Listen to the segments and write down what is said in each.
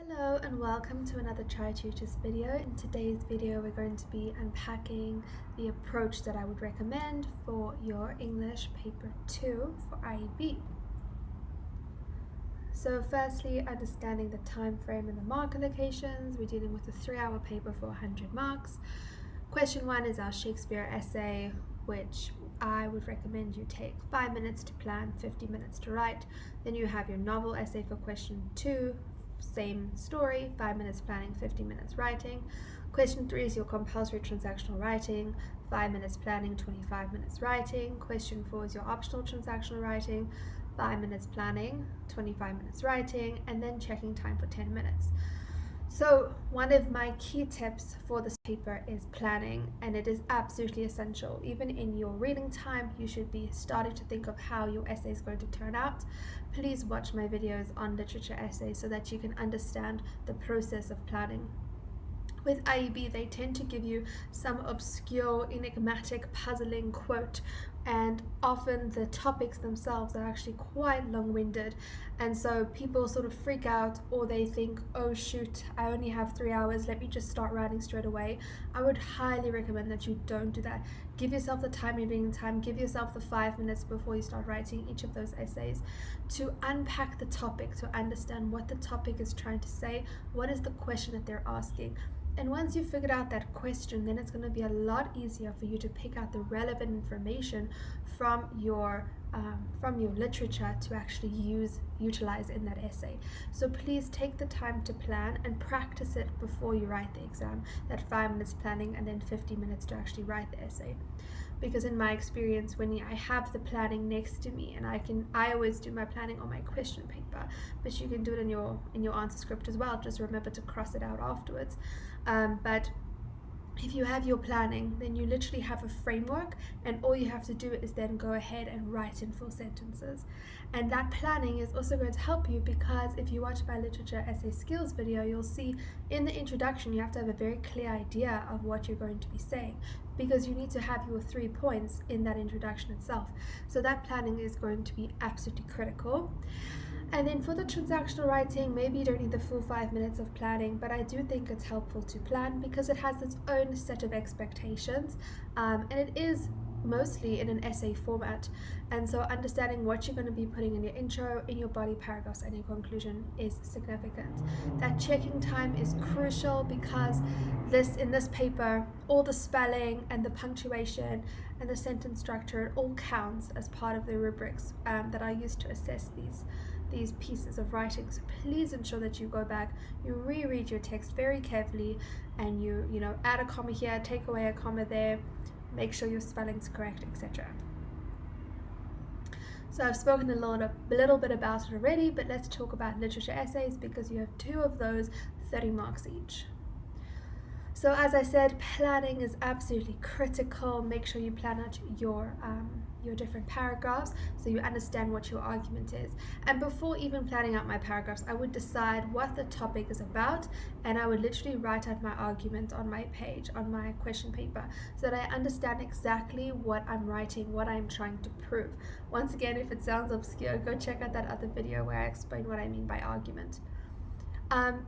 Hello and welcome to another Tri-Tutors video. In today's video we're going to be unpacking the approach that I would recommend for your English paper 2 for IEB. So firstly, understanding the time frame and the mark allocations. We're dealing with a 3-hour paper for 100 marks. Question 1 is our Shakespeare essay, which I would recommend you take 5 minutes to plan, 50 minutes to write. Then you have your novel essay for question 2. Same story, 5 minutes planning, 50 minutes writing. Question 3 is your compulsory transactional writing, 5 minutes planning, 25 minutes writing. Question 4 is your optional transactional writing, 5 minutes planning, 25 minutes writing, and then checking time for 10 minutes. So one of my key tips for this paper is planning, and it is absolutely essential. Even in your reading time, you should be starting to think of how your essay is going to turn out. Please watch my videos on literature essays so that you can understand the process of planning. With IEB, they tend to give you some obscure, enigmatic, puzzling quote, and often the topics themselves are actually quite long-winded, and so people sort of freak out, or they think, oh shoot, I only have 3 hours, let me just start writing straight away. I would highly recommend that you don't do that. Give yourself the time in reading time, give yourself the 5 minutes before you start writing each of those essays to unpack the topic, to understand what the topic is trying to say, what is the question that they're asking. And once you've figured out that question, then it's going to be a lot easier for you to pick out the relevant information from your literature to actually utilize in that essay. So please take the time to plan and practice it before you write the exam, that 5 minutes planning and then 50 minutes to actually write the essay. Because in my experience, when I have the planning next to me, and I always do my planning on my question paper, but you can do it in your answer script as well. Just remember to cross it out afterwards. But if you have your planning, then you literally have a framework, and all you have to do is then go ahead and write in full sentences. And that planning is also going to help you, because if you watch my literature essay skills video, you'll see in the introduction you have to have a very clear idea of what you're going to be saying, because you need to have your 3 points in that introduction itself. So that planning is going to be absolutely critical. And then for the transactional writing, maybe you don't need the full 5 minutes of planning, but I do think it's helpful to plan because it has its own set of expectations, and it is mostly in an essay format. And so understanding what you're going to be putting in your intro, in your body paragraphs, and your conclusion is significant. That checking time is crucial because in this paper, all the spelling and the punctuation and the sentence structure, it all counts as part of the rubrics that are used to assess these pieces of writing. So please ensure that you go back, you reread your text very carefully, and you add a comma here, take away a comma there, make sure your spelling's correct, etc. So I've spoken a little bit about it already, but let's talk about literature essays, because you have 2 of those, 30 marks each. So as I said, planning is absolutely critical. Make sure you plan out your different paragraphs so you understand what your argument is. And before even planning out my paragraphs, I would decide what the topic is about, and I would literally write out my argument on my page, on my question paper, so that I understand exactly what I'm writing, what I'm trying to prove. Once again, if it sounds obscure, go check out that other video where I explain what I mean by argument.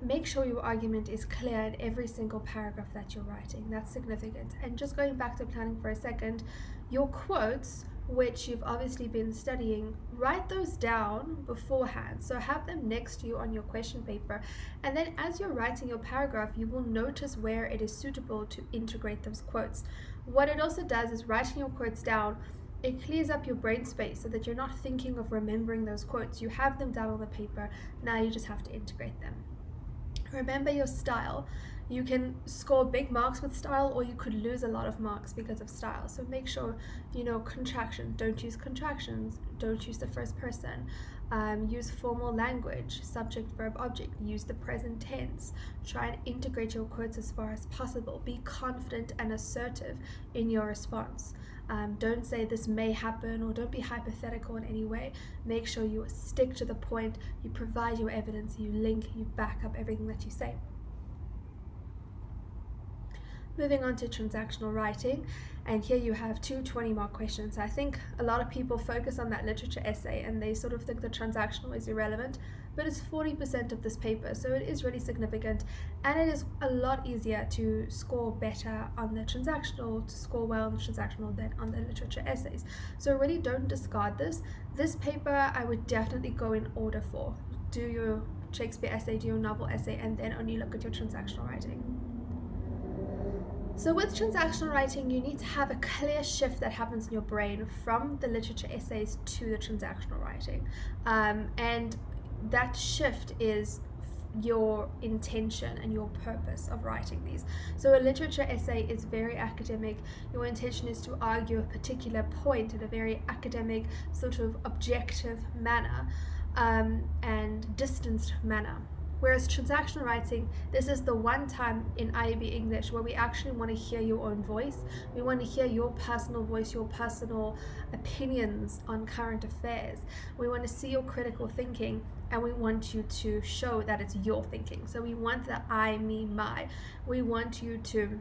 Make sure your argument is clear in every single paragraph that you're writing. That's significant. And just going back to planning for a second, your quotes, which you've obviously been studying, write those down beforehand. So have them next to you on your question paper. And then as you're writing your paragraph, you will notice where it is suitable to integrate those quotes. What it also does is writing your quotes down, it clears up your brain space so that you're not thinking of remembering those quotes. You have them down on the paper, now you just have to integrate them. Remember your style. You can score big marks with style, or you could lose a lot of marks because of style. So make sure, contractions, don't use contractions, don't use the first person, use formal language, subject, verb, object, use the present tense. Try and integrate your quotes as far as possible. Be confident and assertive in your response. Don't say this may happen, or don't be hypothetical in any way. Make sure you stick to the point, you provide your evidence, you link, you back up everything that you say. Moving on to transactional writing, and here you have two 20-mark questions. I think a lot of people focus on that literature essay and they sort of think the transactional is irrelevant, but it's 40% of this paper, so it is really significant, and it is a lot easier to score better on the transactional, to score well on the transactional than on the literature essays. So really don't discard this. This paper I would definitely go in order for. Do your Shakespeare essay, do your novel essay, and then only look at your transactional writing. So with transactional writing, you need to have a clear shift that happens in your brain from the literature essays to the transactional writing. And that shift is your intention and your purpose of writing these. So a literature essay is very academic. Your intention is to argue a particular point in a very academic, sort of objective manner, and distanced manner. Whereas transactional writing, this is the one time in IEB English where we actually want to hear your own voice. We want to hear your personal voice, your personal opinions on current affairs. We want to see your critical thinking, and we want you to show that it's your thinking. So we want the I, me, my. We want you to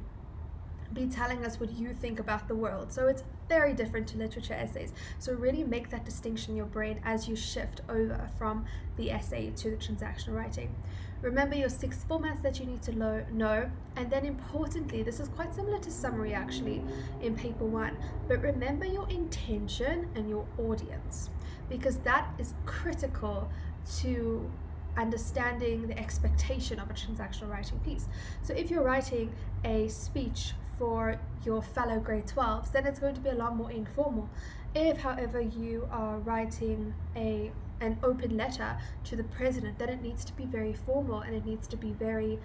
be telling us what you think about the world. So it's very different to literature essays. So really make that distinction in your brain as you shift over from the essay to the transactional writing. Remember your 6 formats that you need to know, and then importantly, this is quite similar to summary actually in paper 1, but remember your intention and your audience, because that is critical to understanding the expectation of a transactional writing piece. So if you're writing a speech for your fellow grade 12s, then it's going to be a lot more informal. If, however, you are writing an open letter to the president, then it needs to be very formal, and it needs to be very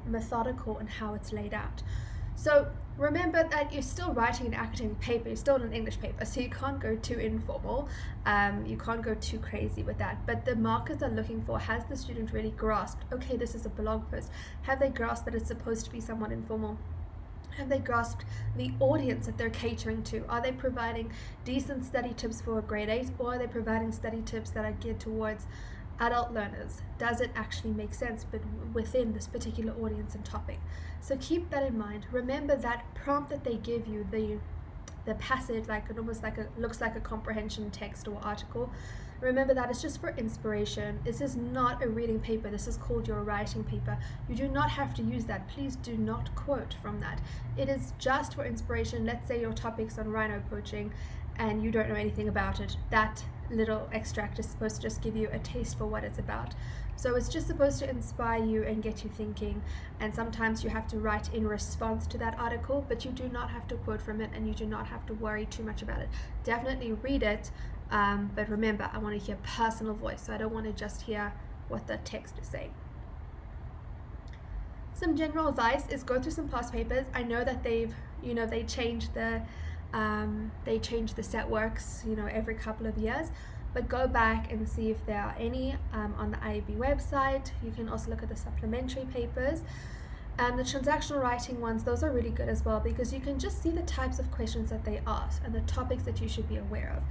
methodical in how it's laid out. So remember that you're still writing an academic paper, you're still in an English paper, so you can't go too informal, you can't go too crazy with that. But the markers are looking for, has the student really grasped, okay, this is a blog post? Have they grasped that it's supposed to be somewhat informal? Have they grasped the audience that they're catering to? Are they providing decent study tips for a grade 8, or are they providing study tips that are geared towards adult learners? Does it actually make sense but within this particular audience and topic? So keep that in mind. Remember that prompt that they give you, the passage, like it almost like looks like a comprehension text or article. Remember that it's just for inspiration. This is not a reading paper. This is called your writing paper. You do not have to use that. Please do not quote from that. It is just for inspiration. Let's say your topic's on rhino poaching and you don't know anything about it. That little extract is supposed to just give you a taste for what it's about. So it's just supposed to inspire you and get you thinking, and sometimes you have to write in response to that article, but you do not have to quote from it, and you do not have to worry too much about it. Definitely read it, but remember, I want to hear personal voice, so I don't want to just hear what the text is saying. Some general advice is go through some past papers. I know that they change the set works, every couple of years, but go back and see if there are any on the IEB website. You can also look at the supplementary papers. The transactional writing ones, those are really good as well, because you can just see the types of questions that they ask and the topics that you should be aware of.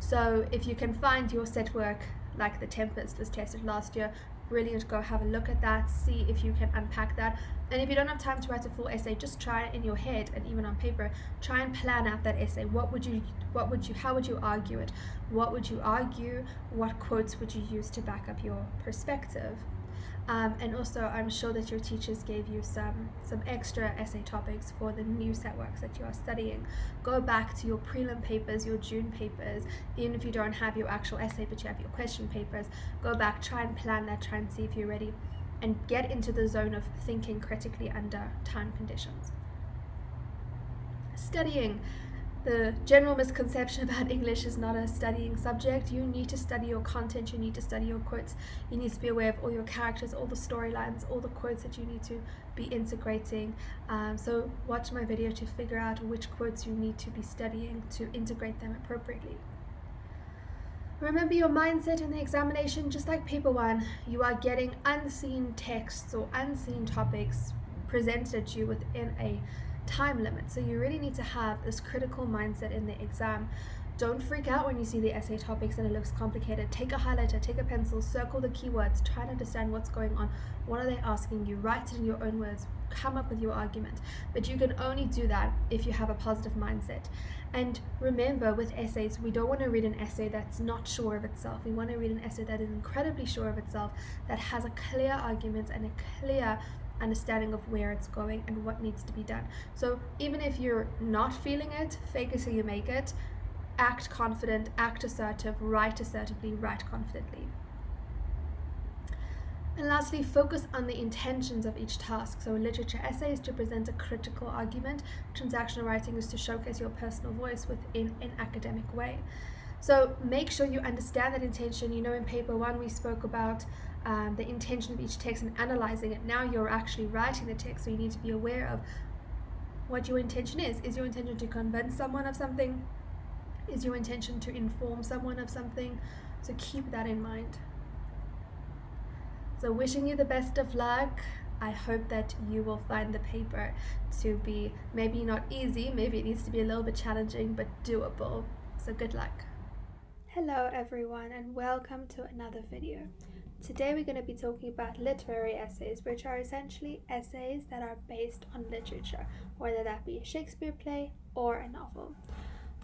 So if you can find your set work, like the Tempest was tested last year, brilliant, go have a look at that, see if you can unpack that. And if you don't have time to write a full essay, just try it in your head, and even on paper, try and plan out that essay. How would you argue it? What would you argue? What quotes would you use to back up your perspective? And also, I'm sure that your teachers gave you some extra essay topics for the new set works that you are studying. Go back to your prelim papers, your June papers, even if you don't have your actual essay, but you have your question papers. Go back, try and plan that, try and see if you're ready, and get into the zone of thinking critically under time conditions. Studying. The general misconception about English is not a studying subject. You need to study your content, you need to study your quotes, you need to be aware of all your characters, all the storylines, all the quotes that you need to be integrating. So watch my video to figure out which quotes you need to be studying to integrate them appropriately. Remember your mindset in the examination. Just like paper 1, you are getting unseen texts or unseen topics presented at you within a time limit. So you really need to have this critical mindset in the exam. Don't freak out when you see the essay topics and it looks complicated. Take a highlighter, take a pencil, circle the keywords, try to understand what's going on. What are they asking you? Write it in your own words, come up with your argument. But you can only do that if you have a positive mindset. And remember, with essays, we don't want to read an essay that's not sure of itself. We want to read an essay that is incredibly sure of itself, that has a clear argument and a clear understanding of where it's going and what needs to be done. So even if you're not feeling it, fake it till you make it. Act confident, act assertive, write assertively, write confidently. And lastly, focus on the intentions of each task. So a literature essay is to present a critical argument. Transactional writing is to showcase your personal voice within an academic way. So make sure you understand that intention. You know, in paper 1 we spoke about the intention of each text and analyzing it. Now you're actually writing the text, so you need to be aware of what your intention is. Is your intention to convince someone of something? Is your intention to inform someone of something? So keep that in mind. So wishing you the best of luck. I hope that you will find the paper to be maybe not easy, maybe it needs to be a little bit challenging, but doable. So good luck. Hello everyone and welcome to another video. Today we're going to be talking about literary essays, which are essentially essays that are based on literature, whether that be a Shakespeare play or a novel.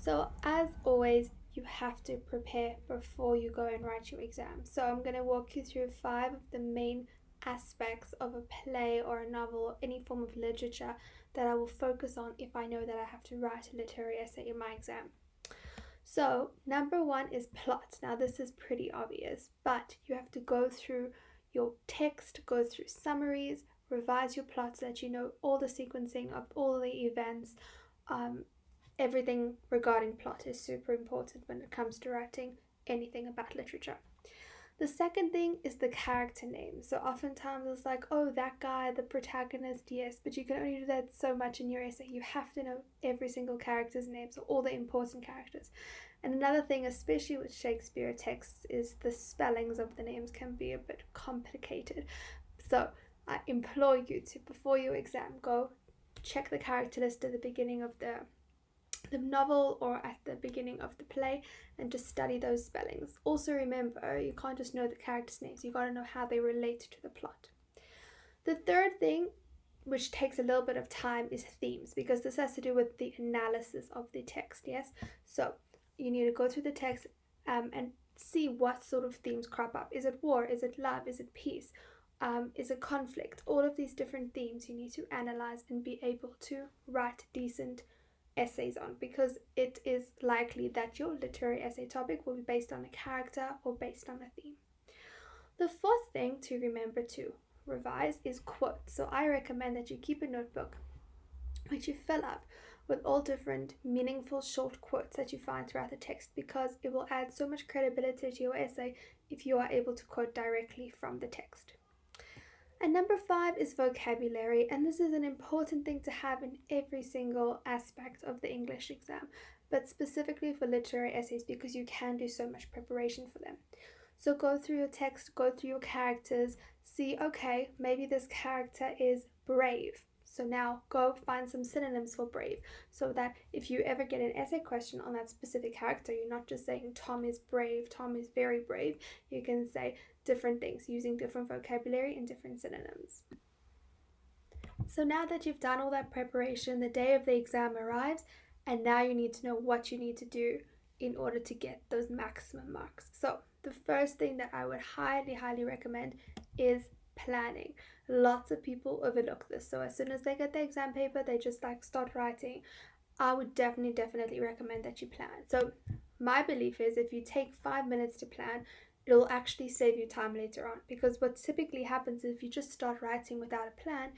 So as always, you have to prepare before you go and write your exam. So I'm going to walk you through 5 of the main aspects of a play or a novel or any form of literature that I will focus on if I know that I have to write a literary essay in my exam. So number 1 is plot. Now this is pretty obvious, but you have to go through your text, go through summaries, revise your plot so that you know all the sequencing of all the events. Everything regarding plot is super important when it comes to writing anything about literature. The second thing is the character name. So oftentimes it's like, oh, that guy, the protagonist, yes, but you can only do that so much in your essay. You have to know every single character's name, so all the important characters. And another thing, especially with Shakespeare texts, is the spellings of the names can be a bit complicated. So I implore you to, before your exam, go check the character list at the beginning of the novel or at the beginning of the play and just study those spellings. Also remember, you can't just know the characters' names, you got to know how they relate to the plot. The third thing, which takes a little bit of time, is themes, because this has to do with the analysis of the text. Yes, so you need to go through the text and see what sort of themes crop up. Is it war? Is it love? Is it peace? Is it conflict? All of these different themes you need to analyze and be able to write decent essays on, because it is likely that your literary essay topic will be based on a character or based on a theme. The fourth thing to remember to revise is quotes. So I recommend that you keep a notebook which you fill up with all different meaningful short quotes that you find throughout the text, because it will add so much credibility to your essay if you are able to quote directly from the text. And number 5 is vocabulary, and this is an important thing to have in every single aspect of the English exam, but specifically for literary essays, because you can do so much preparation for them. So go through your text, go through your characters, see, okay, maybe this character is brave. So now go find some synonyms for brave, so that if you ever get an essay question on that specific character, you're not just saying Tom is brave, Tom is very brave. You can say different things using different vocabulary and different synonyms. So now that you've done all that preparation, the day of the exam arrives, and now you need to know what you need to do in order to get those maximum marks. So the first thing that I would highly recommend is planning. Lots of people overlook this. So as soon as they get the exam paper, they just start writing. I would definitely recommend that you plan. So my belief is if you take 5 minutes to plan, it'll actually save you time later on, because what typically happens if you just start writing without a plan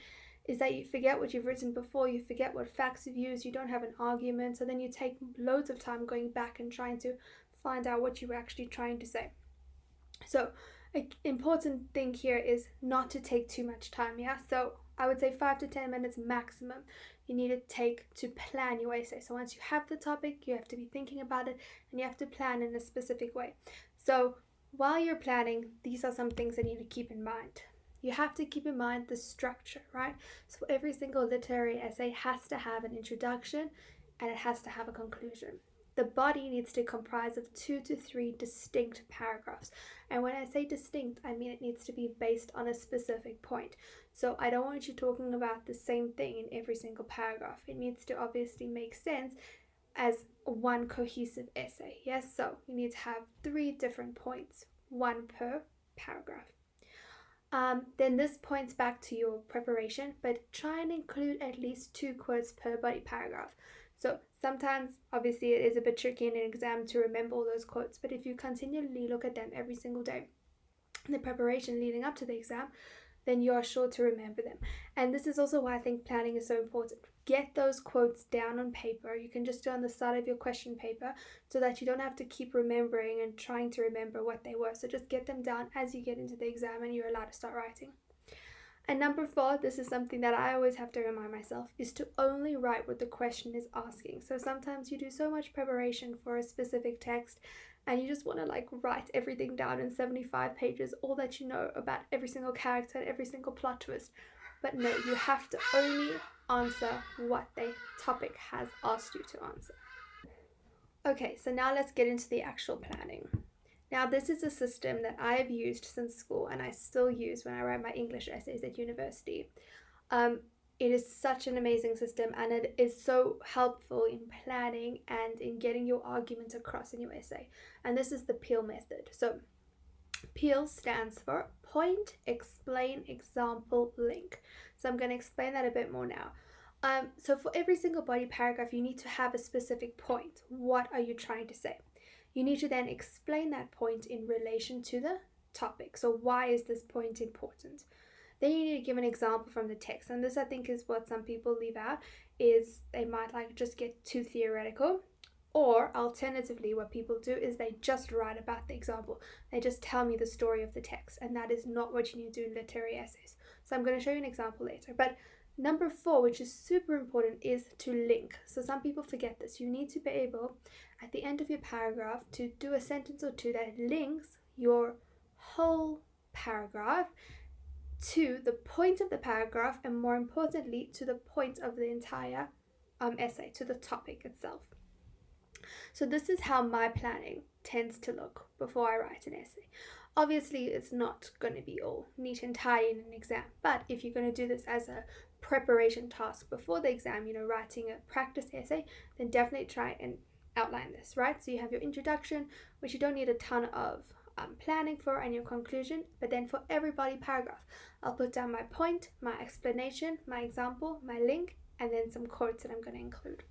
is that you forget what you've written before, you forget what facts you've used, you don't have an argument, so then you take loads of time going back and trying to find out what you were actually trying to say. So an important thing here is not to take too much time, yeah? So I would say 5 to 10 minutes maximum you need to take to plan your essay. So once you have the topic, you have to be thinking about it and you have to plan in a specific way. So while you're planning, these are some things that you need to keep in mind. You have to keep in mind the structure, right? So every single literary essay has to have an introduction and it has to have a conclusion. the body needs to comprise of 2 to 3 distinct paragraphs. And when I say distinct, I mean it needs to be based on a specific point. So I don't want you talking about the same thing in every single paragraph. It needs to obviously make sense as one cohesive essay. Yes, so you need to have 3 different points, 1 per paragraph. Then this points back to your preparation, but try and include at least 2 quotes per body paragraph. So sometimes, obviously, it is a bit tricky in an exam to remember all those quotes, but if you continually look at them every single day in the preparation leading up to the exam, then you are sure to remember them. And this is also why I think planning is so important. Get those quotes down on paper. You can just do on the side of your question paper so that you don't have to keep remembering and trying to remember what they were. So just get them down as you get into the exam and you're allowed to start writing. And number 4, this is something that I always have to remind myself, is to only write what the question is asking. So sometimes you do so much preparation for a specific text and you just want to write everything down in 75 pages, all that you know about every single character and every single plot twist. But no, you have to only answer what the topic has asked you to answer. Okay, so now let's get into the actual planning. Now, this is a system that I have used since school and I still use when I write my English essays at university. It is such an amazing system and it is so helpful in planning and in getting your argument across in your essay. And this is the PEEL method. So PEEL stands for Point, Explain, Example, Link. So I'm going to explain that a bit more now. So for every single body paragraph, you need to have a specific point. What are you trying to say? You need to then explain that point in relation to the topic. So why is this point important? Then you need to give an example from the text. And this, I think, is what some people leave out, is they might just get too theoretical. Or alternatively, what people do is they just write about the example. They just tell me the story of the text. And that is not what you need to do in literary essays. So I'm going to show you an example later. But number 4, which is super important, is to link. So some people forget this. You need to be able, at the end of your paragraph, to do a sentence or two that links your whole paragraph to the point of the paragraph, and more importantly, to the point of the entire essay, to the topic itself. So this is how my planning tends to look before I write an essay. Obviously, it's not going to be all neat and tidy in an exam, but if you're going to do this as a preparation task before the exam, writing a practice essay, then definitely try and outline this, right? So you have your introduction, which you don't need a ton of planning for, and your conclusion, but then for every body paragraph, I'll put down my point, my explanation, my example, my link, and then some quotes that I'm going to include.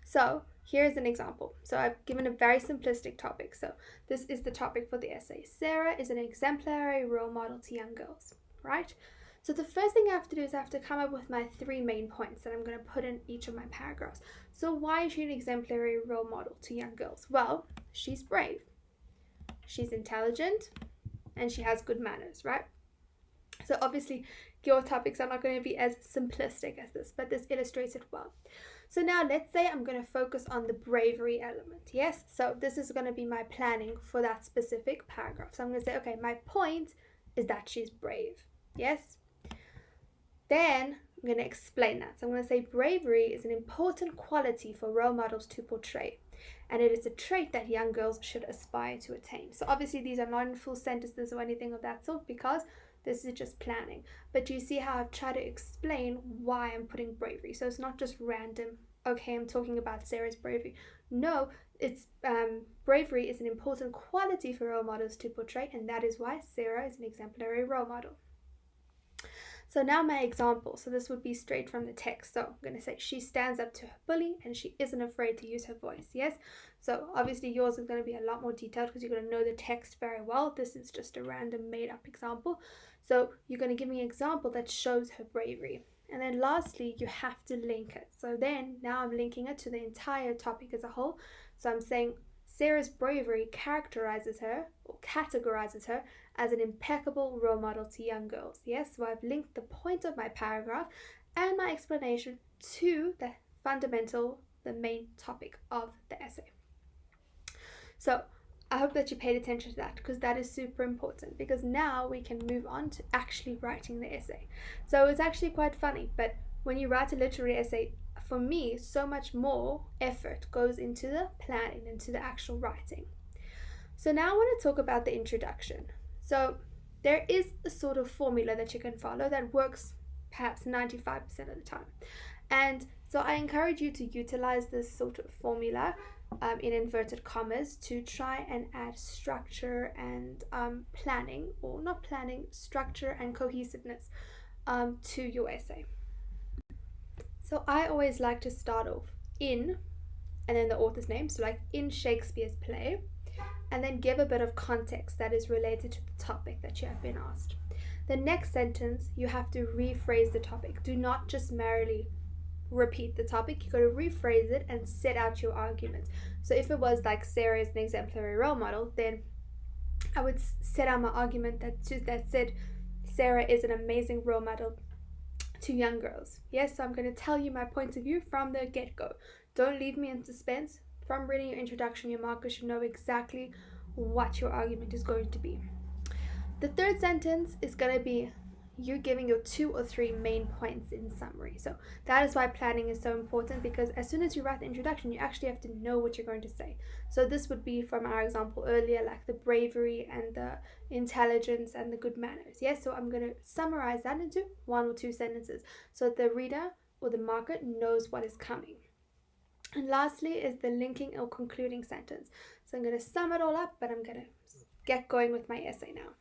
So here's an example. So I've given a very simplistic topic. So this is the topic for the essay. Sarah is an exemplary role model to young girls, right? So the first thing I have to do is I have to come up with my 3 main points that I'm going to put in each of my paragraphs. So why is she an exemplary role model to young girls? Well, she's brave, she's intelligent, and she has good manners, right? So obviously your topics are not going to be as simplistic as this, but this illustrates it well. So now let's say I'm going to focus on the bravery element. Yes, so this is going to be my planning for that specific paragraph. So I'm going to say, okay, my point is that she's brave. Yes. Then I'm going to explain that. So I'm going to say bravery is an important quality for role models to portray, and it is a trait that young girls should aspire to attain. So obviously these are not in full sentences or anything of that sort, because this is just planning. But do you see how I've tried to explain why I'm putting bravery? So it's not just random, okay, I'm talking about Sarah's bravery. No, it's bravery is an important quality for role models to portray, and that is why Sarah is an exemplary role model. So now my example. So this would be straight from the text. So I'm going to say she stands up to her bully and she isn't afraid to use her voice. Yes. So obviously yours is going to be a lot more detailed because you're going to know the text very well. This is just a random made up example. So you're going to give me an example that shows her bravery. And then lastly, you have to link it. So then now I'm linking it to the entire topic as a whole. So I'm saying Sarah's bravery characterizes her or categorizes her as an impeccable role model to young girls. Yes, so I've linked the point of my paragraph and my explanation to the main topic of the essay. So I hope that you paid attention to that, because that is super important, because now we can move on to actually writing the essay. So it's actually quite funny, but when you write a literary essay, for me, so much more effort goes into the planning, into the actual writing. So now I want to talk about the introduction. So there is a sort of formula that you can follow that works perhaps 95% of the time. And so I encourage you to utilize this sort of formula in inverted commas to try and add structure and planning, or not planning, structure and cohesiveness to your essay. So I always like to start off in, and then the author's name, so like in Shakespeare's play, and then give a bit of context that is related to the topic that you have been asked. The next sentence, you have to rephrase the topic. Do not just merely repeat the topic. You got to rephrase it and set out your argument. So if it was like Sarah is an exemplary role model, then I would set out my argument that said Sarah is an amazing role model to young girls. Yes, so I'm going to tell you my point of view from the get-go. Don't leave me in suspense. From reading your introduction, your marker should know exactly what your argument is going to be. The third sentence is going to be you giving your 2 or 3 main points in summary. So that is why planning is so important, because as soon as you write the introduction, you actually have to know what you're going to say. So this would be from our example earlier, like the bravery and the intelligence and the good manners. Yes, so I'm going to summarize that into 1 or 2 sentences so that the reader or the marker knows what is coming. And lastly is the linking or concluding sentence. So I'm going to sum it all up, but I'm going to get going with my essay now.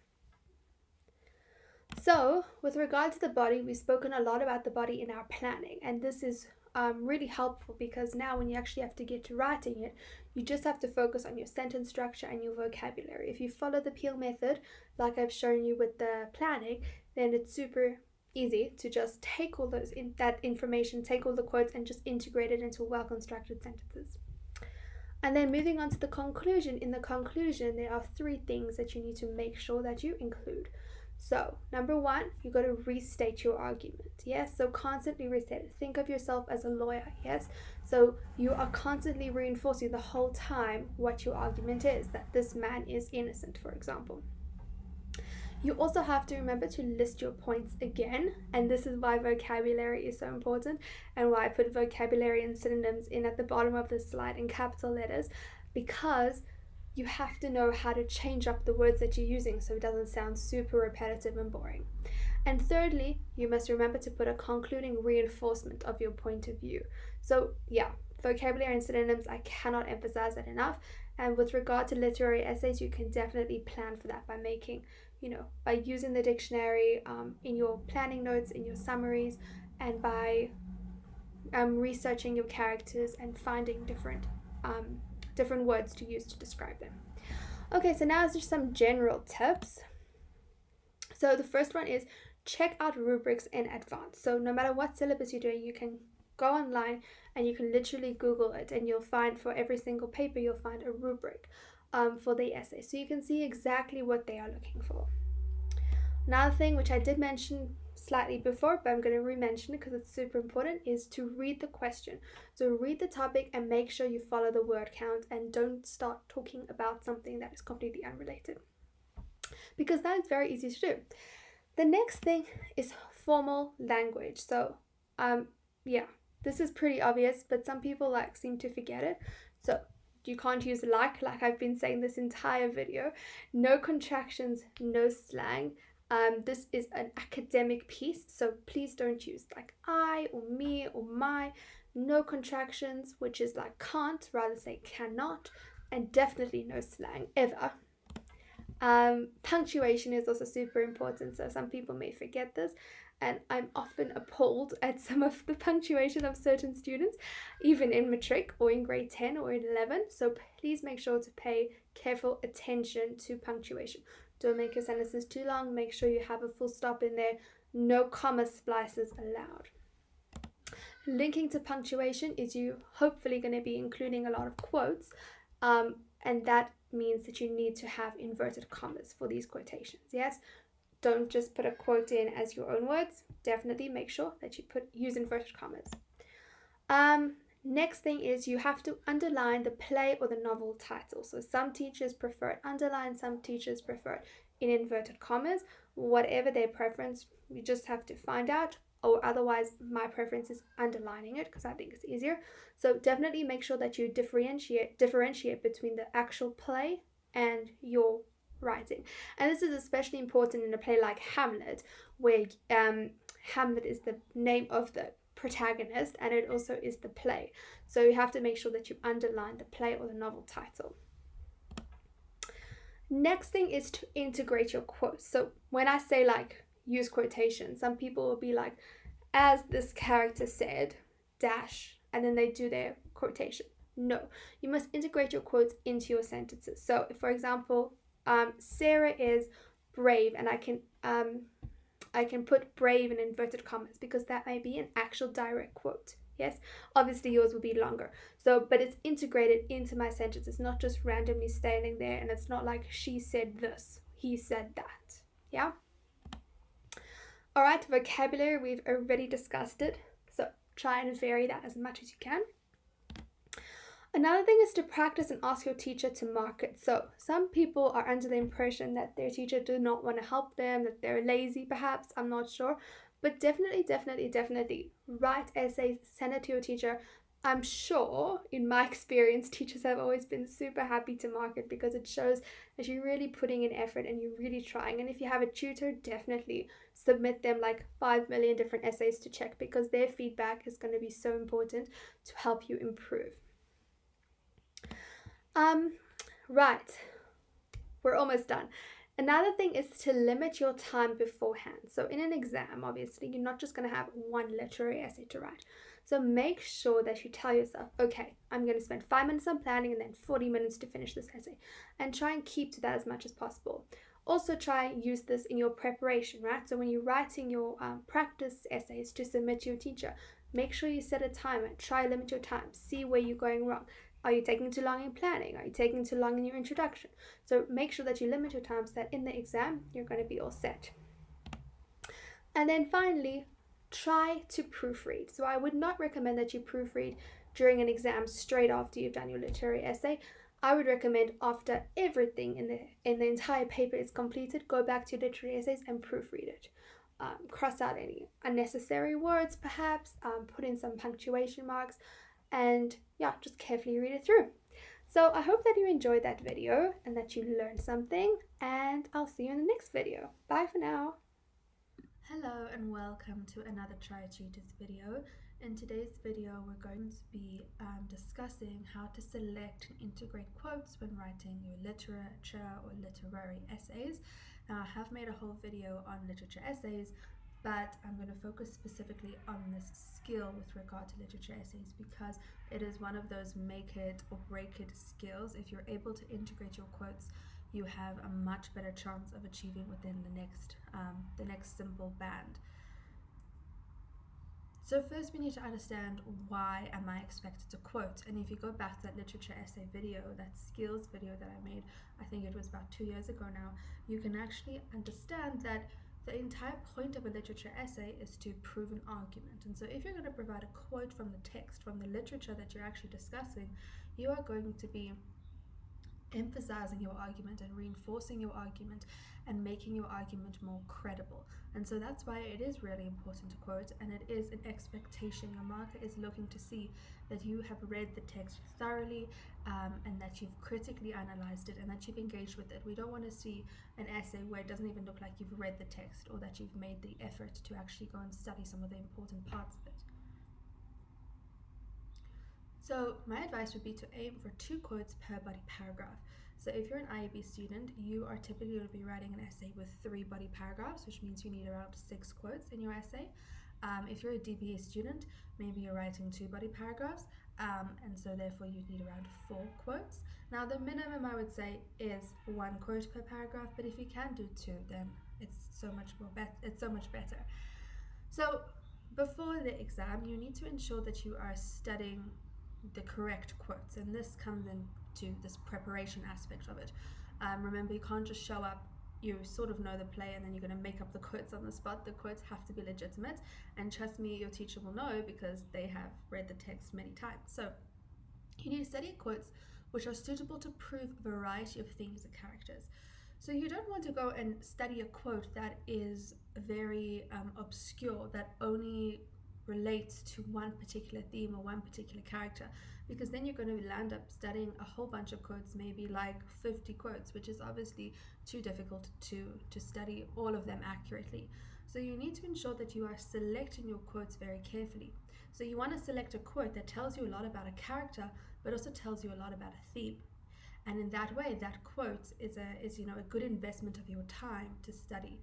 So with regard to the body, we've spoken a lot about the body in our planning, and this is really helpful because now when you actually have to get to writing it, you just have to focus on your sentence structure and your vocabulary. If you follow the Peel method, like I've shown you with the planning, then it's super easy to just take all that information, take all the quotes and just integrate it into well-constructed sentences. And then moving on to the conclusion. In the conclusion, there are 3 things that you need to make sure that you include. So, number 1, you got to restate your argument. Yes, so constantly restate it. Think of yourself as a lawyer. Yes, so you are constantly reinforcing the whole time what your argument is, that this man is innocent, for example. You also have to remember to list your points again, and this is why vocabulary is so important and why I put vocabulary and synonyms in at the bottom of the slide in capital letters, because you have to know how to change up the words that you're using so it doesn't sound super repetitive and boring. And thirdly, you must remember to put a concluding reinforcement of your point of view. So yeah, vocabulary and synonyms, I cannot emphasize that enough. And with regard to literary essays, you can definitely plan for that by making, by using the dictionary in your planning notes, in your summaries, and by researching your characters and finding different words to use to describe them. Okay, so now there's some general tips. So the first one is check out rubrics in advance. So no matter what syllabus you're doing, you can go online and you can literally Google it, and you'll find for every single paper, you'll find a rubric for the essay. So you can see exactly what they are looking for. Another thing, which I did mention slightly before, but I'm going to re-mention it because it's super important, is to read the question. So read the topic and make sure you follow the word count and don't start talking about something that is completely unrelated, because that is very easy to do. The next thing is formal language. So this is pretty obvious, but some people seem to forget it. So you can't use like I've been saying this entire video. No contractions, no slang. This is an academic piece, so please don't use like I or me or my. No contractions, which is like can't, rather say cannot, and definitely no slang ever. Punctuation is also super important, so some people may forget this, and I'm often appalled at some of the punctuation of certain students, even in matric or in grade 10 or in 11, so please make sure to pay careful attention to punctuation. Don't make your sentences too long. Make sure you have a full stop in there. No comma splices allowed. Linking to punctuation is you hopefully going to be including a lot of quotes, and that means that you need to have inverted commas for these quotations. Yes, don't just put a quote in as your own words. Definitely make sure that you use inverted commas. Next thing is you have to underline the play or the novel title. So some teachers prefer it underlined, some teachers prefer it in inverted commas. Whatever their preference, you just have to find out. or otherwise my preference is underlining it because I think it's easier. So definitely make sure that you differentiate between the actual play and your writing. And this is especially important in a play like Hamlet, where Hamlet is the name of the protagonist and it also is the play. So you have to make sure that you underline the play or the novel title. Next thing is to integrate your quotes. So when I say like use quotation, some people will be like, as this character said, dash, and then they do their quotation. No, you must integrate your quotes into your sentences. So for example, Sarah is brave, and I can put brave in inverted commas because that may be an actual direct quote. Yes, obviously yours will be longer. So, but it's integrated into my sentence. It's not just randomly standing there, and it's not like she said this, he said that. Yeah. All right, vocabulary, we've already discussed it. So try and vary that as much as you can. Another thing is to practice and ask your teacher to mark it. So some people are under the impression that their teacher do not want to help them, that they're lazy perhaps, I'm not sure. But definitely write essays, send it to your teacher. I'm sure, in my experience, teachers have always been super happy to mark it because it shows that you're really putting in effort and you're really trying. And if you have a tutor, definitely submit them like 5 million different essays to check because their feedback is going to be so important to help you improve. Right, we're almost done. Another thing is to limit your time beforehand. So in an exam, obviously, you're not just going to have one literary essay to write. So make sure that you tell yourself, okay, I'm going to spend 5 minutes on planning and then 40 minutes to finish this essay. And try and keep to that as much as possible. Also try and use this in your preparation, right? So when you're writing your practice essays to submit to your teacher, make sure you set a timer. Try to limit your time. See where you're going wrong. Are you taking too long in planning? Are you taking too long in your introduction? So make sure that you limit your time so that in the exam, you're going to be all set. And then finally, try to proofread. So I would not recommend that you proofread during an exam straight after you've done your literary essay. I would recommend after everything in the entire paper is completed, go back to your literary essays and proofread it. Cross out any unnecessary words perhaps, put in some punctuation marks, and yeah, just carefully read it through. So I hope that you enjoyed that video and that you learned something, and I'll see you in the next video. Bye for now. Hello and welcome to another Tri-Tutors video. In today's video we're going to be discussing how to select and integrate quotes when writing your literature or literary essays. Now I have made a whole video on literature essays, but I'm going to focus specifically on this skill with regard to literature essays because it is one of those make it or break it skills. If you're able to integrate your quotes, you have a much better chance of achieving within the next simple band. So first we need to understand why am I expected to quote, and if you go back to that literature essay video, that skills video that I made, I think it was about 2 years ago now, you can actually understand that the entire point of a literature essay is to prove an argument. And so if you're going to provide a quote from the text, from the literature that you're actually discussing, you are going to be emphasizing your argument and reinforcing your argument and making your argument more credible. And so that's why it is really important to quote, and it is an expectation. Your marker is looking to see that you have read the text thoroughly and that you've critically analyzed it and that you've engaged with it. We don't want to see an essay where it doesn't even look like you've read the text or that you've made the effort to actually go and study some of the important parts of it. So my advice would be to aim for 2 quotes per body paragraph. So if you're an IEB student, you are typically going to be writing an essay with 3 body paragraphs, which means you need around 6 quotes in your essay. If you're a DBA student, maybe you're writing 2 body paragraphs, and so therefore you need around 4 quotes. Now the minimum I would say is 1 quote per paragraph, but if you can do 2, then it's so much better. So before the exam, you need to ensure that you are studying the correct quotes, and this comes into this preparation aspect of it. Remember, you can't just show up, you sort of know the play, and then you're going to make up the quotes on the spot. The quotes have to be legitimate, and trust me, your teacher will know because they have read the text many times. So you need to study quotes which are suitable to prove a variety of themes and characters. So you don't want to go and study a quote that is very obscure, that only relates to one particular theme or one particular character, because then you're going to land up studying a whole bunch of quotes, maybe like 50 quotes, which is obviously too difficult to study all of them accurately. So you need to ensure that you are selecting your quotes very carefully. So you want to select a quote that tells you a lot about a character, but also tells you a lot about a theme. And in that way, that quote is a good investment of your time to study.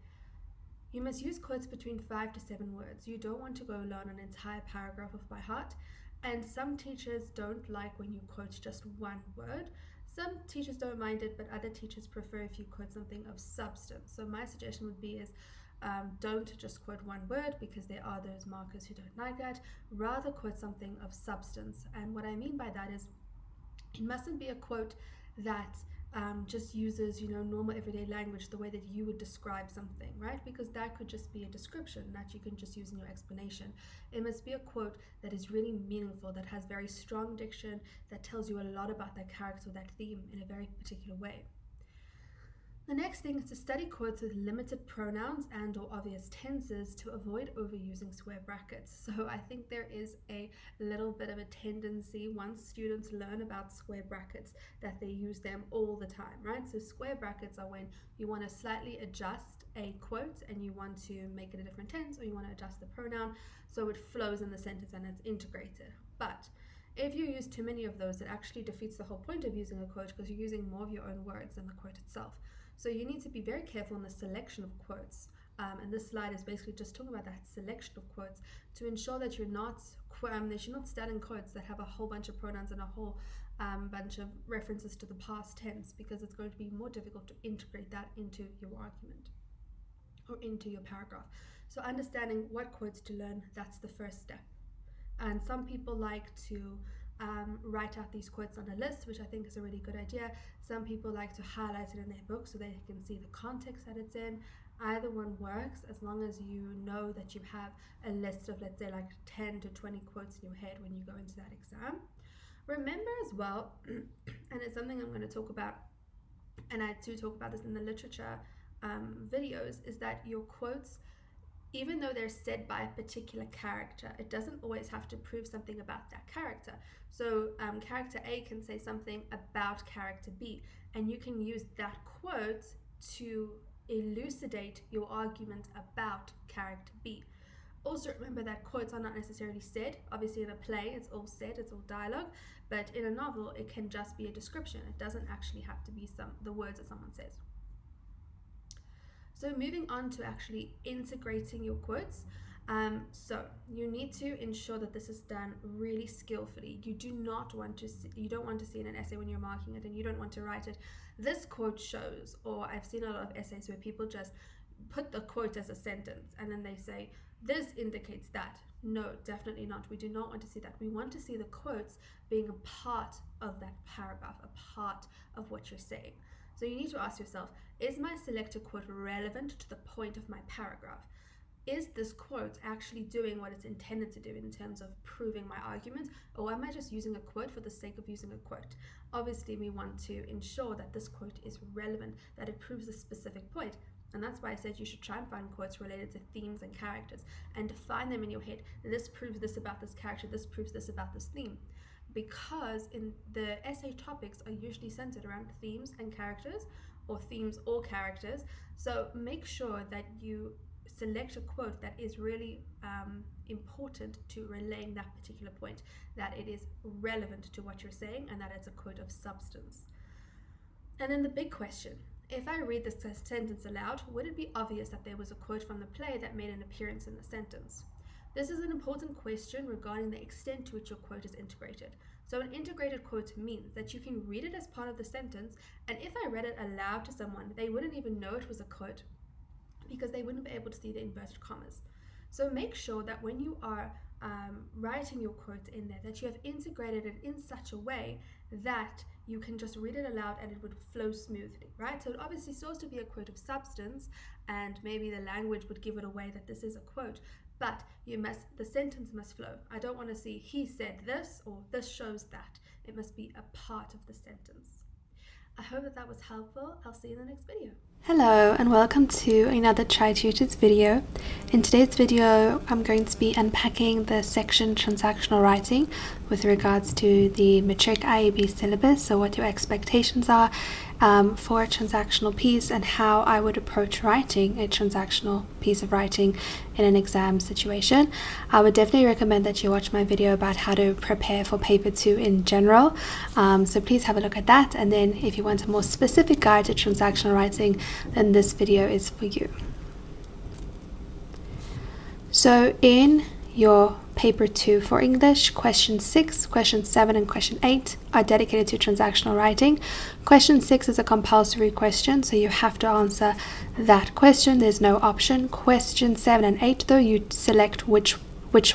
You must use quotes between 5 to 7 words. You don't want to go learn an entire paragraph off by heart. And some teachers don't like when you quote just one word. Some teachers don't mind it, but other teachers prefer if you quote something of substance. So my suggestion would be don't just quote one word, because there are those markers who don't like that. Rather quote something of substance. And what I mean by that is, it mustn't be a quote that just uses, normal everyday language, the way that you would describe something, right? Because that could just be a description that you can just use in your explanation. It must be a quote that is really meaningful, that has very strong diction, that tells you a lot about that character or that theme in a very particular way. The next thing is to study quotes with limited pronouns and or obvious tenses to avoid overusing square brackets. So I think there is a little bit of a tendency, once students learn about square brackets, that they use them all the time, right? So square brackets are when you want to slightly adjust a quote and you want to make it a different tense, or you want to adjust the pronoun so it flows in the sentence and it's integrated. But if you use too many of those, it actually defeats the whole point of using a quote, because you're using more of your own words than the quote itself. So you need to be very careful in the selection of quotes. And this slide is basically just talking about that selection of quotes to ensure that you're not studying quotes that have a whole bunch of pronouns and a whole bunch of references to the past tense, because it's going to be more difficult to integrate that into your argument or into your paragraph. So understanding what quotes to learn, that's the first step. And some people like to write out these quotes on a list, which I think is a really good idea. Some people like to highlight it in their book so they can see the context that it's in. Either one works, as long as you know that you have a list of, let's say, like 10 to 20 quotes in your head when you go into that exam. Remember as well, and it's something I'm going to talk about, and I do talk about this in the literature videos, is that your quotes, even though they're said by a particular character, it doesn't always have to prove something about that character. So character A can say something about character B, and you can use that quote to elucidate your argument about character B. Also remember that quotes are not necessarily said. Obviously in a play it's all said, it's all dialogue, but in a novel it can just be a description. It doesn't actually have to be the words that someone says. So moving on to actually integrating your quotes. So you need to ensure that this is done really skillfully. You don't want to see in an essay when you're marking it, and you don't want to write it, this quote shows, or I've seen a lot of essays where people just put the quote as a sentence and then they say, this indicates that. No, definitely not. We do not want to see that. We want to see the quotes being a part of that paragraph, a part of what you're saying. So you need to ask yourself, is my selected quote relevant to the point of my paragraph? Is this quote actually doing what it's intended to do in terms of proving my argument, or am I just using a quote for the sake of using a quote? Obviously, we want to ensure that this quote is relevant, that it proves a specific point. And that's why I said you should try and find quotes related to themes and characters and define them in your head. This proves this about this character, this proves this about this theme. Because in the essay topics are usually centered around themes and characters, or themes or characters. So make sure that you select a quote that is really important to relaying that particular point, that it is relevant to what you're saying, and that it's a quote of substance. And then the big question, if I read this sentence aloud, would it be obvious that there was a quote from the play that made an appearance in the sentence? This is an important question regarding the extent to which your quote is integrated. So an integrated quote means that you can read it as part of the sentence, and if I read it aloud to someone, they wouldn't even know it was a quote because they wouldn't be able to see the inverted commas. So make sure that when you are writing your quote in there, that you have integrated it in such a way that you can just read it aloud and it would flow smoothly, right? So it obviously still has to be a quote of substance, and maybe the language would give it away that this is a quote, but the sentence must flow. I don't want to see he said this or this shows that. It must be a part of the sentence. I hope that was helpful. I'll see you in the next video. Hello and welcome to another Tri-Tutors video. In today's video I'm going to be unpacking the section transactional writing with regards to the matric IEB syllabus, so what your expectations are for a transactional piece and how I would approach writing a transactional piece of writing in an exam situation. I would definitely recommend that you watch my video about how to prepare for paper 2 in general, so please have a look at that, and then if you want a more specific guide to transactional writing, then this video is for you. So in your paper 2 for English, question 6, question 7 and question 8 are dedicated to transactional writing. Question 6 is a compulsory question, so you have to answer that question. There's no option. Question 7 and 8 though, you select which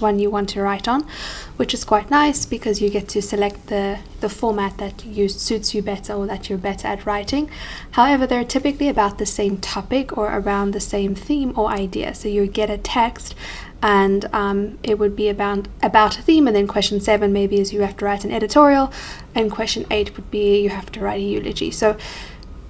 one you want to write on, which is quite nice because you get to select the format that suits you better or that you're better at writing. However, they're typically about the same topic or around the same theme or idea. So you get a text and it would be about a theme, and then question 7 maybe is you have to write an editorial, and question 8 would be you have to write a eulogy. So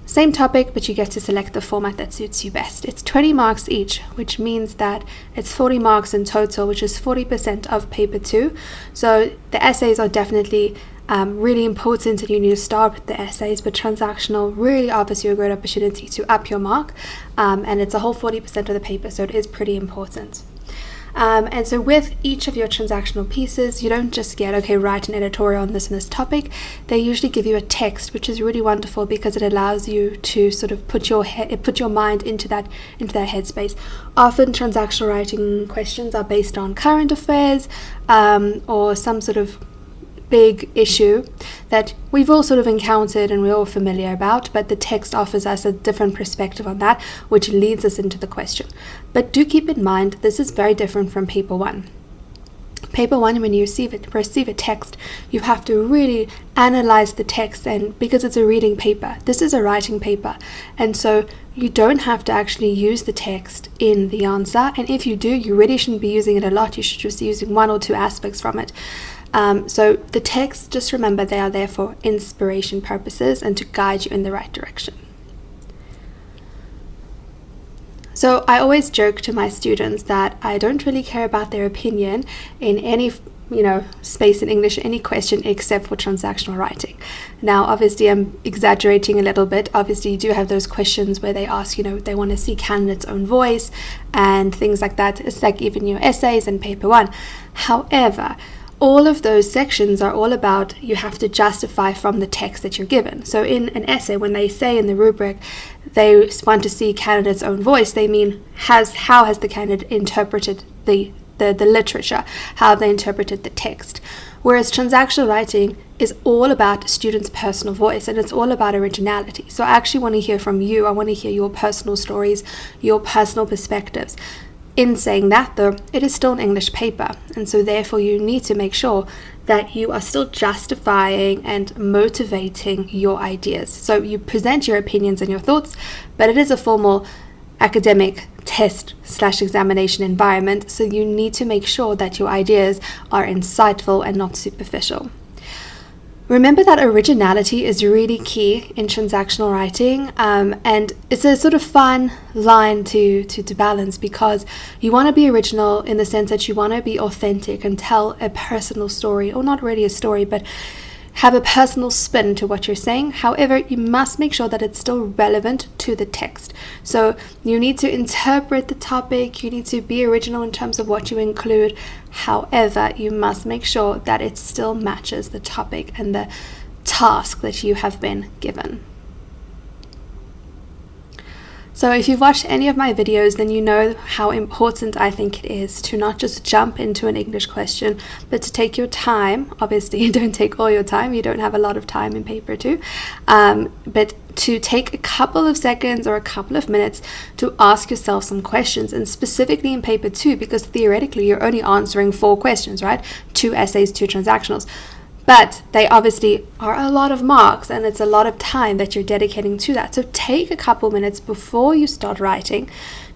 same topic, but you get to select the format that suits you best. It's 20 marks each, which means that it's 40 marks in total, which is 40% of paper 2. So the essays are definitely really important, and you need to start with the essays, but transactional really offers you a great opportunity to up your mark, and it's a whole 40% of the paper, so it is pretty important. And so with each of your transactional pieces, you don't just get, okay, write an editorial on this and this topic. They usually give you a text, which is really wonderful because it allows you to sort of put your mind into that headspace. Often transactional writing questions are based on current affairs or some sort of big issue that we've all sort of encountered and we're all familiar about, but the text offers us a different perspective on that, which leads us into the question. But do keep in mind, this is very different from paper 1. Paper 1, when you receive a text, you have to really analyze the text, and because it's a reading paper, this is a writing paper, and so you don't have to actually use the text in the answer, and if you do, you really shouldn't be using it a lot. You should just be using 1 or 2 aspects from it. So the text, just remember, they are there for inspiration purposes and to guide you in the right direction. So I always joke to my students that I don't really care about their opinion in any space in English, any question except for transactional writing. Now obviously I'm exaggerating a little bit. Obviously you do have those questions where they ask, they want to see candidates' own voice and things like that. It's like even your essays in paper 1. However, all of those sections are all about you have to justify from the text that you're given. So in an essay, when they say in the rubric they want to see candidate's own voice, they mean how has the candidate interpreted the literature, how they interpreted the text. Whereas transactional writing is all about students' personal voice, and it's all about originality. So I actually want to hear from you. I want to hear your personal stories, your personal perspectives. In saying that though, it is still an English paper, and so therefore you need to make sure that you are still justifying and motivating your ideas. So you present your opinions and your thoughts, but it is a formal academic test/examination environment, so you need to make sure that your ideas are insightful and not superficial. Remember that originality is really key in transactional writing, and it's a sort of fun line to balance, because you want to be original in the sense that you want to be authentic and tell a personal story, or not really a story, but have a personal spin to what you're saying. However, you must make sure that it's still relevant to the text. So you need to interpret the topic, you need to be original in terms of what you include. However, you must make sure that it still matches the topic and the task that you have been given. So if you've watched any of my videos, then you know how important I think it is to not just jump into an English question, but to take your time. Obviously, you don't take all your time. You don't have a lot of time in paper 2. But to take a couple of seconds or a couple of minutes to ask yourself some questions, and specifically in paper 2, because theoretically you're only answering 4 questions, right? 2 essays, 2 transactionals. But they obviously are a lot of marks, and it's a lot of time that you're dedicating to that. So take a couple minutes before you start writing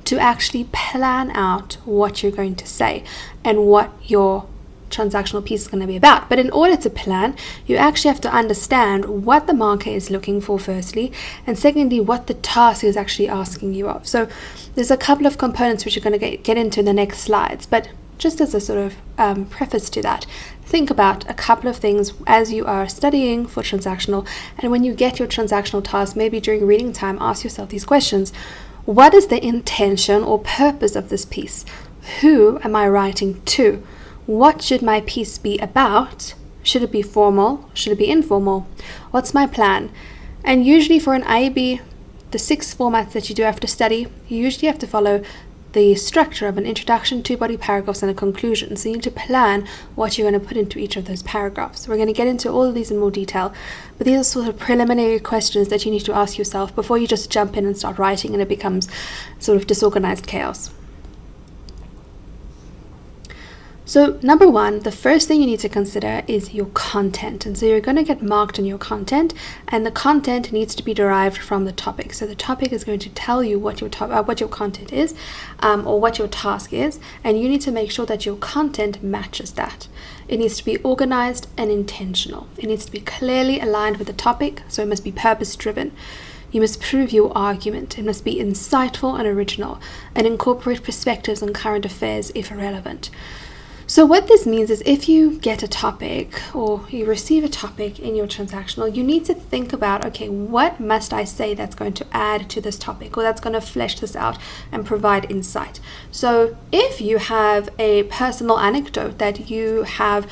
to actually plan out what you're going to say and what your transactional piece is going to be about. But in order to plan, you actually have to understand what the marker is looking for firstly, and secondly, what the task is actually asking you of. So there's a couple of components which you're going to get into in the next slides, but just as a sort of preface to that, think about a couple of things as you are studying for transactional, and when you get your transactional task, maybe during reading time, ask yourself these questions. What is the intention or purpose of this piece? Who am I writing to? What should my piece be about? Should it be formal? Should it be informal? What's my plan? And usually for an IEB, the 6 formats that you do have to study, you usually have to follow the structure of an introduction, 2 body paragraphs, and a conclusion. So you need to plan what you're going to put into each of those paragraphs. We're going to get into all of these in more detail, but these are sort of preliminary questions that you need to ask yourself before you just jump in and start writing and it becomes sort of disorganized chaos. So number 1, the first thing you need to consider is your content. And so you're going to get marked on your content, and the content needs to be derived from the topic. So the topic is going to tell you what your content is, or what your task is, and you need to make sure that your content matches that. It needs to be organized and intentional. It needs to be clearly aligned with the topic, so it must be purpose driven. You must prove your argument. It must be insightful and original, and incorporate perspectives on current affairs if relevant. So what this means is if you get a topic or you receive a topic in your transactional, you need to think about, okay, what must I say that's going to add to this topic, or that's going to flesh this out and provide insight. So if you have a personal anecdote that you have,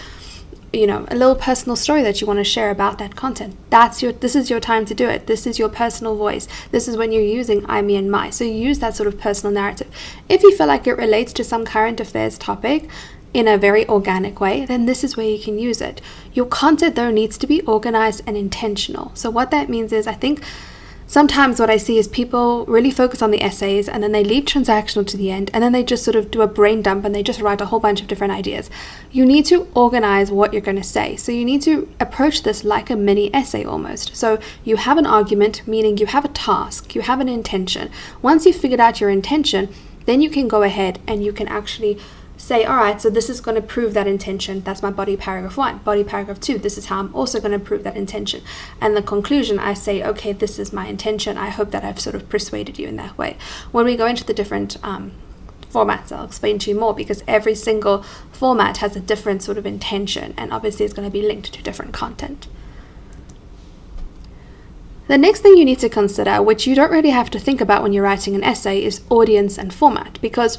a little personal story that you want to share about that content, this is your time to do it. This is your personal voice. This is when you're using I, me, and my. So you use that sort of personal narrative. If you feel like it relates to some current affairs topic in a very organic way, then this is where you can use it. Your content, though, needs to be organized and intentional. So what that means is, I think sometimes what I see is people really focus on the essays and then they leave transactional to the end, and then they just sort of do a brain dump and they just write a whole bunch of different ideas. You need to organize what you're going to say. So you need to approach this like a mini essay almost. So you have an argument, meaning you have a task, you have an intention. Once you've figured out your intention, then you can go ahead and you can actually say, all right, so this is going to prove that intention. That's my body paragraph 1. Body paragraph 2, this is how I'm also going to prove that intention. And the conclusion, I say, okay, this is my intention. I hope that I've sort of persuaded you in that way. When we go into the different formats, I'll explain to you more, because every single format has a different sort of intention, and obviously it's going to be linked to different content. The next thing you need to consider, which you don't really have to think about when you're writing an essay, is audience and format, because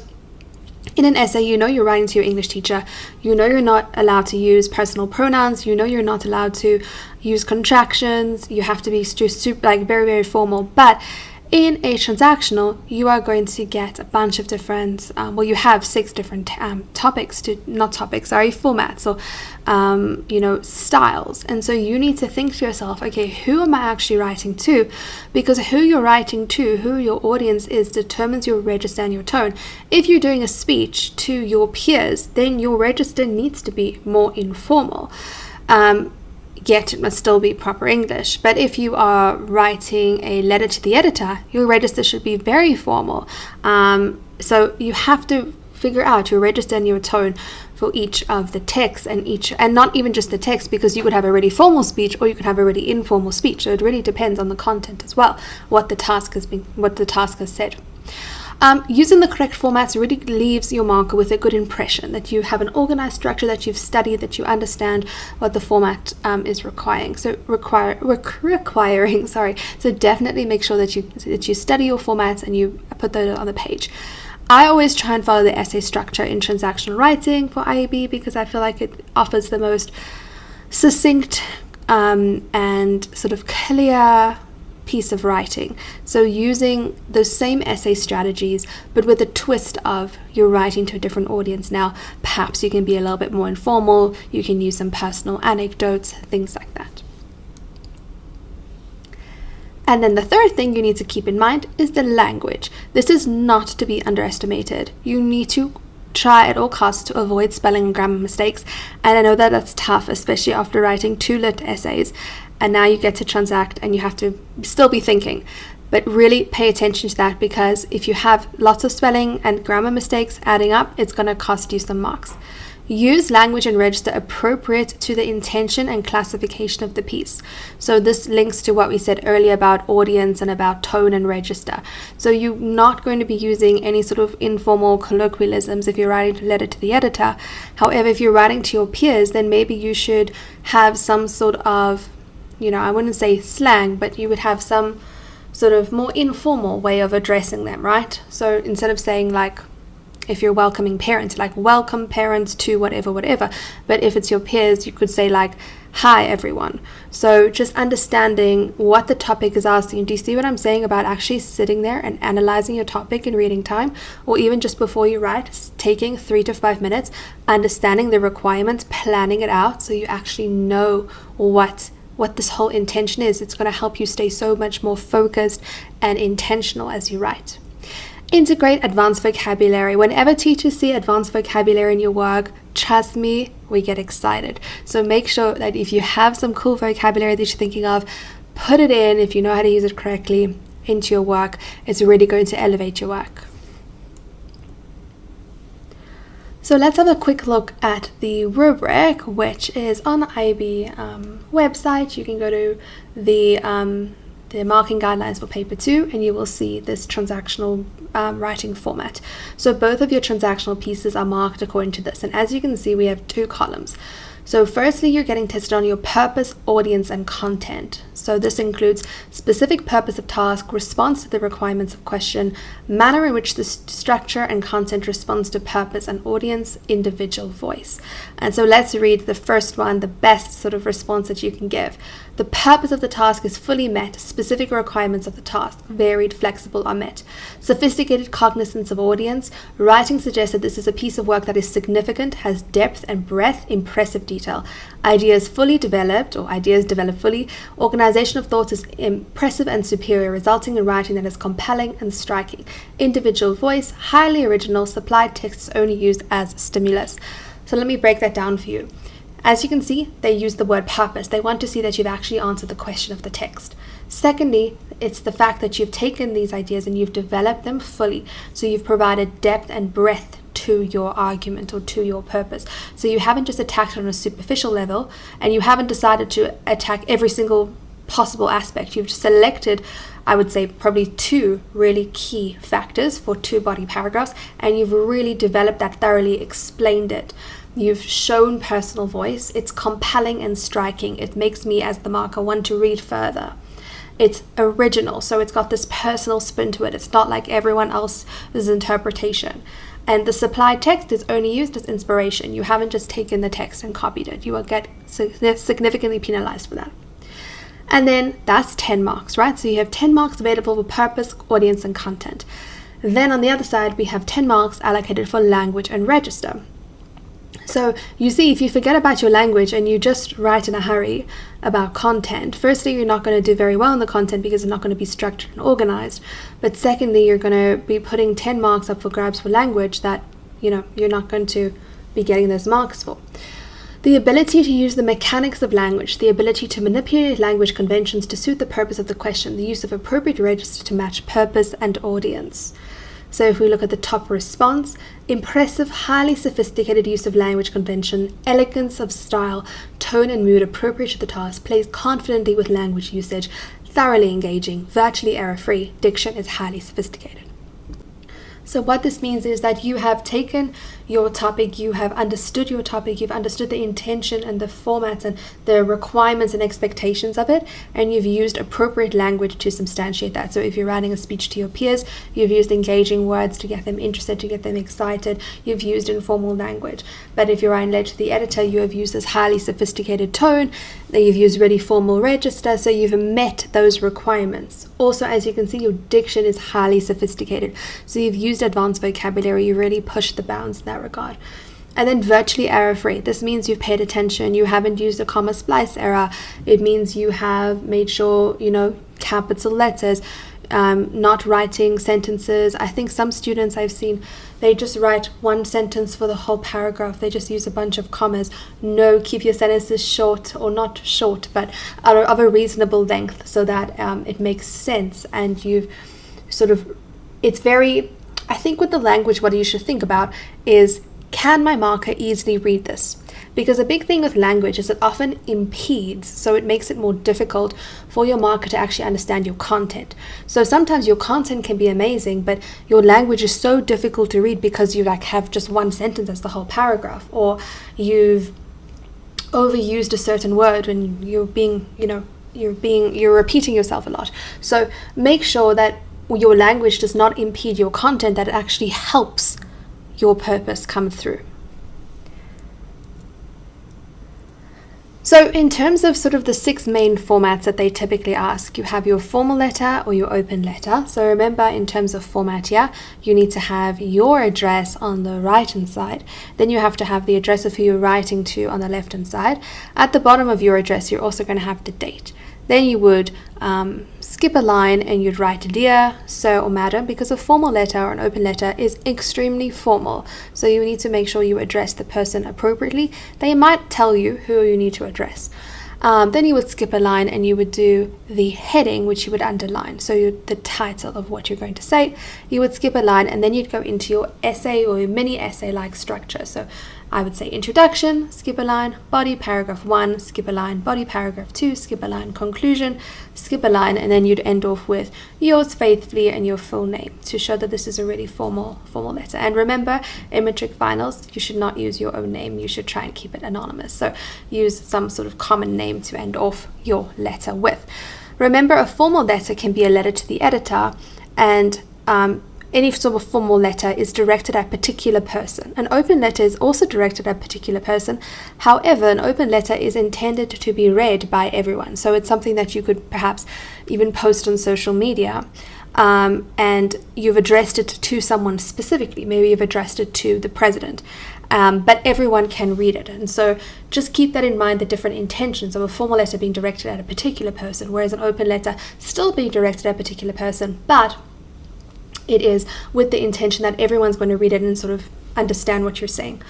in an essay, you're writing to your English teacher, you're not allowed to use personal pronouns, you're not allowed to use contractions, you have to be very, very formal. But in a transactional, you are going to get a bunch of different, you have 6 different formats or, styles. And so you need to think to yourself, okay, who am I actually writing to? Because who you're writing to, who your audience is, determines your register and your tone. If you're doing a speech to your peers, then your register needs to be more informal. Yet it must still be proper English. But if you are writing a letter to the editor, your register should be very formal. So you have to figure out your register and your tone for each of the texts, and not even just the text, because you could have a really formal speech or you could have a really informal speech. So it really depends on the content as well, what the task has said. Using the correct formats really leaves your marker with a good impression that you have an organized structure, that you've studied, that you understand what the format is requiring. So So definitely make sure that you study your formats and you put those on the page. I always try and follow the essay structure in transactional writing for IEB, because I feel like it offers the most succinct and sort of clear piece of writing. So using those same essay strategies, but with a twist of you're writing to a different audience now. Perhaps you can be a little bit more informal, you can use some personal anecdotes, things like that. And then the third thing you need to keep in mind is the language. This is not to be underestimated. You need to try at all costs to avoid spelling and grammar mistakes. And I know that that's tough, especially after writing 2 lit essays. And now you get to transact and you have to still be thinking. But really pay attention to that, because if you have lots of spelling and grammar mistakes adding up, it's going to cost you some marks. Use language and register appropriate to the intention and classification of the piece. So this links to what we said earlier about audience and about tone and register. So you're not going to be using any sort of informal colloquialisms if you're writing a letter to the editor. However, if you're writing to your peers, then maybe you should have some sort of, I wouldn't say slang, but you would have some sort of more informal way of addressing them, right? So instead of saying like, if you're welcoming parents, like welcome parents to whatever. But if it's your peers, you could say like, hi everyone. So just understanding what the topic is asking. Do you see what I'm saying about actually sitting there and analyzing your topic in reading time, or even just before you write, taking 3 to 5 minutes, understanding the requirements, planning it out so you actually know what this whole intention is. It's going to help you stay so much more focused and intentional as you write. Integrate advanced vocabulary. Whenever teachers see advanced vocabulary in your work, trust me, we get excited. So make sure that if you have some cool vocabulary that you're thinking of, put it in, if you know how to use it correctly, into your work. It's really going to elevate your work. So let's have a quick look at the rubric, which is on the IEB website. You can go to the marking guidelines for paper 2 and you will see this transactional writing format. So both of your transactional pieces are marked according to this, and as you can see we have 2 columns. So firstly, you're getting tested on your purpose, audience, and content. So this includes specific purpose of task, response to the requirements of question, manner in which the structure and content responds to purpose and audience, individual voice. And so let's read the first one, the best sort of response that you can give. The purpose of the task is fully met. Specific requirements of the task, varied, flexible, are met. Sophisticated cognizance of audience. Writing suggests that this is a piece of work that is significant, has depth and breadth, impressive detail. Ideas fully developed, or ideas developed fully. Organization of thoughts is impressive and superior, resulting in writing that is compelling and striking. Individual voice, highly original. Supplied text is only used as stimulus. So let me break that down for you. As you can see, they use the word purpose. They want to see that you've actually answered the question of the text. Secondly, it's the fact that you've taken these ideas and you've developed them fully. So you've provided depth and breadth to your argument or to your purpose. So you haven't just attacked it on a superficial level, and you haven't decided to attack every single possible aspect. You've just selected, I would say, probably 2 really key factors for 2 body paragraphs, and you've really developed that thoroughly, explained it. You've shown personal voice. It's compelling and striking. It makes me, as the marker, want to read further. It's original, so it's got this personal spin to it. It's not like everyone else's interpretation. And the supplied text is only used as inspiration. You haven't just taken the text and copied it. You will get significantly penalized for that. And then that's 10 marks, right? So you have 10 marks available for purpose, audience, and content. Then on the other side, we have 10 marks allocated for language and register. So you see, if you forget about your language and you just write in a hurry about content, firstly, you're not going to do very well in the content because it's not going to be structured and organized. But secondly, you're going to be putting 10 marks up for grabs for language that, you're not going to be getting those marks for. The ability to use the mechanics of language, the ability to manipulate language conventions to suit the purpose of the question, the use of appropriate register to match purpose and audience. So if we look at the top response, impressive, highly sophisticated use of language convention, elegance of style, tone and mood appropriate to the task, plays confidently with language usage, thoroughly engaging, virtually error-free, diction is highly sophisticated. So what this means is that you have taken your topic, you have understood your topic, you've understood the intention and the formats and the requirements and expectations of it, and you've used appropriate language to substantiate that. So if you're writing a speech to your peers, you've used engaging words to get them interested, to get them excited, you've used informal language. But if you're writing letter to the editor, you have used this highly sophisticated tone, then you've used really formal register, so you've met those requirements. Also, as you can see, your diction is highly sophisticated. So you've used advanced vocabulary, you really pushed the bounds in that regard. And then virtually error-free. This means you've paid attention, you haven't used a comma splice error. It means you have made sure, capital letters, not writing sentences. I think some students I've seen, they just write one sentence for the whole paragraph. They just use a bunch of commas. No, keep your sentences short, or not short, but of a reasonable length so that it makes sense. And you've it's very, I think with the language, what you should think about is, can my marker easily read this? Because a big thing with language is it often impedes, so it makes it more difficult for your marker to actually understand your content. So sometimes your content can be amazing, but your language is so difficult to read because you have just one sentence as the whole paragraph, or you've overused a certain word when you're repeating yourself a lot. So make sure that your language does not impede your content, that it actually helps your purpose come through. So in terms of sort of the 6 main formats that they typically ask, you have your formal letter or your open letter. So remember, in terms of format here, you need to have your address on the right hand side. Then you have to have the address of who you're writing to on the left hand side. At the bottom of your address, you're also going to have the date. Then you would skip a line and you'd write dear, sir or madam, because a formal letter or an open letter is extremely formal. So you need to make sure you address the person appropriately. They might tell you who you need to address. Then you would skip a line and you would do the heading, which you would underline. So the title of what you're going to say, you would skip a line, and then you'd go into your essay or your mini essay like structure. So I would say introduction, skip a line, body paragraph 1, skip a line, body paragraph 2, skip a line, conclusion, skip a line, and then you'd end off with yours faithfully and your full name to show that this is a really formal letter. And remember, in matric finals, you should not use your own name. You should try and keep it anonymous. So use some sort of common name to end off your letter with. Remember, a formal letter can be a letter to the editor, and any sort of formal letter is directed at a particular person. An open letter is also directed at a particular person. However, an open letter is intended to be read by everyone. So it's something that you could perhaps even post on social media, and you've addressed it to someone specifically. Maybe you've addressed it to the president, but everyone can read it. And so just keep that in mind, the different intentions of a formal letter being directed at a particular person, whereas an open letter still being directed at a particular person, but it is with the intention that everyone's going to read it and sort of understand what you're saying.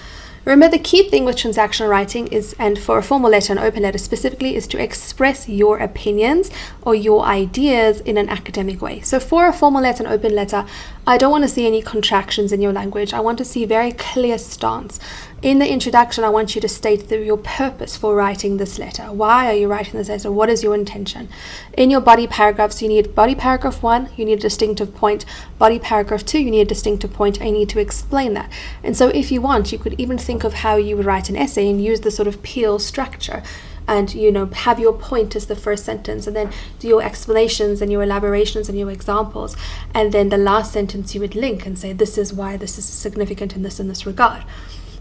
Remember, the key thing with transactional writing is, and for a formal letter and open letter specifically, is to express your opinions or your ideas in an academic way. So for a formal letter and open letter, I don't want to see any contractions in your language. I want to see very clear stance. In the introduction, I want you to state your purpose for writing this letter. Why are you writing this letter? What is your intention? In your body paragraphs, you need body paragraph 1, you need a distinctive point. Body paragraph 2, you need a distinctive point, and you need to explain that. And so if you want, you could even think of how you would write an essay and use the sort of peel structure. And have your point as the first sentence, and then do your explanations and your elaborations and your examples, and then the last sentence you would link and say, this is why this is significant in this regard.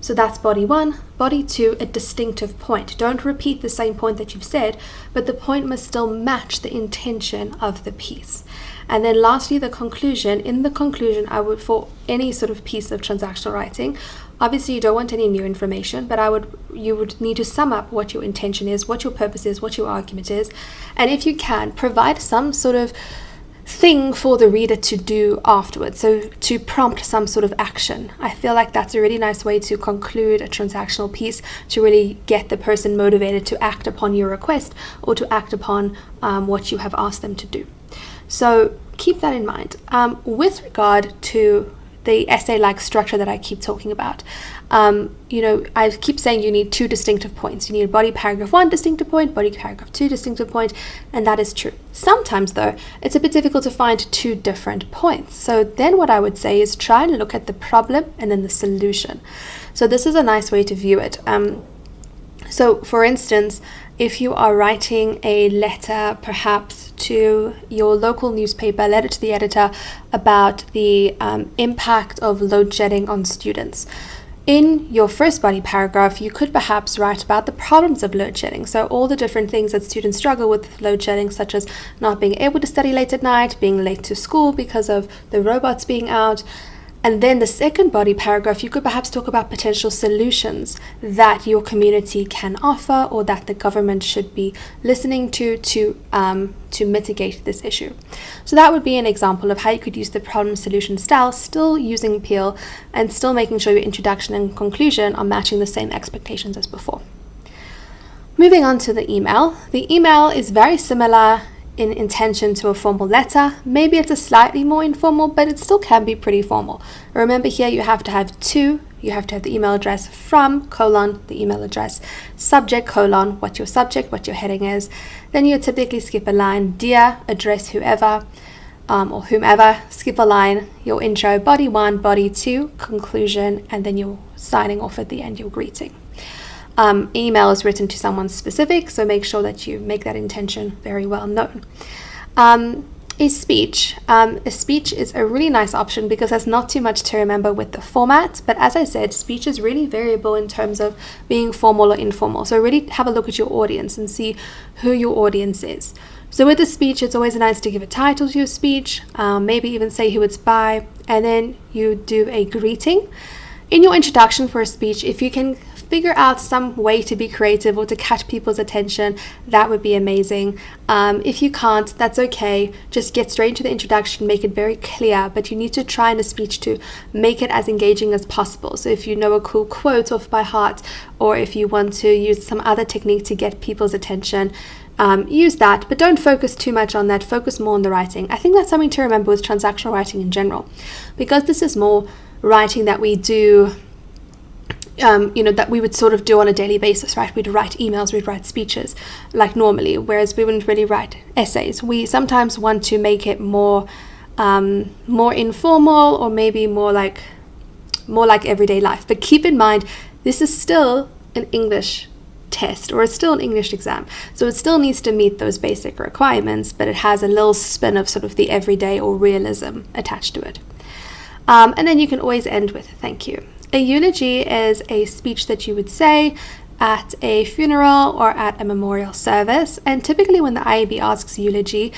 So that's body 1. Body 2, a distinctive point. Don't repeat the same point that you've said, but the point must still match the intention of the piece. And then lastly, the conclusion. In the conclusion, I would, for any sort of piece of transactional writing, obviously you don't want any new information, but you would need to sum up what your intention is, what your purpose is, what your argument is, and if you can, provide some sort of thing for the reader to do afterwards, so to prompt some sort of action. I feel like that's a really nice way to conclude a transactional piece, to really get the person motivated to act upon your request or to act upon what you have asked them to do. So keep that in mind. With regard to the essay-like structure that I keep talking about, I keep saying you need 2 distinctive points. You need body paragraph 1 distinctive point, body paragraph 2 distinctive point, and that is true. Sometimes though, it's a bit difficult to find 2 different points. So then what I would say is try and look at the problem and then the solution. So this is a nice way to view it. So for instance, if you are writing a letter perhaps to your local newspaper, letter to the editor about the impact of load shedding on students. In your first body paragraph, you could perhaps write about the problems of load shedding. So all the different things that students struggle with load shedding, such as not being able to study late at night, being late to school because of the robots being out. And then the second body paragraph, you could perhaps talk about potential solutions that your community can offer or that the government should be listening to mitigate this issue. So that would be an example of how you could use the problem solution style, still using Peel and still making sure your introduction and conclusion are matching the same expectations as before. Moving on to the email. The email is very similar in intention to a formal letter. Maybe it's a slightly more informal, but it still can be pretty formal. Remember here you have to have 2 you have to have the email address, from, colon, the email address, subject, colon, what your subject, what your heading is. Then you typically skip a line, dear, address whoever, or whomever, skip a line, your intro, body 1, body 2, conclusion, and then you're signing off at the end, your greeting. Email is written to someone specific, so make sure that you make that intention very well known. A speech is a really nice option because there's not too much to remember with the format, but as I said, speech is really variable in terms of being formal or informal. So really have a look at your audience and see who your audience is. So with a speech, it's always nice to give a title to your speech, maybe even say who it's by, and then you do a greeting. In your introduction for a speech, if you can figure out some way to be creative or to catch people's attention, that would be amazing. If you can't, that's okay. Just get straight into the introduction, make it very clear, but you need to try in a speech to make it as engaging as possible. So if you know a cool quote off by heart, or if you want to use some other technique to get people's attention, use that, but don't focus too much on that. Focus more on the writing. I think that's something to remember with transactional writing in general, because this is more writing that we do, that we would sort of do on a daily basis, right? We'd write emails, we'd write speeches like normally, whereas we wouldn't really write essays. We sometimes want to make it more informal, or maybe more like everyday life. But keep in mind, this is still an English test, or it's still an English exam, so it still needs to meet those basic requirements, but it has a little spin of sort of the everyday or realism attached to it. And then you can always end with thank you. A eulogy is a speech that you would say at a funeral or at a memorial service, and typically when the IEB asks eulogy,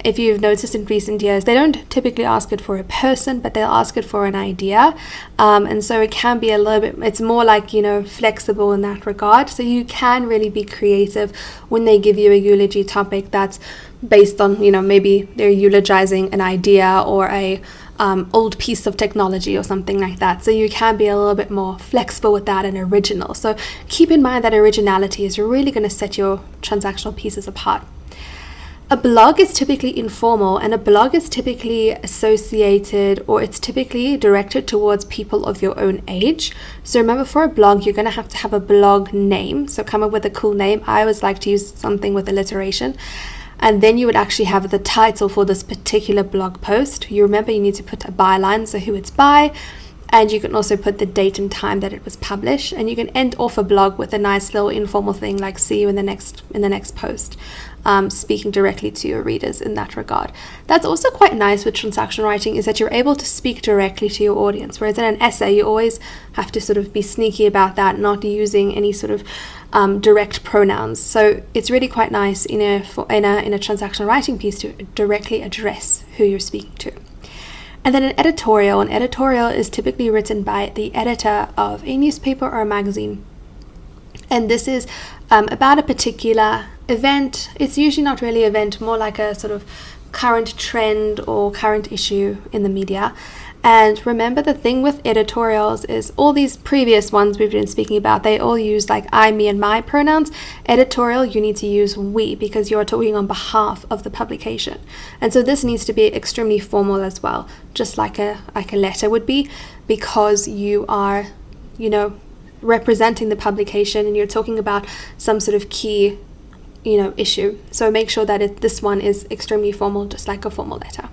if you've noticed in recent years, they don't typically ask it for a person, but they'll ask it for an idea, and so it can be a little bit, it's more like, flexible in that regard. So you can really be creative when they give you a eulogy topic that's based on, maybe they're eulogizing an idea or a old piece of technology or something like that. So you can be a little bit more flexible with that and original. So keep in mind that originality is really going to set your transactional pieces apart. A blog is typically informal, and a blog is typically associated, or it's typically directed towards people of your own age. So remember, for a blog, you're going to have a blog name. So come up with a cool name. I always like to use something with alliteration. And then you would actually have the title for this particular blog post. You remember, you need to put a byline, so who it's by, and you can also put the date and time that it was published. And you can end off a blog with a nice little informal thing like "see you in the next post," speaking directly to your readers in that regard. That's also quite nice with transactional writing, is that you're able to speak directly to your audience, whereas in an essay you always have to sort of be sneaky about that, not using any sort of direct pronouns. So it's really quite nice in a transactional writing piece to directly address who you're speaking to. And then an editorial is typically written by the editor of a newspaper or a magazine, and this is about a particular event. It's usually not really an event, more like a sort of current trend or current issue in the media. And remember, the thing with editorials is all these previous ones we've been speaking about, they all use like I, me, and my pronouns. Editorial, you need to use we, because you're talking on behalf of the publication. And so this needs to be extremely formal as well, just like a letter would be, because you are, representing the publication and you're talking about some sort of key, issue. So make sure that this one is extremely formal, just like a formal letter.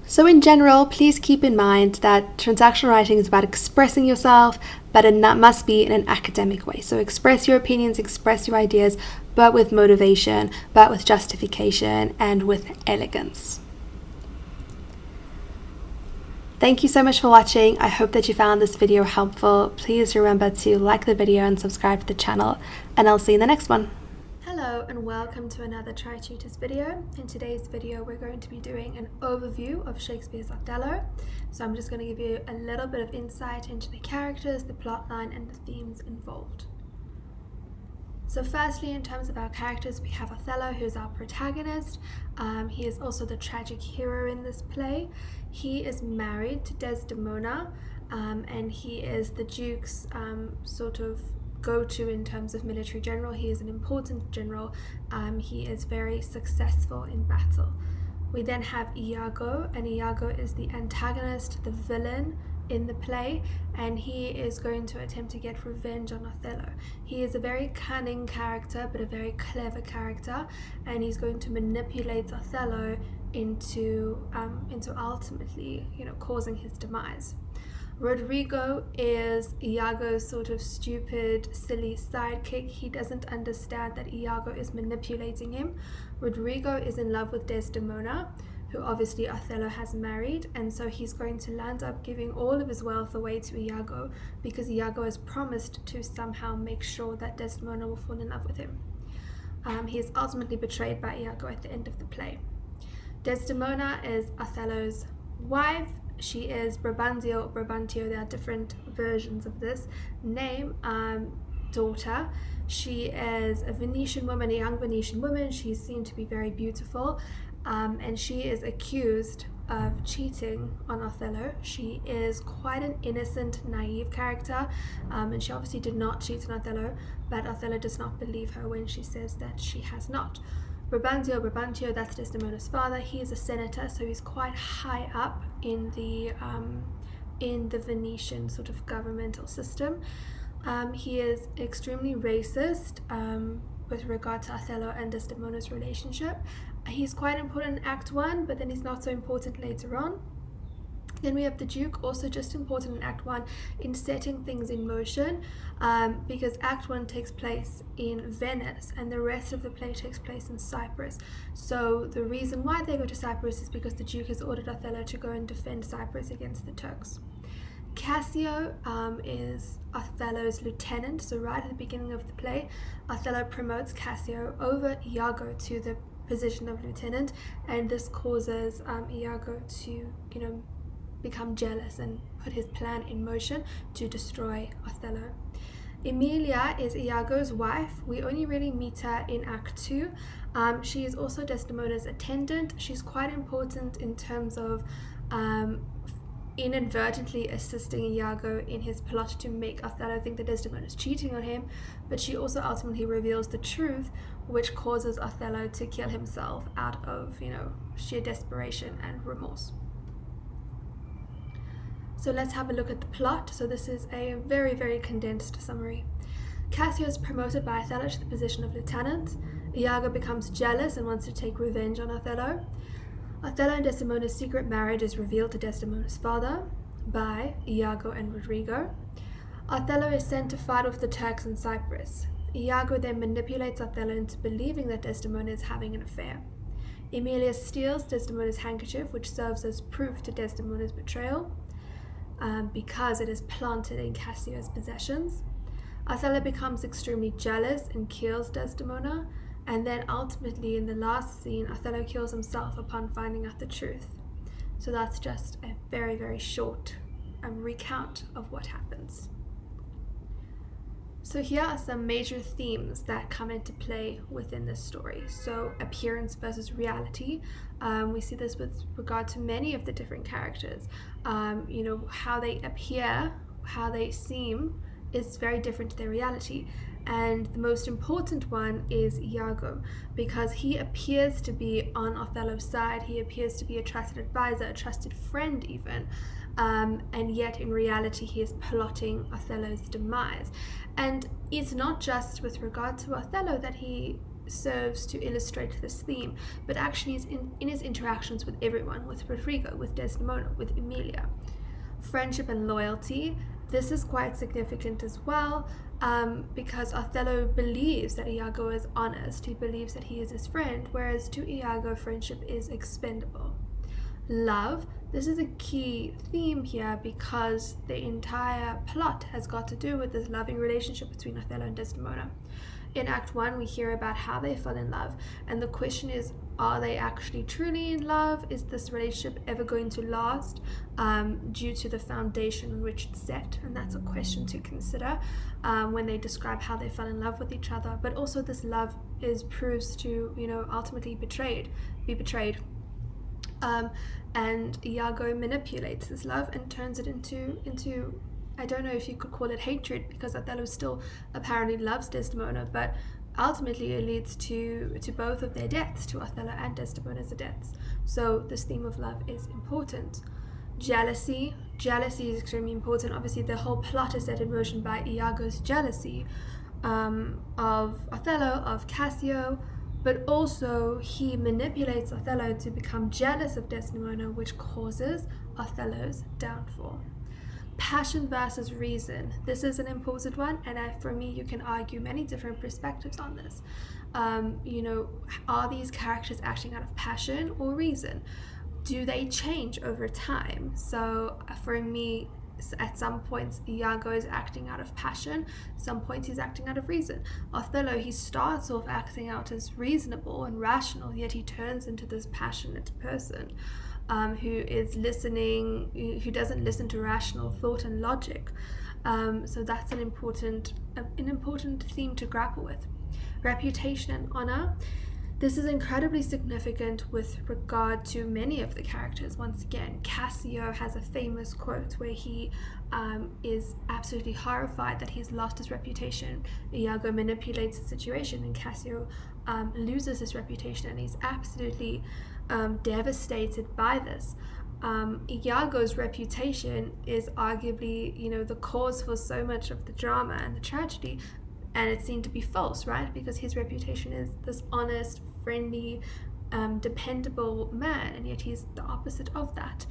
So in general, please keep in mind that transactional writing is about expressing yourself, but it must be in an academic way. So express your opinions, express your ideas, but with motivation, but with justification, and with elegance. Thank you so much for watching. I hope that you found this video helpful. Please remember to like the video and subscribe to the channel, and I'll see you in the next one. Hello and welcome to another Tri-Tutors video. In today's video we're going to be doing an overview of Shakespeare's Othello. So I'm just going to give you a little bit of insight into the characters, the plotline, and the themes involved. So firstly, in terms of our characters, we have Othello, who's our protagonist. He is also the tragic hero in this play. He is married to Desdemona, and he is the Duke's sort of go-to in terms of military general. He is an important general. He is very successful in battle. We then have Iago, and Iago is the antagonist, the villain, in the play, and he is going to attempt to get revenge on Othello. He is a very cunning character, but a very clever character, and he's going to manipulate Othello into ultimately, causing his demise. Rodrigo is Iago's sort of stupid, silly sidekick. He doesn't understand that Iago is manipulating him. Rodrigo is in love with Desdemona, who obviously Othello has married, and so he's going to land up giving all of his wealth away to Iago because Iago has promised to somehow make sure that Desdemona will fall in love with him. He is ultimately betrayed by Iago at the end of the play. Desdemona is Othello's wife. She is Brabantio, there are different versions of this name, daughter. She is a Venetian woman, a young Venetian woman. She's seen to be very beautiful, and she is accused of cheating on Othello. She is quite an innocent, naive character, and she obviously did not cheat on Othello, but Othello does not believe her when she says that she has not. Brabantio, that's Desdemona's father. He is a senator, so he's quite high up in the Venetian sort of governmental system. He is extremely racist with regard to Othello and Desdemona's relationship. He's quite important in Act 1, but then he's not so important later on. Then we have the Duke, also just important in Act 1 in setting things in motion, because Act 1 takes place in Venice and the rest of the play takes place in Cyprus. So the reason why they go to Cyprus is because the Duke has ordered Othello to go and defend Cyprus against the Turks. Cassio is Othello's lieutenant, so right at the beginning of the play, Othello promotes Cassio over Iago to the position of lieutenant, and this causes Iago to, become jealous and put his plan in motion to destroy Othello. Emilia is Iago's wife. We only really meet her in Act 2. She is also Desdemona's attendant. She's quite important in terms of inadvertently assisting Iago in his plot to make Othello think that Desdemona is cheating on him, but she also ultimately reveals the truth, which causes Othello to kill himself out of, sheer desperation and remorse. So let's have a look at the plot. So this is a very, very condensed summary. Cassio is promoted by Othello to the position of lieutenant. Iago becomes jealous and wants to take revenge on Othello. Othello and Desdemona's secret marriage is revealed to Desdemona's father by Iago and Rodrigo. Othello is sent to fight with the Turks in Cyprus. Iago then manipulates Othello into believing that Desdemona is having an affair. Emilia steals Desdemona's handkerchief, which serves as proof to Desdemona's betrayal, because it is planted in Cassio's possessions. Othello becomes extremely jealous and kills Desdemona, and then ultimately in the last scene, Othello kills himself upon finding out the truth. So that's just a very, very short recount of what happens. So here are some major themes that come into play within this story. So appearance versus reality. We see this with regard to many of the different characters. How they appear, how they seem is very different to their reality. And the most important one is Iago, because he appears to be on Othello's side. He appears to be a trusted advisor, a trusted friend even. And yet in reality he is plotting Othello's demise. And it's not just with regard to Othello that he serves to illustrate this theme, but actually is in his interactions with everyone, with Rodrigo, with Desdemona, with Emilia. Friendship and loyalty, this is quite significant as well, because Othello believes that Iago is honest. He believes that he is his friend, whereas to Iago, friendship is expendable. Love, this is a key theme here because the entire plot has got to do with this loving relationship between Othello and Desdemona. In Act 1, we hear about how they fell in love, and the question is, are they actually truly in love? Is this relationship ever going to last due to the foundation on which it's set? And that's a question to consider when they describe how they fell in love with each other. But also this love proves to, ultimately be betrayed. And Iago manipulates this love and turns it into I don't know if you could call it hatred, because Othello still apparently loves Desdemona, but ultimately it leads to both of their deaths, to Othello and Desdemona's deaths. So this theme of love is important. Jealousy, jealousy is extremely important. Obviously, the whole plot is set in motion by Iago's jealousy of Othello, of Cassio, but also he manipulates Othello to become jealous of Desdemona, which causes Othello's downfall. Passion versus reason. This is an important one, and for me, you can argue many different perspectives on this. Are these characters acting out of passion or reason? Do they change over time? So for me, at some points Iago is acting out of passion, some points he's acting out of reason. Othello, he starts off acting out as reasonable and rational, yet he turns into this passionate person who doesn't listen to rational thought and logic. So that's an important theme to grapple with. Reputation and honor. This is incredibly significant with regard to many of the characters. Once again, Cassio has a famous quote where he is absolutely horrified that he's lost his reputation. Iago manipulates the situation and Cassio loses his reputation, and he's absolutely devastated by this. Iago's reputation is arguably, the cause for so much of the drama and the tragedy, and it's seen to be false, right? Because his reputation is this honest, friendly, dependable man, and yet he's the opposite of that.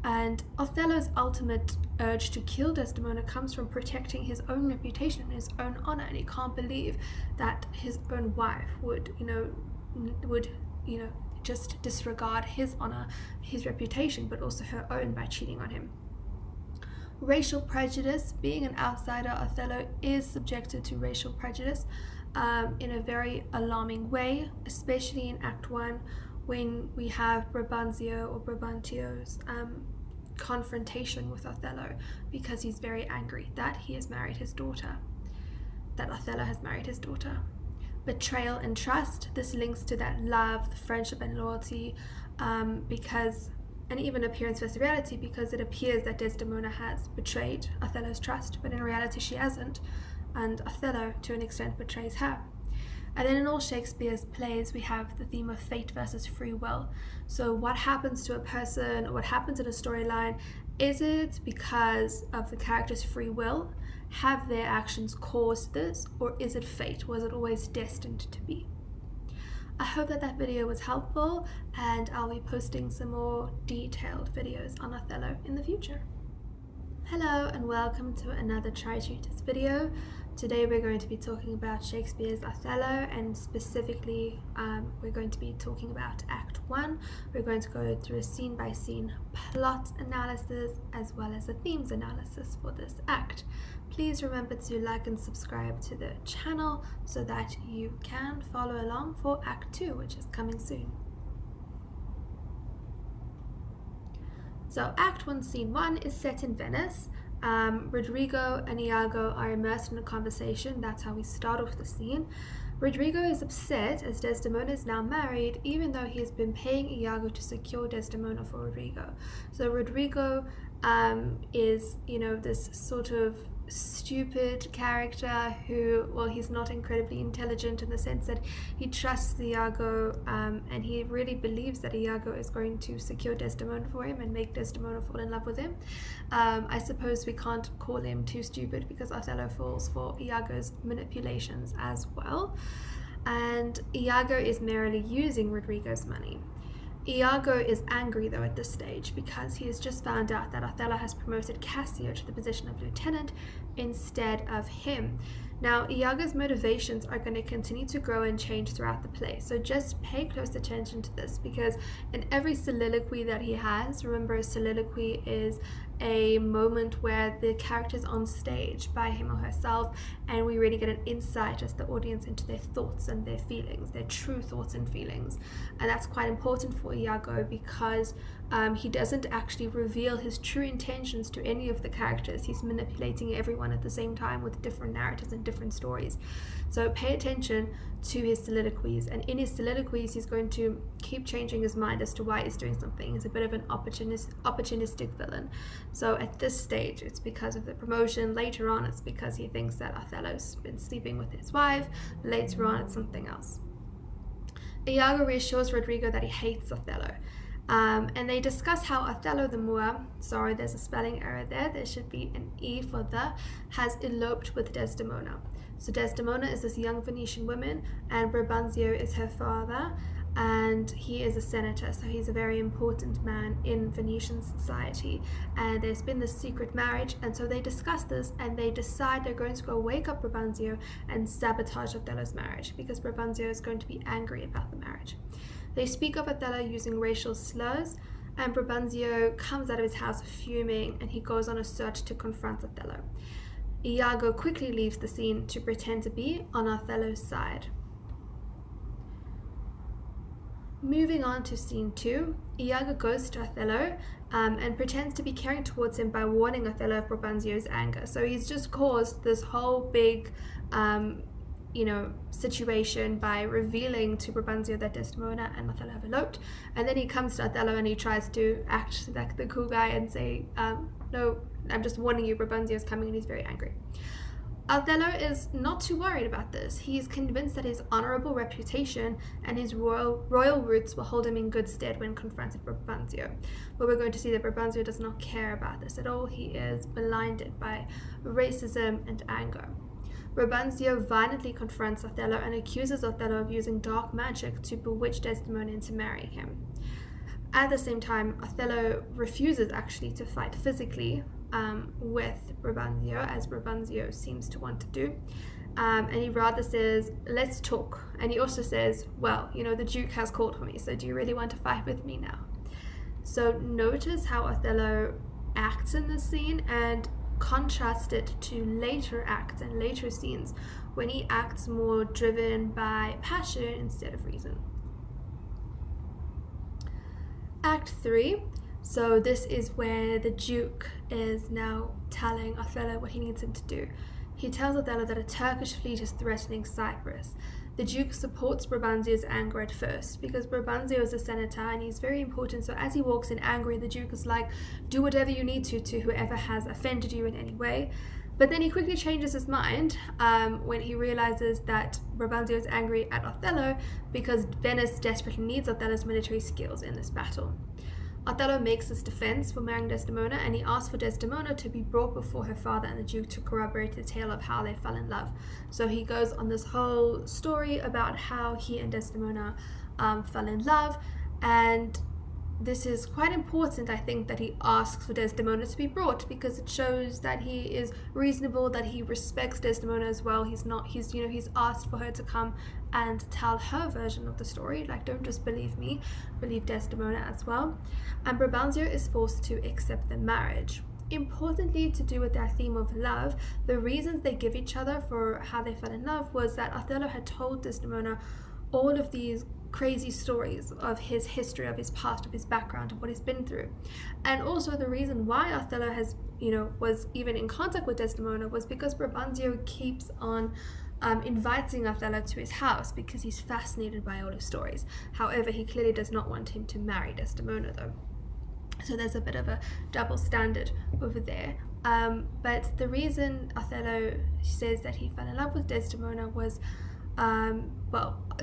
And Othello's ultimate urge to kill Desdemona comes from protecting his own reputation and his own honor, and he can't believe that his own wife would just disregard his honor, his reputation, but also her own by cheating on him. Racial prejudice. Being an outsider, Othello is subjected to racial prejudice in a very alarming way, especially in Act 1 when we have Brabantio's confrontation with Othello, because he's very angry that he has married his daughter, that Othello has married his daughter. Betrayal and trust. This links to that love, the friendship and loyalty, and even appearance versus reality, because it appears that Desdemona has betrayed Othello's trust, but in reality she hasn't, and Othello to an extent betrays her. And then in all Shakespeare's plays we have the theme of fate versus free will. So what happens to a person, or what happens in a storyline, is it because of the character's free will? Have their actions caused this, or is it fate? Was it always destined to be? I hope that video was helpful, and I'll be posting some more detailed videos on Othello in the future. Hello and welcome to another Tri-Tutors video. Today we're going to be talking about Shakespeare's Othello, and specifically we're going to be talking about Act 1. We're going to go through a scene-by-scene plot analysis as well as a themes analysis for this act. Please remember to like and subscribe to the channel so that you can follow along for Act 2, which is coming soon. So Act 1, Scene 1 is set in Venice. Rodrigo and Iago are immersed in a conversation. That's how we start off the scene. Rodrigo is upset as Desdemona is now married, even though he has been paying Iago to secure Desdemona for Rodrigo. So Rodrigo is, this sort of stupid character who, well, he's not incredibly intelligent in the sense that he trusts Iago and he really believes that Iago is going to secure Desdemona for him and make Desdemona fall in love with him. I suppose we can't call him too stupid because Othello falls for Iago's manipulations as well, and Iago is merely using Rodrigo's money. Iago is angry though at this stage because he has just found out that Othello has promoted Cassio to the position of lieutenant instead of him. Now, Iago's motivations are going to continue to grow and change throughout the play, so just pay close attention to this, because in every soliloquy that he has, remember a soliloquy is a moment where the character's on stage by him or herself, and we really get an insight as the audience into their thoughts and their feelings, their true thoughts and feelings. And that's quite important for Iago because he doesn't actually reveal his true intentions to any of the characters. He's manipulating everyone at the same time with different narratives and different stories. So pay attention to his soliloquies, and in his soliloquies he's going to keep changing his mind as to why he's doing something. He's a bit of an opportunistic villain. So at this stage it's because of the promotion, later on it's because he thinks that Othello's been sleeping with his wife, later on it's something else. Iago reassures Rodrigo that he hates Othello, And they discuss how Othello the Moor, sorry, there's a spelling error there should be an E for the, has eloped with Desdemona. So Desdemona is this young Venetian woman, and Brabantio is her father, and he is a senator, so he's a very important man in Venetian society. And there's been this secret marriage, and so they discuss this, and they decide they're going to go wake up Brabantio and sabotage Othello's marriage, because Brabantio is going to be angry about the marriage. They speak of Othello using racial slurs, and Brabantio comes out of his house fuming, and he goes on a search to confront Othello. Iago quickly leaves the scene to pretend to be on Othello's side. Moving on to scene 2, Iago goes to Othello and pretends to be caring towards him by warning Othello of Brabantio's anger. So he's just caused this whole big situation by revealing to Brabantio that Desdemona and Othello have eloped, and then he comes to Othello and he tries to act like the cool guy and say, no, I'm just warning you, Brabantio's coming, and he's very angry. Othello is not too worried about this. He is convinced that his honorable reputation and his royal roots will hold him in good stead when confronted with Brabantio. But we're going to see that Brabantio does not care about this at all. He is blinded by racism and anger. Brabantio violently confronts Othello and accuses Othello of using dark magic to bewitch Desdemona into marrying him. At the same time, Othello refuses actually to fight physically with Brabantio, as Brabantio seems to want to do. And he rather says, let's talk. And he also says, well, the Duke has called for me, so do you really want to fight with me now? So notice how Othello acts in this scene and contrast it to later acts and later scenes when he acts more driven by passion instead of reason. Act 3. So this is where the Duke is now telling Othello what he needs him to do. He tells Othello that a Turkish fleet is threatening Cyprus. The Duke supports Brabantio's anger at first, because Brabantio is a senator and he's very important, so as he walks in angry, the Duke is like, do whatever you need to whoever has offended you in any way. But then he quickly changes his mind when he realizes that Brabantio is angry at Othello because Venice desperately needs Othello's military skills in this battle. Othello makes his defense for marrying Desdemona, and he asks for Desdemona to be brought before her father and the Duke to corroborate the tale of how they fell in love. So he goes on this whole story about how he and Desdemona fell in love, and this is quite important, I think, that he asks for Desdemona to be brought, because it shows that he is reasonable, that he respects Desdemona as well. He's asked for her to come and tell her version of the story. Like, don't just believe me, believe Desdemona as well. And Brabantio is forced to accept the marriage. Importantly, to do with their theme of love, the reasons they give each other for how they fell in love was that Othello had told Desdemona all of these crazy stories of his history, of his past, of his background, of what he's been through. And also the reason why Othello was even in contact with Desdemona was because Brabantio keeps on inviting Othello to his house because he's fascinated by all his stories. However, he clearly does not want him to marry Desdemona though. So there's a bit of a double standard over there. But the reason Othello says that he fell in love with Desdemona was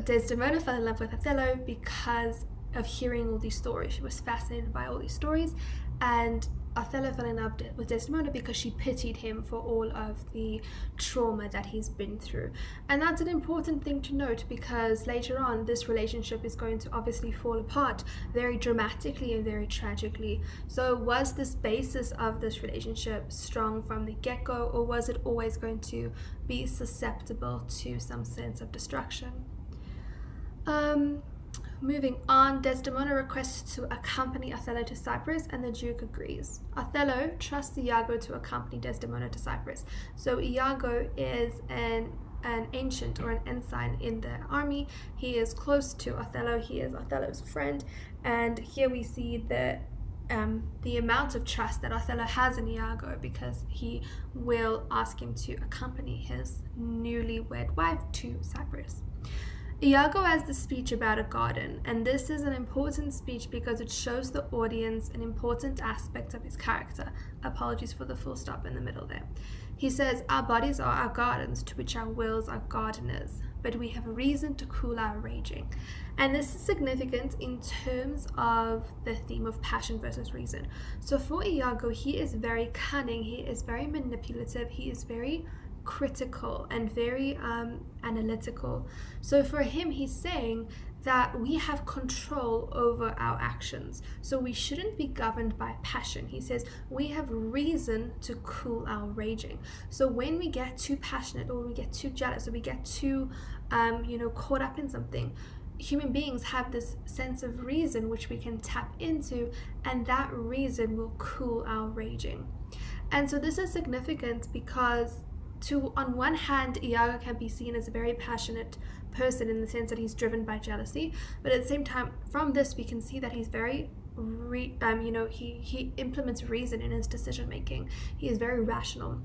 Desdemona fell in love with Othello because of hearing all these stories. She was fascinated by all these stories, and Othello fell in love with Desdemona because she pitied him for all of the trauma that he's been through. And that's an important thing to note, because later on this relationship is going to obviously fall apart very dramatically and very tragically. So was this basis of this relationship strong from the get-go, or was it always going to be susceptible to some sense of destruction? Moving on, Desdemona requests to accompany Othello to Cyprus, and the Duke agrees. Othello trusts Iago to accompany Desdemona to Cyprus. So Iago is an ancient or an ensign in the army. He is close to Othello. He is Othello's friend, and here we see the amount of trust that Othello has in Iago, because he will ask him to accompany his newlywed wife to Cyprus. Iago has the speech about a garden, and this is an important speech because it shows the audience an important aspect of his character. Apologies for the full stop in the middle there. He says, "Our bodies are our gardens, to which our wills are gardeners. but we have a reason to cool our raging. And this is significant in terms of the theme of passion versus reason. So for Iago, he is very cunning, he is very manipulative, he is very critical and very analytical. So for him, he's saying that we have control over our actions, so we shouldn't be governed by passion. He says we have reason to cool our raging. So when we get too passionate, or we get too jealous, or we get too caught up in something, human beings have this sense of reason which we can tap into, and that reason will cool our raging. And so this is significant because on one hand, Iago can be seen as a very passionate person in the sense that he's driven by jealousy, but at the same time, from this we can see that he's very he implements reason in his decision making. He is very rational.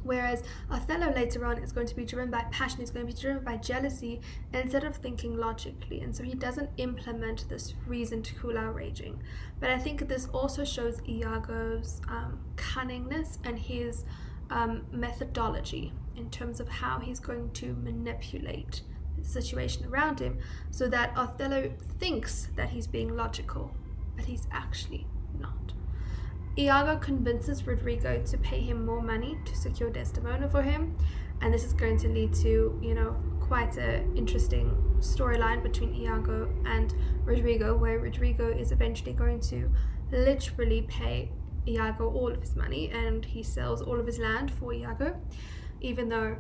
Whereas Othello later on is going to be driven by passion, he's going to be driven by jealousy instead of thinking logically, and so he doesn't implement this reason to cool our raging. But I think this also shows Iago's cunningness and his methodology in terms of how he's going to manipulate the situation around him, so that Othello thinks that he's being logical, but he's actually not. Iago convinces Rodrigo to pay him more money to secure Desdemona for him, and this is going to lead to, quite an interesting storyline between Iago and Rodrigo, where Rodrigo is eventually going to literally pay Iago all of his money, and he sells all of his land for Iago, even though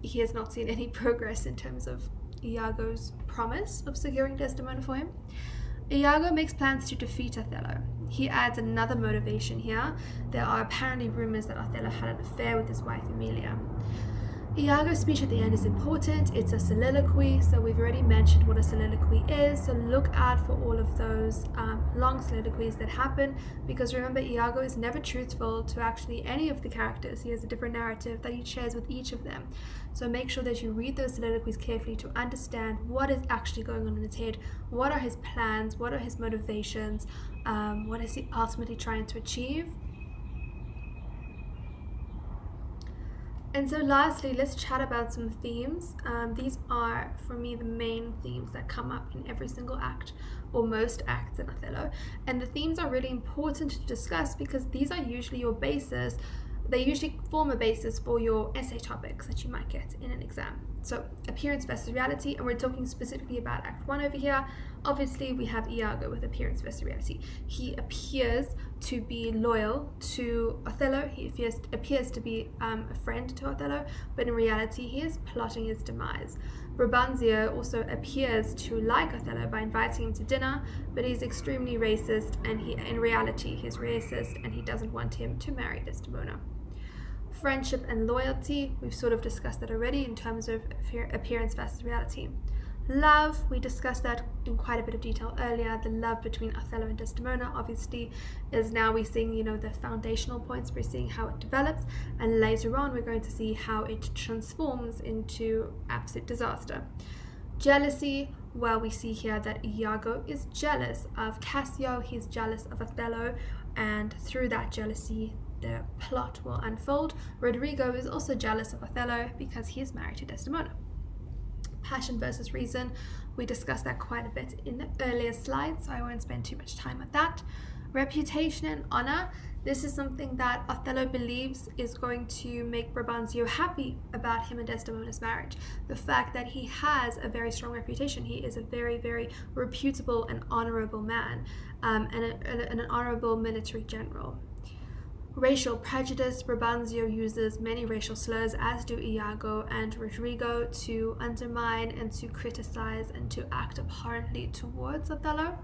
he has not seen any progress in terms of Iago's promise of securing Desdemona for him. Iago makes plans to defeat Othello. He adds another motivation here. There are apparently rumors that Othello had an affair with his wife Emilia. Iago's speech at the end is important. It's a soliloquy, so we've already mentioned what a soliloquy is, so look out for all of those long soliloquies that happen, because remember, Iago is never truthful to actually any of the characters. He has a different narrative that he shares with each of them. So make sure that you read those soliloquies carefully to understand what is actually going on in his head, what are his plans, what are his motivations, what is he ultimately trying to achieve. And so lastly, let's chat about some themes. These are, for me, the main themes that come up in every single act, or most acts in Othello. And the themes are really important to discuss because these are usually your basis. They usually form a basis for your essay topics that you might get in an exam. So appearance versus reality, and we're talking specifically about Act 1 over here. Obviously, we have Iago with appearance versus reality. He appears to be loyal to Othello. He appears to be a friend to Othello, but in reality, he is plotting his demise. Brabantio also appears to like Othello by inviting him to dinner, but he's extremely racist, and in reality, he's racist, and he doesn't want him to marry Desdemona. Friendship and loyalty, we've sort of discussed that already in terms of appearance versus reality. Love, we discussed that in quite a bit of detail earlier. The love between Othello and Desdemona obviously is now we're seeing, the foundational points, we're seeing how it develops, and later on we're going to see how it transforms into absolute disaster. Jealousy, well, we see here that Iago is jealous of Cassio, he's jealous of Othello, and through that jealousy the plot will unfold. Rodrigo is also jealous of Othello because he is married to Desdemona. Passion versus reason, we discussed that quite a bit in the earlier slides, so I won't spend too much time on that. Reputation and honor, this is something that Othello believes is going to make Brabantio happy about him and Desdemona's marriage. The fact that he has a very strong reputation, he is a very, very reputable and honorable man, and an honorable military general. Racial prejudice, Brabantio uses many racial slurs, as do Iago and Rodrigo, to undermine and to criticize and to act abhorrently towards Othello.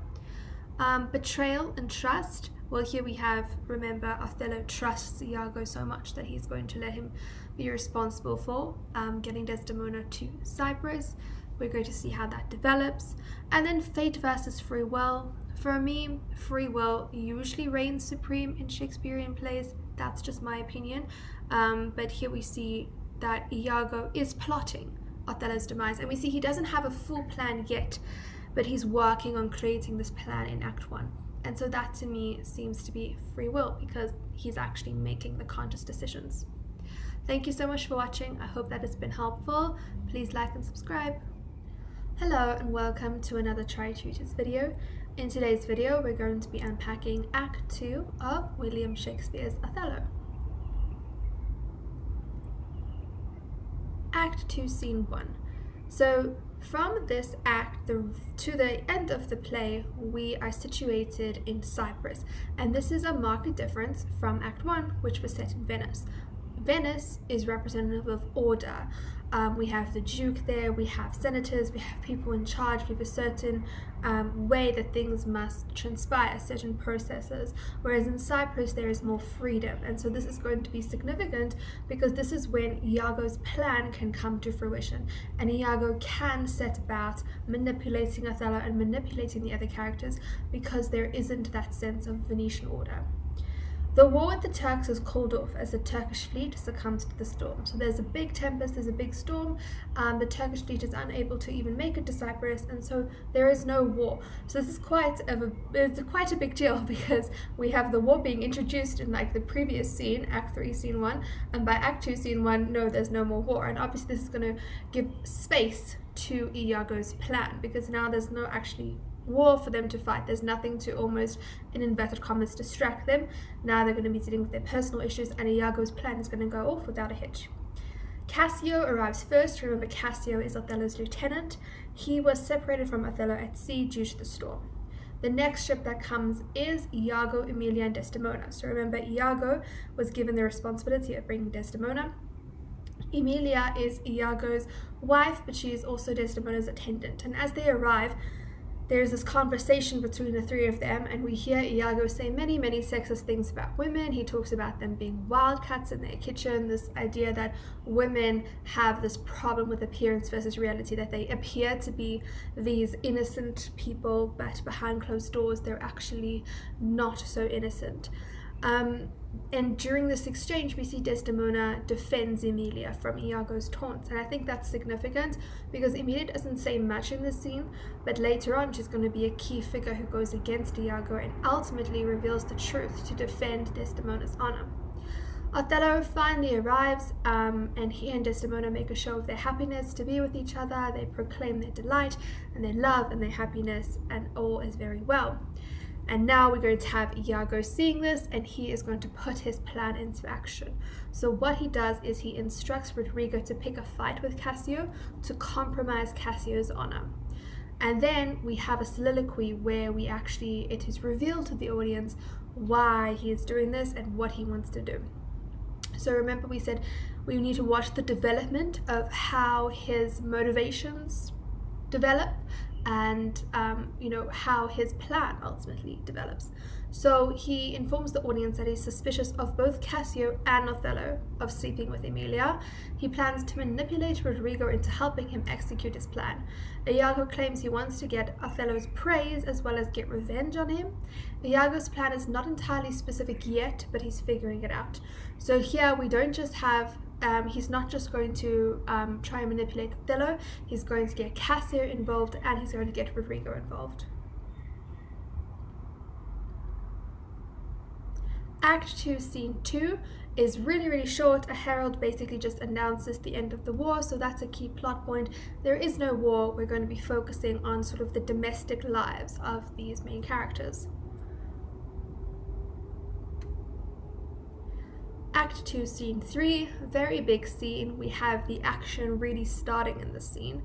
Betrayal and trust, well, here we have, remember, Othello trusts Iago so much that he's going to let him be responsible for getting Desdemona to Cyprus. We're going to see how that develops. And then fate versus free will. For me, free will usually reigns supreme in Shakespearean plays. That's just my opinion. But here we see that Iago is plotting Othello's demise. And we see he doesn't have a full plan yet, but he's working on creating this plan in Act 1. And so that to me seems to be free will because he's actually making the conscious decisions. Thank you so much for watching. I hope that it's been helpful. Please like and subscribe. Hello and welcome to another Tri-Tutors video. In today's video, we're going to be unpacking Act 2 of William Shakespeare's Othello. Act 2, Scene 1. So from this act to the end of the play, we are situated in Cyprus, and this is a marked difference from Act 1, which was set in Venice. Venice is representative of order. We have the Duke there, we have senators, we have people in charge, we have a certain way that things must transpire, certain processes, whereas in Cyprus there is more freedom. And so this is going to be significant because this is when Iago's plan can come to fruition, and Iago can set about manipulating Othello and manipulating the other characters because there isn't that sense of Venetian order. The war with the Turks is called off as the Turkish fleet succumbs to the storm. So there's a big tempest, there's a big storm, the Turkish fleet is unable to even make it to Cyprus, and so there is no war. So this is quite a big deal because we have the war being introduced in like the previous scene, Act 3, Scene 1, and by Act 2, Scene 1, no, there's no more war. And obviously this is going to give space to Iago's plan because now there's no actually war for them to fight. There's nothing to, almost in inverted commas, distract them. Now they're going to be dealing with their personal issues, and Iago's plan is going to go off without a hitch. Cassio arrives first. Remember, Cassio is Othello's lieutenant. He was separated from Othello at sea due to the storm. The next ship that comes is Iago, Emilia, and Desdemona. So remember, Iago was given the responsibility of bringing Desdemona. Emilia is Iago's wife, but she is also Desdemona's attendant. And as they arrive, there's this conversation between the three of them, and we hear Iago say many, many sexist things about women. He talks about them being wildcats in their kitchen, this idea that women have this problem with appearance versus reality, that they appear to be these innocent people, but behind closed doors, they're actually not so innocent. And during this exchange, we see Desdemona defends Emilia from Iago's taunts, and I think that's significant because Emilia doesn't say much in this scene, but later on she's going to be a key figure who goes against Iago and ultimately reveals the truth to defend Desdemona's honor. Othello finally arrives, and he and Desdemona make a show of their happiness to be with each other. They proclaim their delight and their love and their happiness, and all is very well. And now we're going to have Iago seeing this, and he is going to put his plan into action. So what he does is he instructs Rodrigo to pick a fight with Cassio to compromise Cassio's honor. And then we have a soliloquy where it is revealed to the audience why he is doing this and what he wants to do. So remember, we said we need to watch the development of how his motivations develop, and how his plan ultimately develops. So he informs the audience that he's suspicious of both Cassio and Othello of sleeping with Emilia. He plans to manipulate Rodrigo into helping him execute his plan. Iago claims he wants to get Othello's praise as well as get revenge on him. Iago's plan is not entirely specific yet, but he's figuring it out. So here we don't just have he's not just going to try and manipulate Othello, he's going to get Cassio involved, and he's going to get Rodrigo involved. Act 2, Scene 2 is really, really short. A herald basically just announces the end of the war, so that's a key plot point. There is no war. We're going to be focusing on sort of the domestic lives of these main characters. Act 2, Scene 3, very big scene. We have the action really starting in the scene.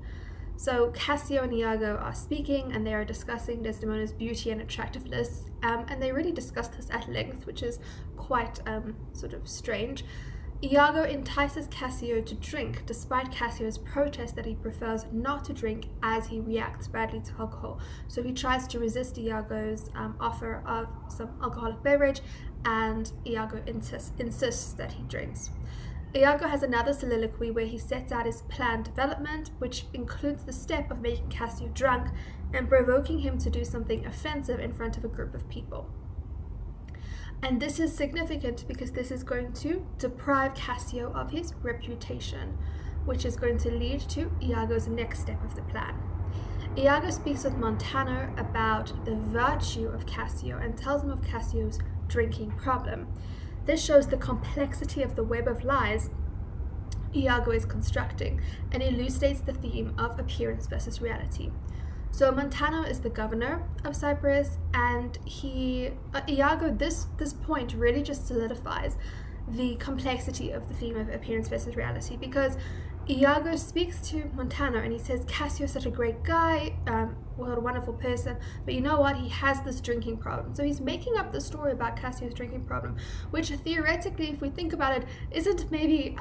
So Cassio and Iago are speaking, and they are discussing Desdemona's beauty and attractiveness, and they really discuss this at length, which is quite sort of strange. Iago entices Cassio to drink, despite Cassio's protest that he prefers not to drink as he reacts badly to alcohol. So he tries to resist Iago's offer of some alcoholic beverage, and Iago insists that he drinks. Iago has another soliloquy where he sets out his planned development, which includes the step of making Cassio drunk and provoking him to do something offensive in front of a group of people. And this is significant because this is going to deprive Cassio of his reputation, which is going to lead to Iago's next step of the plan. Iago speaks with Montano about the virtue of Cassio and tells him of Cassio's drinking problem. This shows the complexity of the web of lies Iago is constructing and elucidates the theme of appearance versus reality. So Montano is the governor of Cyprus, and Iago, this point really just solidifies the complexity of the theme of appearance versus reality, because Iago speaks to Montano and he says, Cassio is such a great guy, what a wonderful person, but you know what, he has this drinking problem. So he's making up the story about Cassio's drinking problem, which theoretically, if we think about it, isn't maybe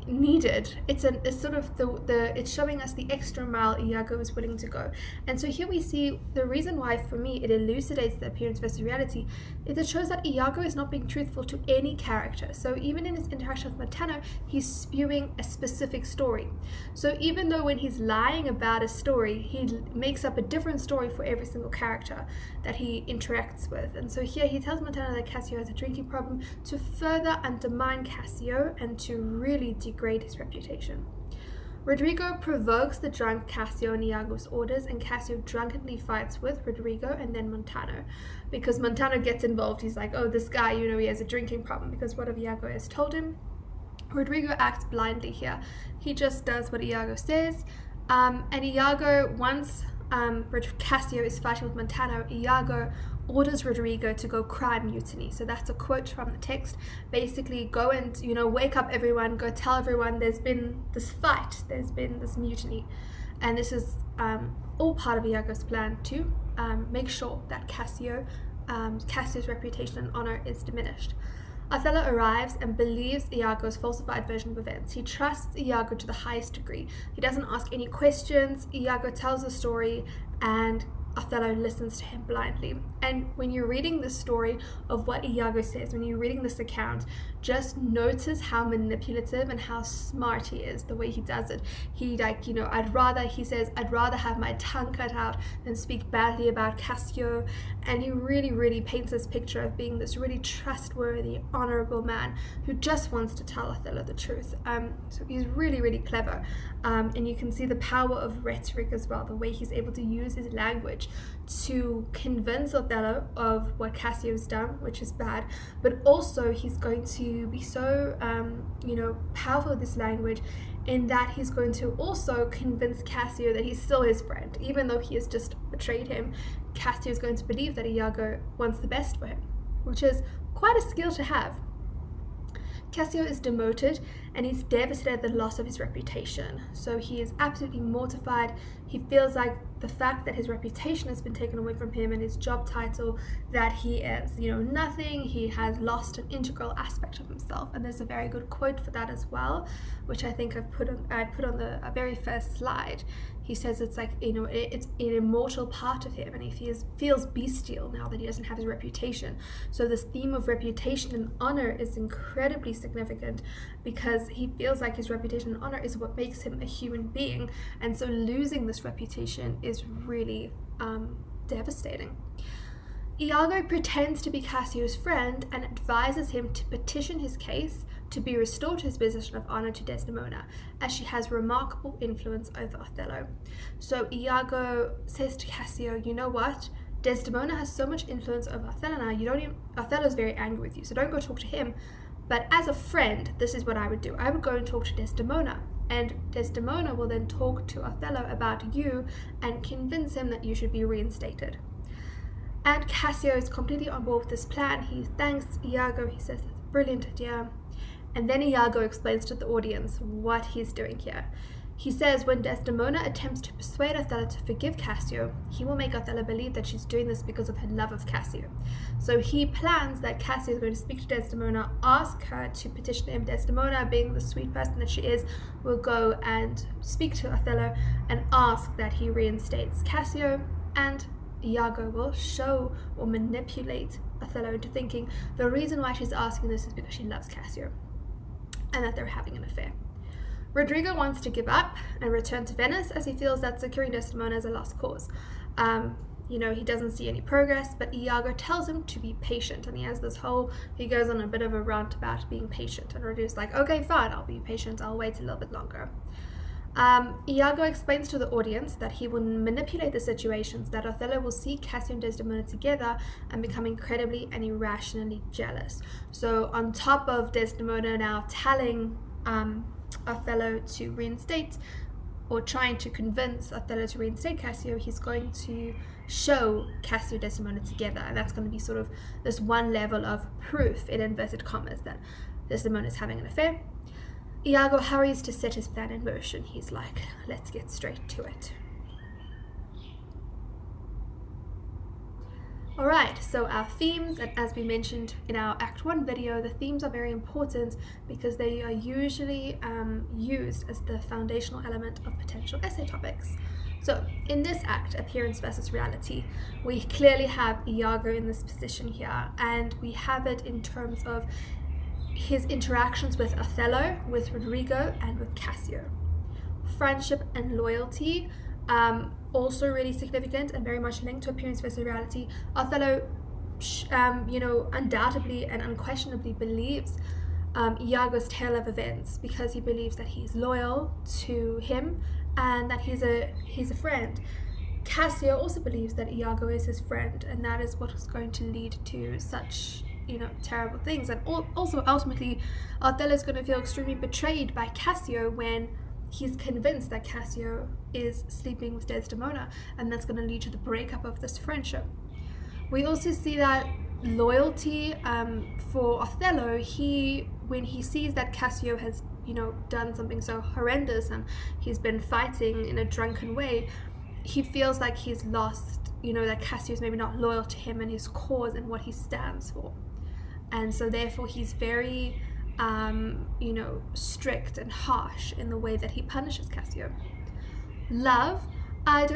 needed. It's sort of it's showing us the extra mile Iago is willing to go. And so here we see the reason why, for me, it elucidates the appearance versus reality is it shows that Iago is not being truthful to any character. So even in his interaction with Montano, he's spewing a specific story. So even though when he's lying about a story, he makes up a different story for every single character that he interacts with. And so here he tells Montano that Cassio has a drinking problem to further undermine Cassio and to really degrade his reputation. Rodrigo provokes the drunk Cassio and Iago's orders, and Cassio drunkenly fights with Rodrigo and then Montano, because Montano gets involved. He's like, oh, this guy, he has a drinking problem because what Iago has told him. Rodrigo acts blindly here. He just does what Iago says, and Iago, once Cassio is fighting with Montano, Iago orders Rodrigo to go cry mutiny. So that's a quote from the text. Basically, go and wake up everyone, go tell everyone there's been this fight, there's been this mutiny. And this is all part of Iago's plan to make sure that Cassio's reputation and honor is diminished. Othello arrives and believes Iago's falsified version of events. He trusts Iago to the highest degree. He doesn't ask any questions. Iago tells the story and Othello listens to him blindly. And when you're reading the story of what Iago says, when you're reading this account, just notice how manipulative and how smart he is, the way he does it. He says, I'd rather have my tongue cut out than speak badly about Cassio. And he really, really paints this picture of being this really trustworthy, honorable man who just wants to tell Othello the truth. So he's really, really clever. And you can see the power of rhetoric as well, the way he's able to use his language to convince Othello of what Cassio's done, which is bad, but also he's going to be so powerful with this language in that he's going to also convince Cassio that he's still his friend. Even though he has just betrayed him, Cassio is going to believe that Iago wants the best for him, which is quite a skill to have. Cassio is demoted and he's devastated at the loss of his reputation. So he is absolutely mortified. He feels like the fact that his reputation has been taken away from him and his job title, that he is, nothing. He has lost an integral aspect of himself. And there's a very good quote for that as well, which I think I put on the very first slide. He says it's like, it's an immortal part of him, and he feels bestial now that he doesn't have his reputation. So this theme of reputation and honor is incredibly significant because he feels like his reputation and honor is what makes him a human being. And so losing this reputation is really devastating. Iago pretends to be Cassio's friend and advises him to petition his case to be restored to his position of honor to Desdemona, as she has remarkable influence over Othello. So Iago says to Cassio, you know what? Desdemona has so much influence over Othello now, Othello's very angry with you, so don't go talk to him. But as a friend, this is what I would do. I would go and talk to Desdemona, and Desdemona will then talk to Othello about you and convince him that you should be reinstated. And Cassio is completely on board with this plan. He thanks Iago. He says, that's a brilliant idea. And then Iago explains to the audience what he's doing here. He says when Desdemona attempts to persuade Othello to forgive Cassio, he will make Othello believe that she's doing this because of her love of Cassio. So he plans that Cassio is going to speak to Desdemona, ask her to petition him. Desdemona, being the sweet person that she is, will go and speak to Othello and ask that he reinstates Cassio, and Iago will show or manipulate Othello into thinking the reason why she's asking this is because she loves Cassio and that they're having an affair. Rodrigo wants to give up and return to Venice as he feels that securing Desdemona is a lost cause. He doesn't see any progress, but Iago tells him to be patient, and he goes on a bit of a rant about being patient, and Rodrigo's like, okay, fine, I'll be patient, I'll wait a little bit longer. Iago explains to the audience that he will manipulate the situations, that Othello will see Cassio and Desdemona together and become incredibly and irrationally jealous. So on top of Desdemona now telling Othello to reinstate, or trying to convince Othello to reinstate Cassio, he's going to show Cassio and Desdemona together, and that's going to be sort of this one level of proof, in inverted commas, that Desdemona is having an affair. Iago hurries to set his plan in motion. He's like, let's get straight to it. Alright, so our themes, and as we mentioned in our Act 1 video, the themes are very important because they are usually used as the foundational element of potential essay topics. So in this act, appearance versus reality, we clearly have Iago in this position here, and we have it in terms of his interactions with Othello, with Rodrigo, and with Cassio. Friendship and loyalty, also really significant and very much linked to appearance versus reality. Othello, undoubtedly and unquestionably believes Iago's tale of events because he believes that he's loyal to him and that he's a friend. Cassio also believes that Iago is his friend, and that is what is going to lead to such terrible things. And also ultimately, Othello is going to feel extremely betrayed by Cassio when he's convinced that Cassio is sleeping with Desdemona, and that's going to lead to the breakup of this friendship. We also see that loyalty for Othello, when he sees that Cassio has done something so horrendous and he's been fighting in a drunken way, he feels like he's lost, that Cassio is maybe not loyal to him and his cause and what he stands for. And so therefore he's very strict and harsh in the way that he punishes Cassio. Love, I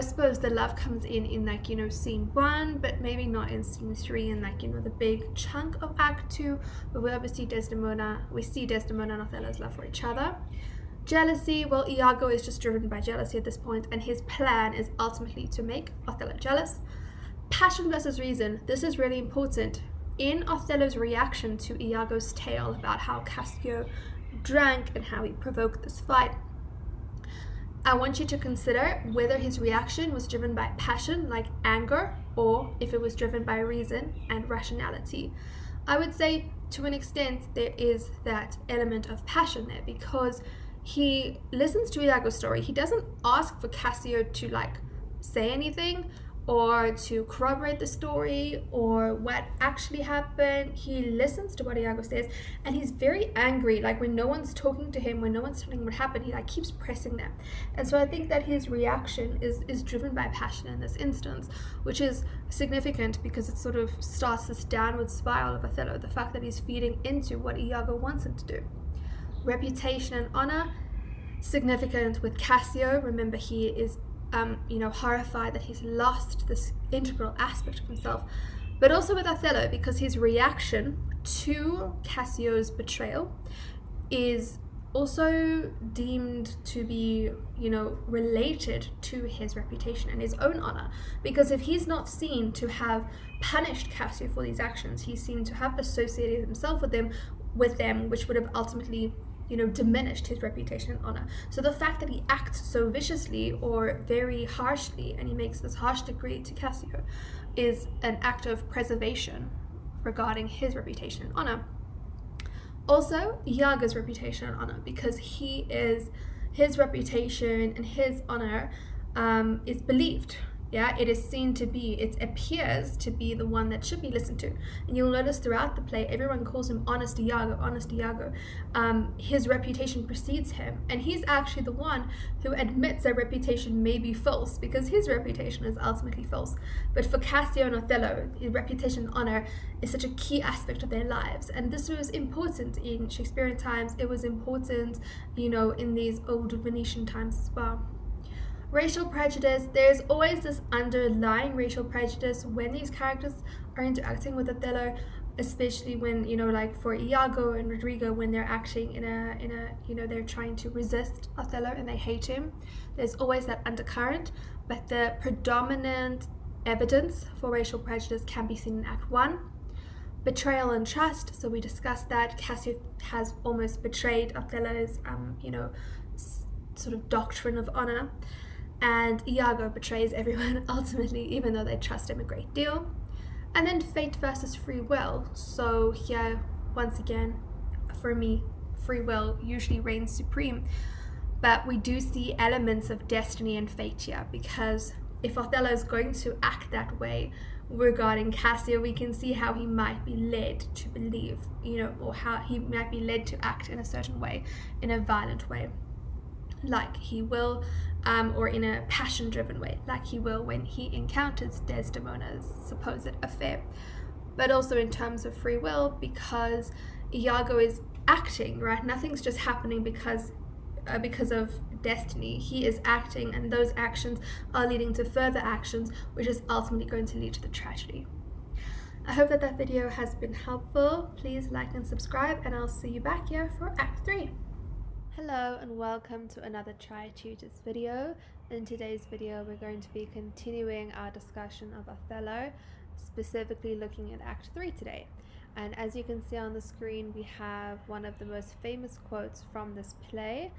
suppose the love comes in scene 1, but maybe not in scene 3 and the big chunk of Act 2, but we obviously see Desdemona and Othello's love for each other. Jealousy, well, Iago is just driven by jealousy at this point, and his plan is ultimately to make Othello jealous. Passion versus reason, this is really important. In Othello's reaction to Iago's tale about how Cassio drank and how he provoked this fight, I want you to consider whether his reaction was driven by passion, like anger, or if it was driven by reason and rationality. I would say to an extent there is that element of passion there, because he listens to Iago's story. He doesn't ask for Cassio to say anything or to corroborate the story or what actually happened. He listens to what Iago says, and he's very angry. When no one's talking to him, when no one's telling him what happened, he keeps pressing them. And so I think that his reaction is driven by passion in this instance, which is significant because it sort of starts this downward spiral of Othello, the fact that he's feeding into what Iago wants him to do. Reputation and honor, significant with Cassio. Remember, he is horrified that he's lost this integral aspect of himself, but also with Othello, because his reaction to Cassio's betrayal is also deemed to be, related to his reputation and his own honor, because if he's not seen to have punished Cassio for these actions, he's seen to have associated himself with them, which would have ultimately diminished his reputation and honor. So the fact that he acts so viciously or very harshly, and he makes this harsh decree to Cassio, is an act of preservation regarding his reputation and honor. Also, Iago's reputation and honor, because his reputation and his honor is believed. Yeah, it is seen to be, it appears to be the one that should be listened to. And you'll notice throughout the play, everyone calls him Honest Iago, Honest Iago. His reputation precedes him, and he's actually the one who admits that reputation may be false, because his reputation is ultimately false. But for Cassio and Othello, his reputation and honor is such a key aspect of their lives, and this was important in Shakespearean times. It was important, in these old Venetian times as well. Racial prejudice, there's always this underlying racial prejudice when these characters are interacting with Othello, especially when, for Iago and Rodrigo, when they're acting in a they're trying to resist Othello and they hate him. There's always that undercurrent, but the predominant evidence for racial prejudice can be seen in Act 1. Betrayal and trust, so we discussed that. Cassio has almost betrayed Othello's, sort of doctrine of honor. And Iago betrays everyone ultimately, even though they trust him a great deal. And then fate versus free will. So here, once again, for me, free will usually reigns supreme. But we do see elements of destiny and fate here, because if Othello is going to act that way regarding Cassio, we can see how he might be led to believe, or how he might be led to act in a certain way, in a violent way, like he will, or in a passion-driven way, like he will when he encounters Desdemona's supposed affair. But also in terms of free will, because Iago is acting, right? Nothing's just happening because of destiny. He is acting, and those actions are leading to further actions, which is ultimately going to lead to the tragedy. I hope that video has been helpful. Please like and subscribe, and I'll see you back here for Act 3. Hello and welcome to another Tri-Tutors video. In today's video we're going to be continuing our discussion of Othello, specifically looking at Act 3 today. And as you can see on the screen, we have one of the most famous quotes from this play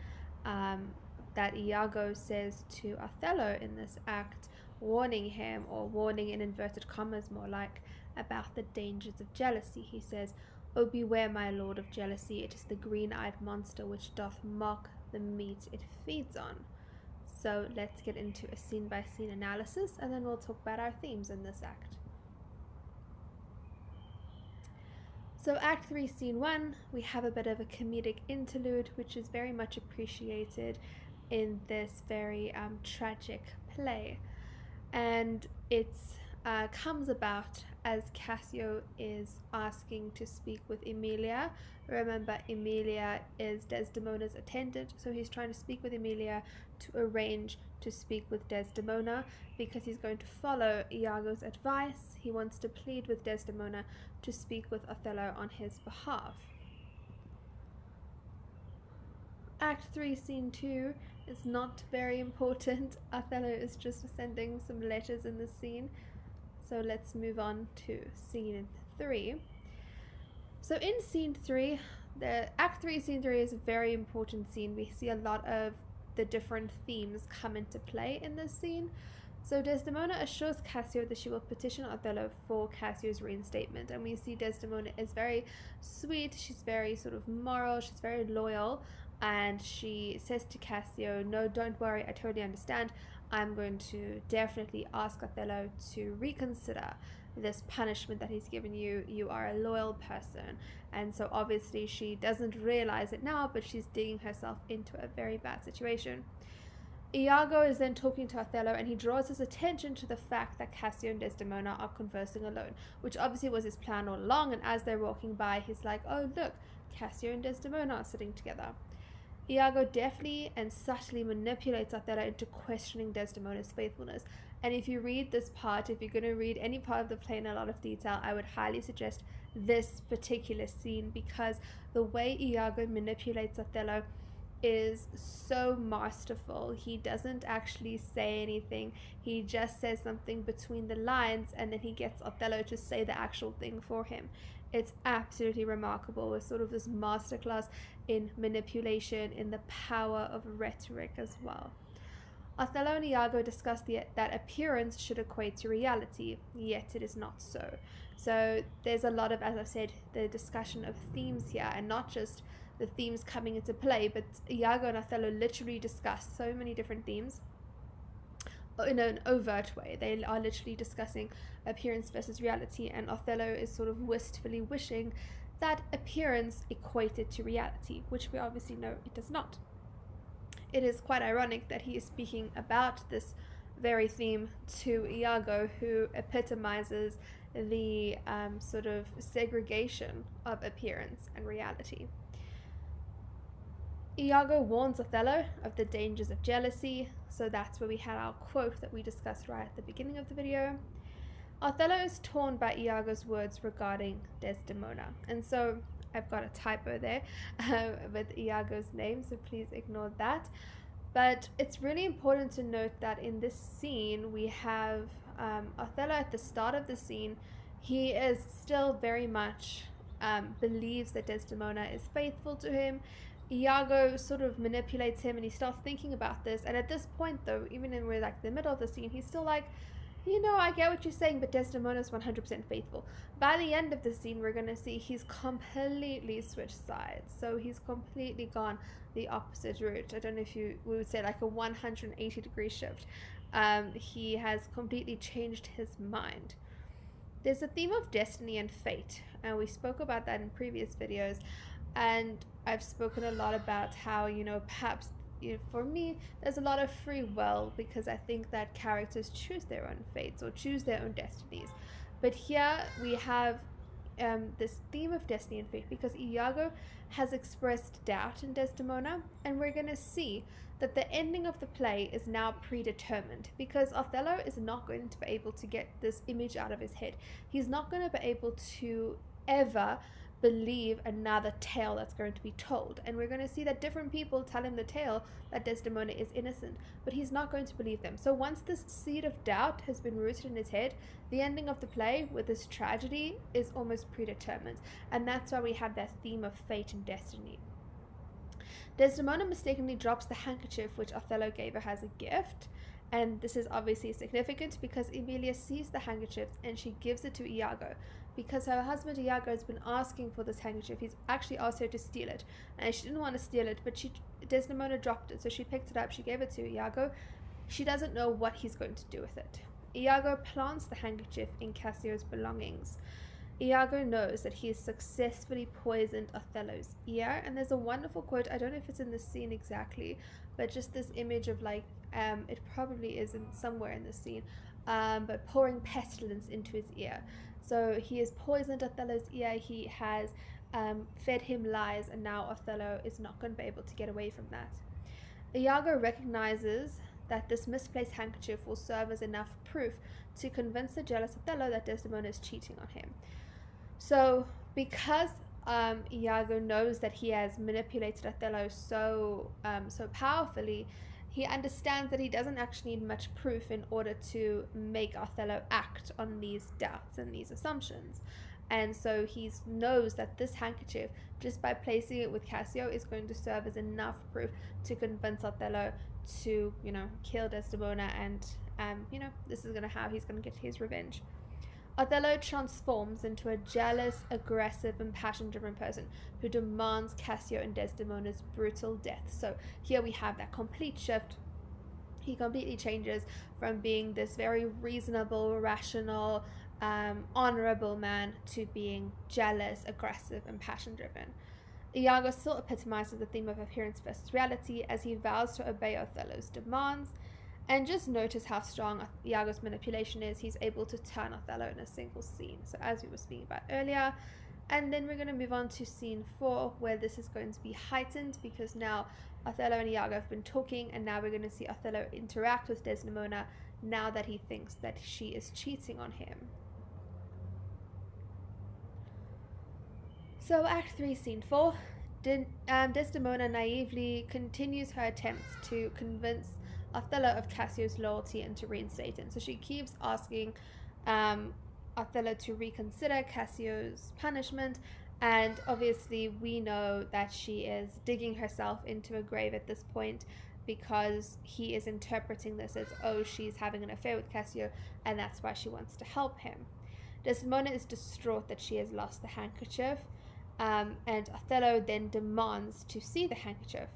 that Iago says to Othello in this act, warning him, or warning in inverted commas more like, about the dangers of jealousy. He says, "Oh, beware, my lord, of jealousy. It is the green-eyed monster which doth mock the meat it feeds on." So let's get into a scene-by-scene analysis, and then we'll talk about our themes in this act. So Act 3, Scene 1, we have a bit of a comedic interlude, which is very much appreciated in this very tragic play. And it comes about as Cassio is asking to speak with Emilia. Remember, Emilia is Desdemona's attendant, so he's trying to speak with Emilia to arrange to speak with Desdemona, because he's going to follow Iago's advice. He wants to plead with Desdemona to speak with Othello on his behalf. Act 3, Scene 2 is not very important. Othello is just sending some letters in this scene. So let's move on to Scene 3. So in Scene 3, the Act 3, Scene 3 is a very important scene. We see a lot of the different themes come into play in this scene. So Desdemona assures Cassio that she will petition Othello for Cassio's reinstatement. And we see Desdemona is very sweet, she's very sort of moral, she's very loyal. And she says to Cassio, "No, don't worry, I totally understand. I'm going to definitely ask Othello to reconsider this punishment that he's given you. You are a loyal person." And so obviously she doesn't realize it now, but she's digging herself into a very bad situation. Iago is then talking to Othello, and he draws his attention to the fact that Cassio and Desdemona are conversing alone, which obviously was his plan all along. And as they're walking by, he's like, "Oh, look, Cassio and Desdemona are sitting together." Iago deftly and subtly manipulates Othello into questioning Desdemona's faithfulness. And if you read this part, if you're going to read any part of the play in a lot of detail, I would highly suggest this particular scene, because the way Iago manipulates Othello is so masterful. He doesn't actually say anything. He just says something between the lines, and then he gets Othello to say the actual thing for him. It's absolutely remarkable. It's sort of this masterclass in manipulation, in the power of rhetoric as well. Othello and Iago discuss that appearance should equate to reality, yet it is not so. So there's a lot of, as I said, the discussion of themes here, and not just the themes coming into play, but Iago and Othello literally discuss so many different themes in an overt way. They are literally discussing appearance versus reality, and Othello is sort of wistfully wishing that appearance equated to reality, which we obviously know it does not. It is quite ironic that he is speaking about this very theme to Iago, who epitomizes the sort of segregation of appearance and reality. Iago warns Othello of the dangers of jealousy, so that's where we had our quote that we discussed right at the beginning of the video. Othello is torn by Iago's words regarding Desdemona, and so I've got a typo there with Iago's name, so please ignore that. But it's really important to note that in this scene we have Othello at the start of the scene. He is still very much believes that Desdemona is faithful to him. Iago sort of manipulates him, and he starts thinking about this. And at this point, though, even in we're like the middle of the scene, he's still like, You know, I get what you're saying, but Desdemona is 100% faithful. By the end of the scene, we're going to see he's completely switched sides. So he's completely gone the opposite route. I don't know if we would say like a 180-degree shift. He has completely changed his mind. There's a theme of destiny and fate, and we spoke about that in previous videos. And I've spoken a lot about how, perhaps for me, there's a lot of free will because I think that characters choose their own fates or choose their own destinies. But here we have this theme of destiny and fate because Iago has expressed doubt in Desdemona, and we're going to see that the ending of the play is now predetermined because Othello is not going to be able to get this image out of his head. He's not going to be able to ever believe another tale that's going to be told, and we're going to see that different people tell him the tale that Desdemona is innocent, but he's not going to believe them. So once this seed of doubt has been rooted in his head, the ending of the play with this tragedy is almost predetermined, and that's why we have that theme of fate and destiny. Desdemona mistakenly drops the handkerchief which Othello gave her as a gift, and this is obviously significant because Emilia sees the handkerchief and she gives it to Iago. Because her husband Iago has been asking for this handkerchief, he's actually asked her to steal it, and she didn't want to steal it, but Desdemona dropped it, so she picked it up, she gave it to Iago. She doesn't know what he's going to do with it. Iago plants the handkerchief in Cassio's belongings. Iago knows that he has successfully poisoned Othello's ear, and there's a wonderful quote, I don't know if it's in the scene exactly, but just this image of like, it probably is somewhere in the scene, but pouring pestilence into his ear. So he has poisoned Othello's ear, he has fed him lies, and now Othello is not going to be able to get away from that. Iago recognizes that this misplaced handkerchief will serve as enough proof to convince the jealous Othello that Desdemona is cheating on him. So because Iago knows that he has manipulated Othello so powerfully, he understands that he doesn't actually need much proof in order to make Othello act on these doubts and these assumptions. And so he knows that this handkerchief, just by placing it with Cassio, is going to serve as enough proof to convince Othello to, kill Desdemona, and, this is how he's going to get his revenge. Othello transforms into a jealous, aggressive, and passion-driven person who demands Cassio and Desdemona's brutal death. So here we have that complete shift. He completely changes from being this very reasonable, rational, honorable man to being jealous, aggressive, and passion-driven. Iago still epitomizes the theme of appearance versus reality as he vows to obey Othello's demands. And just notice how strong Iago's manipulation is. He's able to turn Othello in a single scene. So as we were speaking about earlier. And then we're going to move on to scene 4, where this is going to be heightened because now Othello and Iago have been talking, and now we're going to see Othello interact with Desdemona now that he thinks that she is cheating on him. So Act 3, Scene 4. Desdemona naively continues her attempts to convince Othello of Cassio's loyalty and to reinstate him. So she keeps asking Othello to reconsider Cassio's punishment, and obviously we know that she is digging herself into a grave at this point because he is interpreting this as, oh, she's having an affair with Cassio, and that's why she wants to help him. Desdemona is distraught that she has lost the handkerchief, and Othello then demands to see the handkerchief.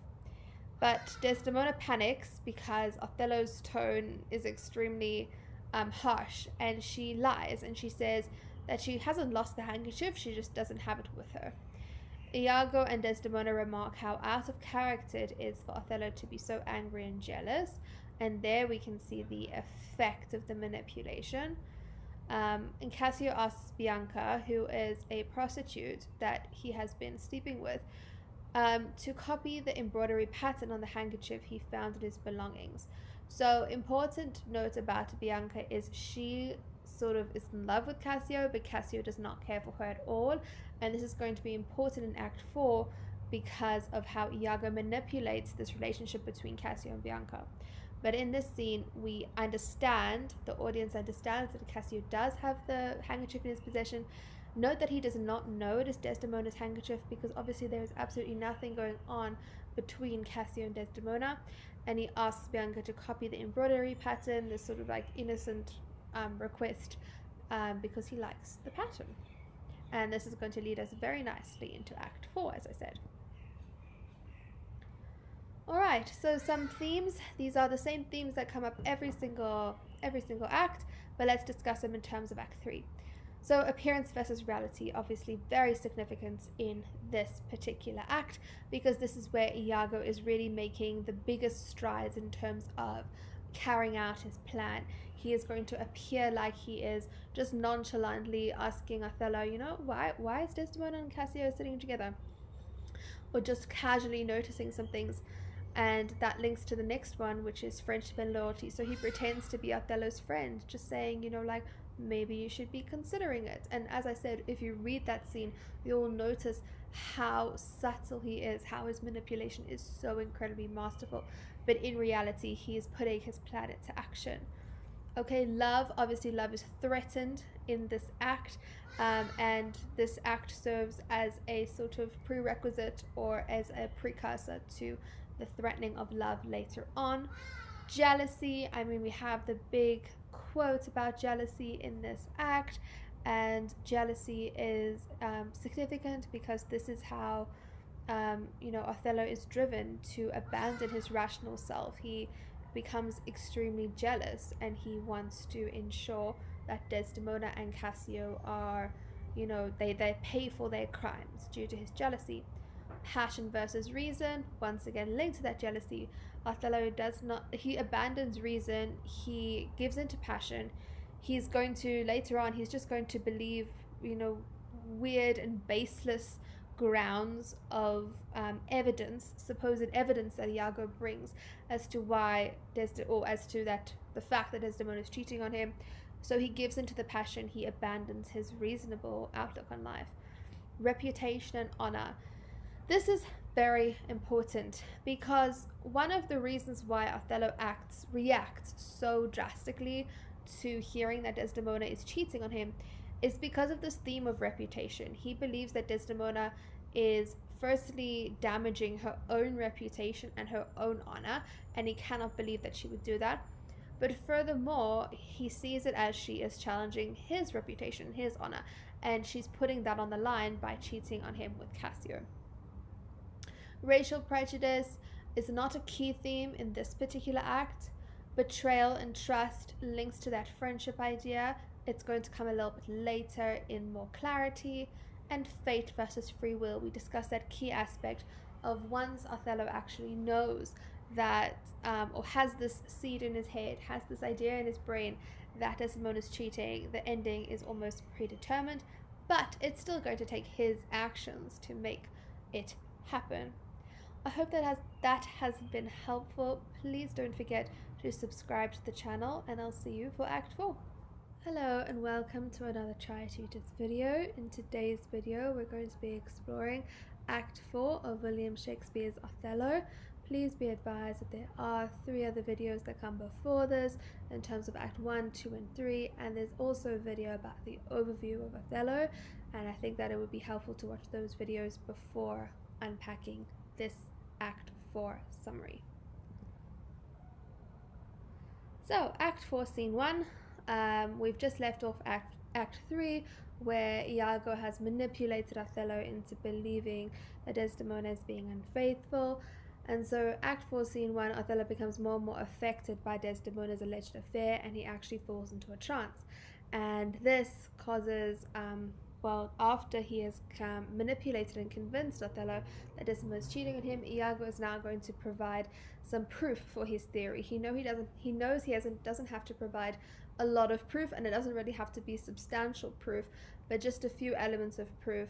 But Desdemona panics because Othello's tone is extremely harsh, and she lies, and she says that she hasn't lost the handkerchief, she just doesn't have it with her. Iago and Desdemona remark how out of character it is for Othello to be so angry and jealous, and there we can see the effect of the manipulation. And Cassio asks Bianca, who is a prostitute that he has been sleeping with, to copy the embroidery pattern on the handkerchief he found in his belongings. So important note about Bianca is she sort of is in love with Cassio, but Cassio does not care for her at all, and this is going to be important in Act 4 because of how Iago manipulates this relationship between Cassio and Bianca. But in this scene, we understand, the audience understands that Cassio does have the handkerchief in his possession. Note that he does not know it is Desdemona's handkerchief because obviously there is absolutely nothing going on between Cassio and Desdemona, and he asks Bianca to copy the embroidery pattern, this sort of like innocent request because he likes the pattern. And this is going to lead us very nicely into Act 4, as I said. Alright, so some themes. These are the same themes that come up every single act, but let's discuss them in terms of Act 3. So appearance versus reality, obviously very significant in this particular act, because this is where Iago is really making the biggest strides in terms of carrying out his plan. He is going to appear like he is just nonchalantly asking Othello, you know, why is Desdemona and Cassio sitting together? Or just casually noticing some things. And that links to the next one, which is friendship and loyalty. So he pretends to be Othello's friend, just saying, you know, like, maybe you should be considering it. And as I said, if you read that scene, you'll notice how subtle he is, how his manipulation is so incredibly masterful. But in reality, he is putting his plan into action. Okay, love, obviously love is threatened in this act, and this act serves as a sort of prerequisite or as a precursor to the threatening of love later on. Jealousy, I mean, we have the big quote about jealousy in this act, and jealousy is significant because this is how Othello is driven to abandon his rational self. He becomes extremely jealous, and he wants to ensure that Desdemona and Cassio are, they pay for their crimes due to his jealousy. Passion versus reason, once again linked to that jealousy. Othello he abandons reason, he gives into passion. He's going to, later on, he's just going to believe, weird and baseless grounds of supposed evidence that Iago brings as to why the fact that Desdemona is cheating on him. So he gives into the passion, he abandons his reasonable outlook on life. Reputation and honor. This is very important because one of the reasons why Othello reacts so drastically to hearing that Desdemona is cheating on him is because of this theme of reputation. He believes that Desdemona is firstly damaging her own reputation and her own honor, and he cannot believe that she would do that. But furthermore, he sees it as she is challenging his reputation, his honor, and she's putting that on the line by cheating on him with Cassio. Racial prejudice is not a key theme in this particular act. Betrayal and trust links to that friendship idea. It's going to come a little bit later in more clarity. And fate versus free will. We discussed that key aspect of once Othello actually knows that, or has this seed in his head, has this idea in his brain that Desdemona is cheating, the ending is almost predetermined, but it's still going to take his actions to make it happen. I hope that has been helpful. Please don't forget to subscribe to the channel, and I'll see you for Act 4. Hello and welcome to another Tri-Tutors video. In today's video we're going to be exploring Act 4 of William Shakespeare's Othello. Please be advised that there are 3 other videos that come before this in terms of Act 1, 2 and 3, and there's also a video about the overview of Othello, and I think that it would be helpful to watch those videos before unpacking this Act 4 summary. So Act 4 Scene 1. We've just left off Act 3, where Iago has manipulated Othello into believing that Desdemona is being unfaithful. And so Act 4 Scene 1, Othello becomes more and more affected by Desdemona's alleged affair, and he actually falls into a trance. And this causes, after he has manipulated and convinced Othello that Desdemona is cheating on him, Iago is now going to provide some proof for his theory. He doesn't have to provide a lot of proof, and it doesn't really have to be substantial proof, but just a few elements of proof,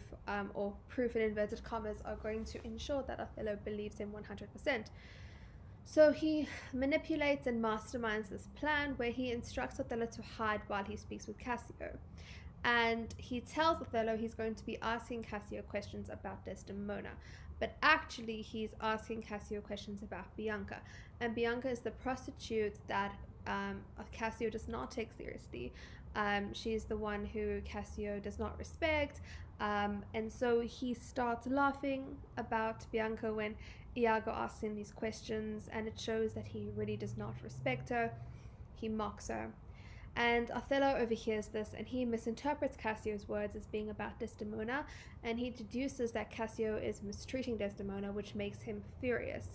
or proof in inverted commas, are going to ensure that Othello believes him 100%. So he manipulates and masterminds this plan where he instructs Othello to hide while he speaks with Cassio. And he tells Othello he's going to be asking Cassio questions about Desdemona, but actually he's asking Cassio questions about Bianca. And Bianca is the prostitute that Cassio does not take seriously. She's the one who Cassio does not respect, and so he starts laughing about Bianca when Iago asks him these questions, and it shows that he really does not respect her. He mocks her. And Othello overhears this and he misinterprets Cassio's words as being about Desdemona, and he deduces that Cassio is mistreating Desdemona, which makes him furious.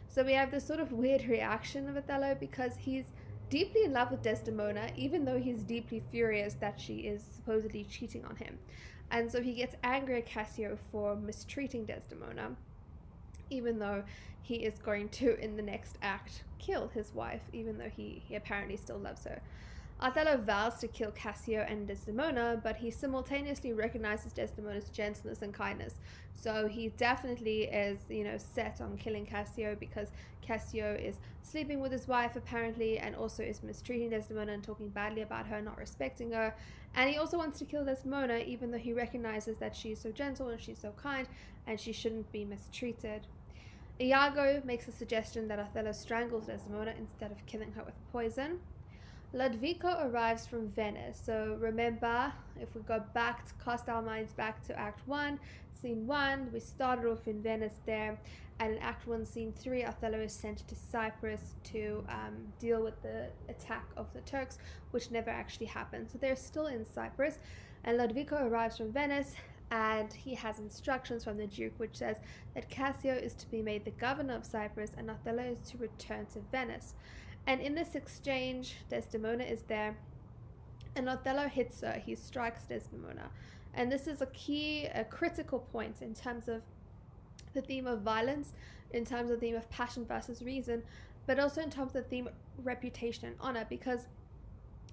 So we have this sort of weird reaction of Othello because he's deeply in love with Desdemona, even though he's deeply furious that she is supposedly cheating on him. And so he gets angry at Cassio for mistreating Desdemona, even though he is going to, in the next act, kill his wife, even though he apparently still loves her. Othello vows to kill Cassio and Desdemona, but he simultaneously recognizes Desdemona's gentleness and kindness. So he definitely is, set on killing Cassio because Cassio is sleeping with his wife apparently, and also is mistreating Desdemona and talking badly about her, not respecting her. And he also wants to kill Desdemona, even though he recognizes that she's so gentle and she's so kind and she shouldn't be mistreated. Iago makes a suggestion that Othello strangles Desdemona instead of killing her with poison. Lodovico arrives from Venice. So remember, if we go back to cast our minds back to Act 1, Scene 1, we started off in Venice there, and in Act 1, Scene 3, Othello is sent to Cyprus to deal with the attack of the Turks, which never actually happened. So they're still in Cyprus, and Lodovico arrives from Venice, and he has instructions from the Duke which says that Cassio is to be made the governor of Cyprus and Othello is to return to Venice. And in this exchange, Desdemona is there, and Othello hits her. He strikes Desdemona. And this is a critical point in terms of the theme of violence, in terms of the theme of passion versus reason, but also in terms of the theme of reputation and honor, because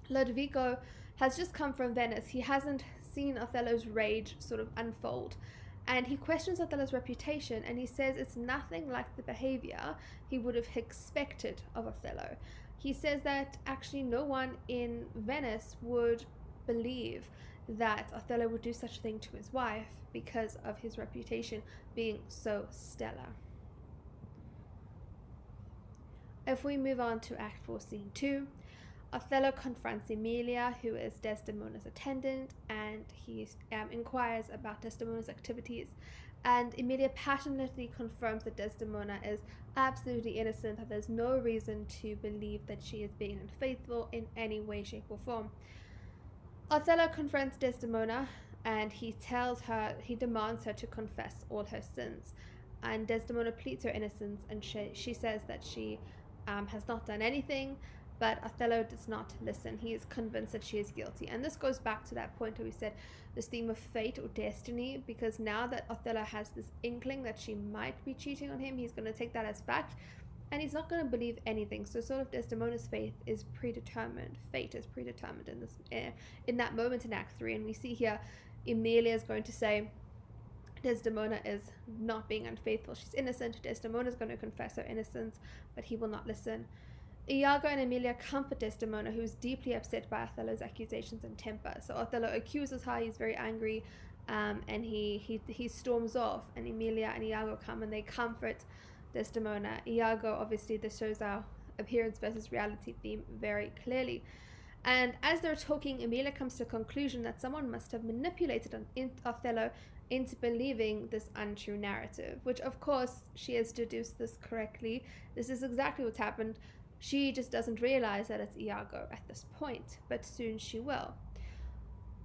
Lodovico has just come from Venice. He hasn't seen Othello's rage sort of unfold. And he questions Othello's reputation, and he says it's nothing like the behavior he would have expected of Othello. He says that actually no one in Venice would believe that Othello would do such a thing to his wife because of his reputation being so stellar. If we move on to Act 4, Scene 2, Othello confronts Emilia, who is Desdemona's attendant, and he inquires about Desdemona's activities. And Emilia passionately confirms that Desdemona is absolutely innocent, that there's no reason to believe that she is being unfaithful in any way, shape, or form. Othello confronts Desdemona, and he demands her to confess all her sins. And Desdemona pleads her innocence, and she says that she has not done anything. But Othello does not listen. He is convinced that she is guilty. And this goes back to that point where we said this theme of fate or destiny, because now that Othello has this inkling that she might be cheating on him, he's going to take that as fact, and he's not going to believe anything. So sort of Desdemona's fate is predetermined. Fate is predetermined in that moment in Act 3. And we see here Emilia is going to say Desdemona is not being unfaithful. She's innocent. Desdemona is going to confess her innocence, but he will not listen. Iago and Emilia comfort Desdemona, who is deeply upset by Othello's accusations and temper. So Othello accuses her, he's very angry, and he storms off, and Emilia and Iago come and they comfort Desdemona. Iago, obviously this shows our appearance versus reality theme very clearly. And as they're talking, Emilia comes to a conclusion that someone must have manipulated Othello into believing this untrue narrative, which of course she has deduced this correctly. This is exactly what's happened. She just doesn't realize that it's Iago at this point, but soon she will.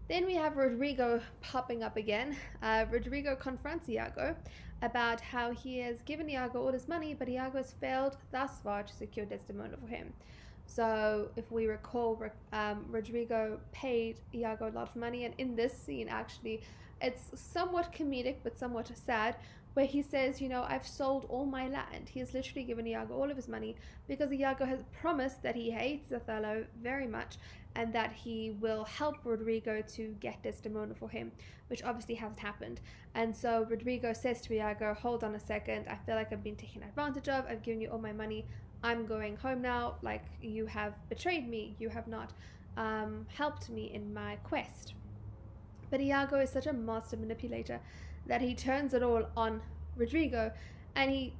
Then we have Rodrigo popping up again. Rodrigo confronts Iago about how he has given Iago all his money, but Iago has failed thus far to secure Desdemona for him. So if we recall, Rodrigo paid Iago a lot of money, and in this scene actually it's somewhat comedic but somewhat sad, where he says, I've sold all my land. He has literally given Iago all of his money because Iago has promised that he hates Othello very much and that he will help Rodrigo to get Desdemona for him, which obviously hasn't happened. And so Rodrigo says to Iago, hold on a second, I feel like I've been taken advantage of. I've given you all my money. I'm going home now. Like, you have betrayed me. You have not helped me in my quest. But Iago is such a master manipulator that he turns it all on Rodrigo, and he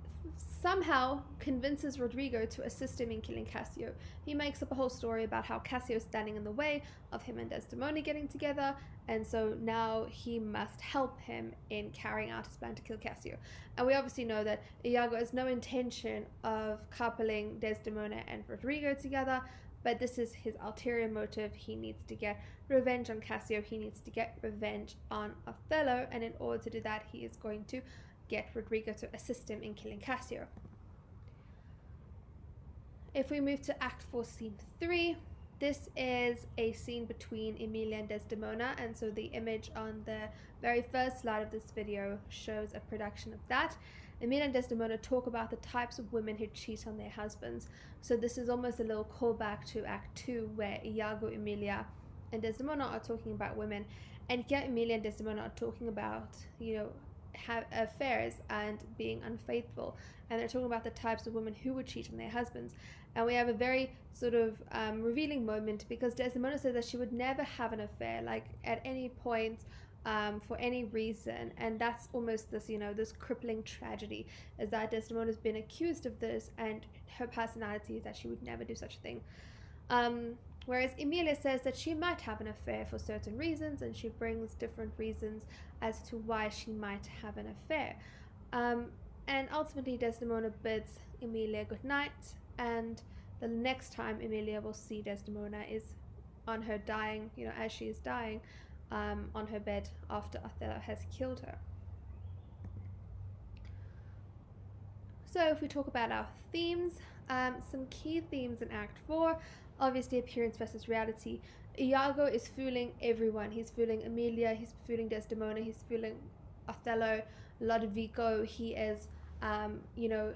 somehow convinces Rodrigo to assist him in killing Cassio. He makes up a whole story about how Cassio is standing in the way of him and Desdemona getting together, and so now he must help him in carrying out his plan to kill Cassio. And we obviously know that Iago has no intention of coupling Desdemona and Rodrigo together, but this is his ulterior motive. He needs to get revenge on Cassio. He needs to get revenge on Othello, and in order to do that, he is going to get Rodrigo to assist him in killing Cassio. If we move to Act 4, Scene 3, this is a scene between Emilia and Desdemona, and so the image on the very first slide of this video shows a production of that. Emilia and Desdemona talk about the types of women who cheat on their husbands. So this is almost a little callback to Act 2, where Iago, Emilia, and Desdemona are talking about women, and here Emilia and Desdemona are talking about, have affairs and being unfaithful, and they're talking about the types of women who would cheat on their husbands. And we have a very sort of revealing moment, because Desdemona says that she would never have an affair, like at any point, for any reason, and that's almost this, this crippling tragedy, is that Desdemona's been accused of this, and her personality is that she would never do such a thing. Whereas Emilia says that she might have an affair for certain reasons, and she brings different reasons as to why she might have an affair. And ultimately Desdemona bids Emilia good night, and the next time Emilia will see Desdemona is on her dying, as she is dying, on her bed after Othello has killed her. So if we talk about our themes, some key themes in Act 4, obviously appearance versus reality. Iago is fooling everyone. He's fooling Emilia, he's fooling Desdemona, he's fooling Othello, Lodovico. He is,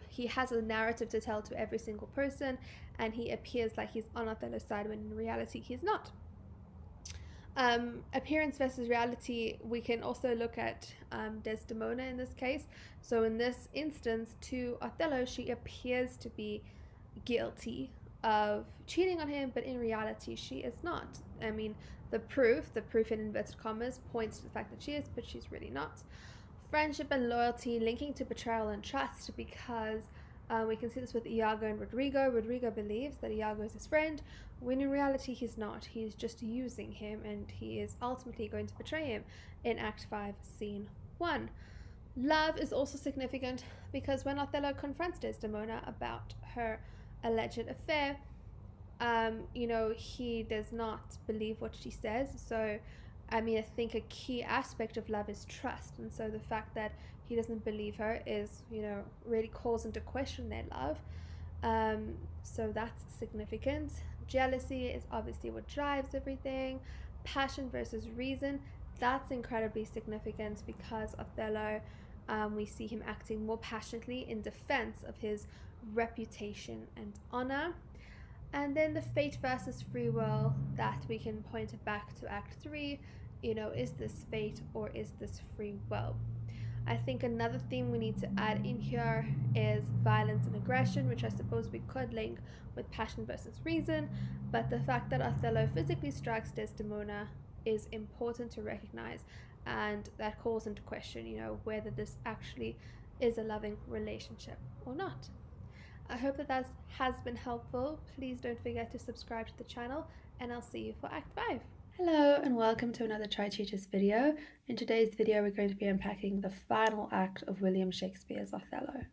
he has a narrative to tell to every single person, and he appears like he's on Othello's side when in reality he's not. Appearance versus reality, we can also look at Desdemona in this case. So in this instance, to Othello, she appears to be guilty of cheating on him, but in reality she is not. I mean, the proof in inverted commas points to the fact that she is, but she's really not. Friendship and loyalty linking to betrayal and trust, because we can see this with Iago and Rodrigo. Rodrigo believes that Iago is his friend, when in reality he's not. He's just using him, and he is ultimately going to betray him in Act 5, Scene 1. Love is also significant, because when Othello confronts Desdemona about her alleged affair, he does not believe what she says. So I think a key aspect of love is trust, and so the fact that he doesn't believe her is, really calls into question their love. So that's significant. Jealousy is obviously what drives everything. Passion versus reason, that's incredibly significant, because Othello, we see him acting more passionately in defense of his reputation and honor. And then the fate versus free will, that we can point it back to Act 3. Is this fate or is this free will? I think another theme we need to add in here is violence and aggression, which I suppose we could link with passion versus reason, but the fact that Othello physically strikes Desdemona is important to recognize, and that calls into question, whether this actually is a loving relationship or not. I hope that has been helpful. Please don't forget to subscribe to the channel, and I'll see you for Act 5. Hello and welcome to another Tri-Tutors video. In today's video we're going to be unpacking the final act of William Shakespeare's Othello.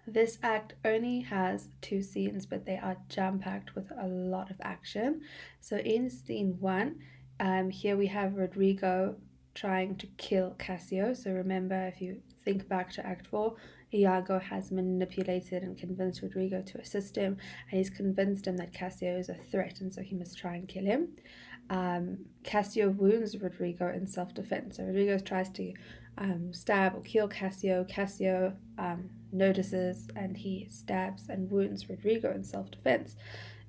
This act only has 2 scenes, but they are jam-packed with a lot of action. So in Scene 1, here we have Rodrigo trying to kill Cassio. So remember, if you think back to Act 4, Iago has manipulated and convinced Rodrigo to assist him, and he's convinced him that Cassio is a threat, and so he must try and kill him. Cassio wounds Rodrigo in self-defense. So Rodrigo tries to stab or kill Cassio. Cassio notices, and he stabs and wounds Rodrigo in self-defense.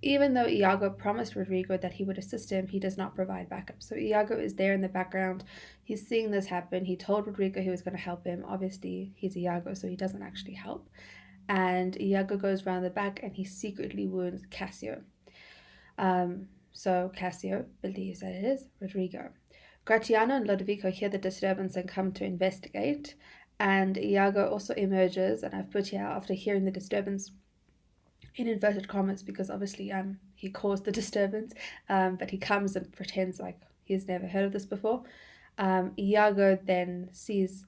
Even though Iago promised Rodrigo that he would assist him, he does not provide backup. So Iago is there in the background. He's seeing this happen. He told Rodrigo he was going to help him. Obviously, he's Iago, so he doesn't actually help. And Iago goes around the back and he secretly wounds Cassio. So Cassio believes that it is Rodrigo. Gratiano and Lodovico hear the disturbance and come to investigate. And Iago also emerges, and I've put here, after hearing the disturbance, in inverted commas, because obviously he caused the disturbance, but he comes and pretends like he's never heard of this before. Iago then sees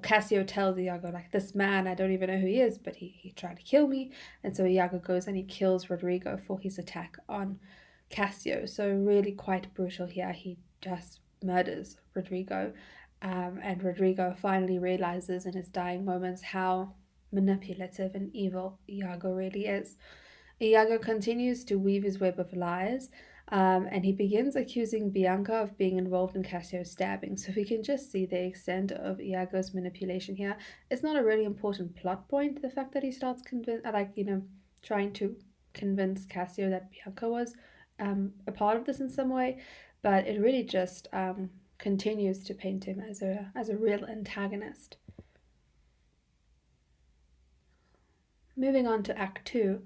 Cassio tells Iago, like, this man, I don't even know who he is, but he tried to kill me. And so Iago goes and he kills Rodrigo for his attack on Cassio. So really quite brutal here. He just murders Rodrigo. And Rodrigo finally realizes in his dying moments how manipulative and evil Iago really is. Iago continues to weave his web of lies, and he begins accusing Bianca of being involved in Cassio's stabbing. So we can just see the extent of Iago's manipulation here. It's not a really important plot point, the fact that he starts trying to convince Cassio that Bianca was a part of this in some way, but it really just continues to paint him as a real antagonist. Moving on to Act 2,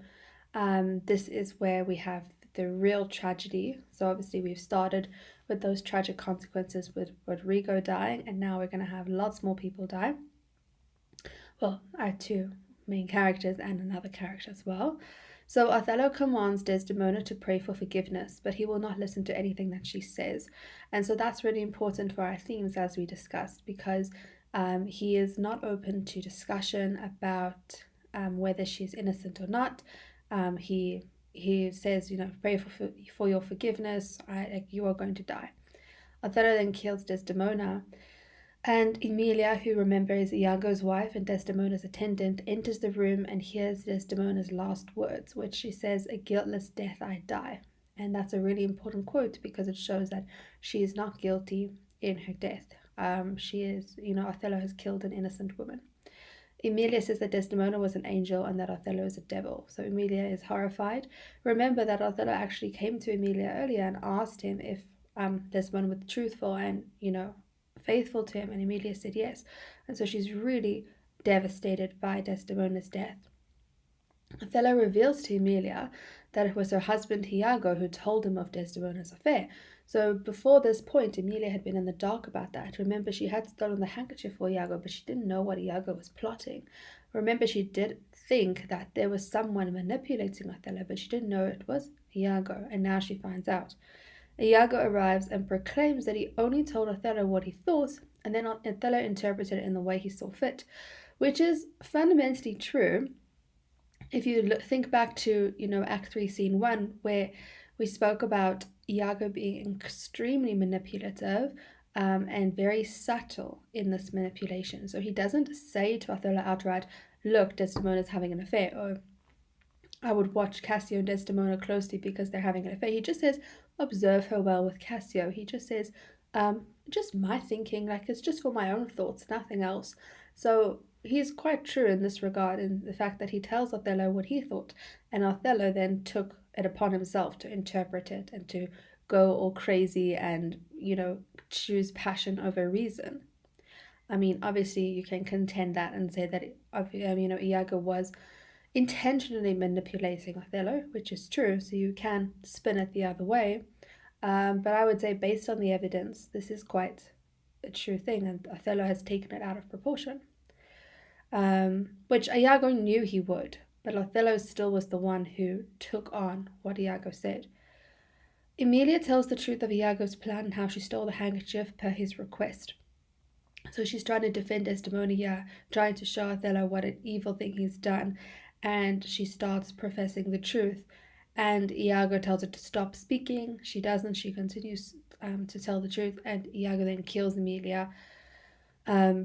this is where we have the real tragedy. So obviously we've started with those tragic consequences with Rodrigo dying, and now we're going to have lots more people die. Well, our two main characters and another character as well. So Othello commands Desdemona to pray for forgiveness, but he will not listen to anything that she says. And so that's really important for our themes, as we discussed, because he is not open to discussion about whether she's innocent or not. He says, pray for your forgiveness. You are going to die. Othello then kills Desdemona, and Emilia, who remember is Iago's wife and Desdemona's attendant, enters the room and hears Desdemona's last words, which she says, "A guiltless death I die." And that's a really important quote because it shows that she is not guilty in her death. She is, Othello has killed an innocent woman. Emilia says that Desdemona was an angel and that Othello is a devil. So Emilia is horrified. Remember that Othello actually came to Emilia earlier and asked him if Desdemona was truthful and, faithful to him, and Emilia said yes. And so she's really devastated by Desdemona's death. Othello reveals to Emilia that it was her husband Iago who told him of Desdemona's affair. So before this point, Emilia had been in the dark about that. Remember, she had stolen the handkerchief for Iago, but she didn't know what Iago was plotting. Remember, she did think that there was someone manipulating Othello, but she didn't know it was Iago, and now she finds out. Iago arrives and proclaims that he only told Othello what he thought, and then Othello interpreted it in the way he saw fit, which is fundamentally true. If you think back to, Act 3, Scene 1, where we spoke about Iago being extremely manipulative and very subtle in this manipulation. So he doesn't say to Othello outright, "Look, Desdemona's having an affair," or "I would watch Cassio and Desdemona closely because they're having an affair." He just says, "Observe her well with Cassio." He just says, just my thinking, like it's just for my own thoughts, nothing else. So he's quite true in this regard, in the fact that he tells Othello what he thought, and Othello then took it upon himself to interpret it and to go all crazy and, choose passion over reason. I mean, obviously you can contend that and say that, Iago was intentionally manipulating Othello, which is true, so you can spin it the other way. But I would say, based on the evidence, this is quite a true thing, and Othello has taken it out of proportion. Which Iago knew he would, but Othello still was the one who took on what Iago said. Emilia tells the truth of Iago's plan and how she stole the handkerchief per his request. So she's trying to defend Desdemona here, trying to show Othello what an evil thing he's done, and she starts professing the truth. And Iago tells her to stop speaking. She doesn't. She continues to tell the truth, and Iago then kills Emilia.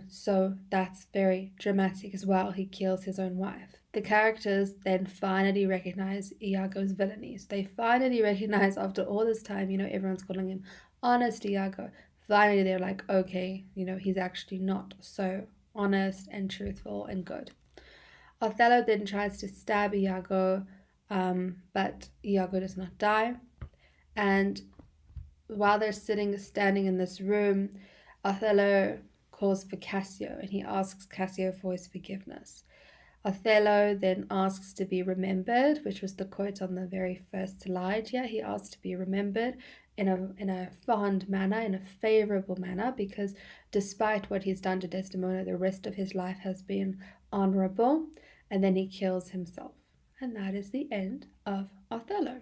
So that's very dramatic as well. He kills his own wife. The characters then finally recognize Iago's villainies. They finally recognize, after all this time, everyone's calling him honest Iago. Finally, they're like, okay, he's actually not so honest and truthful and good. Othello then tries to stab Iago, but Iago does not die. And while they're standing in this room, Othello calls for Cassio, and he asks Cassio for his forgiveness. Othello then asks to be remembered, which was the quote on the very first slide here. He asks to be remembered in a fond manner, in a favorable manner, because despite what he's done to Desdemona, the rest of his life has been honorable, and then he kills himself. And that is the end of Othello.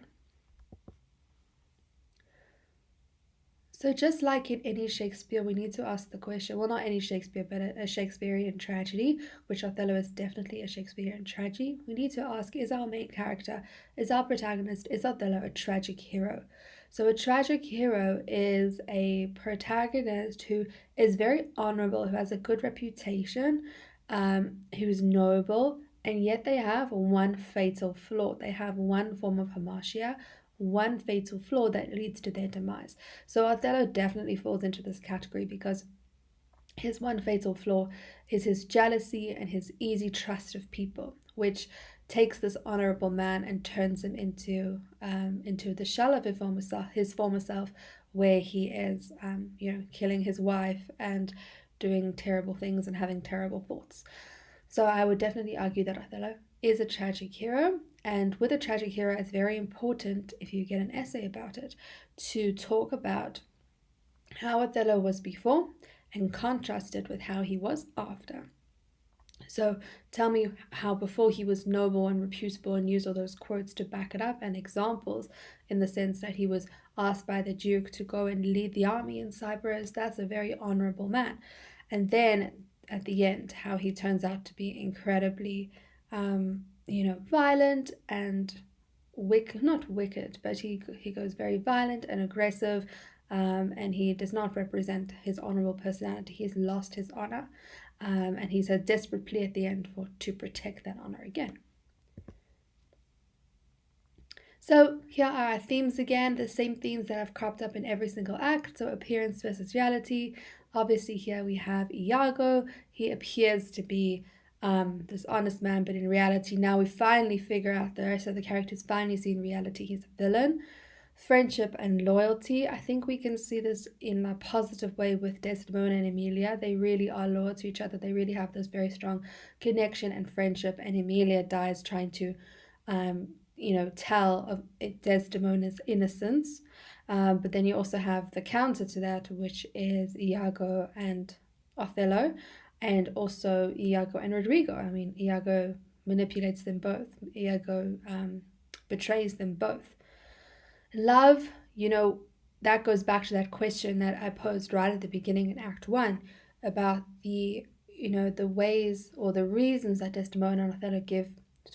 So just like in any Shakespeare, we need to ask the question, well, not any Shakespeare, but a Shakespearean tragedy, which Othello is definitely a Shakespearean tragedy. We need to ask, is our main character, is our protagonist, is Othello a tragic hero? So a tragic hero is a protagonist who is very honorable, who has a good reputation, who's noble, and yet they have one fatal flaw. They have one form of hamartia, one fatal flaw that leads to their demise. So Othello definitely falls into this category because his one fatal flaw is his jealousy and his easy trust of people, which takes this honorable man and turns him into the shell of his former self, where he is, killing his wife and doing terrible things and having terrible thoughts. So I would definitely argue that Othello is a tragic hero. And with a tragic hero, it's very important, if you get an essay about it, to talk about how Othello was before and contrast it with how he was after. So tell me how before he was noble and reputable, and use all those quotes to back it up, and examples in the sense that he was asked by the Duke to go and lead the army in Cyprus. That's a very honorable man. And then at the end, how he turns out to be incredibly, violent and not wicked, but he goes very violent and aggressive, and he does not represent his honorable personality. He's lost his honor, and he's a desperate plea at the end to protect that honor again. So here are our themes again, the same themes that have cropped up in every single act. So appearance versus reality. Obviously here we have Iago. He appears to be this honest man, but in reality now we finally figure out the rest of the characters finally see in reality he's a villain. Friendship and loyalty. I think we can see this in a positive way with Desdemona and Emilia. They really are loyal to each other. They really have this very strong connection and friendship, and Emilia dies trying to tell of Desdemona's innocence. But then you also have the counter to that, which is Iago and Othello, and also Iago and Rodrigo. I mean, Iago manipulates them both. Iago betrays them both. Love, that goes back to that question that I posed right at the beginning in Act 1 about the ways or the reasons that Desdemona and Othello give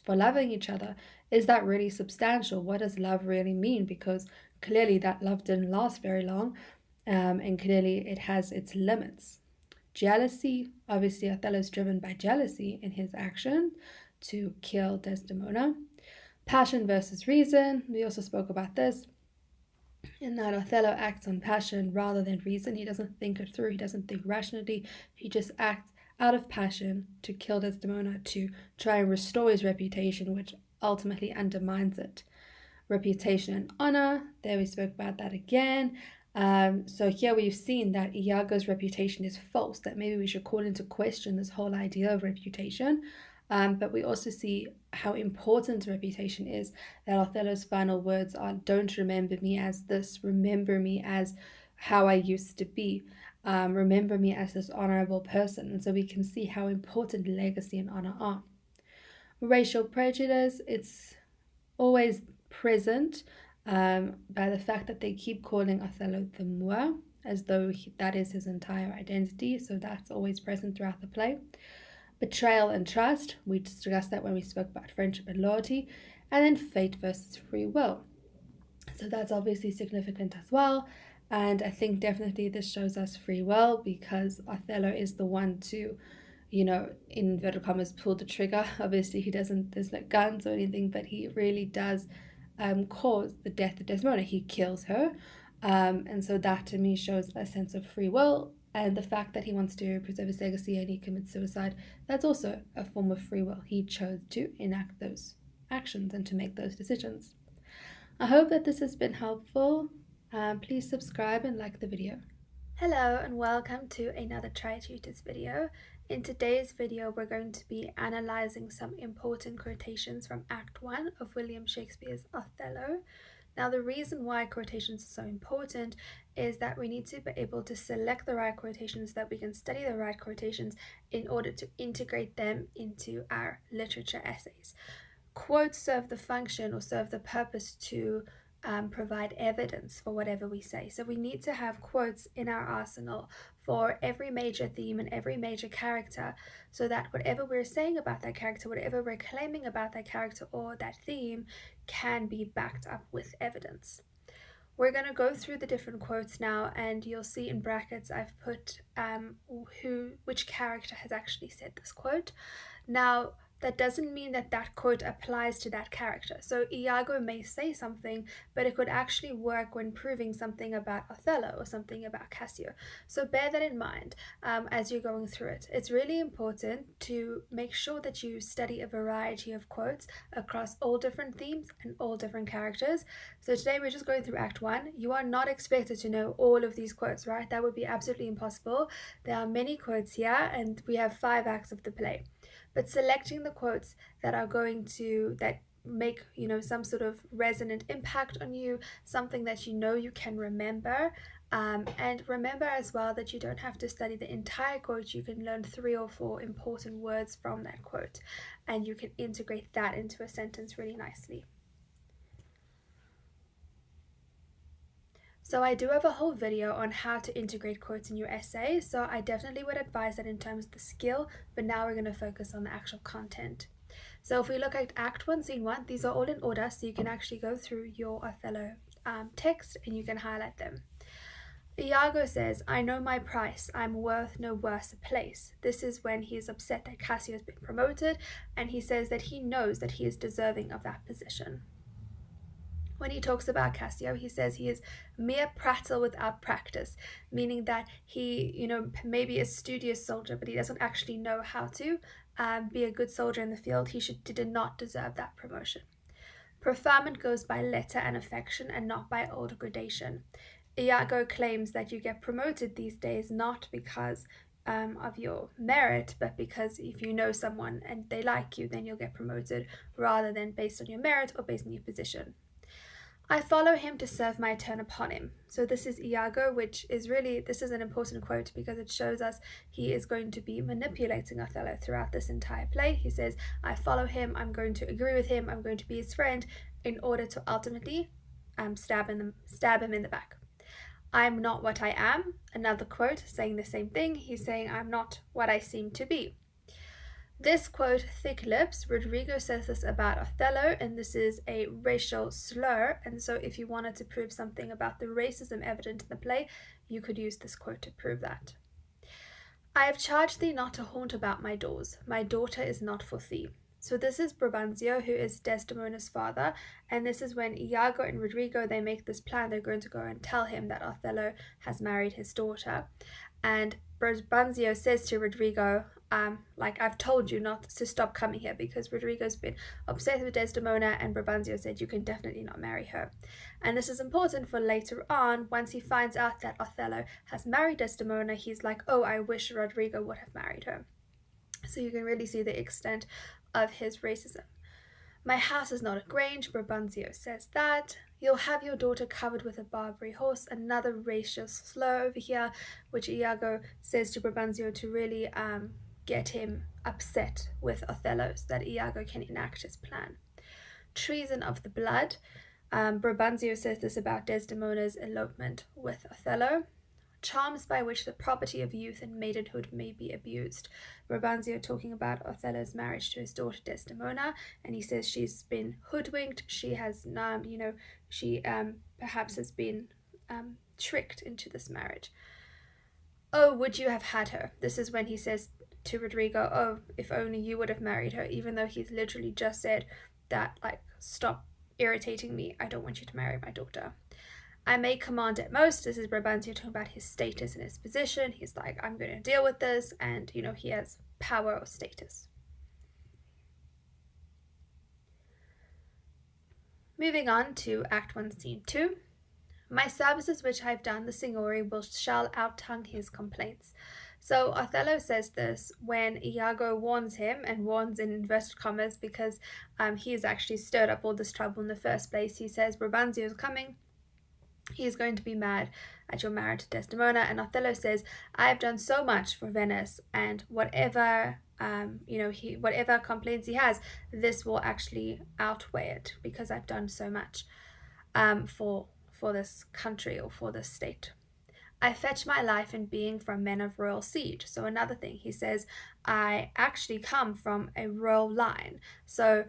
for loving each other. Is that really substantial? What does love really mean? Because clearly that love didn't last very long, and clearly it has its limits. Jealousy, obviously Othello's driven by jealousy in his action to kill Desdemona. Passion versus reason, we also spoke about this, in that Othello acts on passion rather than reason. He doesn't think it through, he doesn't think rationally, he just acts out of passion to kill Desdemona, to try and restore his reputation, which ultimately undermines it. Reputation and honor, there we spoke about that again. So here we've seen that Iago's reputation is false, that maybe we should call into question this whole idea of reputation. But we also see how important reputation is, that Othello's final words are, don't remember me as this, remember me as how I used to be. Remember me as this honorable person. And so we can see how important legacy and honor are. Racial prejudice, it's always present by the fact that they keep calling Othello the Moor, as though that is his entire identity. So that's always present throughout the play. Betrayal and trust, we discussed that when we spoke about friendship and loyalty. And then fate versus free will. So that's obviously significant as well. And I think definitely this shows us free will, because Othello is the one to, in inverted commas, pull the trigger. Obviously there's no guns or anything, but he really does cause the death of Desdemona. He kills her. And so that to me shows a sense of free will. And the fact that he wants to preserve his legacy and he commits suicide, that's also a form of free will. He chose to enact those actions and to make those decisions. I hope that this has been helpful. Please subscribe and like the video. Hello and welcome to another Tri-Tutors video. In today's video we're going to be analysing some important quotations from Act 1 of William Shakespeare's Othello. Now the reason why quotations are so important is that we need to be able to select the right quotations, that we can study the right quotations in order to integrate them into our literature essays. Quotes serve the function or serve the purpose to provide evidence for whatever we say. So we need to have quotes in our arsenal for every major theme and every major character, so that whatever we're saying about that character, whatever we're claiming about that character or that theme, can be backed up with evidence. We're going to go through the different quotes now, and you'll see in brackets I've put which character has actually said this quote. Now, that doesn't mean that that quote applies to that character. So Iago may say something, but it could actually work when proving something about Othello or something about Cassio. So bear that in mind as you're going through it. It's really important to make sure that you study a variety of quotes across all different themes and all different characters. So today we're just going through Act 1. You are not expected to know all of these quotes, right? That would be absolutely impossible. There are many quotes here, and we have 5 acts of the play. But selecting the quotes that are going to make some sort of resonant impact on you, something that you can remember, and remember as well that you don't have to study the entire quote. You can learn 3 or 4 important words from that quote, and you can integrate that into a sentence really nicely. So I do have a whole video on how to integrate quotes in your essay, so I definitely would advise that in terms of the skill, but now we're going to focus on the actual content. So if we look at Act 1, Scene 1, these are all in order, so you can actually go through your Othello text and you can highlight them. Iago says, "I know my price, I'm worth no worse a place." This is when he is upset that Cassio has been promoted, and he says that he knows that he is deserving of that position. When he talks about Cassio, he says he is mere prattle without practice, meaning that he, maybe a studious soldier, but he doesn't actually know how to be a good soldier in the field. He did not deserve that promotion. Preferment goes by letter and affection and not by old gradation. Iago claims that you get promoted these days not because of your merit, but because if you know someone and they like you, then you'll get promoted, rather than based on your merit or based on your position. "I follow him to serve my turn upon him." So this is Iago, this is an important quote because it shows us he is going to be manipulating Othello throughout this entire play. He says, "I follow him, I'm going to agree with him, I'm going to be his friend," in order to ultimately stab him in the back. "I'm not what I am," another quote saying the same thing. He's saying, "I'm not what I seem to be." This quote, "thick lips," Rodrigo says this about Othello, and this is a racial slur, and so if you wanted to prove something about the racism evident in the play, you could use this quote to prove that. "I have charged thee not to haunt about my doors. My daughter is not for thee." So this is Brabantio, who is Desdemona's father, and this is when Iago and Rodrigo, they make this plan. They're going to go and tell him that Othello has married his daughter, and Brabantio says to Rodrigo, "I've told you not to stop coming here," because Rodrigo's been obsessed with Desdemona, and Brabantio said you can definitely not marry her. And this is important for later on. Once he finds out that Othello has married Desdemona, he's like, "Oh, I wish Rodrigo would have married her." So you can really see the extent of his racism. "My house is not a grange," Brabantio says that. "You'll have your daughter covered with a Barbary horse," another racial slur over here, which Iago says to Brabantio to really get him upset with Othello so that Iago can enact his plan. "Treason of the blood," Brabantio says this about Desdemona's elopement with Othello. "Charms by which the property of youth and maidenhood may be abused." Brabantio talking about Othello's marriage to his daughter Desdemona, and he says she's been hoodwinked, she has she perhaps has been tricked into this marriage. "Oh, would you have had her?" This is when he says to Rodrigo, "Oh, if only you would have married her," even though he's literally just said that, "Stop irritating me, I don't want you to marry my daughter." "I may command at most." This is Brabantio talking about his status and his position. He's like, "I'm going to deal with this," and he has power or status. Moving on to Act 1, Scene 2. "My services which I've done the Signori shall outtongue his complaints." So Othello says this when Iago warns him, and warns in inverted commas because he has actually stirred up all this trouble in the first place. He says, "Brabantio is coming. He is going to be mad at your marriage to Desdemona," and Othello says, "I have done so much for Venice, and whatever whatever complaints he has, this will actually outweigh it because I've done so much." for this country or for this state. I fetch my life and being from men of royal siege. So another thing, he says, I actually come from a royal line. So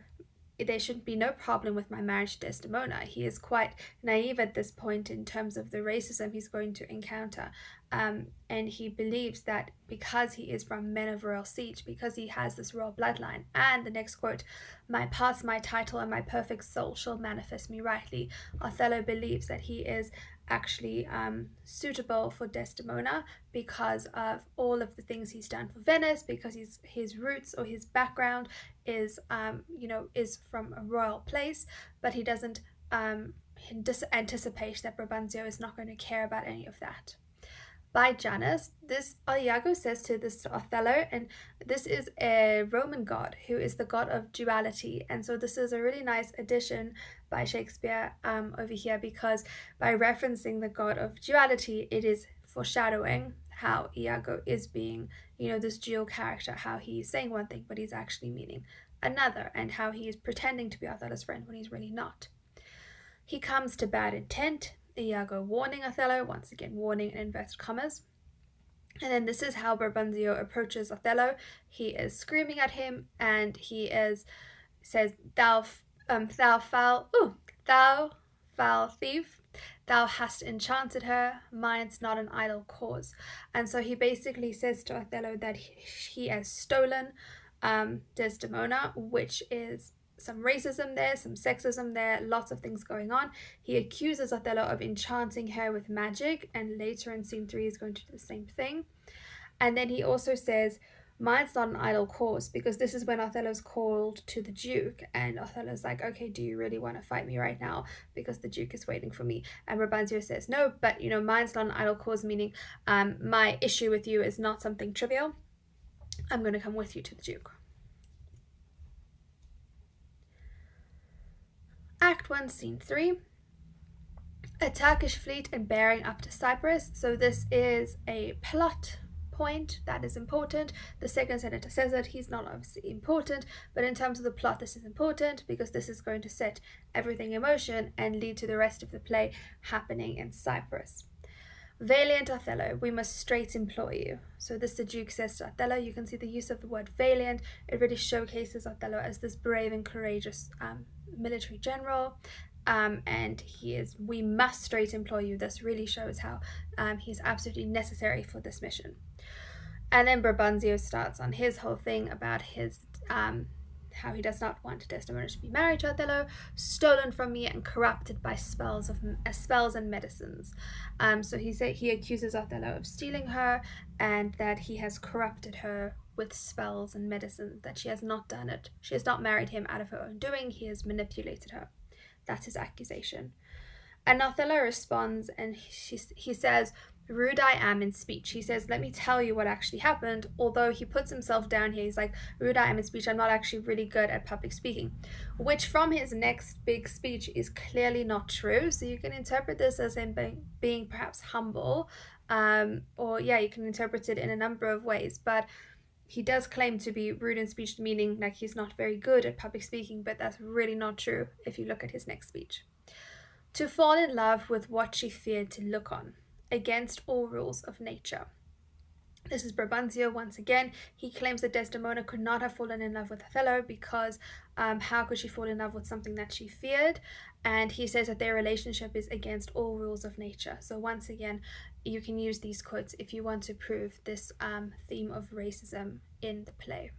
there should be no problem with my marriage to Desdemona. He is quite naive at this point in terms of the racism he's going to encounter. And he believes that because he is from men of royal siege, because he has this royal bloodline, and the next quote, my past, my title, and my perfect soul shall manifest me rightly. Othello believes that he is actually suitable for Desdemona because of all of the things he's done for Venice, because his roots or his background is is from a royal place, but he doesn't anticipate that Brabantio is not going to care about any of that. By Janus, this Iago says to this Othello, and this is a Roman god who is the god of duality, and so this is a really nice addition by Shakespeare over here, because by referencing the god of duality, it is foreshadowing how Iago is being, this dual character, how he's saying one thing but he's actually meaning another, and how he is pretending to be Othello's friend when he's really not. He comes to bad intent, Iago warning Othello, once again warning in inverted commas. And then this is how Brabantio approaches Othello. He is screaming at him, and he says, thou foul thief, thou hast enchanted her, mine's not an idle cause. And so he basically says to Othello that he has stolen Desdemona, which is some racism there, some sexism there, lots of things going on. He accuses Othello of enchanting her with magic, and later in scene 3 is going to do the same thing. And then he also says, mine's not an idle cause, because this is when Othello's called to the Duke, and Othello's like, okay, do you really want to fight me right now? Because the Duke is waiting for me. And Brabantio says, no, but mine's not an idle cause, meaning my issue with you is not something trivial. I'm going to come with you to the Duke. Act 1, Scene 3. A Turkish fleet and bearing up to Cyprus. So this is a plot point that is important. The second senator says it. He's not obviously important, but in terms of the plot, this is important because this is going to set everything in motion and lead to the rest of the play happening in Cyprus. Valiant Othello, we must straight implore you. So this the Duke says to Othello. You can see the use of the word valiant. It really showcases Othello as this brave and courageous military general, and we must straight implore you. This really shows how he's absolutely necessary for this mission. And then Brabantio starts on his whole thing about his how he does not want Desdemona to be married to Othello, stolen from me and corrupted by spells and medicines. So he accuses Othello of stealing her, and that he has corrupted her with spells and medicines, that she has not done it. She has not married him out of her own doing. He has manipulated her. That's his accusation. And Othello responds, and he says, rude I am in speech. He says, let me tell you what actually happened, although he puts himself down here. He's like, rude I am in speech. I'm not actually really good at public speaking, which from his next big speech is clearly not true. So you can interpret this as him being perhaps humble, or you can interpret it in a number of ways, but he does claim to be rude in speech, meaning like he's not very good at public speaking, but that's really not true if you look at his next speech. To fall in love with what she feared to look on, against all rules of nature. This is Brabantio once again. He claims that Desdemona could not have fallen in love with Othello because how could she fall in love with something that she feared? And he says that their relationship is against all rules of nature. So once again, you can use these quotes if you want to prove this theme of racism in the play.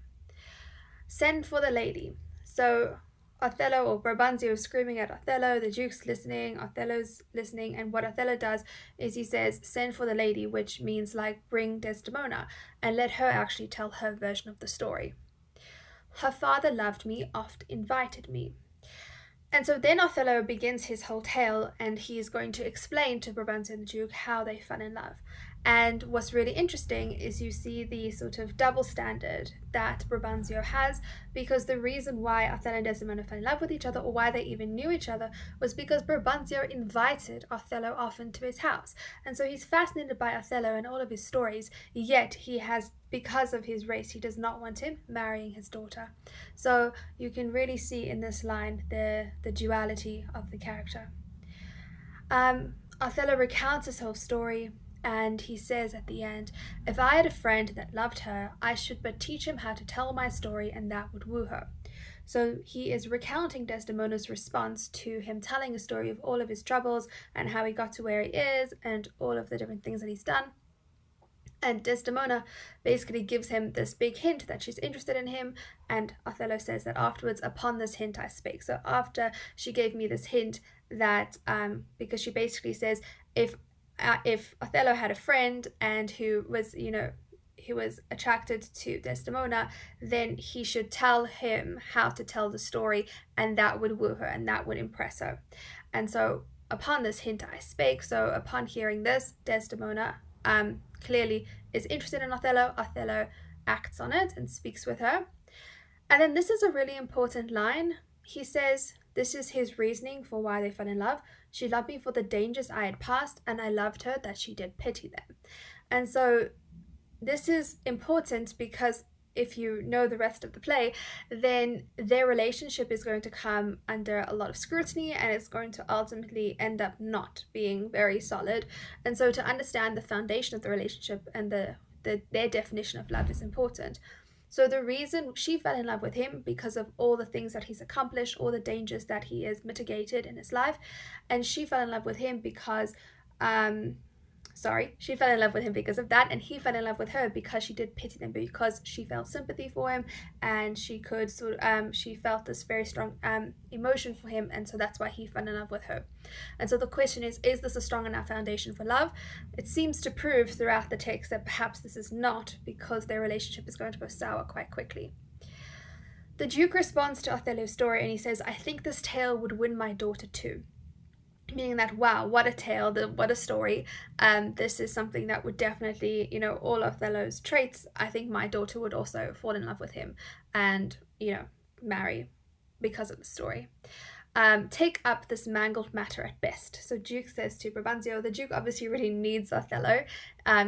Send for the lady. So Othello, or Brabantio, is screaming at Othello. The Duke's listening, Othello's listening, and what Othello does is he says, send for the lady, which means like bring Desdemona, and let her actually tell her version of the story. Her father loved me, oft invited me. And so then Othello begins his whole tale, and he is going to explain to Brabantio and the Duke how they fell in love. And what's really interesting is you see the sort of double standard that Brabantio has, because the reason why Othello and Desdemona fell in love with each other, or why they even knew each other, was because Brabantio invited Othello often to his house. And so he's fascinated by Othello and all of his stories, yet he has, because of his race, he does not want him marrying his daughter. So you can really see in this line the duality of the character. Othello recounts his whole story, and he says at the end, "If I had a friend that loved her, I should but teach him how to tell my story, and that would woo her." So he is recounting Desdemona's response to him telling a story of all of his troubles and how he got to where he is and all of the different things that he's done. And Desdemona basically gives him this big hint that she's interested in him, and Othello says that afterwards, "Upon this hint I spake." So after she gave me this hint that, because she basically says if Othello had a friend and who was attracted to Desdemona, then he should tell him how to tell the story, and that would woo her and that would impress her. And so upon this hint I spake. So upon hearing this, Desdemona clearly is interested in Othello. Othello acts on it and speaks with her. And then this is a really important line. He says, this is his reasoning for why they fell in love. "She loved me for the dangers I had passed, and I loved her that she did pity them." And so this is important because if you know the rest of the play, then their relationship is going to come under a lot of scrutiny, and it's going to ultimately end up not being very solid. And so to understand the foundation of the relationship and their definition of love is important. So the reason she fell in love with him because of all the things that he's accomplished, all the dangers that he has mitigated in his life, and she fell in love with him because she fell in love with him because of that, and he fell in love with her because she did pity them, because she felt sympathy for him, and she felt this very strong emotion for him, and so that's why he fell in love with her. And so the question is this a strong enough foundation for love? It seems to prove throughout the text that perhaps this is not, because their relationship is going to go sour quite quickly. The Duke responds to Othello's story, and he says, "I think this tale would win my daughter too." Meaning that, wow, what a tale, what a story. This is something that would definitely, all Othello's traits, I think my daughter would also fall in love with him and, marry because of the story. "Take up this mangled matter at best." So Duke says to Brabantio, the Duke obviously really needs Othello.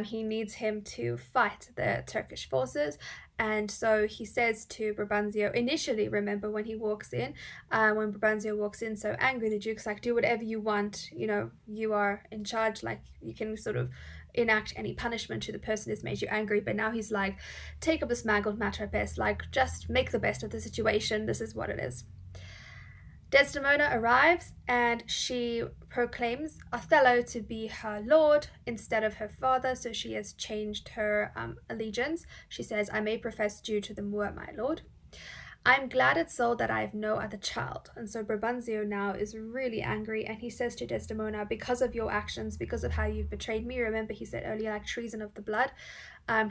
He needs him to fight the Turkish forces. And so he says to Brabantio, initially, remember when he walks in, when Brabantio walks in so angry, the Duke's like, "Do whatever you want, you are in charge, like you can sort of enact any punishment to the person who's made you angry." But now he's like, "Take up this mangled matter at best, like just make the best of the situation, this is what it is." Desdemona arrives, and she proclaims Othello to be her lord instead of her father, so she has changed her allegiance. She says, "I may profess due to the Moor, my lord. I'm glad at soul that I have no other child." And so Brabantio now is really angry, and he says to Desdemona, "Because of your actions, because of how you've betrayed me," remember he said earlier, like treason of the blood,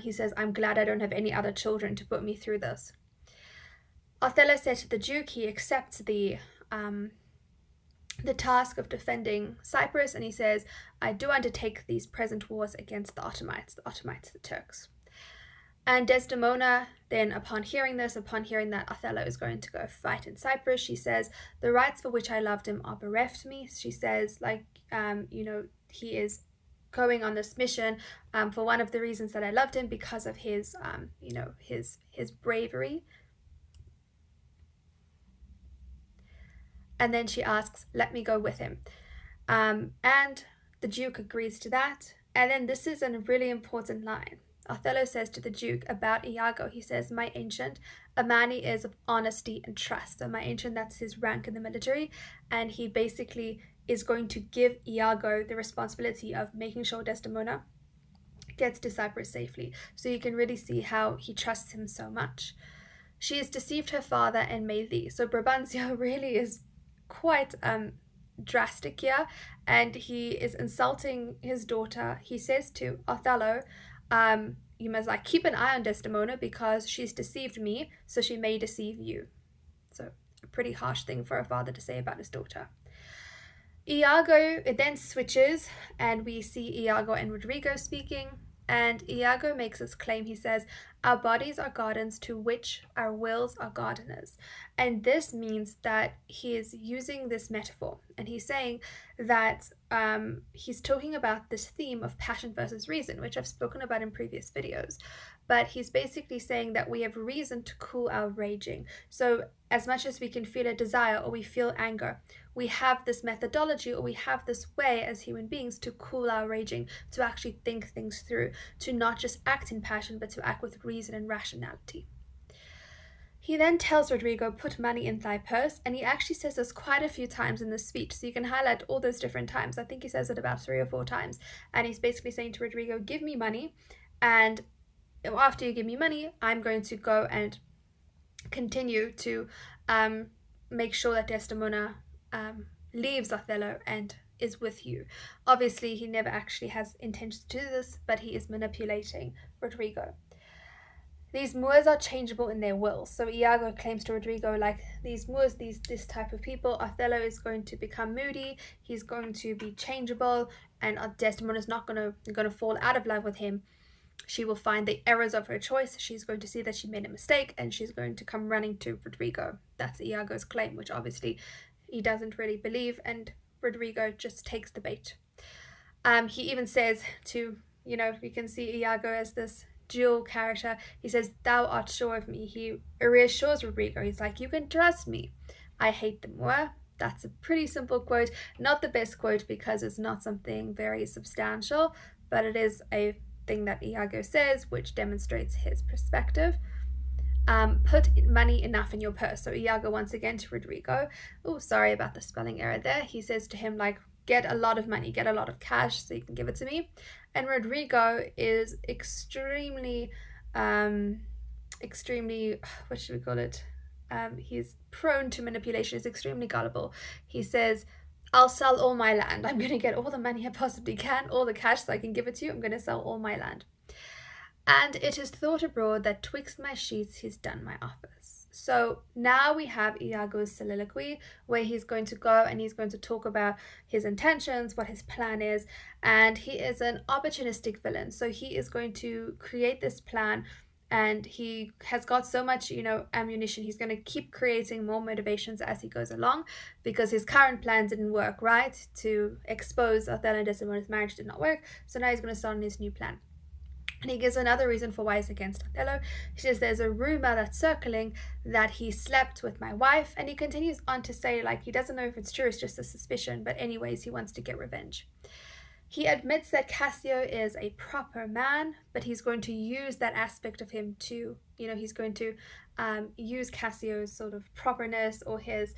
he says, "I'm glad I don't have any other children to put me through this." Othello said to the Duke he accepts the task of defending Cyprus, and he says, "I do undertake these present wars against the Ottomites, the Turks." And Desdemona then, upon hearing that Othello is going to go fight in Cyprus, she says, "The rights for which I loved him are bereft me." She says, he is going on this mission for one of the reasons that I loved him, because of his bravery. And then she asks, "Let me go with him." And the Duke agrees to that. And then this is a really important line. Othello says to the Duke about Iago, he says, "My ancient, a man he is of honesty and trust." So my ancient, that's his rank in the military. And he basically is going to give Iago the responsibility of making sure Desdemona gets to Cyprus safely. So you can really see how he trusts him so much. "She has deceived her father and made thee." So Brabantio really is quite drastic here, and he is insulting his daughter. He says to Othello, "You must keep an eye on Desdemona because she's deceived me, so she may deceive you." So a pretty harsh thing for a father to say about his daughter. Iago, it then switches, and we see Iago and Rodrigo speaking. And Iago makes his claim. He says, Our bodies are gardens to which our wills are gardeners. And this means that he is using this metaphor, and he's saying that he's talking about this theme of passion versus reason, which I've spoken about in previous videos. But he's basically saying that we have reason to cool our raging. So as much as we can feel a desire or we feel anger, we have this methodology, or we have this way as human beings to cool our raging, to actually think things through, to not just act in passion, but to act with reason and rationality. He then tells Rodrigo, put money in thy purse, and he actually says this quite a few times in the speech, so you can highlight all those different times. I think he says it about 3 or 4 times, and he's basically saying to Rodrigo, give me money, and after you give me money, I'm going to go and continue to make sure that Desdemona leaves Othello and is with you. Obviously, he never actually has intentions to do this, but he is manipulating Rodrigo. These Moors are changeable in their will. So Iago claims to Rodrigo, like, these Moors, this type of people, Othello is going to become moody, he's going to be changeable, and Desdemona is not going to fall out of love with him. She will find the errors of her choice. She's going to see that she made a mistake, and she's going to come running to Rodrigo. That's Iago's claim, which obviously he doesn't really believe, and Rodrigo just takes the bait. He even says to, you can see Iago as this dual character. He says, thou art sure of me. He reassures Rodrigo. He's like, you can trust me. I hate the Moor. That's a pretty simple quote. Not the best quote because it's not something very substantial, but it is a thing that Iago says, which demonstrates his perspective. Put money enough in your purse. So Iago once again to Rodrigo, oh, sorry about the spelling error there. He says to him, like, get a lot of money, get a lot of cash so you can give it to me. And Rodrigo is extremely, what should we call it? He's prone to manipulation, he's extremely gullible. He says, I'll sell all my land. I'm going to get all the money I possibly can, all the cash so I can give it to you. I'm going to sell all my land. And it is thought abroad that twixt my sheets he's done my office. So now we have Iago's soliloquy, where he's going to go and he's going to talk about his intentions, what his plan is, and he is an opportunistic villain. So he is going to create this plan, and he has got so much, ammunition. He's going to keep creating more motivations as he goes along, because his current plan didn't work, right? To expose Othello and Desdemona's marriage did not work. So now he's going to start on his new plan. And he gives another reason for why he's against Othello. He says, there's a rumor that's circling that he slept with my wife. And he continues on to say, like, he doesn't know if it's true, it's just a suspicion. But anyways, he wants to get revenge. He admits that Cassio is a proper man, but he's going to use that aspect of him to, he's going to use Cassio's sort of properness or his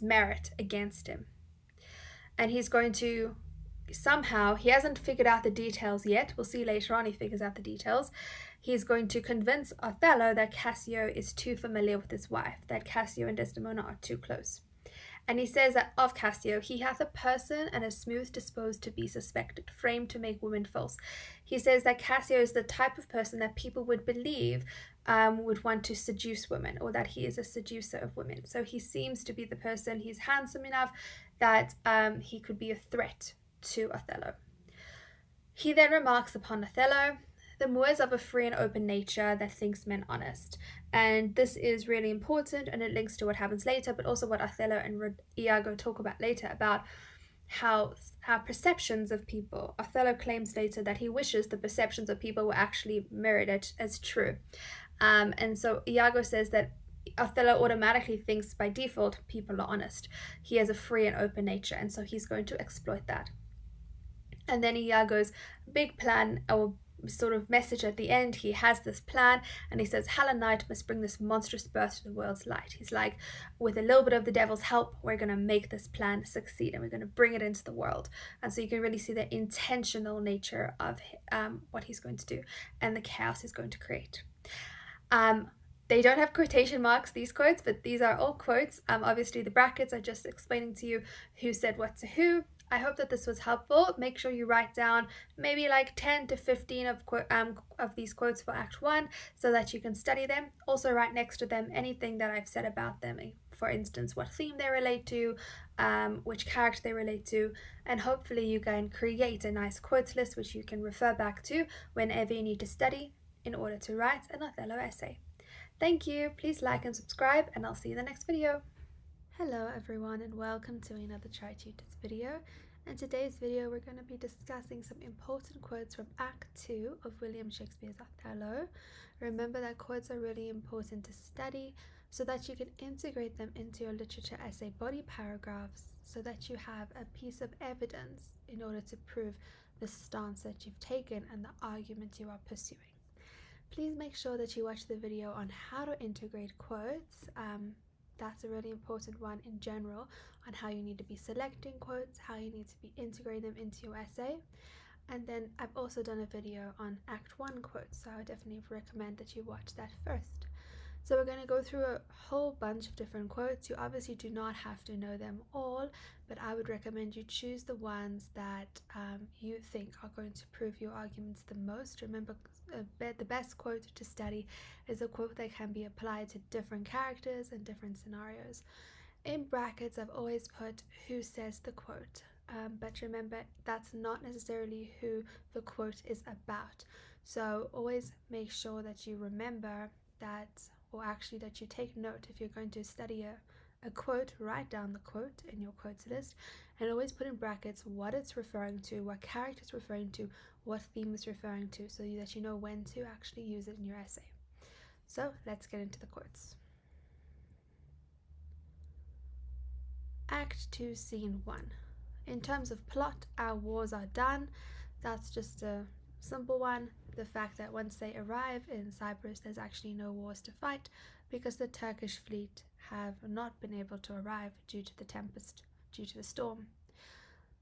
merit against him. And he's going to somehow, he hasn't figured out the details yet. We'll see later on he figures out the details. He's going to convince Othello that Cassio is too familiar with his wife, that Cassio and Desdemona are too close. And he says that of Cassio, he hath a person and a smooth disposed to be suspected, framed to make women false. He says that Cassio is the type of person that people would believe would want to seduce women, or that he is a seducer of women. So he seems to be the person, he's handsome enough that he could be a threat to Othello. He then remarks upon Othello, the Moors of a free and open nature that thinks men honest. And this is really important, and it links to what happens later, but also what Othello and Iago talk about later, about how perceptions of people. Othello claims later that he wishes the perceptions of people were actually mirrored as true. And so Iago says that Othello automatically thinks by default people are honest. He has a free and open nature, and so he's going to exploit that. And then Iago's big plan, or sort of message at the end, he has this plan, and he says, Hell and night must bring this monstrous birth to the world's light. He's like, with a little bit of the devil's help, we're going to make this plan succeed, and we're going to bring it into the world. And so you can really see the intentional nature of what he's going to do, and the chaos he's going to create. They don't have quotation marks, these quotes, but these are all quotes. Obviously, the brackets are just explaining to you who said what to who. I hope that this was helpful. Make sure you write down maybe like 10 to 15 of these quotes for Act 1 so that you can study them. Also write next to them anything that I've said about them. For instance, what theme they relate to, which character they relate to, and hopefully you can create a nice quotes list which you can refer back to whenever you need to study in order to write an Othello essay. Thank you, please like and subscribe, and I'll see you in the next video. Hello everyone and welcome to another Tri-Tutors video. In today's video we're going to be discussing some important quotes from Act 2 of William Shakespeare's Othello. Remember that quotes are really important to study so that you can integrate them into your literature essay body paragraphs so that you have a piece of evidence in order to prove the stance that you've taken and the argument you are pursuing. Please make sure that you watch the video on how to integrate quotes. That's a really important one in general on how you need to be selecting quotes, how you need to be integrating them into your essay. And then I've also done a video on Act 1 quotes, so I would definitely recommend that you watch that first. So we're going to go through a whole bunch of different quotes. You obviously do not have to know them all, but I would recommend you choose the ones that you think are going to prove your arguments the most. Remember, the best quote to study is a quote that can be applied to different characters and different scenarios. In brackets, I've always put who says the quote, but remember, that's not necessarily who the quote is about. So always make sure that you remember that, or actually that you take note. If you're going to study a quote, write down the quote in your quotes list and always put in brackets what it's referring to, what character it's referring to, what theme it's referring to, so that you know when to actually use it in your essay. So let's get into the quotes. Act 2, Scene 1. In terms of plot, our wars are done. That's just a simple one. The fact that once they arrive in Cyprus, there's actually no wars to fight because the Turkish fleet have not been able to arrive due to the tempest, due to the storm.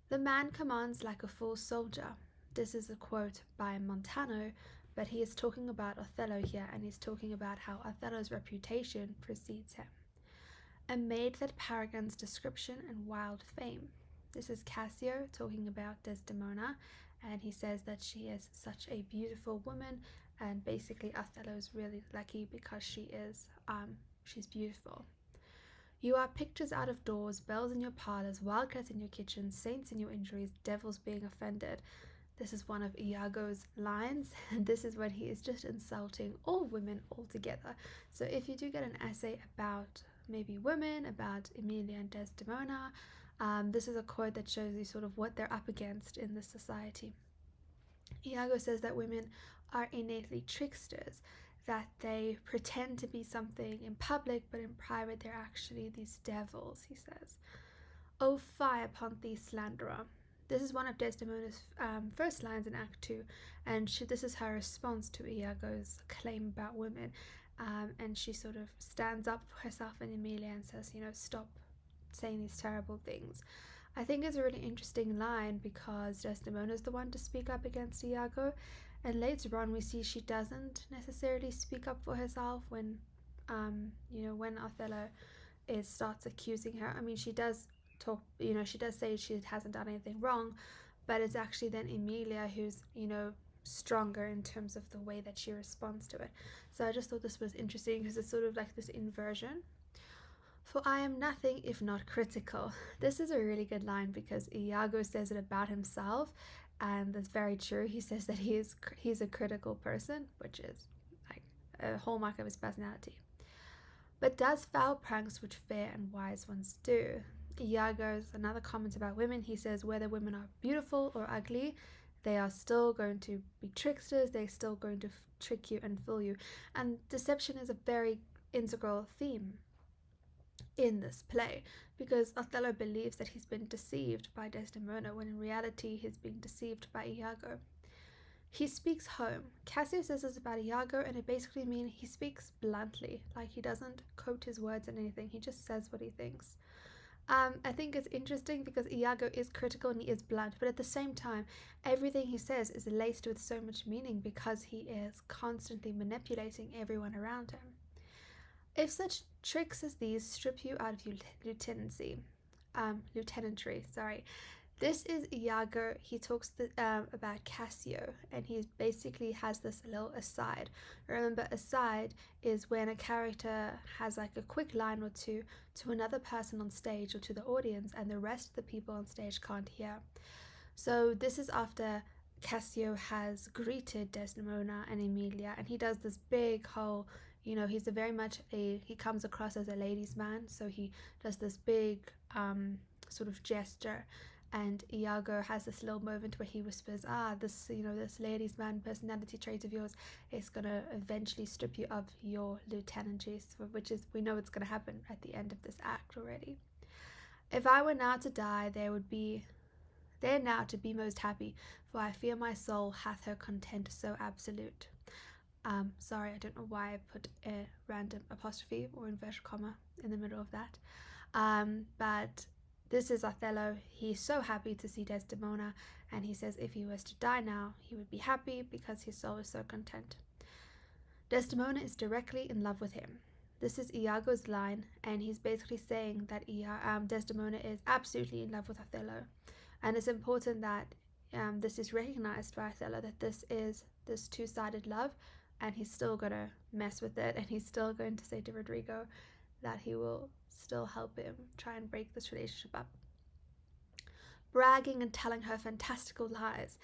The man commands like a full soldier. This is a quote by Montano, but he is talking about Othello here, and he's talking about how Othello's reputation precedes him. A maid that paragons description and wild fame. This is Cassio talking about Desdemona, and he says that she is such a beautiful woman, and basically Othello is really lucky because she's beautiful. You are pictures out of doors, bells in your parlors, wildcats in your kitchen, saints in your injuries, devils being offended. This is one of Iago's lines, and this is when he is just insulting all women altogether. So if you do get an essay about maybe women, about Emilia and Desdemona, this is a quote that shows you sort of what they're up against in this society. Iago says that women are innately tricksters, that they pretend to be something in public, but in private they're actually these devils, he says. Oh, fie upon thee, slanderer. This is one of Desdemona's first lines in Act 2, and this is her response to Iago's claim about women, and she sort of stands up for herself and Emilia and says, stop saying these terrible things. I think it's a really interesting line because Desdemona is the one to speak up against Iago, and later on we see she doesn't necessarily speak up for herself when when Othello starts accusing her. I mean, she does talk, she does say she hasn't done anything wrong, but it's actually then Emilia who's stronger in terms of the way that she responds to it. So I just thought this was interesting because it's sort of like this inversion. For I am nothing if not critical. This is a really good line because Iago says it about himself, and that's very true. He says that he's a critical person, which is like a hallmark of his personality. But does foul pranks which fair and wise ones do. Iago's another comment about women. He says whether women are beautiful or ugly, they are still going to be tricksters. They're still going to trick you and fool you. And deception is a very integral theme in this play because Othello believes that he's been deceived by Desdemona when in reality he's being deceived by Iago. He speaks home. Cassio says this about Iago, and it basically means he speaks bluntly, like he doesn't coat his words in anything, he just says what he thinks. I think it's interesting because Iago is critical and he is blunt, but at the same time everything he says is laced with so much meaning because he is constantly manipulating everyone around him. If such tricks as these strip you out of your lieutenantry, this is Iago. He talks about Cassio, and he basically has this little aside. Remember, aside is when a character has like a quick line or two to another person on stage or to the audience, and the rest of the people on stage can't hear. So this is after Cassio has greeted Desdemona and Emilia, and he does this big whole, he's he comes across as a ladies' man, so he does this big sort of gesture, and Iago has this little moment where he whispers, this ladies' man personality trait of yours is going to eventually strip you of your lieutenantry, which is, we know it's going to happen at the end of this act already. If I were now to die, there now to be most happy, for I fear my soul hath her content so absolute. Sorry, I don't know why I put a random apostrophe or inverted comma in the middle of that. But this is Othello. He's so happy to see Desdemona, and he says if he was to die now, he would be happy because his soul is so content. Desdemona is directly in love with him. This is Iago's line, and he's basically saying that Desdemona is absolutely in love with Othello. And it's important that this is recognized by Othello, that this is this two-sided love, and he's still going to mess with it, and he's still going to say to Rodrigo that he will still help him try and break this relationship up. Bragging and telling her fantastical lies.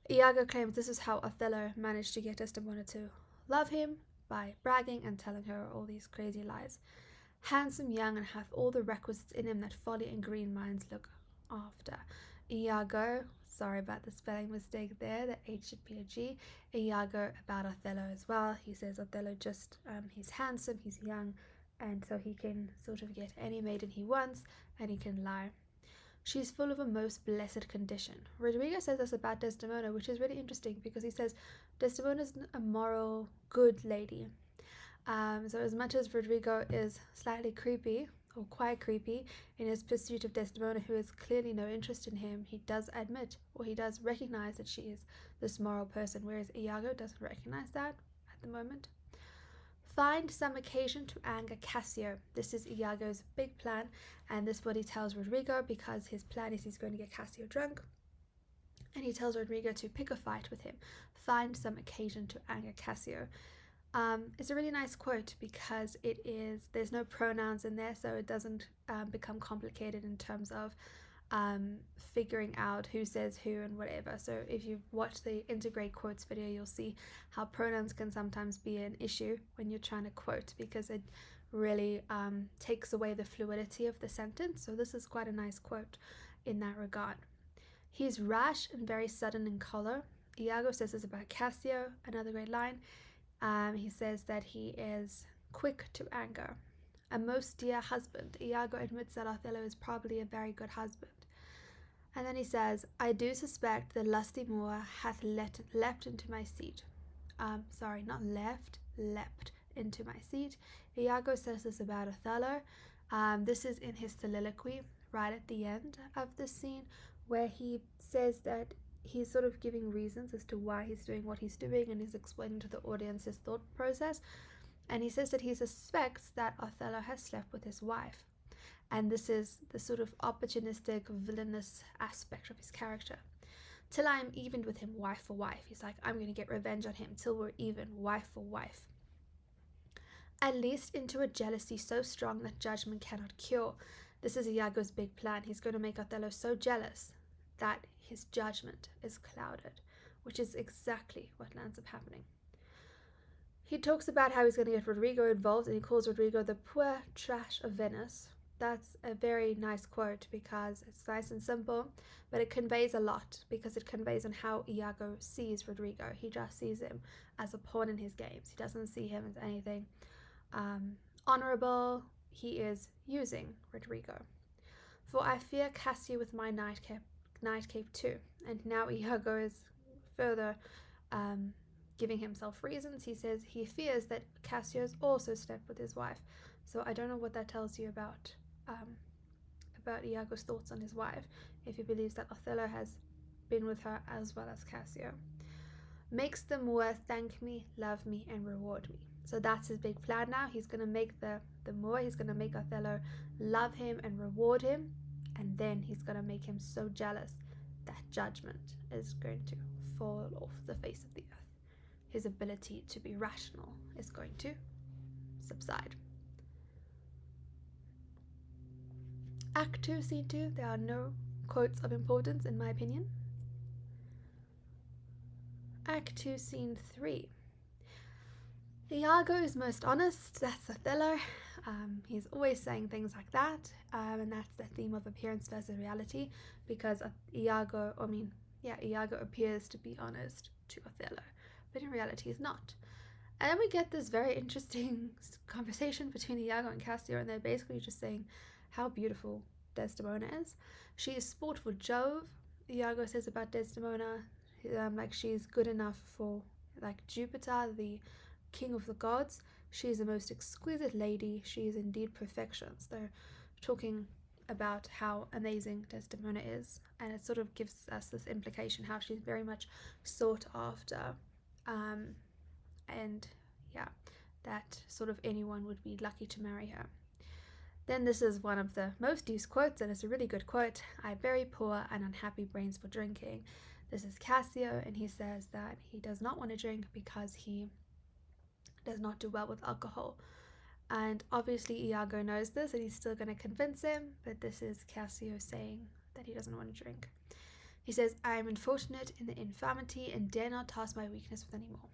Iago claims this is how Othello managed to get Desdemona to love him, by bragging and telling her all these crazy lies. Handsome, young, and hath all the requisites in him that folly and green minds look after. Iago, sorry about the spelling mistake there, the H should be a G. Iago about Othello as well. He says Othello just, he's handsome, he's young, and so he can sort of get any maiden he wants, and he can lie. She's full of a most blessed condition. Rodrigo says this about Desdemona, which is really interesting because he says Desdemona's a moral, good lady. So as much as Rodrigo is slightly creepy, or quite creepy, in his pursuit of Desdemona, who has clearly no interest in him, he does admit, or he does recognize that she is this moral person, whereas Iago doesn't recognize that at the moment. Find some occasion to anger Cassio. This is Iago's big plan, and this is what he tells Rodrigo, because his plan is he's going to get Cassio drunk, and he tells Rodrigo to pick a fight with him. Find some occasion to anger Cassio. It's a really nice quote because there's no pronouns in there, so it doesn't become complicated in terms of figuring out who says who and whatever. So if you watch the integrate quotes video, you'll see how pronouns can sometimes be an issue when you're trying to quote, because it really takes away the fluidity of the sentence. So this is quite a nice quote in that regard. He's rash and very sudden in color. Iago says this about Cassio, another great line. He says that he is quick to anger. A most dear husband. Iago admits that Othello is probably a very good husband. And then he says, I do suspect the lusty Moor hath leapt into my seat. Leapt into my seat. Iago says this about Othello. This is in his soliloquy right at the end of the scene, where he says that he's sort of giving reasons as to why he's doing what he's doing, and he's explaining to the audience his thought process. And he says that he suspects that Othello has slept with his wife. And this is the sort of opportunistic, villainous aspect of his character. Till I am even with him, wife for wife. He's like, I'm going to get revenge on him till we're even, wife for wife. At least into a jealousy so strong that judgment cannot cure. This is Iago's big plan. He's going to make Othello so jealous that his judgment is clouded, which is exactly what ends up happening. He talks about how he's going to get Rodrigo involved, and he calls Rodrigo the poor trash of Venice. That's a very nice quote because it's nice and simple, but it conveys a lot, because it conveys on how Iago sees Rodrigo. He just sees him as a pawn in his games. He doesn't see him as anything honorable. He is using Rodrigo. For I fear Cassio with my nightcap too. And now Iago is further giving himself reasons. He says he fears that Cassio's also slept with his wife. So I don't know what that tells you about Iago's thoughts on his wife, if he believes that Othello has been with her as well as Cassio. Makes the Moor thank me, love me, and reward me. So that's his big plan now. He's going to make the Moor, he's going to make Othello love him and reward him, and then he's going to make him so jealous that judgment is going to fall off the face of the earth. His ability to be rational is going to subside. Act 2, Scene 2, there are no quotes of importance in my opinion. Act 2, Scene 3. Iago is most honest, that's Othello. He's always saying things like that, and that's the theme of appearance versus reality, because Iago appears to be honest to Othello, but in reality he's not. And then we get this very interesting conversation between Iago and Cassio, and they're basically just saying how beautiful Desdemona is. She is sport for Jove, Iago says about Desdemona, like she's good enough for like Jupiter, the king of the gods. She is the most exquisite lady. She is indeed perfection. So they're talking about how amazing Desdemona is, and it sort of gives us this implication how she's very much sought after, and yeah, that sort of anyone would be lucky to marry her. Then this is one of the most used quotes, and it's a really good quote. I have very poor and unhappy brains for drinking. This is Cassio, and he says that he does not want to drink because he does not do well with alcohol. And obviously Iago knows this, and he's still going to convince him, but this is Cassio saying that he doesn't want to drink. He says, I am unfortunate in the infirmity and dare not task my weakness with any more.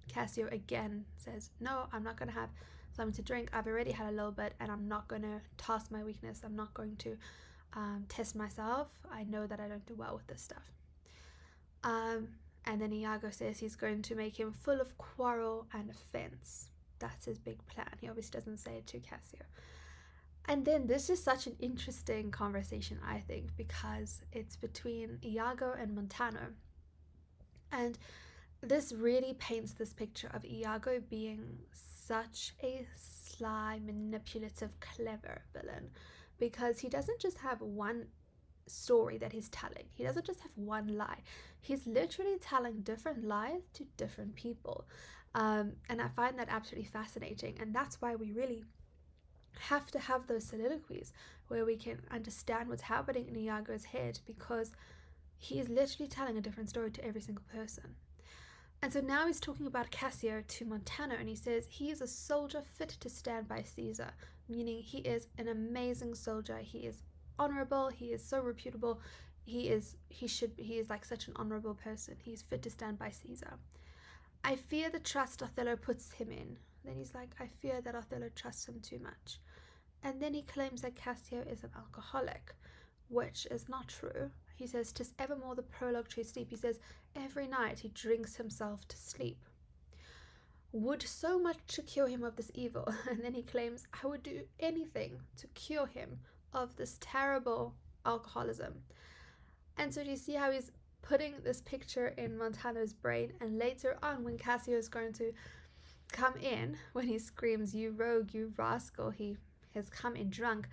Cassio again says, no, I'm not going to have something to drink. I've already had a little bit, and I'm not going to task my weakness. I'm not going to test myself. I know that I don't do well with this stuff. And then Iago says he's going to make him full of quarrel and offense. That's his big plan. He obviously doesn't say it to Cassio. And then this is such an interesting conversation, I think, because it's between Iago and Montano. And this really paints this picture of Iago being such a sly, manipulative, clever villain, because he doesn't just have one story that he's telling. He doesn't just have one lie. He's literally telling different lies to different people. And I find that absolutely fascinating. And that's why we really have to have those soliloquies where we can understand what's happening in Iago's head, because he is literally telling a different story to every single person. And so now he's talking about Cassio to Montano, and he says he is a soldier fit to stand by Caesar, meaning he is an amazing soldier. He is honorable. He is so reputable. He is like such an honorable person. He is fit to stand by Caesar. I fear the trust Othello puts him in. Then he's like, I fear that Othello trusts him too much. And then he claims that Cassio is an alcoholic, which is not true. He says, 'tis evermore the prologue to his sleep. He says, every night he drinks himself to sleep. Would so much to cure him of this evil. And then he claims, I would do anything to cure him of this terrible alcoholism. And so do you see how he's putting this picture in Montano's brain? And later on, when Cassio is going to come in, when he screams, you rogue, you rascal, he has come in drunk,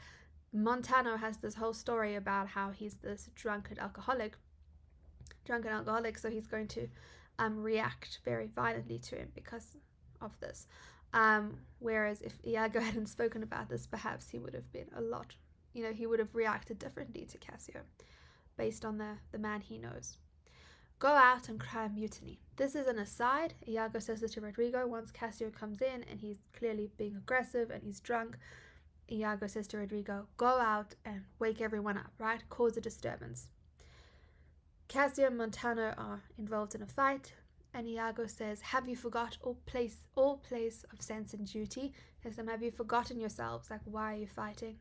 Montano has this whole story about how he's this drunken alcoholic, so he's going to react very violently to him because of this. Whereas if Iago hadn't spoken about this, perhaps he would have been he would have reacted differently to Cassio based on the man he knows. Go out and cry mutiny. This is an aside. Iago says this to Rodrigo once Cassio comes in and he's clearly being aggressive and he's drunk. Iago says to Rodrigo, go out and wake everyone up, right? Cause a disturbance. Cassio and Montano are involved in a fight, and Iago says, have you forgot all place of sense and duty? He says, have you forgotten yourselves? Like, why are you fighting?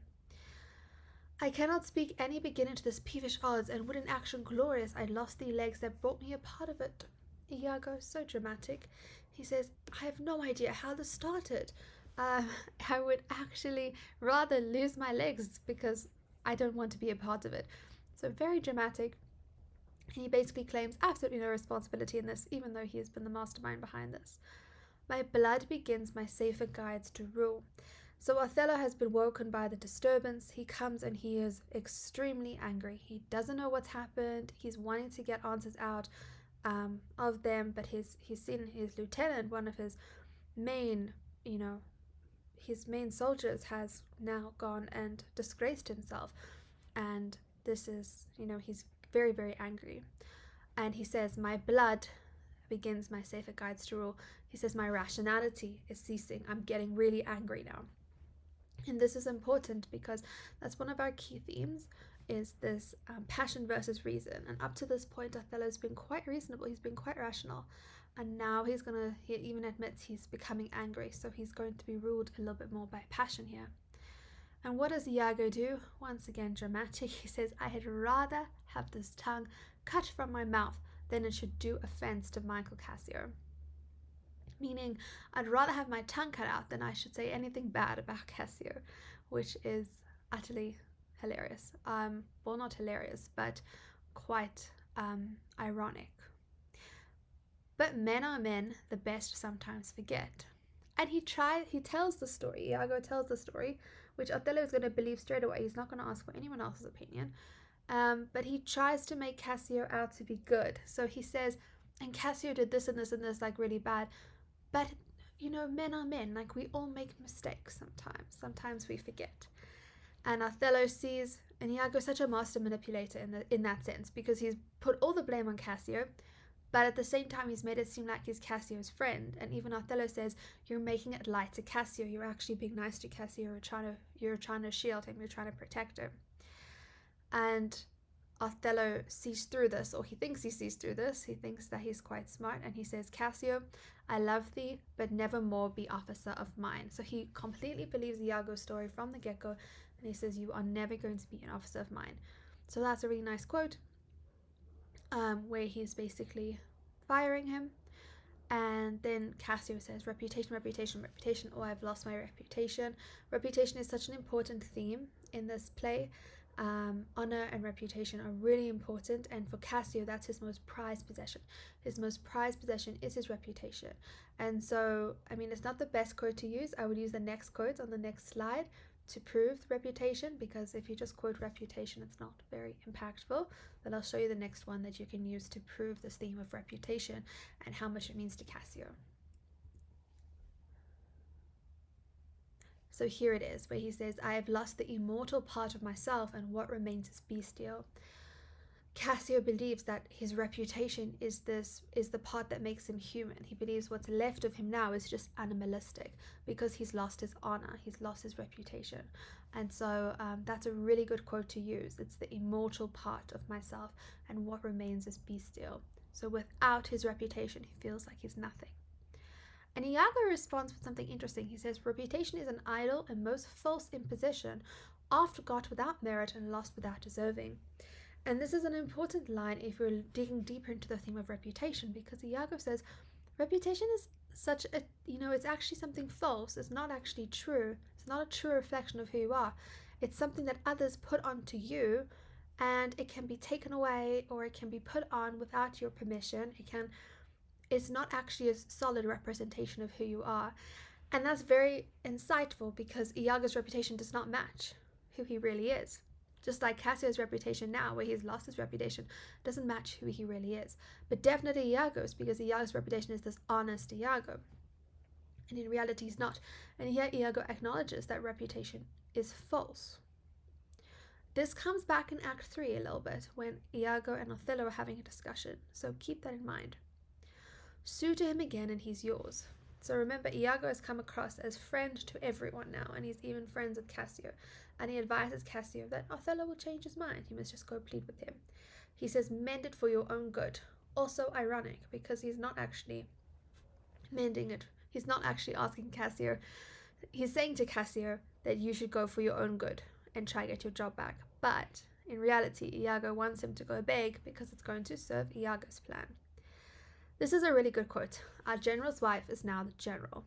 I cannot speak any beginning to this peevish odds, and would in action glorious I'd lost the legs that brought me a part of it. Iago, so dramatic. He says, I have no idea how this started. I would actually rather lose my legs because I don't want to be a part of it. So very dramatic. He basically claims absolutely no responsibility in this, even though he has been the mastermind behind this. My blood begins my safer guides to rule. So Othello has been woken by the disturbance. He comes and he is extremely angry. He doesn't know what's happened. He's wanting to get answers out of them, but he's seen his lieutenant, one of his main soldiers, has now gone and disgraced himself. And this is, he's very, very angry. And he says, my blood begins my safer guides to rule. He says, my rationality is ceasing. I'm getting really angry now. And this is important because that's one of our key themes is this passion versus reason. And up to this point, Othello's been quite reasonable, he's been quite rational. And now he even admits he's becoming angry, so he's going to be ruled a little bit more by passion here. And what does Iago do? Once again, dramatic. He says, I had rather have this tongue cut from my mouth than it should do offense to Michael Cassio. Meaning, I'd rather have my tongue cut out than I should say anything bad about Cassio, which is utterly hilarious. Well, not hilarious, but quite ironic. But men are men, the best sometimes forget. And he tells the story, Iago tells the story, which Othello is going to believe straight away. He's not going to ask for anyone else's opinion. But he tries to make Cassio out to be good. So he says, and Cassio did this and this and this, like really bad. But, men are men. Like, we all make mistakes sometimes. Sometimes we forget. And Othello sees, and Iago is such a master manipulator in that sense, because he's put all the blame on Cassio, but at the same time he's made it seem like he's Cassio's friend. And even Othello says, you're making it light to Cassio, you're actually being nice to Cassio, you're trying to shield him, you're trying to protect him. And Othello sees through this, or he thinks he sees through this. He thinks that he's quite smart, and he says, Cassio, I love thee, but never more be officer of mine. So he completely believes Iago's story from the get-go, and he says, you are never going to be an officer of mine. So that's a really nice quote, where he's basically firing him. And then Cassio says, reputation, reputation, reputation. Oh, I've lost my reputation. Reputation is such an important theme in this play. Honor and reputation are really important, and for Cassio, that's his most prized possession. His most prized possession is his reputation. And so, it's not the best quote to use. I would use the next quote on the next slide to prove the reputation, because if you just quote reputation, it's not very impactful. But I'll show you the next one that you can use to prove this theme of reputation and how much it means to Cassio. So here it is, where he says, I have lost the immortal part of myself, and what remains is bestial. Cassio believes that his reputation is the part that makes him human. He believes what's left of him now is just animalistic, because he's lost his honor, he's lost his reputation. And so that's a really good quote to use. It's the immortal part of myself, and what remains is bestial. So without his reputation, he feels like he's nothing. And Iago responds with something interesting. He says, reputation is an idle and most false imposition, oft got without merit and lost without deserving. And this is an important line if we're digging deeper into the theme of reputation, because Iago says reputation is such a, it's actually something false. It's not actually true. It's not a true reflection of who you are. It's something that others put onto you, and it can be taken away, or it can be put on without your permission. It's not actually a solid representation of who you are. And that's very insightful, because Iago's reputation does not match who he really is. Just like Cassio's reputation now, where he's lost his reputation, doesn't match who he really is. But definitely Iago's, because Iago's reputation is this honest Iago. And in reality he's not. And here Iago acknowledges that reputation is false. This comes back in Act 3 a little bit, when Iago and Othello are having a discussion. So keep that in mind. Sue to him again and he's yours. So remember, Iago has come across as friend to everyone now, and he's even friends with Cassio. And he advises Cassio that Othello will change his mind. He must just go plead with him. He says, mend it for your own good. Also ironic, because he's not actually mending it. He's not actually asking Cassio. He's saying to Cassio that you should go for your own good and try to get your job back. But in reality, Iago wants him to go beg, because it's going to serve Iago's plan. This is a really good quote. Our general's wife is now the general.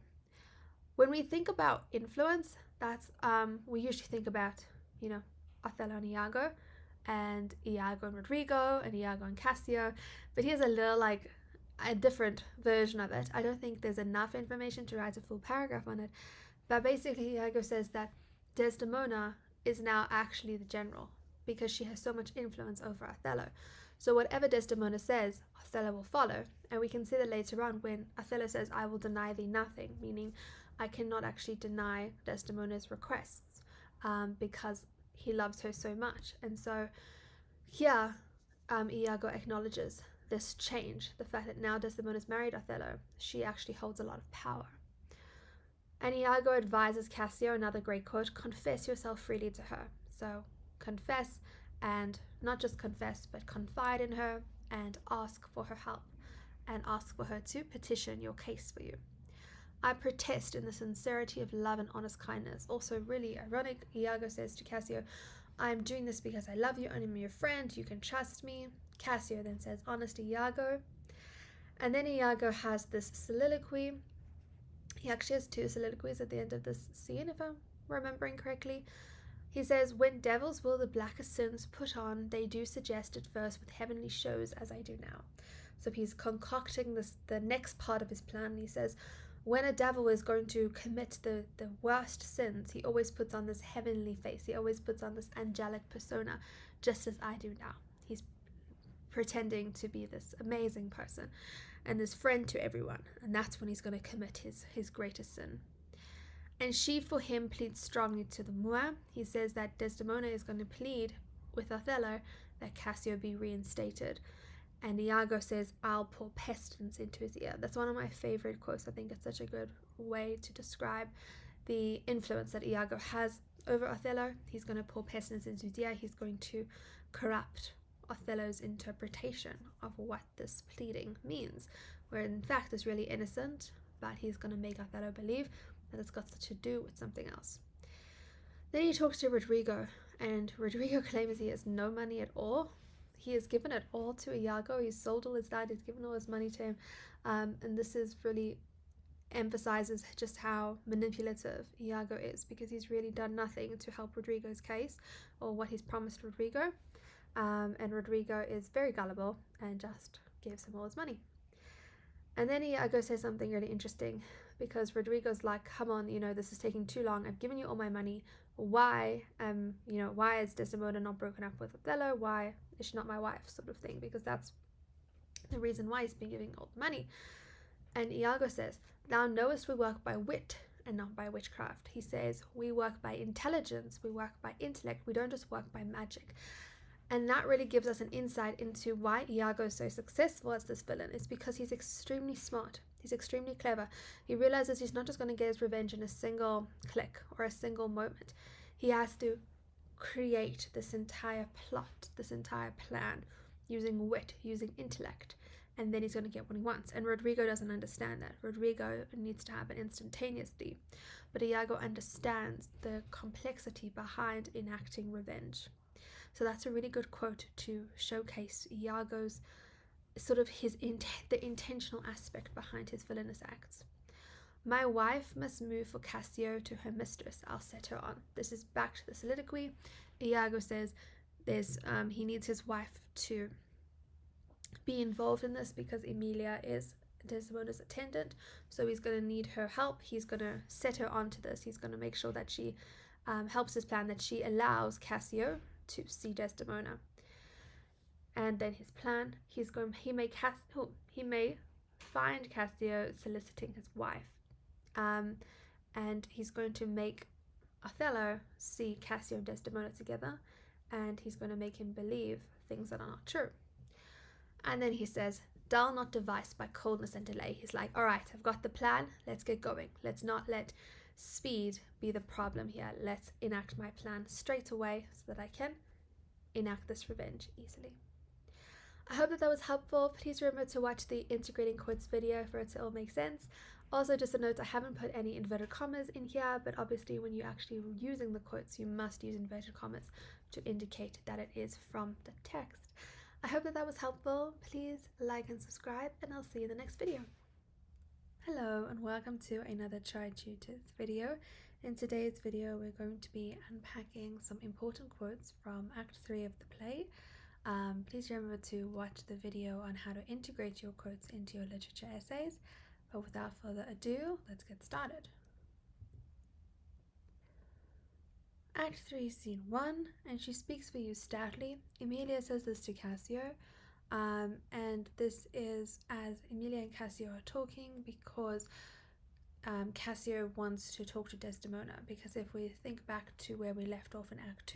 When we think about influence, that's we usually think about, Othello and Iago and Rodrigo, and Iago and Cassio. But here's a little, a different version of it. I don't think there's enough information to write a full paragraph on it. But basically, Iago says that Desdemona is now actually the general, because she has so much influence over Othello. So whatever Desdemona says, Othello will follow. And we can see that later on when Othello says, I will deny thee nothing, meaning I cannot actually deny Desdemona's requests, because he loves her so much. And so here, Iago acknowledges this change, the fact that now Desdemona's married Othello, she actually holds a lot of power. And Iago advises Cassio, another great quote, confess yourself freely to her. So confess and not just confess but confide in her and ask for her help and ask for her to petition your case for you. I protest in the sincerity of love and honest kindness. Also really ironic, Iago says to Cassio, I am doing this because I love you, I am your friend, you can trust me. Cassio then says, honest Iago. And then Iago has this soliloquy. He actually has two soliloquies at the end of this scene, if I'm remembering correctly. He says, when devils will the blackest sins put on, they do suggest at first with heavenly shows as I do now. So he's concocting the next part of his plan. He says, when a devil is going to commit the worst sins, he always puts on this heavenly face. He always puts on this angelic persona, just as I do now. He's pretending to be this amazing person and this friend to everyone. And that's when he's going to commit his greatest sin. And she for him pleads strongly to the Moor. He says that Desdemona is going to plead with Othello that Cassio be reinstated. And Iago says, I'll pour pestilence into his ear. That's one of my favorite quotes. I think it's such a good way to describe the influence that Iago has over Othello. He's going to pour pestilence into his ear. He's going to corrupt Othello's interpretation of what this pleading means, where in fact it's really innocent, but he's going to make Othello believe that it's got to do with something else. Then he talks to Rodrigo, and Rodrigo claims he has no money at all. He has given it all to Iago. He's sold all his land. He's given all his money to him. And this is really emphasizes just how manipulative Iago is, because he's really done nothing to help Rodrigo's case or what he's promised Rodrigo. And Rodrigo is very gullible and just gives him all his money. And then Iago says something really interesting, because Rodrigo's like, come on, this is taking too long. I've given you all my money. Why, why is Desdemona not broken up with Othello? Why is she not my wife, sort of thing? Because that's the reason why he's been giving all the money. And Iago says, thou knowest we work by wit and not by witchcraft. He says, we work by intelligence, we work by intellect, we don't just work by magic. And that really gives us an insight into why Iago is so successful as this villain. It's because he's extremely smart. He's extremely clever. He realizes he's not just going to get his revenge in a single click or a single moment. He has to create this entire plot, this entire plan, using wit, using intellect, and then he's going to get what he wants. And Rodrigo doesn't understand that. Rodrigo needs to happen instantaneously. But Iago understands the complexity behind enacting revenge. So that's a really good quote to showcase Iago's sort of the intentional aspect behind his villainous acts. My wife must move for Cassio to her mistress. I'll set her on. This is back to the soliloquy. Iago says he needs his wife to be involved in this because Emilia is Desdemona's attendant, so he's going to need her help. He's going to set her on to this. He's going to make sure that she helps his plan, that she allows Cassio to see Desdemona. And then his plan, he may find Cassio soliciting his wife, and he's going to make Othello see Cassio and Desdemona together, and he's going to make him believe things that are not true. And then he says, dull not device by coldness and delay. He's like, all right, I've got the plan, let's get going. Let's not let speed be the problem here. Let's enact my plan straight away so that I can enact this revenge easily. I hope that was helpful. Please remember to watch the integrating quotes video for it to all make sense. Also, just a note, I haven't put any inverted commas in here, but obviously when you're actually using the quotes, you must use inverted commas to indicate that it is from the text. I hope that was helpful. Please like and subscribe, and I'll see you in the next video. Hello and welcome to another Tri-Tutors video. In today's video we're going to be unpacking some important quotes from Act 3 of the play. Please remember to watch the video on how to integrate your quotes into your literature essays. But without further ado, let's get started. Act 3, Scene 1, and she speaks for you stoutly. Emilia says this to Cassio. And this is as Emilia and Cassio are talking, because Cassio wants to talk to Desdemona, because if we think back to where we left off in Act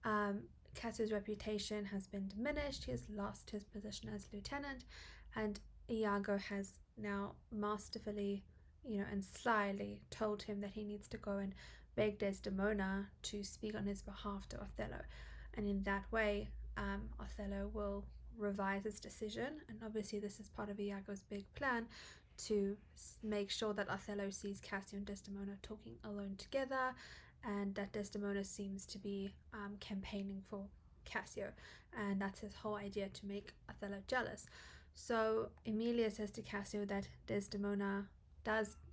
2, Cassio's reputation has been diminished. He has lost his position as lieutenant, and Iago has now masterfully, and slyly told him that he needs to go and beg Desdemona to speak on his behalf to Othello. and in that way Othello will revise his decision. And obviously this is part of Iago's big plan to make sure that Othello sees Cassio and Desdemona talking alone together, and that Desdemona seems to be campaigning for Cassio, and that's his whole idea, to make Othello jealous. So Emilia says to Cassio that Desdemona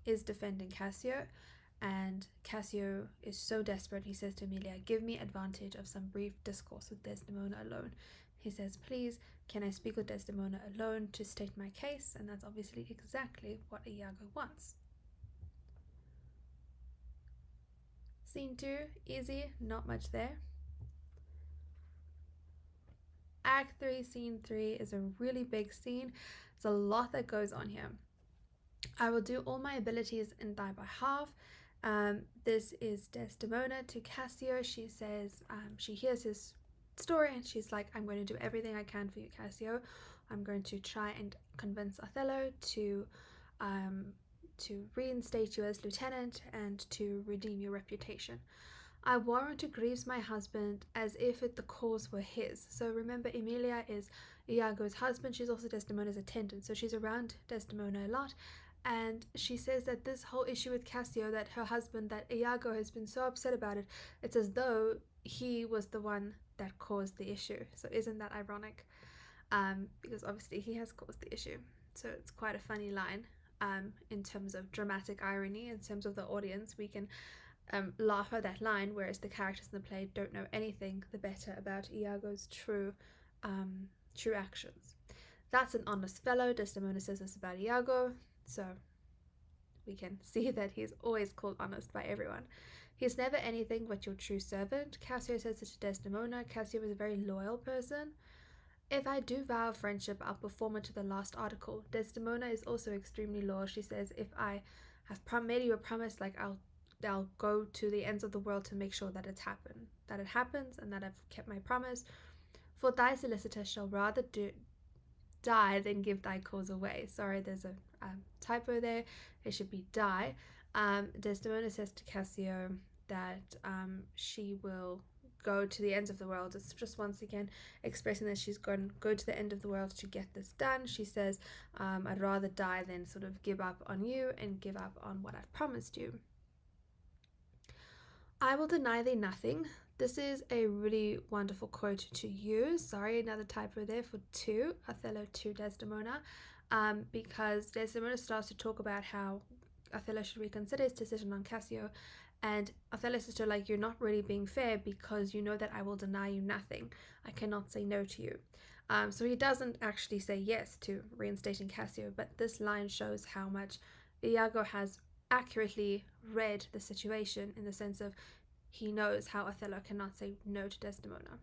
is defending Cassio, and Cassio is so desperate, he says to Emilia, "Give me advantage of some brief discourse with Desdemona alone." He says, "Please, can I speak with Desdemona alone to state my case?" And that's obviously exactly what Iago wants. Scene 2, easy, not much there. Act 3, Scene 3 is a really big scene. There's a lot that goes on here. I will do all my abilities and die by half. This is Desdemona to Cassio. She says, she hears his story and she's like, "I'm going to do everything I can for you, Cassio. I'm going to try and convince Othello to reinstate you as lieutenant and to redeem your reputation. I warrant who grieves my husband as if the cause were his." So remember, Emilia is Iago's husband. She's also Desdemona's attendant, so she's around Desdemona a lot. And she says that this whole issue with Cassio, that her husband, that Iago has been so upset about it, it's as though he was the one that caused the issue. So isn't that ironic? Because obviously he has caused the issue. So it's quite a funny line in terms of dramatic irony. In terms of the audience, we can laugh at that line, whereas the characters in the play don't know anything the better about Iago's true actions. "That's an honest fellow," Desdemona says this about Iago, so we can see that he's always called honest by everyone. "He's never anything but your true servant," Cassio says it to Desdemona. Cassio is a very loyal person. "If I do vow a friendship, I'll perform it to the last article." Desdemona is also extremely loyal. She says, "If I have made you a promise, like I'll go to the ends of the world to make sure that it happens and that I've kept my promise. For thy solicitor shall rather die than give thy cause away." Sorry, there's a typo there. It should be die. Desdemona says to Cassio that she will go to the ends of the world. It's just once again expressing that she's going to go to the end of the world to get this done. She says, "I'd rather die than sort of give up on you and give up on what I've promised you." "I will deny thee nothing." This is a really wonderful quote to use. Sorry, another typo there for 2, Othello to Desdemona, because Desdemona starts to talk about how Othello should reconsider his decision on Cassio, and Othello says to her, like, "You're not really being fair because you know that I will deny you nothing. I cannot say no to you." So he doesn't actually say yes to reinstating Cassio, but this line shows how much Iago has accurately read the situation, in the sense of he knows how Othello cannot say no to Desdemona.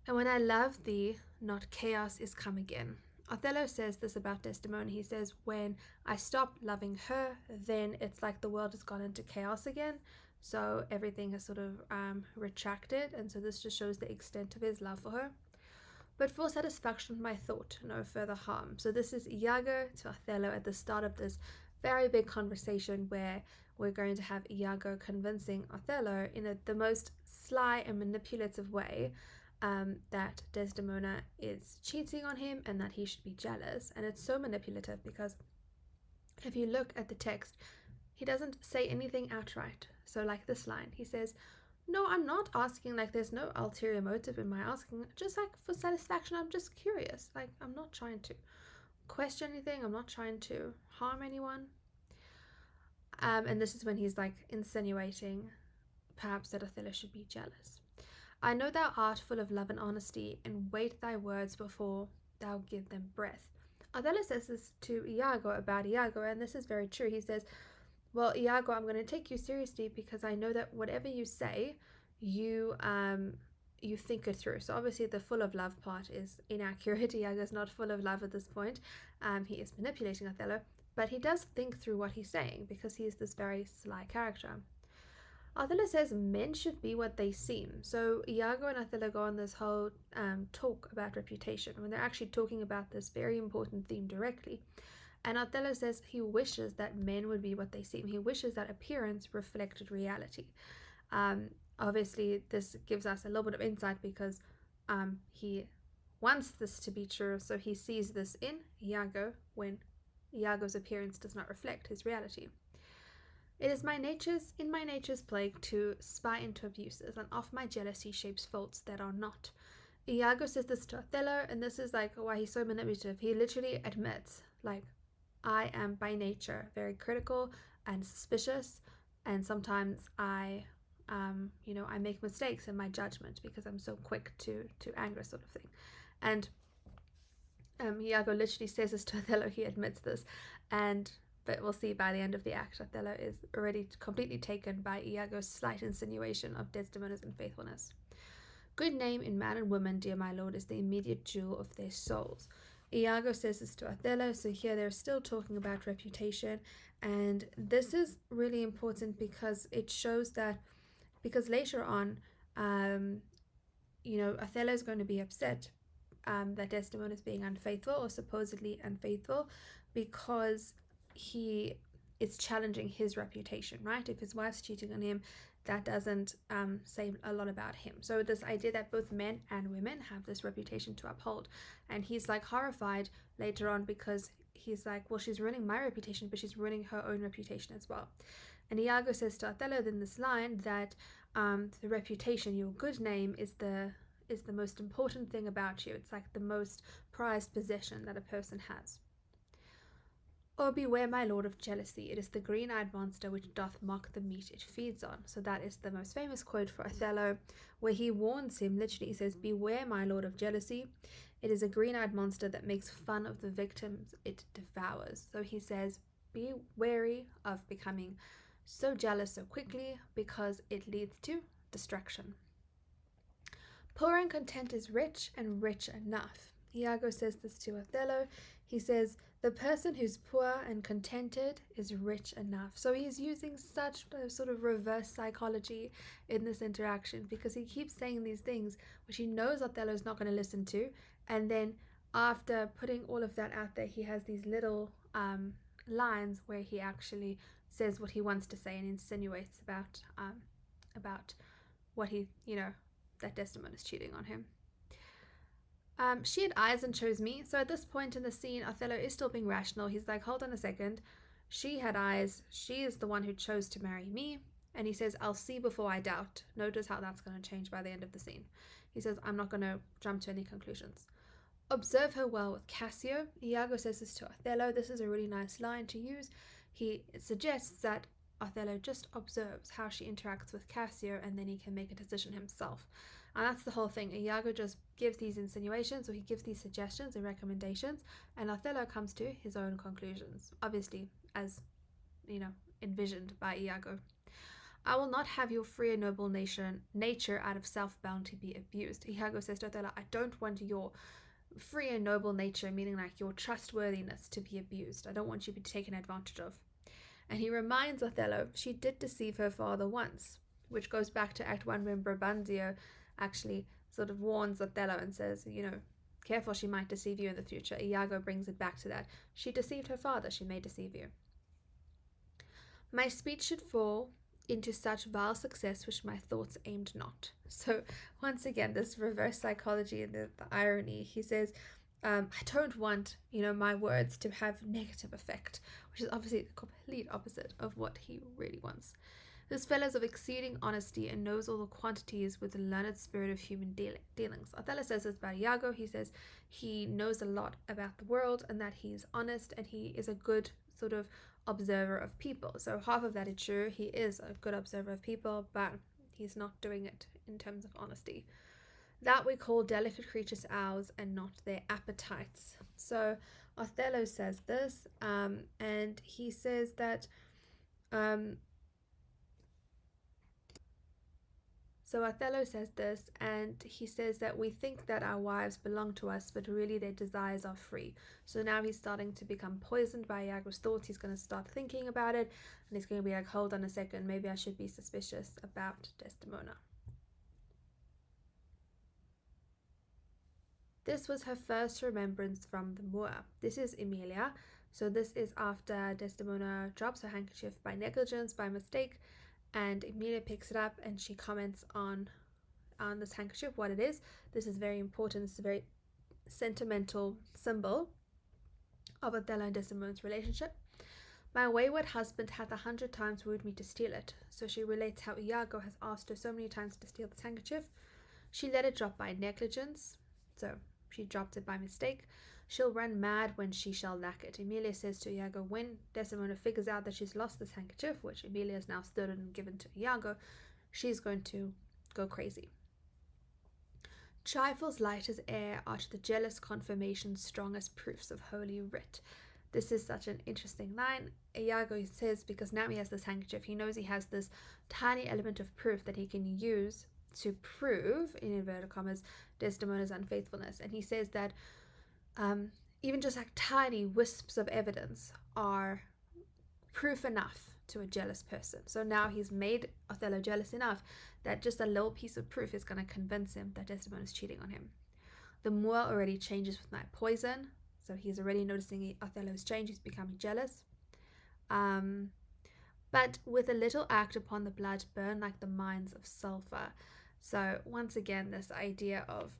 "And when I love thee, not chaos is come again." Othello says this about Desdemona. He says, when I stop loving her, then it's like the world has gone into chaos again. So everything has sort of retracted, and so this just shows the extent of his love for her. "But for satisfaction of my thought, no further harm." So this is Iago to Othello at the start of this very big conversation, where we're going to have Iago convincing Othello in the most sly and manipulative way that Desdemona is cheating on him and that he should be jealous. And it's so manipulative because if you look at the text, he doesn't say anything outright. So like this line, he says, "No, I'm not asking, like there's no ulterior motive in my asking, just like for satisfaction, I'm just curious. Like I'm not trying to question anything, I'm not trying to harm anyone." And this is when he's like insinuating perhaps that Othello should be jealous. "I know thou art full of love and honesty, and weight thy words before thou give them breath." Othello says this to Iago about Iago, and this is very true. He says, "Well, Iago, I'm going to take you seriously because I know that whatever you say, you think it through." So obviously the full of love part is inaccurate. Iago's not full of love at this point. He is manipulating Othello, but he does think through what he's saying because he is this very sly character. Othello says men should be what they seem. So Iago and Othello go on this whole talk about reputation when they're actually talking about this very important theme directly. And Othello says he wishes that men would be what they seem. He wishes that appearance reflected reality. obviously this gives us a little bit of insight because he wants this to be true, so he sees this in Iago when Iago's appearance does not reflect his reality. It is in my nature's plague to spy into abuses, and of my jealousy shapes faults that are not. Iago says this to Othello, and this is like why he's so manipulative. He literally admits, like, I am by nature very critical and suspicious, and sometimes I make mistakes in my judgment because I'm so quick to anger, sort of thing. And Iago literally says this to Othello. He admits this, but we'll see by the end of the act, Othello is already completely taken by Iago's slight insinuation of Desdemona's unfaithfulness. Good name in man and woman, dear my lord, is the immediate jewel of their souls. Iago says this to Othello, so here they're still talking about reputation, and this is really important because it shows that, because later on, Othello is going to be upset that Desdemona is being unfaithful or supposedly unfaithful because he is challenging his reputation, right? If his wife's cheating on him, that doesn't say a lot about him. So this idea that both men and women have this reputation to uphold, and he's like horrified later on because he's like, well, she's ruining my reputation, but she's ruining her own reputation as well. And Iago says to Othello in this line that the reputation, your good name, is the most important thing about you. It's like the most prized possession that a person has. Oh, beware, my lord, of jealousy. It is the green-eyed monster which doth mock the meat it feeds on. So that is the most famous quote for Othello, where he warns him, literally he says, beware, my lord, of jealousy. It is a green-eyed monster that makes fun of the victims it devours. So he says, be wary of becoming so jealous so quickly because it leads to destruction. Poor and content is rich, and rich enough. Iago says this to Othello. He says, the person who's poor and contented is rich enough. So he's using such a sort of reverse psychology in this interaction because he keeps saying these things which he knows Othello's not going to listen to. And then after putting all of that out there, he has these little lines where he actually says what he wants to say and insinuates about what he, that Desdemona is cheating on him. She had eyes and chose me. So at this point in the scene, Othello is still being rational. He's like, hold on a second. She had eyes. She is the one who chose to marry me. And he says, I'll see before I doubt. Notice how that's going to change by the end of the scene. He says, I'm not going to jump to any conclusions. Observe her well with Cassio. Iago says this to Othello. This is a really nice line to use. He suggests that Othello just observes how she interacts with Cassio and then he can make a decision himself. And that's the whole thing. Iago just gives these insinuations, or he gives these suggestions and recommendations, and Othello comes to his own conclusions, obviously as envisioned by Iago. I will not have your free and noble nature out of self-bounty be abused. Iago says to Othello, I don't want your free and noble nature, meaning like your trustworthiness, to be abused. I don't want you to be taken advantage of. And he reminds Othello she did deceive her father once, which goes back to Act 1 when Brabantio actually sort of warns Othello and says, careful, she might deceive you in the future. Iago brings it back to that. She deceived her father, she may deceive you. My speech should fall into such vile success which my thoughts aimed not. So once again, this reverse psychology and the irony. He says, I don't want, my words to have negative effect, which is obviously the complete opposite of what he really wants. This fellow's of exceeding honesty and knows all the quantities with the learned spirit of human dealings. Othello says this about Iago. He says he knows a lot about the world and that he's honest and he is a good sort of observer of people. So half of that is true. He is a good observer of people, but he's not doing it in terms of honesty. That we call delicate creatures ours and not their appetites. So Othello says this, and he says that he says that we think that our wives belong to us, but really their desires are free. So now he's starting to become poisoned by Iago's thoughts. He's going to start thinking about it, and he's going to be like, hold on a second, maybe I should be suspicious about Desdemona. This was her first remembrance from the moor. This is Emilia. So this is after Desdemona drops her handkerchief by negligence, by mistake, And Emilia picks it up and she comments on this handkerchief, what it is. This is very important. It's a very sentimental symbol of Othello and Desdemona's relationship. My wayward husband hath 100 times wooed me to steal it. So she relates how Iago has asked her so many times to steal this handkerchief. She let it drop by negligence, so she dropped it by mistake. She'll run mad when she shall lack it. Emilia says to Iago, when Desdemona figures out that she's lost this handkerchief, which Emilia has now stolen and given to Iago, she's going to go crazy. Trifles light as air are to the jealous confirmation strong as proofs of holy writ. This is such an interesting line. Iago says, because now he has this handkerchief, he knows he has this tiny element of proof that he can use to prove, in inverted commas, Desdemona's unfaithfulness. And he says that even just like tiny wisps of evidence are proof enough to a jealous person. So now he's made Othello jealous enough that just a little piece of proof is going to convince him that Desdemona is cheating on him. The Moor already changes with my poison, so he's already noticing Othello's change. He's becoming jealous. But with a little act upon the blood burn like the mines of sulfur. So once again, this idea of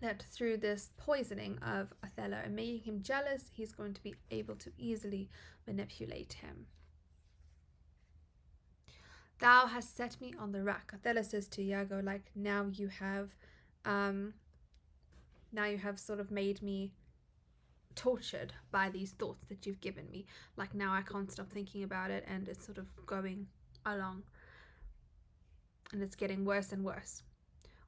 that through this poisoning of Othello and making him jealous, he's going to be able to easily manipulate him. Thou hast set me on the rack. Othello says to Iago, like, now you have sort of made me tortured by these thoughts that you've given me. Like, now I can't stop thinking about it, and it's sort of going along, and it's getting worse and worse.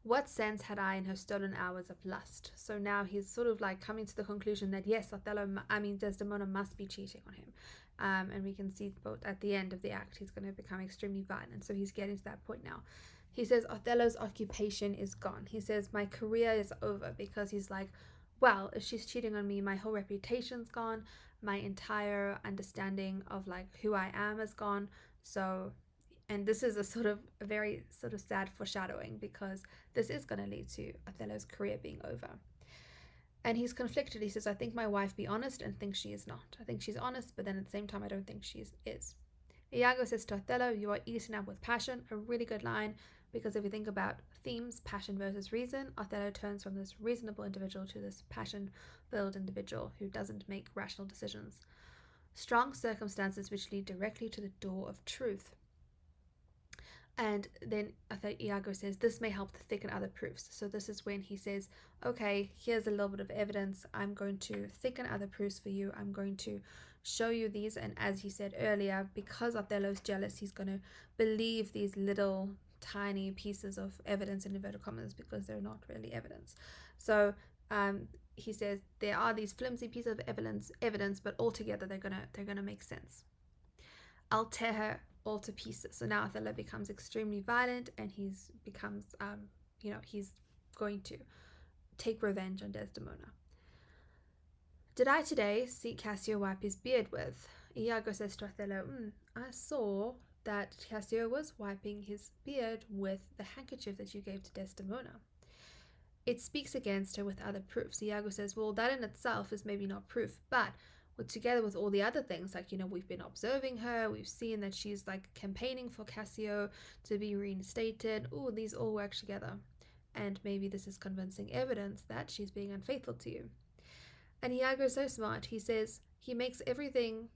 What sense had I in her stolen hours of lust? So now he's sort of like coming to the conclusion that yes, Desdemona must be cheating on him. And we can see both at the end of the act, he's going to become extremely violent. So he's getting to that point now. He says Othello's occupation is gone. He says my career is over, because he's like, well, if she's cheating on me, my whole reputation's gone. My entire understanding of like who I am is gone. So, and this is a very sort of sad foreshadowing, because this is going to lead to Othello's career being over. And he's conflicted. He says, I think my wife be honest and think she is not. I think she's honest, but then at the same time, I don't think she is. Iago says to Othello, you are eaten up with passion. A really good line, because if you think about themes, passion versus reason, Othello turns from this reasonable individual to this passion-filled individual who doesn't make rational decisions. Strong circumstances which lead directly to the door of truth. And then Iago says, this may help to thicken other proofs. So this is when he says, okay, here's a little bit of evidence. I'm going to thicken other proofs for you. I'm going to show you these. And as he said earlier, because Othello's jealous, he's going to believe these little tiny pieces of evidence in inverted commas, because they're not really evidence. So he says there are these flimsy pieces of evidence, but altogether they're gonna make sense. I'll tear her all to pieces. So now Othello becomes extremely violent, and he's going to take revenge on Desdemona. Did I today see Cassio wipe his beard with? Iago says to Othello, I saw that Cassio was wiping his beard with the handkerchief that you gave to Desdemona. It speaks against her with other proofs. Iago says, well, that in itself is maybe not proof, but together with all the other things, like, we've been observing her, we've seen that she's like campaigning for Cassio to be reinstated. These all work together, and maybe this is convincing evidence that she's being unfaithful to you. And Iago is so smart. He says he makes everything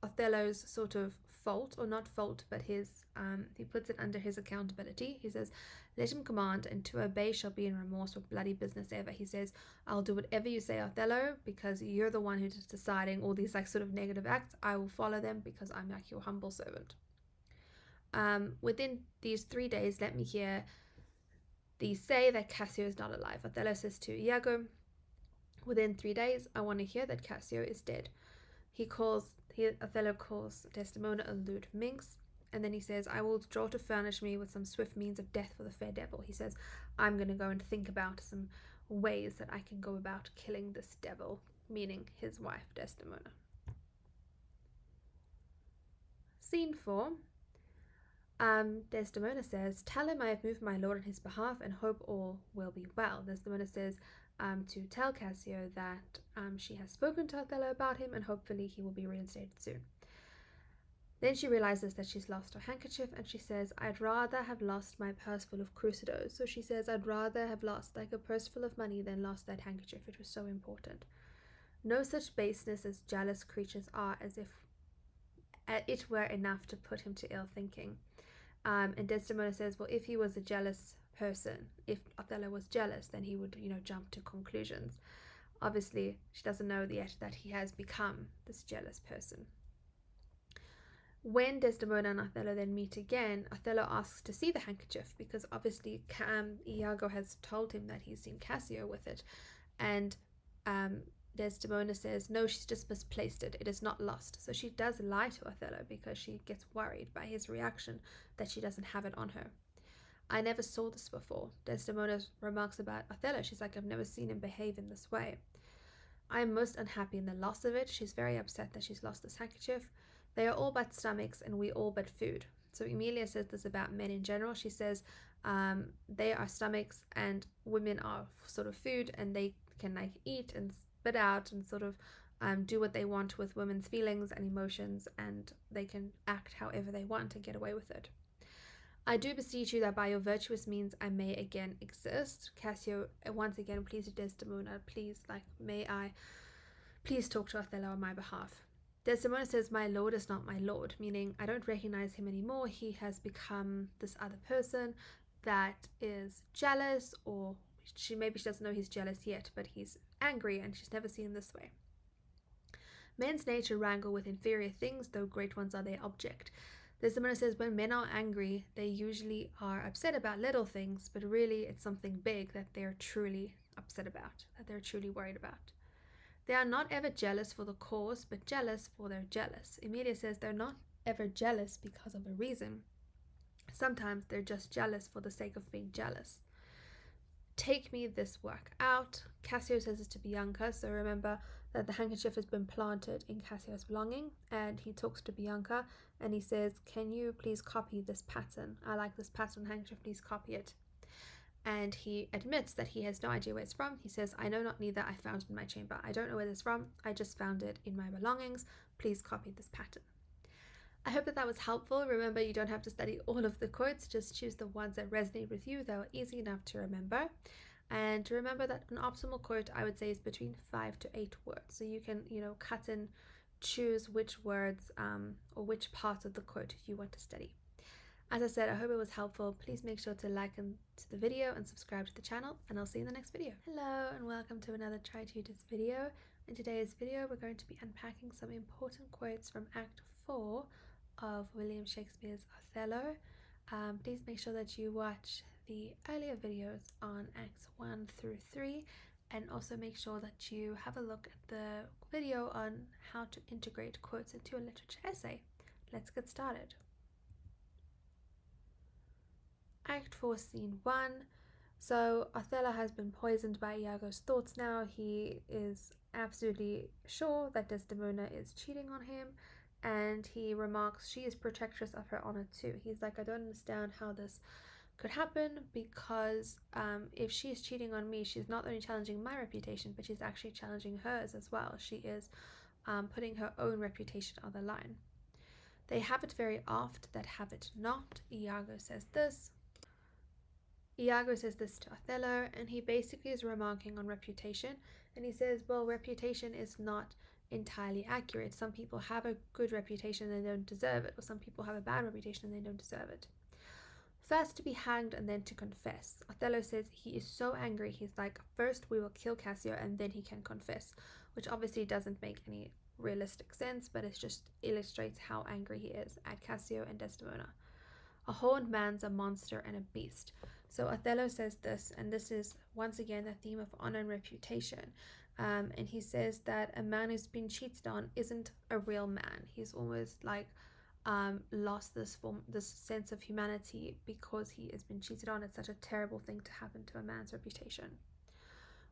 Othello's sort of fault, or not fault, but his he puts it under his accountability. He says, let him command, and to obey shall be in remorse what bloody business ever. He says, I'll do whatever you say, Othello, because you're the one who's deciding all these like sort of negative acts. I will follow them, because I'm like your humble servant. Within these 3 days, let me hear thee say that Cassio is not alive. Othello says to Iago, within 3 days, I want to hear that Cassio is dead. Othello calls Desdemona a lewd minx, and then he says, I will draw to furnish me with some swift means of death for the fair devil. He says, I'm going to go and think about some ways that I can go about killing this devil, meaning his wife Desdemona. Scene 4. Desdemona says, tell him I have moved my lord on his behalf and hope all will be well. Desdemona says to tell Cassio that she has spoken to Othello about him, and hopefully he will be reinstated soon. Then she realizes that she's lost her handkerchief, and she says, I'd rather have lost my purse full of crucidos. So she says, I'd rather have lost like a purse full of money than lost that handkerchief. It was so important. No such baseness as jealous creatures are, as if it were enough to put him to ill thinking. And Desdemona says, well, if he was a jealous person, if Othello was jealous, then he would, jump to conclusions. Obviously, she doesn't know yet that he has become this jealous person. When Desdemona and Othello then meet again, Othello asks to see the handkerchief because obviously Iago has told him that he's seen Cassio with it. And Desdemona says, no, she's just misplaced it. It is not lost. So she does lie to Othello because she gets worried by his reaction that she doesn't have it on her. I never saw this before. Desdemona remarks about Othello. She's like, I've never seen him behave in this way. I am most unhappy in the loss of it. She's very upset that she's lost this handkerchief. They are all but stomachs and we all but food. So Emilia says this about men in general. She says they are stomachs and women are sort of food, and they can like eat and spit out and sort of do what they want with women's feelings and emotions, and they can act however they want and get away with it. I do beseech you that by your virtuous means I may again exist. Cassio once again pleads to Desdemona, please talk to Othello on my behalf. Desdemona says, my lord is not my lord, meaning I don't recognize him anymore. He has become this other person that is jealous, or maybe she doesn't know he's jealous yet, but he's angry and she's never seen him this way. Men's nature wrangle with inferior things, though great ones are their object. Desdemona says when men are angry, they usually are upset about little things, but really it's something big that they're truly upset about, that they're truly worried about. They are not ever jealous for the cause, but jealous for their jealous. Emilia says they're not ever jealous because of a reason. Sometimes they're just jealous for the sake of being jealous. Take me this work out. Cassio says this to Bianca, so remember that the handkerchief has been planted in Cassio's belonging, and he talks to Bianca and he says, can you please copy this pattern? I like this pattern on the handkerchief, please copy it. And he admits that he has no idea where it's from. He says, I know not neither, I found it in my chamber. I don't know where it's from, I just found it in my belongings. Please copy this pattern. I hope that was helpful. Remember, you don't have to study all of the quotes, just choose the ones that resonate with you, that are easy enough to remember. And remember that an optimal quote, I would say, is between 5 to 8 words. So you can, cut and choose which words or which parts of the quote you want to study. As I said, I hope it was helpful. Please make sure to like the video and subscribe to the channel, and I'll see you in the next video. Hello and welcome to another Tri-Tutors video. In today's video, we're going to be unpacking some important quotes from Act 4 of William Shakespeare's Othello. Please make sure that you watch the earlier videos on Acts 1 through 3, and also make sure that you have a look at the video on how to integrate quotes into a literature essay. Let's get started. Act 4, Scene 1. So Othello has been poisoned by Iago's thoughts now. He is absolutely sure that Desdemona is cheating on him, and he remarks she is protectress of her honor too. He's like, I don't understand how this could happen, because if she's cheating on me, she's not only challenging my reputation, but she's actually challenging hers as well. She is putting her own reputation on the line. They have it very oft that have it not. Iago says this to Othello, and he basically is remarking on reputation, and he says, well, reputation is not entirely accurate. Some people have a good reputation and they don't deserve it, or some people have a bad reputation and they don't deserve it. First to be hanged and then to confess. Othello says he is so angry, he's like, first we will kill Cassio and then he can confess, which obviously doesn't make any realistic sense, but it just illustrates how angry he is at Cassio and Desdemona. A horned man's a monster and a beast. So Othello says this, and this is once again the theme of honor and reputation. And he says that a man who's been cheated on isn't a real man. He's almost like lost this sense of humanity because he has been cheated on. It's such a terrible thing to happen to a man's reputation.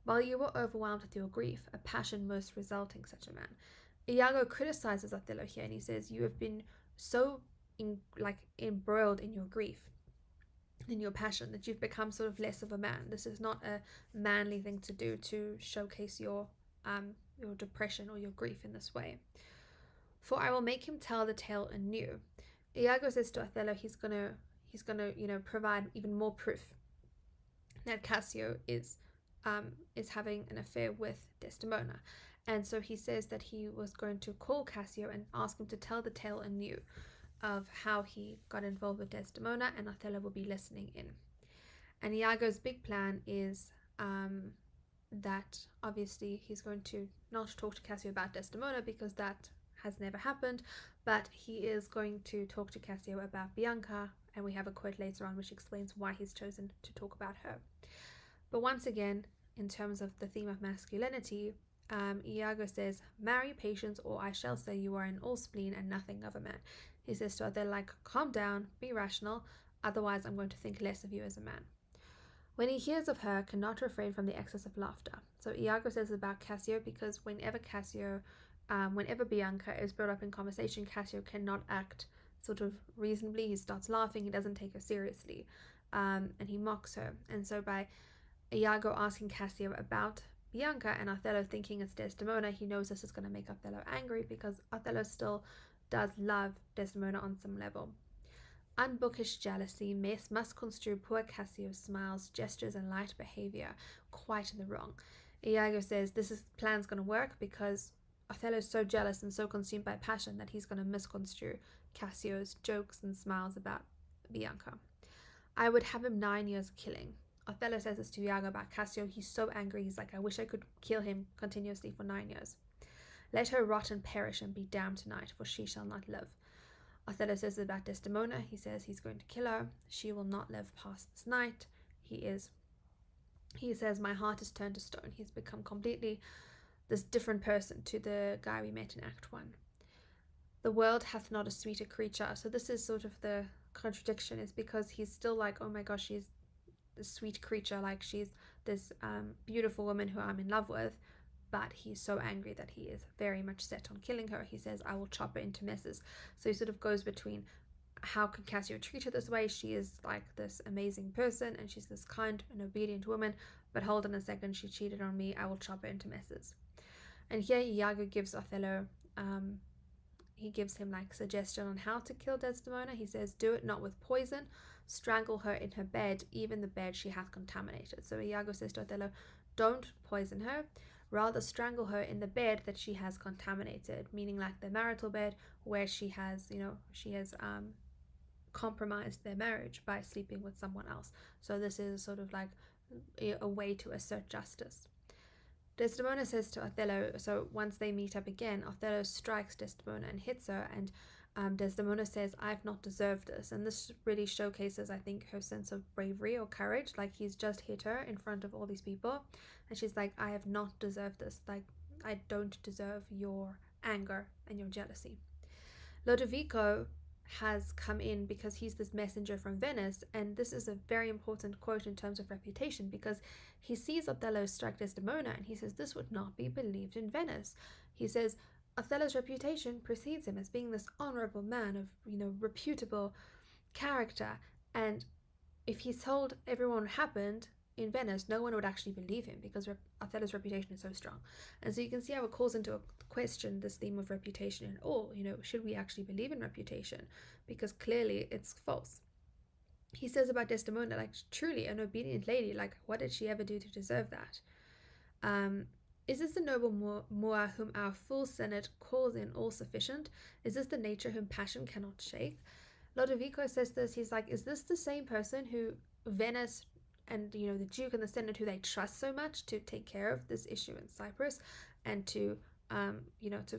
While you were overwhelmed with your grief, a passion most resulting such a man. Iago criticizes Othello here, and he says, you have been so embroiled in your grief, in your passion, that you've become sort of less of a man. This is not a manly thing to do, to showcase your depression or your grief in this way. For I will make him tell the tale anew. Iago says to Othello he's gonna provide even more proof that Cassio is having an affair with Desdemona. And so he says that he was going to call Cassio and ask him to tell the tale anew of how he got involved with Desdemona, and Othello will be listening in. And Iago's big plan is that obviously he's going to not talk to Cassio about Desdemona because that has never happened, but he is going to talk to Cassio about Bianca, and we have a quote later on which explains why he's chosen to talk about her. But once again, in terms of the theme of masculinity, Iago says, marry patience, or I shall say you are an all spleen and nothing of a man. He says to Othello, like, calm down, be rational, otherwise I'm going to think less of you as a man. When he hears of her, cannot refrain from the excess of laughter. So Iago says about Cassio because whenever Bianca is brought up in conversation, Cassio cannot act sort of reasonably. He starts laughing, he doesn't take her seriously, and he mocks her. And so by Iago asking Cassio about Bianca and Othello thinking it's Desdemona, he knows this is going to make Othello angry because Othello still does love Desdemona on some level. Unbookish jealousy must construe poor Cassio's smiles, gestures, and light behavior quite in the wrong. Iago says this plan's going to work because Othello is so jealous and so consumed by passion that he's going to misconstrue Cassio's jokes and smiles about Bianca. I would have him 9 years killing. Othello says this to Iago about Cassio. He's so angry. He's like, I wish I could kill him continuously for 9 years. Let her rot and perish and be damned tonight, for she shall not live. Othello says about Desdemona. He says he's going to kill her. She will not live past this night. He says, my heart is turned to stone. He's become completely this different person to the guy we met in Act 1. The world hath not a sweeter creature. So this is sort of the contradiction, is because he's still like, oh my gosh, she's this sweet creature, like she's this beautiful woman who I'm in love with, but he's so angry that he is very much set on killing her. He says, I will chop her into messes. So he sort of goes between, how can Cassio treat her this way? She is like this amazing person and she's this kind and obedient woman, but hold on a second, she cheated on me, I will chop her into messes. And here Iago gives Othello, he gives him like suggestion on how to kill Desdemona. He says, do it not with poison, strangle her in her bed, even the bed she hath contaminated. So Iago says to Othello, don't poison her, rather strangle her in the bed that she has contaminated, meaning like the marital bed where she has compromised their marriage by sleeping with someone else. So this is sort of like a way to assert justice. Desdemona says to Othello, so once they meet up again, Othello strikes Desdemona and hits her, and Desdemona says, I've not deserved this. And this really showcases, I think, her sense of bravery or courage. Like, he's just hit her in front of all these people, and she's like, I have not deserved this. Like, I don't deserve your anger and your jealousy. Lodovico has come in because he's this messenger from Venice, and this is a very important quote in terms of reputation, because he sees Othello strike Desdemona and he says this would not be believed in Venice. He says Othello's reputation precedes him as being this honorable man of reputable character, and if he told everyone what happened in Venice, no one would actually believe him because Othello's reputation is so strong. And so you can see how it calls into a question this theme of reputation and all, should we actually believe in reputation? Because clearly it's false. He says about Desdemona, like, truly an obedient lady, like, what did she ever do to deserve that? Is this the noble Moor whom our full senate calls in all sufficient? Is this the nature whom passion cannot shake? Lodovico says this, he's like, is this the same person who Venice and the Duke and the Senate, who they trust so much to take care of this issue in Cyprus and to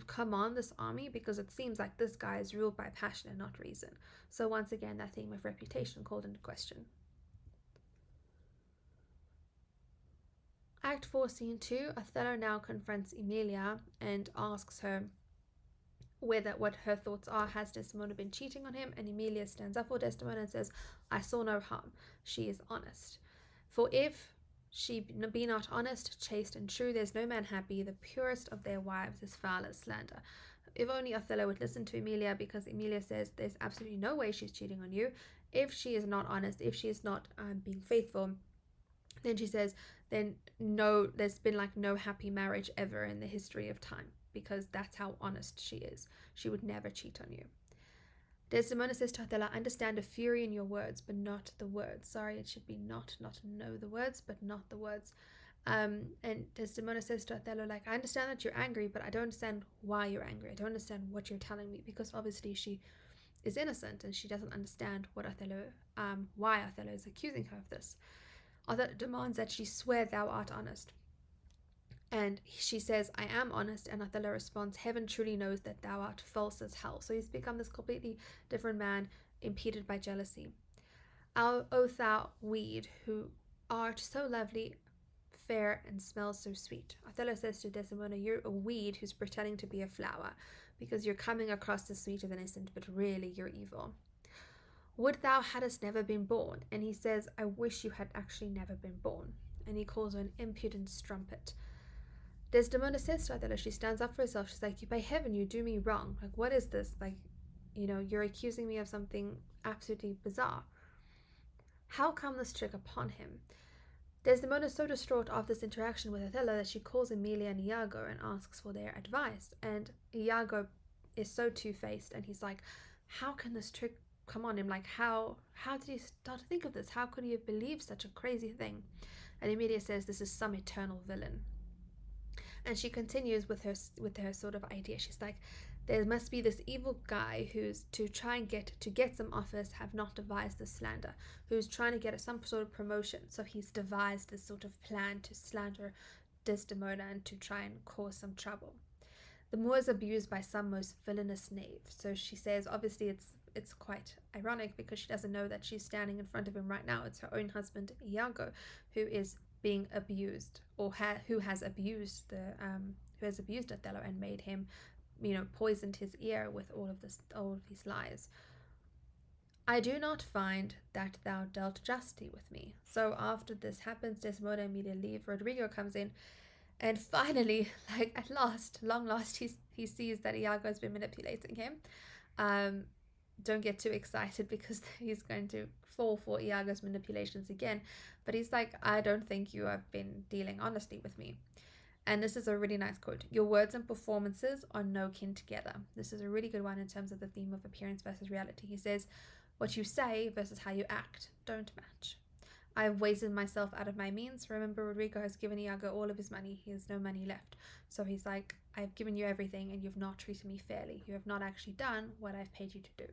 come on this army, because it seems like this guy is ruled by passion and not reason. So once again, that theme of reputation called into question. Act 4, Scene 2, Othello now confronts Emilia and asks her what her thoughts are. Has Desdemona been cheating on him? And Emilia stands up for Desdemona and says, I saw no harm. She is honest. For if she be not honest, chaste, and true, there's no man happy. The purest of their wives is foul as slander. If only Othello would listen to Emilia, because Emilia says there's absolutely no way she's cheating on you. If she is not honest, if she is not being faithful, then she says, then no, there's been like no happy marriage ever in the history of time. because that's how honest she is. She would never cheat on you. Desdemona says to Othello, I understand the fury in your words, but not the words. Sorry, it should be not know the words, but not the words. And Desdemona says to Othello, like, I understand that you're angry, but I don't understand why you're angry. I don't understand what you're telling me, because obviously she is innocent and she doesn't understand what why Othello is accusing her of this. Othello demands that she swear thou art honest. And she says, I am honest. And Othello responds, heaven truly knows that thou art false as hell. So he's become this completely different man, impeded by jealousy. O thou weed, who art so lovely, fair, and smells so sweet. Othello says to Desdemona, you're a weed who's pretending to be a flower, because you're coming across as sweet and innocent, but really you're evil. Would thou hadst never been born? And he says, I wish you had actually never been born. And he calls her an impudent strumpet. Desdemona says to Othello, she stands up for herself. She's like, by heaven, you do me wrong. Like, what is this? Like, you're accusing me of something absolutely bizarre. How come this trick upon him? Desdemona is so distraught after this interaction with Othello that she calls Emilia and Iago and asks for their advice. And Iago is so two-faced, and he's like, how can this trick come on him? Like, how did he start to think of this? How could he have believed such a crazy thing? And Emilia says, this is some eternal villain. And she continues with her sort of idea. She's like, there must be this evil guy who's to try and get some office, have not devised this slander, who's trying to get some sort of promotion. So he's devised this sort of plan to slander Desdemona and to try and cause some trouble. The Moor is abused by some most villainous knave. So she says, obviously it's quite ironic because she doesn't know that she's standing in front of him right now. It's her own husband Iago who is being abused, or who has abused Othello and made him, poisoned his ear with all of these lies. I do not find that thou dealt justly with me. So after this happens, Desdemona immediately leaves. Rodrigo comes in, and finally, like at last, long last, he sees that Iago has been manipulating him. Don't get too excited because he's going to fall for Iago's manipulations again. But he's like, I don't think you have been dealing honestly with me. And this is a really nice quote. Your words and performances are no kin together. This is a really good one in terms of the theme of appearance versus reality. He says, what you say versus how you act don't match. I've wasted myself out of my means. Remember, Rodrigo has given Iago all of his money. He has no money left. So he's like, I've given you everything and you've not treated me fairly. You have not actually done what I've paid you to do.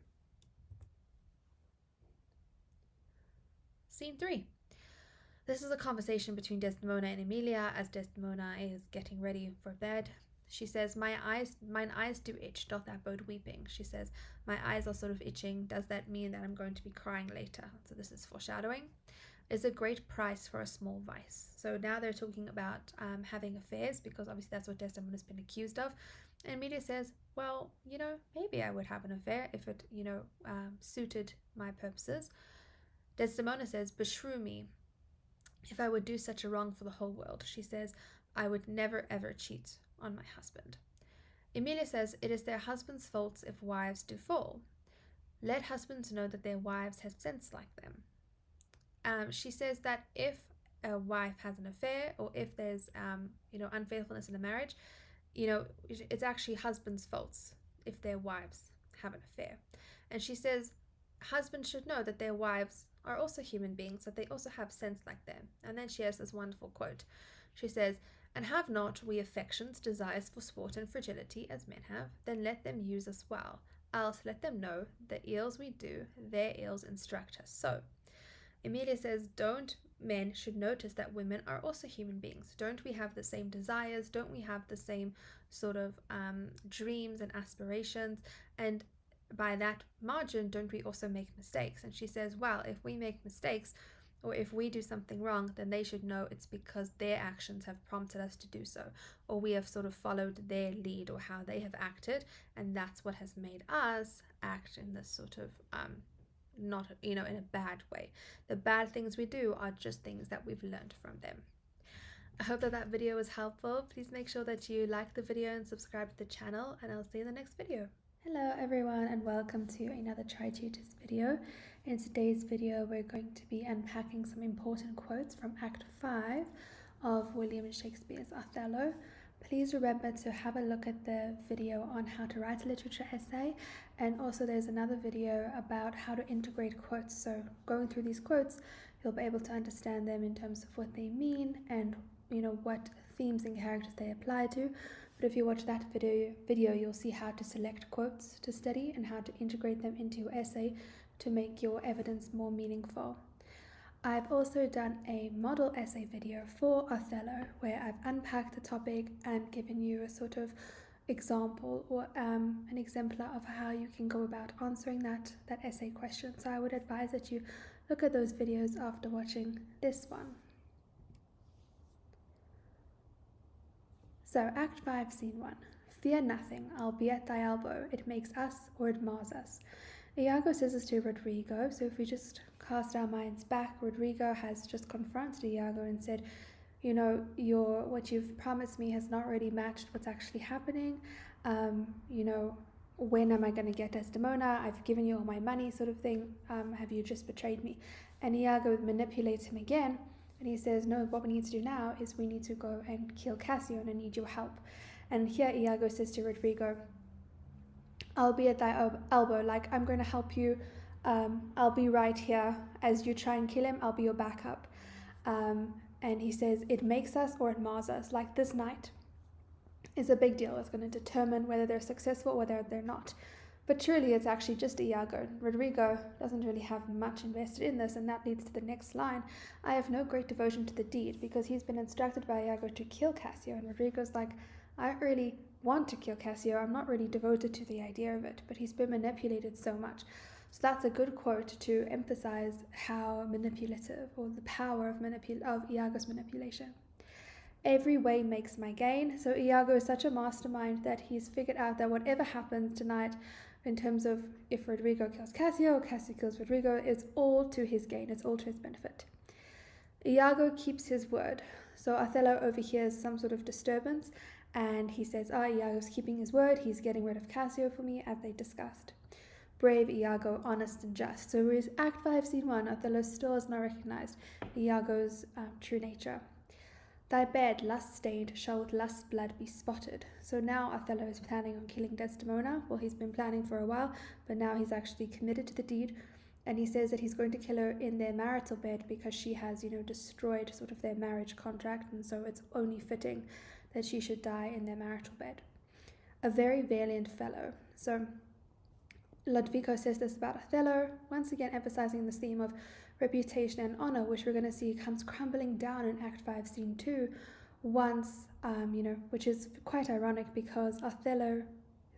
Scene 3. This is a conversation between Desdemona and Emilia as Desdemona is getting ready for bed. She says, mine eyes do itch, doth that bode weeping? She says, my eyes are sort of itching. Does that mean that I'm going to be crying later? So this is foreshadowing. Is a great price for a small vice. So now they're talking about having affairs, because obviously that's what Desdemona has been accused of. And Emilia says, well, maybe I would have an affair if it, suited my purposes. Desdemona says, beshrew me if I would do such a wrong for the whole world. She says, I would never ever cheat on my husband. Emilia says, it is their husbands' faults if wives do fall. Let husbands know that their wives have sense like them. She says that if a wife has an affair, or if there's unfaithfulness in a marriage, it's actually husbands' faults if their wives have an affair. And she says husbands should know that their wives are also human beings, that they also have sense like them. And then she has this wonderful quote. She says, and have not we affections, desires for sport and fragility as men have? Then let them use us well, else let them know the ills we do, their ills instruct us so. Emilia says, don't men should notice that women are also human beings? Don't we have the same desires? Don't we have the same sort of dreams and aspirations? And by that margin, don't we also make mistakes? And she says, well, if we make mistakes, or if we do something wrong, then they should know it's because their actions have prompted us to do so, or we have sort of followed their lead or how they have acted, and that's what has made us act in this sort of not in a bad way. The bad things we do are just things that we've learned from them. I hope that video was helpful. Please make sure that you like the video and subscribe to the channel, and I'll see you in the next video. Hello everyone, and welcome to another Tri-Tutors video. In today's video we're going to be unpacking some important quotes from Act 5 of William Shakespeare's Othello. Please remember to have a look at the video on how to write a literature essay, and also there's another video about how to integrate quotes. So going through these quotes, you'll be able to understand them in terms of what they mean and what themes and characters they apply to. But if you watch that video, you'll see how to select quotes to study and how to integrate them into your essay to make your evidence more meaningful. I've also done a model essay video for Othello where I've unpacked the topic and given you a sort of example or an exemplar of how you can go about answering that essay question. So I would advise that you look at those videos after watching this one. So Act 5, Scene 1. Fear nothing, I'll be at thy elbow, it makes us or it mars us. Iago says this to Rodrigo, so if we just cast our minds back, Rodrigo has just confronted Iago and said, what you've promised me has not really matched what's actually happening. When am I going to get Desdemona? I've given you all my money, sort of thing. Have you just betrayed me? And Iago manipulates him again, and he says, no, what we need to do now is we need to go and kill Cassio, and I need your help. And here Iago says to Rodrigo, I'll be at thy elbow, like I'm going to help you. I'll be right here as you try and kill him. I'll be your backup. And he says, it makes us or it mars us. Like this night is a big deal. It's going to determine whether they're successful or whether they're not. But truly, it's actually just Iago. Rodrigo doesn't really have much invested in this, and that leads to the next line. I have no great devotion to the deed, because he's been instructed by Iago to kill Cassio, and Rodrigo's like, I don't really want to kill Cassio. I'm not really devoted to the idea of it, but he's been manipulated so much. So that's a good quote to emphasize how manipulative, or the power of Iago's manipulation. Every way makes my gain. So Iago is such a mastermind that he's figured out that whatever happens tonight, in terms of if Rodrigo kills Cassio or Cassio kills Rodrigo, it's all to his gain. It's all to his benefit. Iago keeps his word. So Othello overhears some sort of disturbance, and he says, Iago's keeping his word. He's getting rid of Cassio for me, as they discussed. Brave Iago, honest and just. So whereas Act 5, Scene 1, Othello still has not recognized Iago's true nature. Thy bed, lust-stained, shall with lust's blood be spotted. So now Othello is planning on killing Desdemona. Well, he's been planning for a while, but now he's actually committed to the deed. And he says that he's going to kill her in their marital bed because she has, destroyed sort of their marriage contract. And so it's only fitting that she should die in their marital bed. A very valiant fellow. So Lodovico says this about Othello, once again emphasizing this theme of reputation and honor, which we're going to see comes crumbling down in Act 5, Scene 2, once, which is quite ironic because Othello's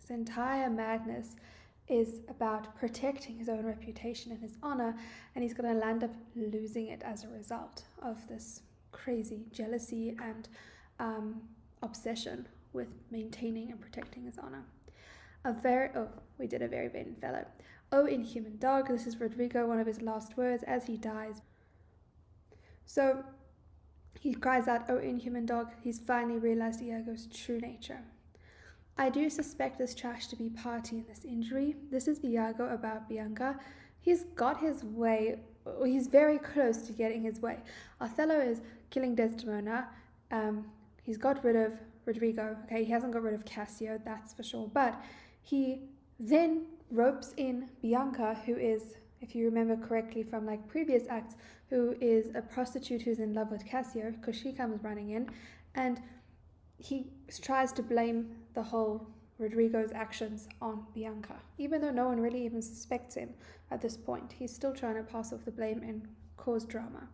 entire madness is about protecting his own reputation and his honor, and he's going to land up losing it as a result of this crazy jealousy and obsession with maintaining and protecting his honor. We did a very vain fellow. Oh, inhuman dog, this is Rodrigo, one of his last words as he dies. So he cries out, oh, inhuman dog. He's finally realized Iago's true nature. I do suspect this trash to be party in this injury. This is Iago about Bianca. He's got his way, he's very close to getting his way. Othello is killing Desdemona. He's got rid of Rodrigo. Okay, he hasn't got rid of Cassio, that's for sure. But he then ropes in Bianca, who is, if you remember correctly from previous acts, who is a prostitute who's in love with Cassio, because she comes running in, and he tries to blame the whole Rodrigo's actions on Bianca, even though no one really even suspects him at this point. He's still trying to pass off the blame and cause drama.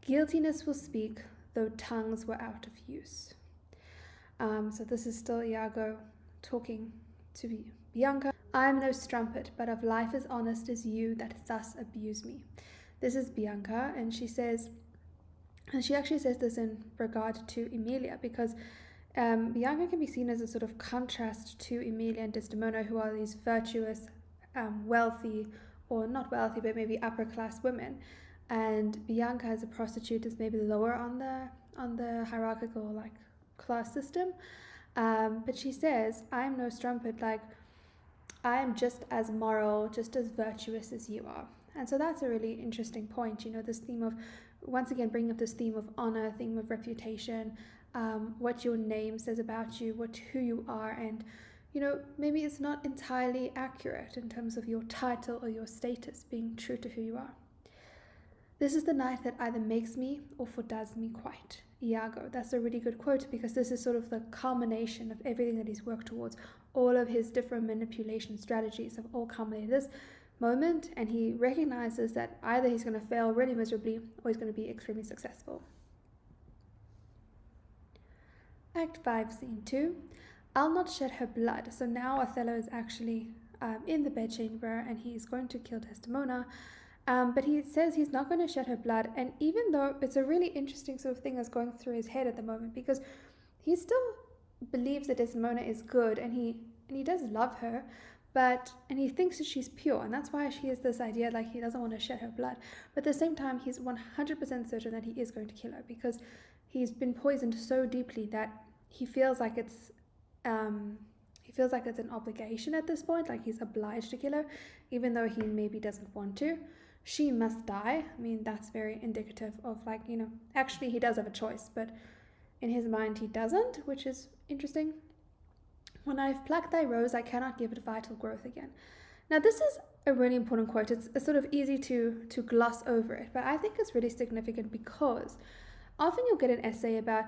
Guiltiness will speak, though tongues were out of use. So this is still Iago talking to Bianca. I am no strumpet, but of life as honest as you that thus abuse me. This is Bianca, and she actually says this in regard to Emilia, because Bianca can be seen as a sort of contrast to Emilia and Desdemona, who are these virtuous, wealthy, or not wealthy, but maybe upper class women. And Bianca as a prostitute is maybe lower on the hierarchical class system. But she says, I am no strumpet, I am just as moral, just as virtuous as you are. And so that's a really interesting point, this theme of, once again, bringing up this theme of honor, theme of reputation, what your name says about you, who you are, and maybe it's not entirely accurate in terms of your title or your status being true to who you are. This is the night that either makes me or fordoes me quite. Iago. That's a really good quote because this is sort of the culmination of everything that he's worked towards. All of his different manipulation strategies have all culminated this moment, and he recognizes that either he's going to fail really miserably or he's going to be extremely successful. Act 5, Scene 2. I'll not shed her blood. So now Othello is actually in the bedchamber and he's going to kill Desdemona. But he says he's not going to shed her blood, and even though it's a really interesting sort of thing that's going through his head at the moment, because he still believes that Desdemona is good, and he does love her, and he thinks that she's pure, and that's why she has this idea like he doesn't want to shed her blood. But at the same time, he's 100% certain that he is going to kill her because he's been poisoned so deeply that he feels like it's an obligation at this point, like he's obliged to kill her, even though he maybe doesn't want to. She must die. I mean, that's very indicative of actually he does have a choice, but in his mind he doesn't, which is interesting. When I've plucked thy rose, I cannot give it vital growth again. Now this is a really important quote. It's sort of easy to gloss over it, but I think it's really significant because often you'll get an essay about,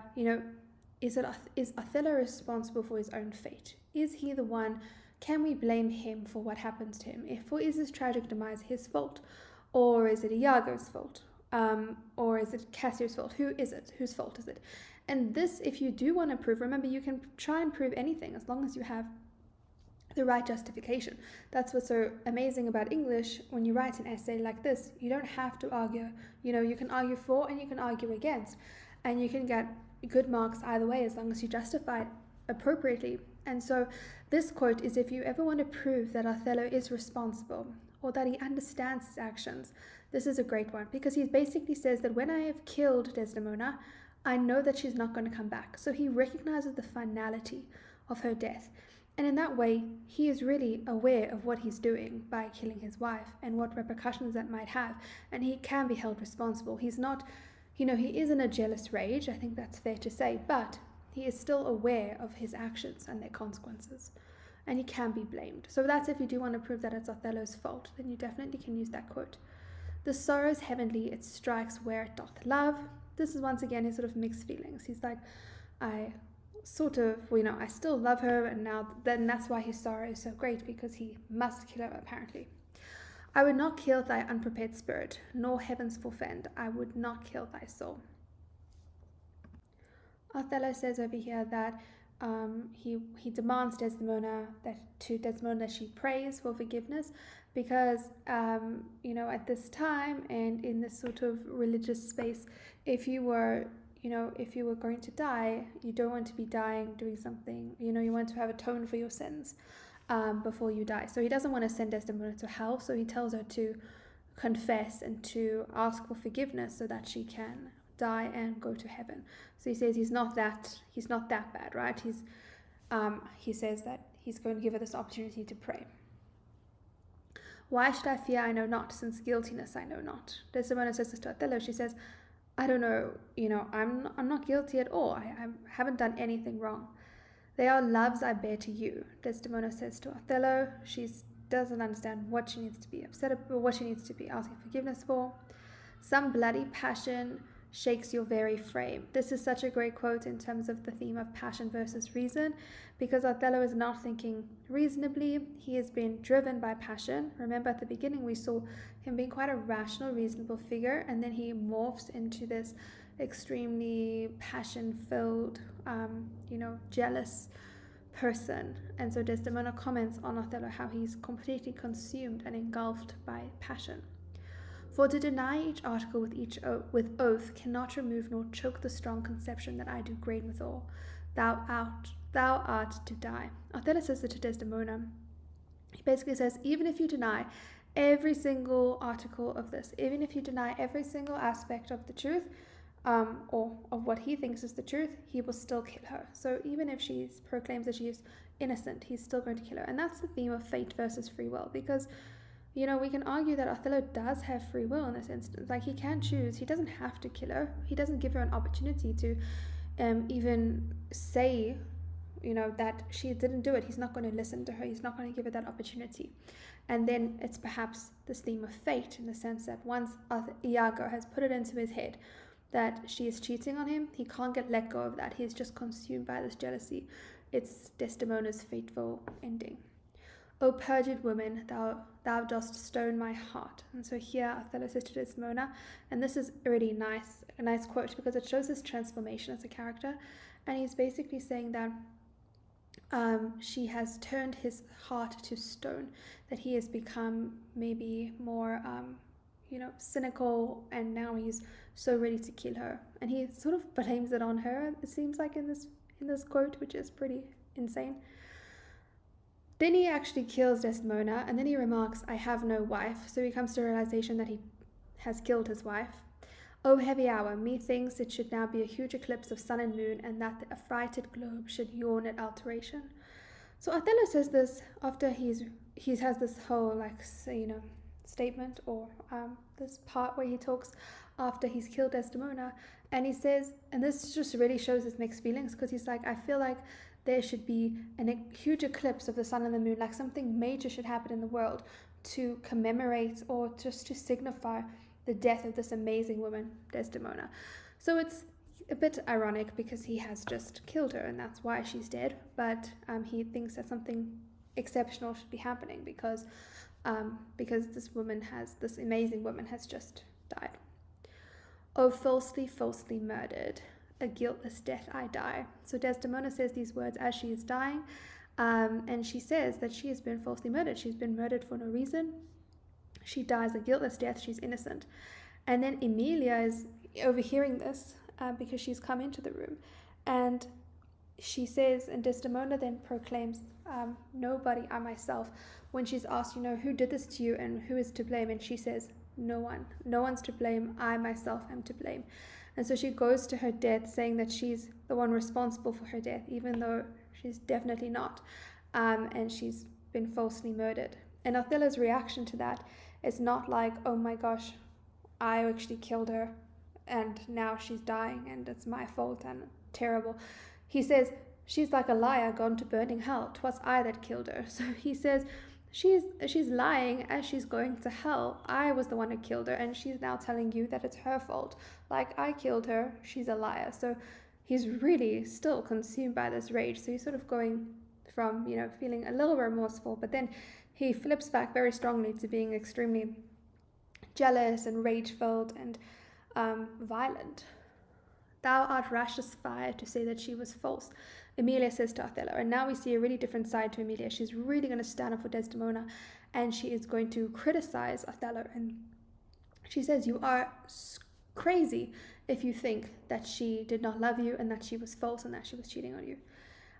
is Othello responsible for his own fate? Is he the one? Can we blame him for what happens to him? Or is his tragic demise his fault? Or is it Iago's fault? Or is it Cassio's fault? Who is it? Whose fault is it? And this, if you do want to prove, remember, you can try and prove anything as long as you have the right justification. That's what's so amazing about English. When you write an essay like this, you don't have to argue. You can argue for and you can argue against. And you can get good marks either way as long as you justify it appropriately. And so this quote is, if you ever want to prove that Othello is responsible or that he understands his actions, this is a great one, because he basically says that when I have killed Desdemona, I know that she's not going to come back. So he recognizes the finality of her death. And in that way, he is really aware of what he's doing by killing his wife and what repercussions that might have. And he can be held responsible. He's not, he is in a jealous rage, I think that's fair to say, but he is still aware of his actions and their consequences. And he can be blamed. So that's if you do want to prove that it's Othello's fault, then you definitely can use that quote. The sorrow's heavenly, it strikes where it doth love. This is once again his sort of mixed feelings. He's like, I sort of, I still love her, and then that's why his sorrow is so great, because he must kill her apparently. I would not kill thy unprepared spirit, nor heavens forfend. I would not kill thy soul. Othello says over here that he demands Desdemona that she prays for forgiveness, because at this time and in this sort of religious space, if you were going to die, you don't want to be dying doing something, you want to have atoned for your sins before you die. So he doesn't want to send Desdemona to hell, so he tells her to confess and to ask for forgiveness so that she can die and go to heaven. So he says he's not that bad, right? He says that he's going to give her this opportunity to pray. Why should I fear? I know not, since guiltiness I know not. Desdemona says this to Othello. She says, I don't know, I'm not guilty at all. I haven't done anything wrong. They are loves I bear to you. Desdemona says to Othello. She doesn't understand what she needs to be upset about, or what she needs to be asking forgiveness for. Some bloody passion shakes your very frame. This is such a great quote in terms of the theme of passion versus reason, because Othello is not thinking reasonably. He has been driven by passion. Remember at the beginning we saw him being quite a rational, reasonable figure, and then he morphs into this extremely passion-filled, jealous person. And so Desdemona comments on Othello how he's completely consumed and engulfed by passion. For to deny each article with oath cannot remove nor choke the strong conception that I do grain withal. Thou art to die. Othello says that to Desdemona. He basically says, even if you deny every single article of this, even if you deny every single aspect of the truth, or of what he thinks is the truth, he will still kill her. So even if she proclaims that she is innocent, he's still going to kill her. And that's the theme of fate versus free will, because we can argue that Othello does have free will in this instance. Like, he can choose. He doesn't have to kill her. He doesn't give her an opportunity to. even say, that she didn't do it. He's not going to listen to her. He's not going to give her that opportunity. And then it's perhaps this theme of fate, in the sense that once Iago has put it into his head that she is cheating on him, he can't let go of that. He's just consumed by this jealousy. It's Desdemona's fateful ending. O perjured woman, thou dost stone my heart. And so here Othello says to Desdemona, and this is really a nice quote, because it shows his transformation as a character. And he's basically saying that she has turned his heart to stone, that he has become maybe more cynical, and now he's so ready to kill her. And he sort of blames it on her, it seems like, in this quote, which is pretty insane. Then he actually kills Desdemona, and then he remarks, I have no wife. So he comes to the realization that he has killed his wife. O heavy hour, methinks it should now be a huge eclipse of sun and moon, and that the affrighted globe should yawn at alteration. So Othello says this after he has this whole statement, or this part where he talks after he's killed Desdemona, and he says, and this just really shows his mixed feelings, because he's like, I feel like there should be a huge eclipse of the sun and the moon, like something major should happen in the world to commemorate or just to signify the death of this amazing woman, Desdemona. So it's a bit ironic, because he has just killed her and that's why she's dead, but he thinks that something exceptional should be happening because this amazing woman has just died. Oh, falsely murdered, a guiltless death I die. So Desdemona says these words as she is dying, and she says that she has been falsely murdered. She's been murdered for no reason. She dies a guiltless death. She's innocent. And then Emilia is overhearing this because she's come into the room, and she says, and Desdemona then proclaims, nobody, I myself, when she's asked, who did this to you and who is to blame, and she says, no one's to blame, I myself am to blame. And so she goes to her death saying that she's the one responsible for her death, even though she's definitely not, and she's been falsely murdered. And Othello's reaction to that is not like, oh my gosh, I actually killed her and now she's dying and it's my fault and terrible. He says, she's like a liar gone to burning hell. 'Twas I that killed her. So he says, she's lying as she's going to hell. I was the one who killed her, and she's now telling you that it's her fault. Like, I killed her, she's a liar. So he's really still consumed by this rage. So he's sort of going from, feeling a little remorseful, but then he flips back very strongly to being extremely jealous and rage-filled and violent. Thou art rash as fire to say that she was false, Emilia says to Othello. And now we see a really different side to Emilia. She's really going to stand up for Desdemona, and she is going to criticize Othello. And she says, you are crazy if you think that she did not love you and that she was false and that she was cheating on you.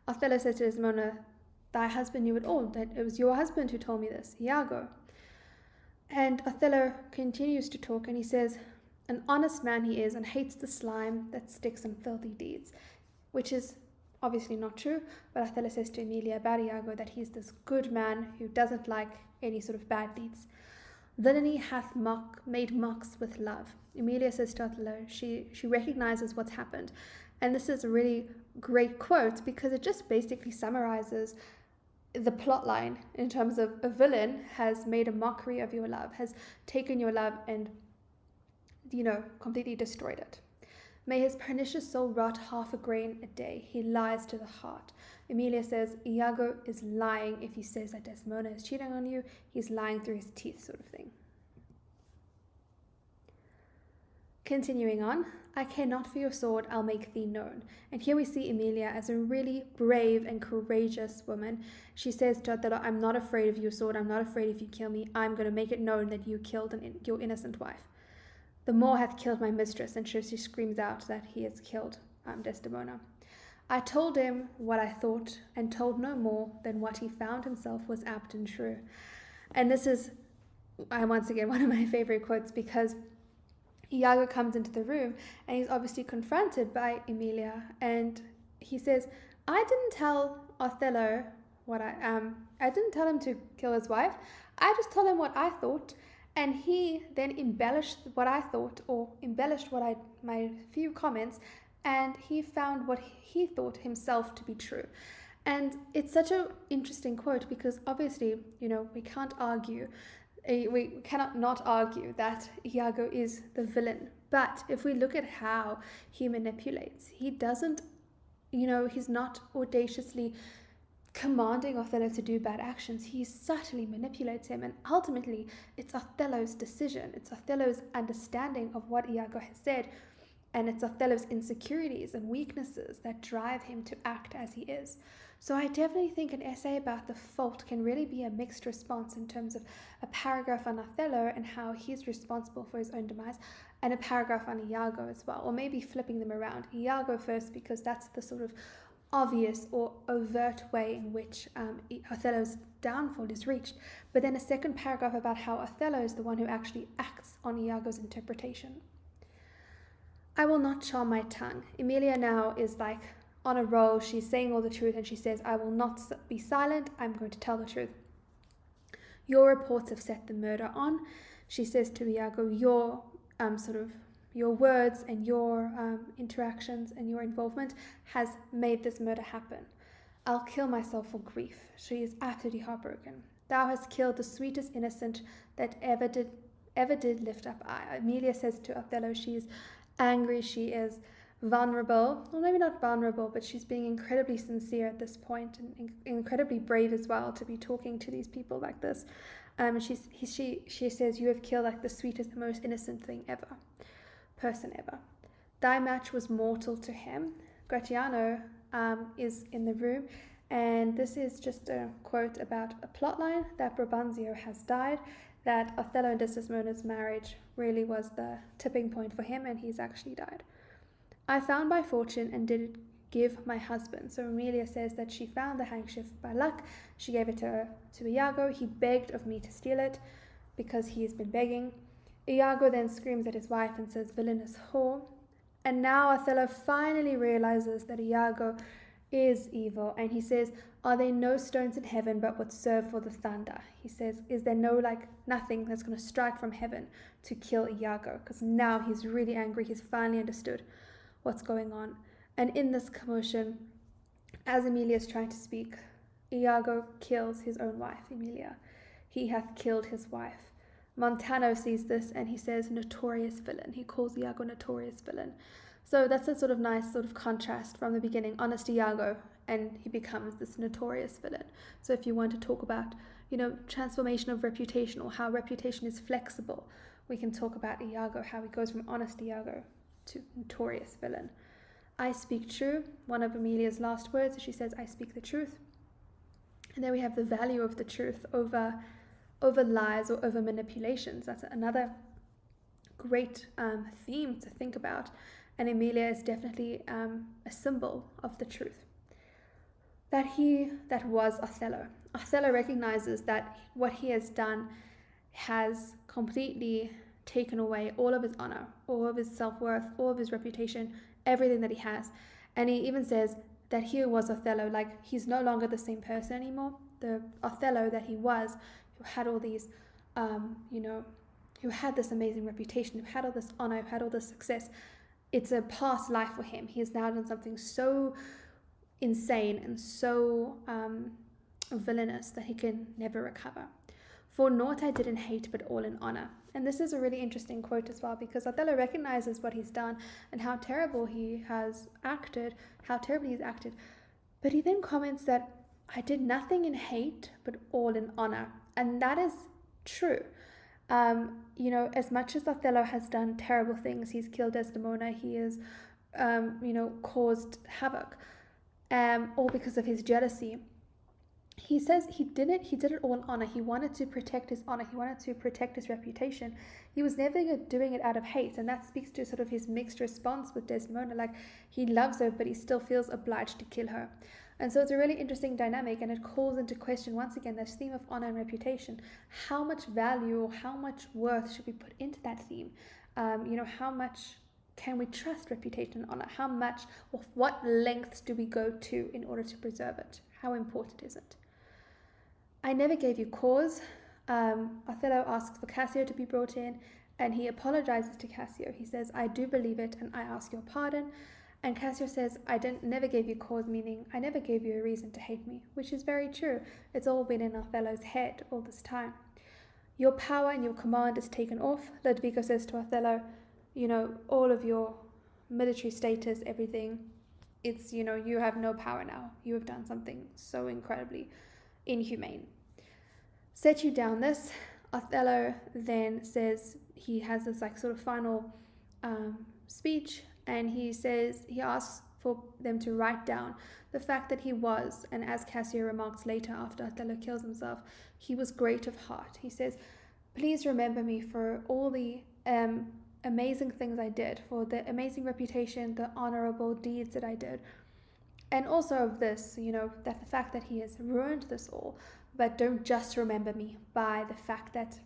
Othello says to Desdemona, thy husband knew it all, that it was your husband who told me this, Iago. And Othello continues to talk, and he says, an honest man he is, and hates the slime that sticks in filthy deeds, which is obviously not true, but Othello says to Emilia about Iago that he's this good man who doesn't like any sort of bad deeds. Villainy hath made mocks with love. Emilia says to Othello, she recognizes what's happened. And this is a really great quote, because it just basically summarizes the plot line in terms of a villain has made a mockery of your love, has taken your love and, completely destroyed it. May his pernicious soul rot half a grain a day. He lies to the heart. Emilia says, Iago is lying if he says that Desdemona is cheating on you. He's lying through his teeth, sort of thing. Continuing on, I care not for your sword, I'll make thee known. And here we see Emilia as a really brave and courageous woman. She says to Othello, I'm not afraid of your sword, I'm not afraid if you kill me, I'm going to make it known that you killed your innocent wife. The Moor hath killed my mistress, and she screams out that he has killed Desdemona. I told him what I thought, and told no more than what he found himself was apt and true. And this is, once again, one of my favorite quotes, because Iago comes into the room and he's obviously confronted by Emilia, and he says, I didn't tell Othello I didn't tell him to kill his wife. I just told him what I thought, and he then embellished what I thought, or embellished my few comments, and he found what he thought himself to be true. And it's such an interesting quote because obviously, we can't argue, we cannot not argue that Iago is the villain. But if we look at how he manipulates, he doesn't, he's not audaciously commanding Othello to do bad actions. He subtly manipulates him, and ultimately it's Othello's decision. It's Othello's understanding of what Iago has said, and it's Othello's insecurities and weaknesses that drive him to act as he is. So I definitely think an essay about the fault can really be a mixed response in terms of a paragraph on Othello and how he's responsible for his own demise, and a paragraph on Iago as well, or maybe flipping them around. Iago first, because that's the sort of obvious or overt way in which Othello's downfall is reached, but then a second paragraph about how Othello is the one who actually acts on Iago's interpretation. I will not charm my tongue. Emilia now is like on a roll. She's saying all the truth, and she says, I will not be silent. I'm going to tell the truth. Your reports have set the murder on. She says to Iago, your words and your interactions and your involvement has made this murder happen. I'll kill myself for grief. She is absolutely heartbroken. Thou hast killed the sweetest innocent that ever did lift up eye. Emilia says to Othello, she is angry, she is vulnerable, or maybe not vulnerable, but she's being incredibly sincere at this point, and incredibly brave as well to be talking to these people like this. She says, you have killed like the sweetest and most innocent person ever. Thy match was mortal to him. Gratiano is in the room, and this is just a quote about a plotline that Brabantio has died, that Othello and Desdemona's marriage really was the tipping point for him, and he's actually died. I found by fortune and did it give my husband. So Emilia says that she found the handkerchief by luck. She gave it to Iago. He begged of me to steal it because he has been begging. Iago then screams at his wife and says, villainous whore. And now Othello finally realizes that Iago is evil, and he says, are there no stones in heaven but would serve for the thunder? He says, is there nothing that's going to strike from heaven to kill Iago? Because now he's really angry. He's finally understood what's going on. And in this commotion, as Emilia is trying to speak, Iago kills his own wife, Emilia. He hath killed his wife. Montano sees this and he says, notorious villain. He calls Iago notorious villain. So that's a sort of nice sort of contrast from the beginning, honest Iago, and he becomes this notorious villain. So if you want to talk about, transformation of reputation, or how reputation is flexible, we can talk about Iago, how he goes from honest Iago to notorious villain. I speak true, one of Emilia's last words. She says, I speak the truth. And then we have the value of the truth over lies or over manipulations. That's another great theme to think about. And Emilia is definitely a symbol of the truth. That was Othello. Othello recognizes that what he has done has completely taken away all of his honor, all of his self-worth, all of his reputation, everything that he has. And he even says that here was Othello, like he's no longer the same person anymore. The Othello that he was, who had all these, who had this amazing reputation, who had all this honor, who had all this success, it's a past life for him. He has now done something so insane and so villainous that he can never recover. For naught I didn't hate, but all in honor. And this is a really interesting quote as well, because Othello recognizes what he's done and how terrible he has acted, how terribly he's acted. But he then comments that I did nothing in hate, but all in honor. And that is true. As much as Othello has done terrible things, he's killed Desdemona, he has, caused havoc, all because of his jealousy. He says he did it all in honor. He wanted to protect his honor. He wanted to protect his reputation. He was never doing it out of hate. And that speaks to sort of his mixed response with Desdemona. Like, he loves her, but he still feels obliged to kill her. And so it's a really interesting dynamic, and it calls into question, once again, this theme of honor and reputation. How much value or how much worth should we put into that theme? How much can we trust reputation and honor? How much, or what lengths do we go to in order to preserve it? How important is it? I never gave you cause. Othello asks for Cassio to be brought in, and he apologizes to Cassio. He says, I do believe it, and I ask your pardon. And Cassio says, I never gave you cause, meaning I never gave you a reason to hate me, which is very true. It's all been in Othello's head all this time. Your power and your command is taken off. Lodovico says to Othello, all of your military status, everything, it's, you have no power now. You have done something so incredibly inhumane. Set you down this. Othello then says, he has this sort of final speech, and he asks for them to write down the fact that he was, and as Cassio remarks later after Othello kills himself, he was great of heart. He says, please remember me for all the amazing things I did, for the amazing reputation, the honorable deeds that I did, and also of this, that the fact that he has ruined this all, but don't just remember me by the fact that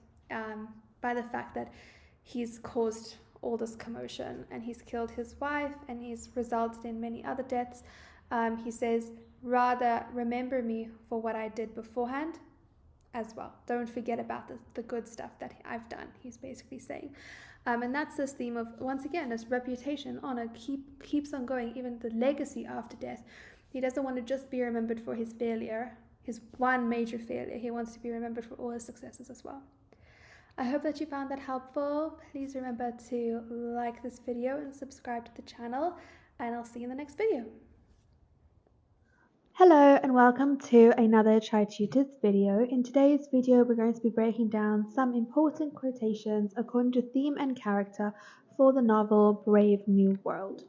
he's caused all this commotion and he's killed his wife and he's resulted in many other deaths. He says, rather remember me for what I did beforehand as well. Don't forget about the good stuff that I've done, he's basically saying. And that's this theme of, once again, this reputation, honor keeps on going, even the legacy after death. He doesn't want to just be remembered for his failure, his one major failure. He wants to be remembered for all his successes as well. I hope that you found that helpful. Please remember to like this video and subscribe to the channel, and I'll see you in the next video. Hello and welcome to another Tri-Tutors video. In today's video we're going to be breaking down some important quotations according to theme and character for the novel Brave New World.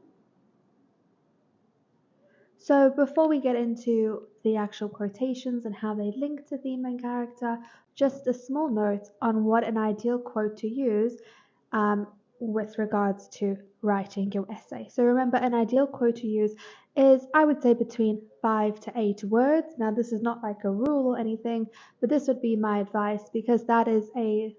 So before we get into the actual quotations and how they link to theme and character, just a small note on what an ideal quote to use with regards to writing your essay. So remember, an ideal quote to use is, I would say, between 5 to 8 words. Now this is not like a rule or anything, but this would be my advice, because that is a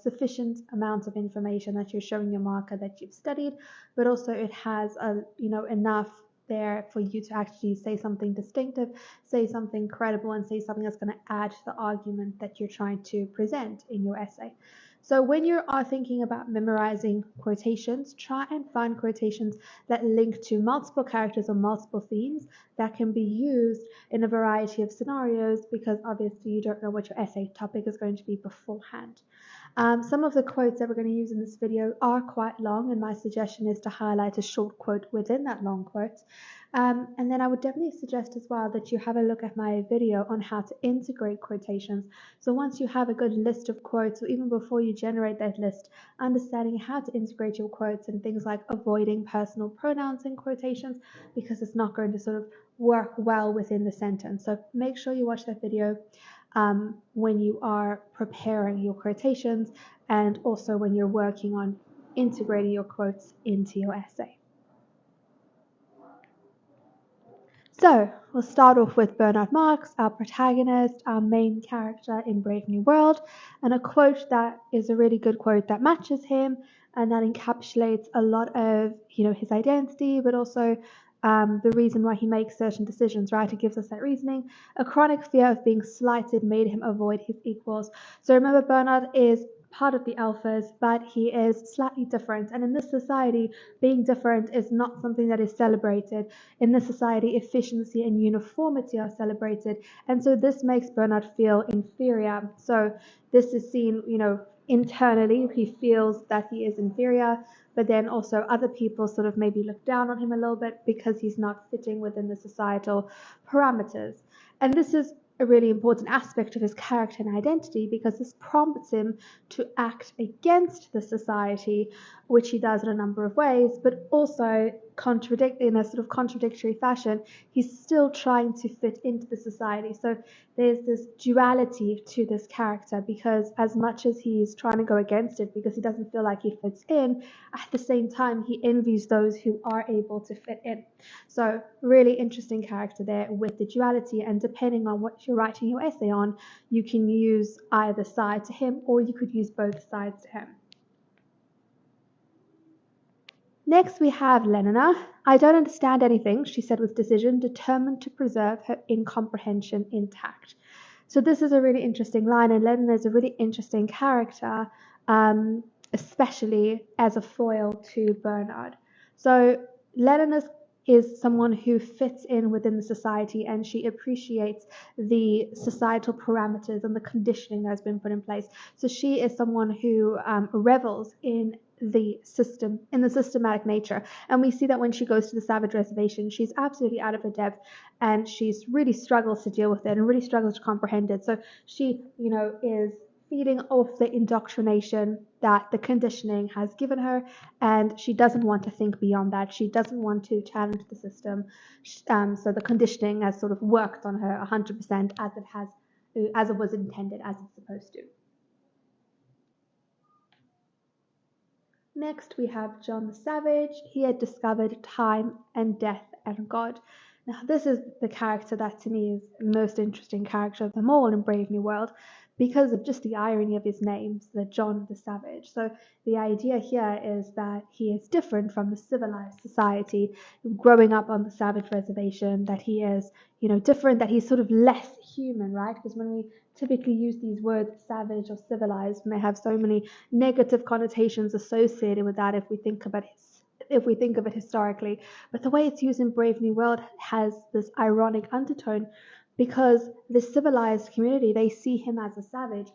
sufficient amount of information that you're showing your marker that you've studied, but also it has enough there for you to actually say something distinctive, say something credible, and say something that's going to add to the argument that you're trying to present in your essay. So when you are thinking about memorizing quotations, try and find quotations that link to multiple characters or multiple themes that can be used in a variety of scenarios, because obviously you don't know what your essay topic is going to be beforehand. Some of the quotes that we're going to use in this video are quite long, and my suggestion is to highlight a short quote within that long quote. And then I would definitely suggest as well that you have a look at my video on how to integrate quotations. So once you have a good list of quotes, or even before you generate that list, understanding how to integrate your quotes and things like avoiding personal pronouns in quotations, because it's not going to sort of work well within the sentence. So make sure you watch that video when you are preparing your quotations, and also when you're working on integrating your quotes into your essay. So we'll start off with Bernard Marx, our protagonist, our main character in Brave New World, and a quote that is a really good quote that matches him and that encapsulates a lot of his identity, but also the reason why he makes certain decisions, right? It gives us that reasoning. A chronic fear of being slighted made him avoid his equals. So remember, Bernard is part of the alphas, but he is slightly different. And in this society, being different is not something that is celebrated. In this society, efficiency and uniformity are celebrated. And so this makes Bernard feel inferior. So this is seen, internally, he feels that he is inferior, but then also other people sort of maybe look down on him a little bit because he's not fitting within the societal parameters. And this is a really important aspect of his character and identity, because this prompts him to act against the society, which he does in a number of ways, but also in a sort of contradictory fashion, he's still trying to fit into the society. So there's this duality to this character, because as much as he's trying to go against it because he doesn't feel like he fits in, at the same time he envies those who are able to fit in. So really interesting character there with the duality, and depending on what you're writing your essay on, you can use either side to him, or you could use both sides to him. Next we have Lenina. I don't understand anything, she said with decision, determined to preserve her incomprehension intact. So this is a really interesting line, and Lenina is a really interesting character, especially as a foil to Bernard. So Lenina's is someone who fits in within the society, and she appreciates the societal parameters and the conditioning that has been put in place. So she is someone who revels in the system, in the systematic nature. And we see that when she goes to the savage reservation, she's absolutely out of her depth, and she's really struggles to deal with it and really struggles to comprehend it. So she, is feeding off the indoctrination that the conditioning has given her, and she doesn't want to think beyond that. She doesn't want to challenge the system. So the conditioning has sort of worked on her 100% as it was intended, as it's supposed to. Next, we have John the Savage. He had discovered time and death and God. Now, this is the character that to me is the most interesting character of them all in Brave New World, because of just the irony of his name, the John the Savage. So the idea here is that he is different from the civilized society, growing up on the savage reservation, that he is, different, that he's sort of less human, right? Because when we typically use these words, savage or civilized, and they have so many negative connotations associated with that if we think of it historically. But the way it's used in Brave New World has this ironic undertone, because the civilized community, they see him as a savage,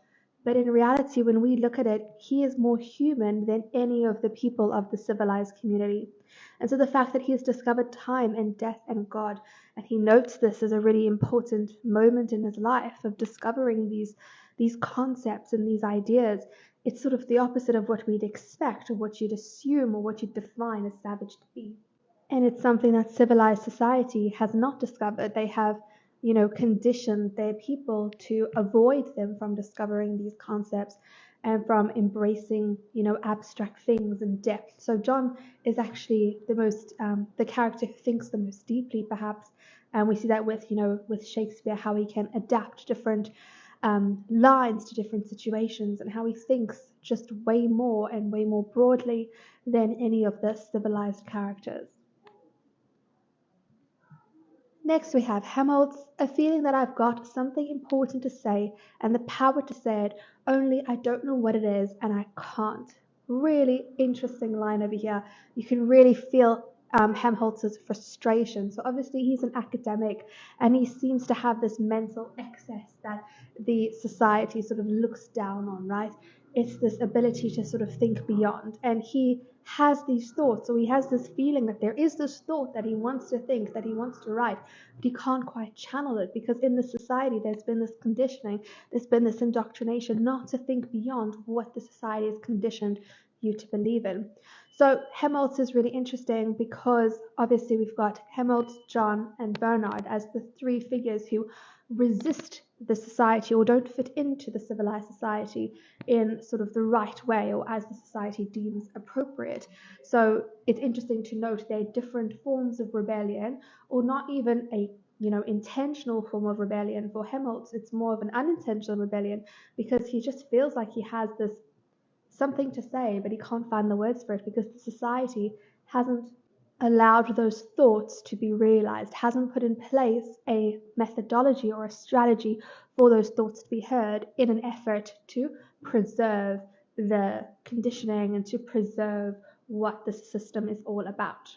but in reality, when we look at it, he is more human than any of the people of the civilized community. And so the fact that he has discovered time and death and God, and he notes this as a really important moment in his life of discovering these concepts and these ideas, it's sort of the opposite of what we'd expect, or what you'd assume, or what you'd define a savage to be. And it's something that civilized society has not discovered. They have, conditioned their people to avoid them from discovering these concepts and from embracing, abstract things and depth. So John is actually the character who thinks the most deeply, perhaps. And we see that with Shakespeare, how he can adapt different lines to different situations, and how he thinks just way more and way more broadly than any of the civilized characters. Next we have Helmholtz, a feeling that I've got something important to say and the power to say it, only I don't know what it is and I can't. Really interesting line over here. You can really feel Helmholtz's frustration. So obviously he's an academic, and he seems to have this mental excess that the society sort of looks down on, right? It's this ability to sort of think beyond, and he has these thoughts, or he has this feeling that there is this thought that he wants to think, that he wants to write, but he can't quite channel it, because in the society there's been this conditioning, there's been this indoctrination not to think beyond what the society has conditioned you to believe in. So Helmholtz is really interesting, because obviously we've got Helmholtz, John, and Bernard as the three figures who resist the society, or don't fit into the civilized society in sort of the right way, or as the society deems appropriate. So it's interesting to note they're different forms of rebellion, or not even a intentional form of rebellion. For Helmholtz, it's more of an unintentional rebellion, because he just feels like he has this something to say, but he can't find the words for it, because the society hasn't allowed those thoughts to be realized, hasn't put in place a methodology or a strategy for those thoughts to be heard, in an effort to preserve the conditioning and to preserve what the system is all about.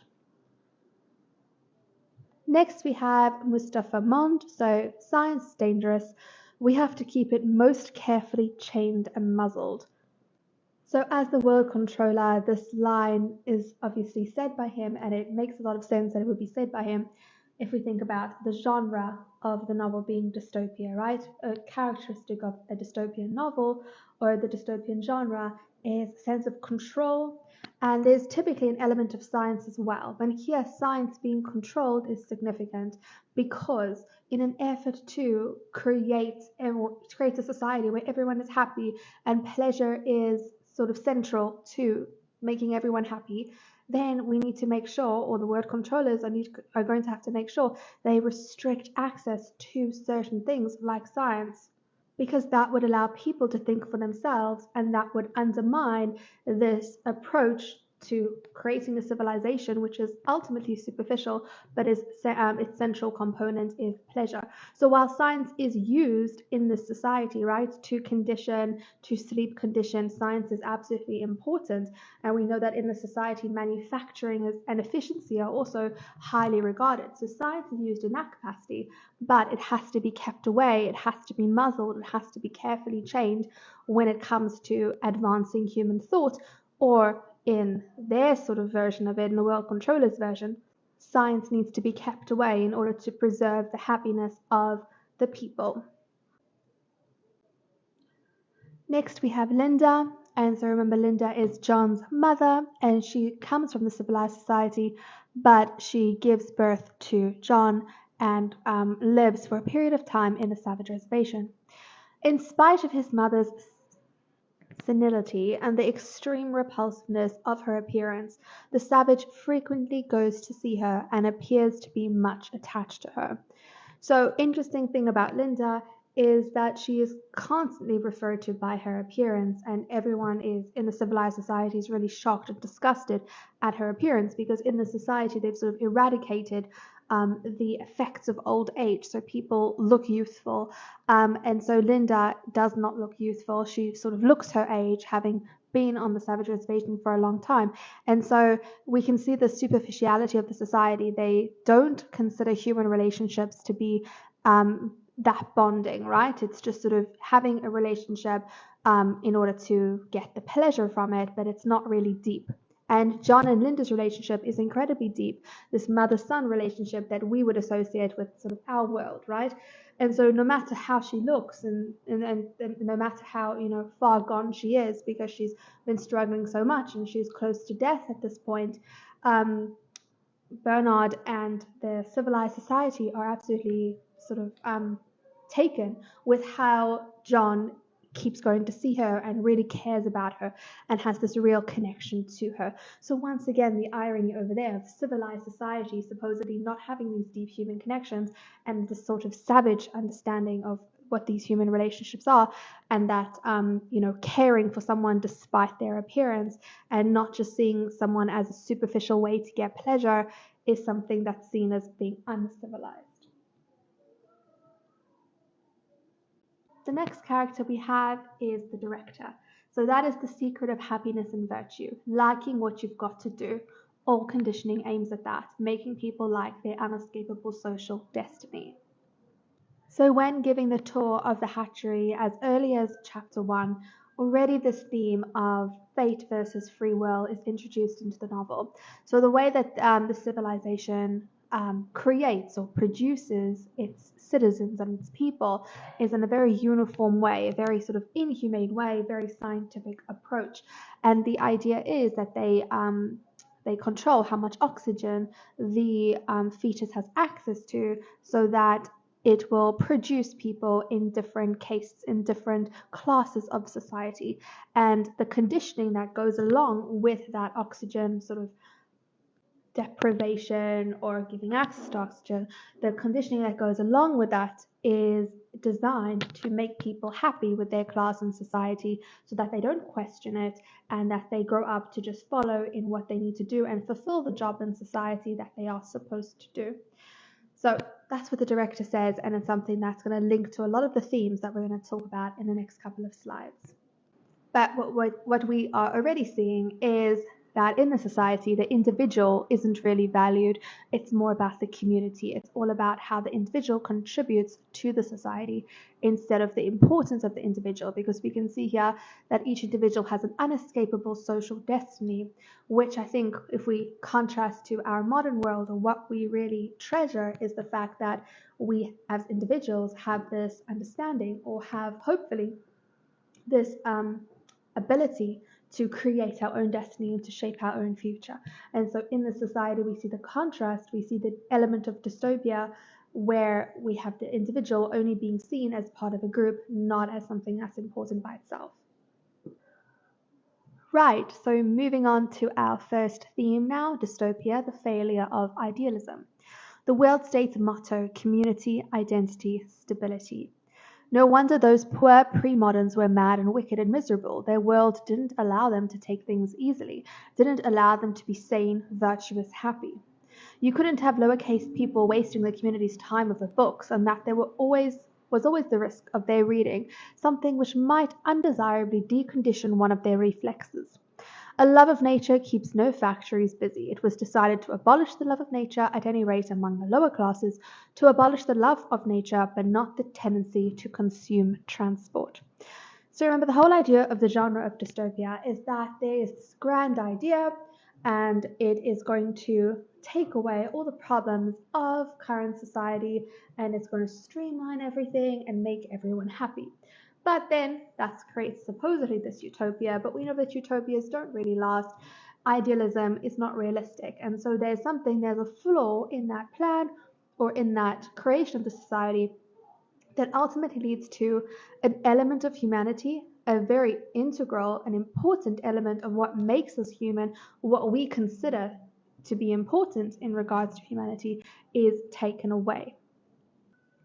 Next we have Mustafa Mond. So science is dangerous. We have to keep it most carefully chained and muzzled. So as the world controller, this line is obviously said by him, and it makes a lot of sense that it would be said by him if we think about the genre of the novel being dystopia, right? A characteristic of a dystopian novel, or the dystopian genre, is a sense of control, and there's typically an element of science as well. When here science being controlled is significant, because in an effort to create a society where everyone is happy and pleasure is sort of central to making everyone happy, then we need to make sure, or the world controllers are going to have to make sure, they restrict access to certain things like science, because that would allow people to think for themselves, and that would undermine this approach to creating a civilization which is ultimately superficial, but its central component is pleasure. So while science is used in this society, right, to sleep condition, science is absolutely important. And we know that in the society, manufacturing and efficiency are also highly regarded. So science is used in that capacity, but it has to be kept away, it has to be muzzled, it has to be carefully chained when it comes to advancing human thought, or in their sort of version of it, in the world controllers version, science needs to be kept away in order to preserve the happiness of the people. Next we have Linda, and so remember Linda is John's mother, and she comes from the civilized society, but she gives birth to John and lives for a period of time in the savage reservation. In spite of his mother's senility and the extreme repulsiveness of her appearance, the savage frequently goes to see her and appears to be much attached to her. So, interesting thing about Linda is that she is constantly referred to by her appearance, and everyone is in the civilized society is really shocked and disgusted at her appearance, because in the society they've sort of eradicated the effects of old age. So people look youthful, and so Linda does not look youthful. She sort of looks her age, having been on the savage reservation for a long time. And so we can see the superficiality of the society. They don't consider human relationships to be that bonding, right? It's just sort of having a relationship in order to get the pleasure from it, but it's not really deep. And John and Linda's relationship is incredibly deep, this mother-son relationship that we would associate with sort of our world, right? And so no matter how she looks and no matter how, far gone she is, because she's been struggling so much and she's close to death at this point, Bernard and the civilized society are absolutely sort of taken with how John keeps going to see her and really cares about her and has this real connection to her. So once again, the irony over there of civilized society supposedly not having these deep human connections and this sort of savage understanding of what these human relationships are, and that caring for someone despite their appearance and not just seeing someone as a superficial way to get pleasure is something that's seen as being uncivilized. The next character we have is the director. So that is the secret of happiness and virtue, liking what you've got to do. All conditioning aims at that, making people like their unescapable social destiny. So when giving the tour of the hatchery as early as chapter 1, already this theme of fate versus free will is introduced into the novel. So the way that the civilization creates or produces its citizens and its people is in a very uniform way, a very sort of inhumane way, very scientific approach. And the idea is that they control how much oxygen the fetus has access to, so that it will produce people in different cases, in different classes of society. And the conditioning that goes along with that oxygen sort of deprivation or giving access to oxygen, the conditioning that goes along with that is designed to make people happy with their class in society, so that they don't question it and that they grow up to just follow in what they need to do and fulfill the job in society that they are supposed to do. So that's what the director says, and it's something that's going to link to a lot of the themes that we're going to talk about in the next couple of slides. But what we are already seeing is that in the society, the individual isn't really valued. It's more about the community. It's all about how the individual contributes to the society instead of the importance of the individual, because we can see here that each individual has an unescapable social destiny, which I think if we contrast to our modern world, or what we really treasure is the fact that we as individuals have this understanding, or have hopefully this ability to create our own destiny and to shape our own future. And so in the society, we see the contrast, we see the element of dystopia, where we have the individual only being seen as part of a group, not as something that's important by itself. Right, so moving on to our first theme now, dystopia, the failure of idealism. The world state's motto: community, identity, stability. No wonder those poor pre-moderns were mad and wicked and miserable. Their world didn't allow them to take things easily, didn't allow them to be sane, virtuous, happy. You couldn't have lowercase people wasting the community's time with the books, and that there was always the risk of their reading something which might undesirably decondition one of their reflexes. A love of nature keeps no factories busy. It was decided to abolish the love of nature, at any rate among the lower classes, to abolish the love of nature, but not the tendency to consume transport. So remember, the whole idea of the genre of dystopia is that there is this grand idea, and it is going to take away all the problems of current society, and it's going to streamline everything and make everyone happy. But then that creates supposedly this utopia, but we know that utopias don't really last. Idealism is not realistic, and so there's a flaw in that plan or in that creation of the society that ultimately leads to an element of humanity, a very integral and important element of what makes us human, what we consider to be important in regards to humanity, is taken away.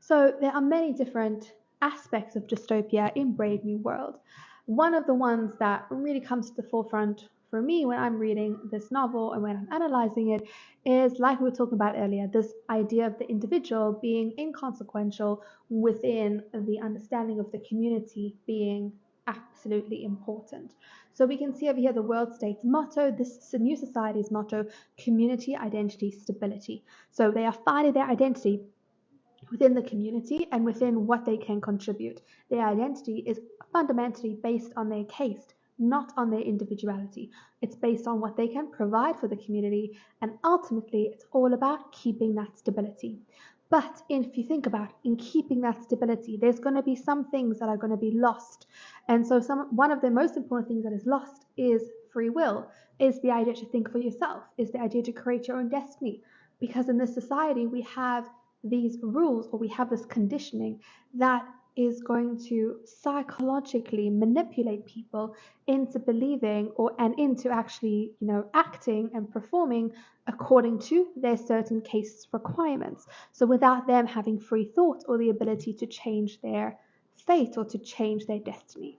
So there are many different aspects of dystopia in Brave New World. One of the ones that really comes to the forefront for me when I'm reading this novel and when I'm analyzing it is, like we were talking about earlier, this idea of the individual being inconsequential within the understanding of the community being absolutely important. So we can see over here the world state's motto, this new society's motto: community, identity, stability. So they are finding their identity within the community and within what they can contribute. Their identity is fundamentally based on their caste, not on their individuality. It's based on what they can provide for the community, and ultimately it's all about keeping that stability. But if you think about in keeping that stability, there's going to be some things that are going to be lost. And so one of the most important things that is lost is free will, is the idea to think for yourself, is the idea to create your own destiny. Because in this society, we have these rules, or we have this conditioning that is going to psychologically manipulate people into believing and into actually acting and performing according to their certain case requirements, so without them having free thought or the ability to change their fate or to change their destiny.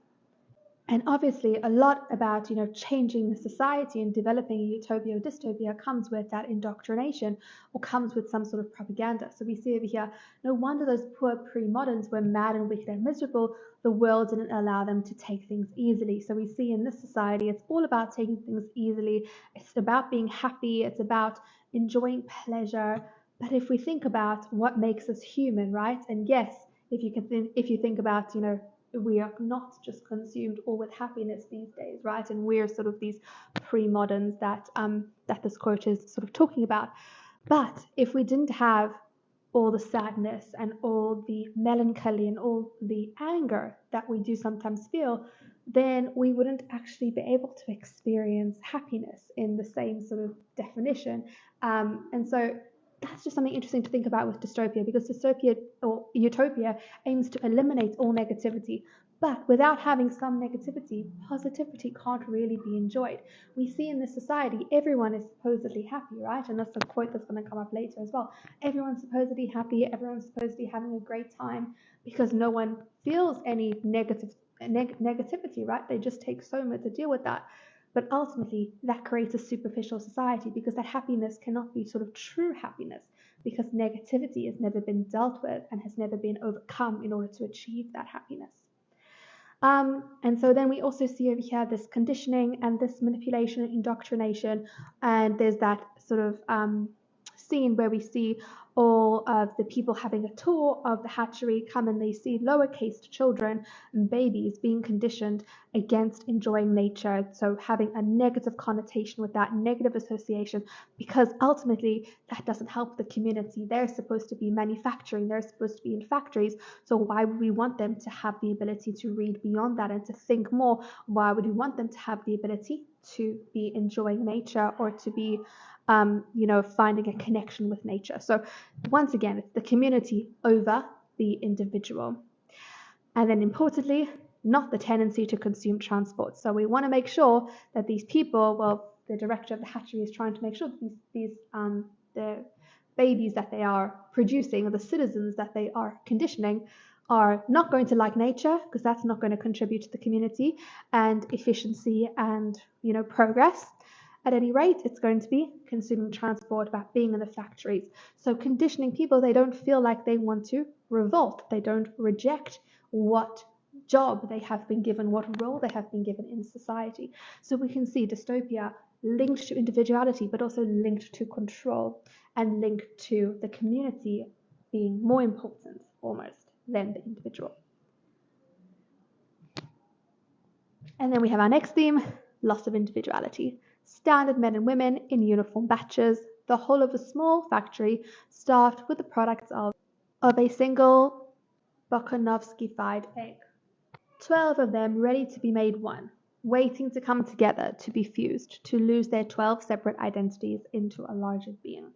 And obviously, a lot about changing the society and developing a utopia or dystopia comes with that indoctrination, or comes with some sort of propaganda. So we see over here, no wonder those poor pre-moderns were mad and wicked and miserable. The world didn't allow them to take things easily. So we see in this society, it's all about taking things easily. It's about being happy. It's about enjoying pleasure. But if we think about what makes us human, right? And yes, if you think about we are not just consumed all with happiness these days, right? And we're sort of these pre-moderns that this quote is sort of talking about. But if we didn't have all the sadness and all the melancholy and all the anger that we do sometimes feel, then we wouldn't actually be able to experience happiness in the same sort of definition. And so that's just something interesting to think about with dystopia, because dystopia or utopia aims to eliminate all negativity. But without having some negativity, positivity can't really be enjoyed. We see in this society, everyone is supposedly happy, right? And that's a quote that's going to come up later as well. Everyone's supposedly happy, everyone's supposedly having a great time, because no one feels any negativity, right? They just take so much to deal with that. But ultimately, that creates a superficial society, because that happiness cannot be sort of true happiness, because negativity has never been dealt with and has never been overcome in order to achieve that happiness. And so then we also see over here this conditioning and this manipulation and indoctrination, and there's that sort of scene where we see all of the people having a tour of the hatchery come, and they see lowercase children and babies being conditioned against enjoying nature, so having a negative connotation with that, negative association, because ultimately that doesn't help the community. They're supposed to be manufacturing, they're supposed to be in factories, so why would we want them to have the ability to read beyond that and to think more? Why would we want them to have the ability to be enjoying nature, or to be finding a connection with nature? So once again, it's the community over the individual. And then importantly, not the tendency to consume transport. So we want to make sure that these people, well, the director of the hatchery is trying to make sure that the babies that they are producing, or the citizens that they are conditioning, are not going to like nature because that's not going to contribute to the community and efficiency and progress. At any rate, it's going to be consuming transport, about being in the factories. So conditioning people, they don't feel like they want to revolt. They don't reject what job they have been given, what role they have been given in society. So we can see dystopia linked to individuality, but also linked to control and linked to the community being more important almost than the individual. And then we have our next theme, loss of individuality. Standard men and women in uniform batches, the whole of a small factory staffed with the products of a single Bokanovsky-fied egg. 12 of them ready to be made one, waiting to come together, to be fused, to lose their 12 separate identities into a larger being.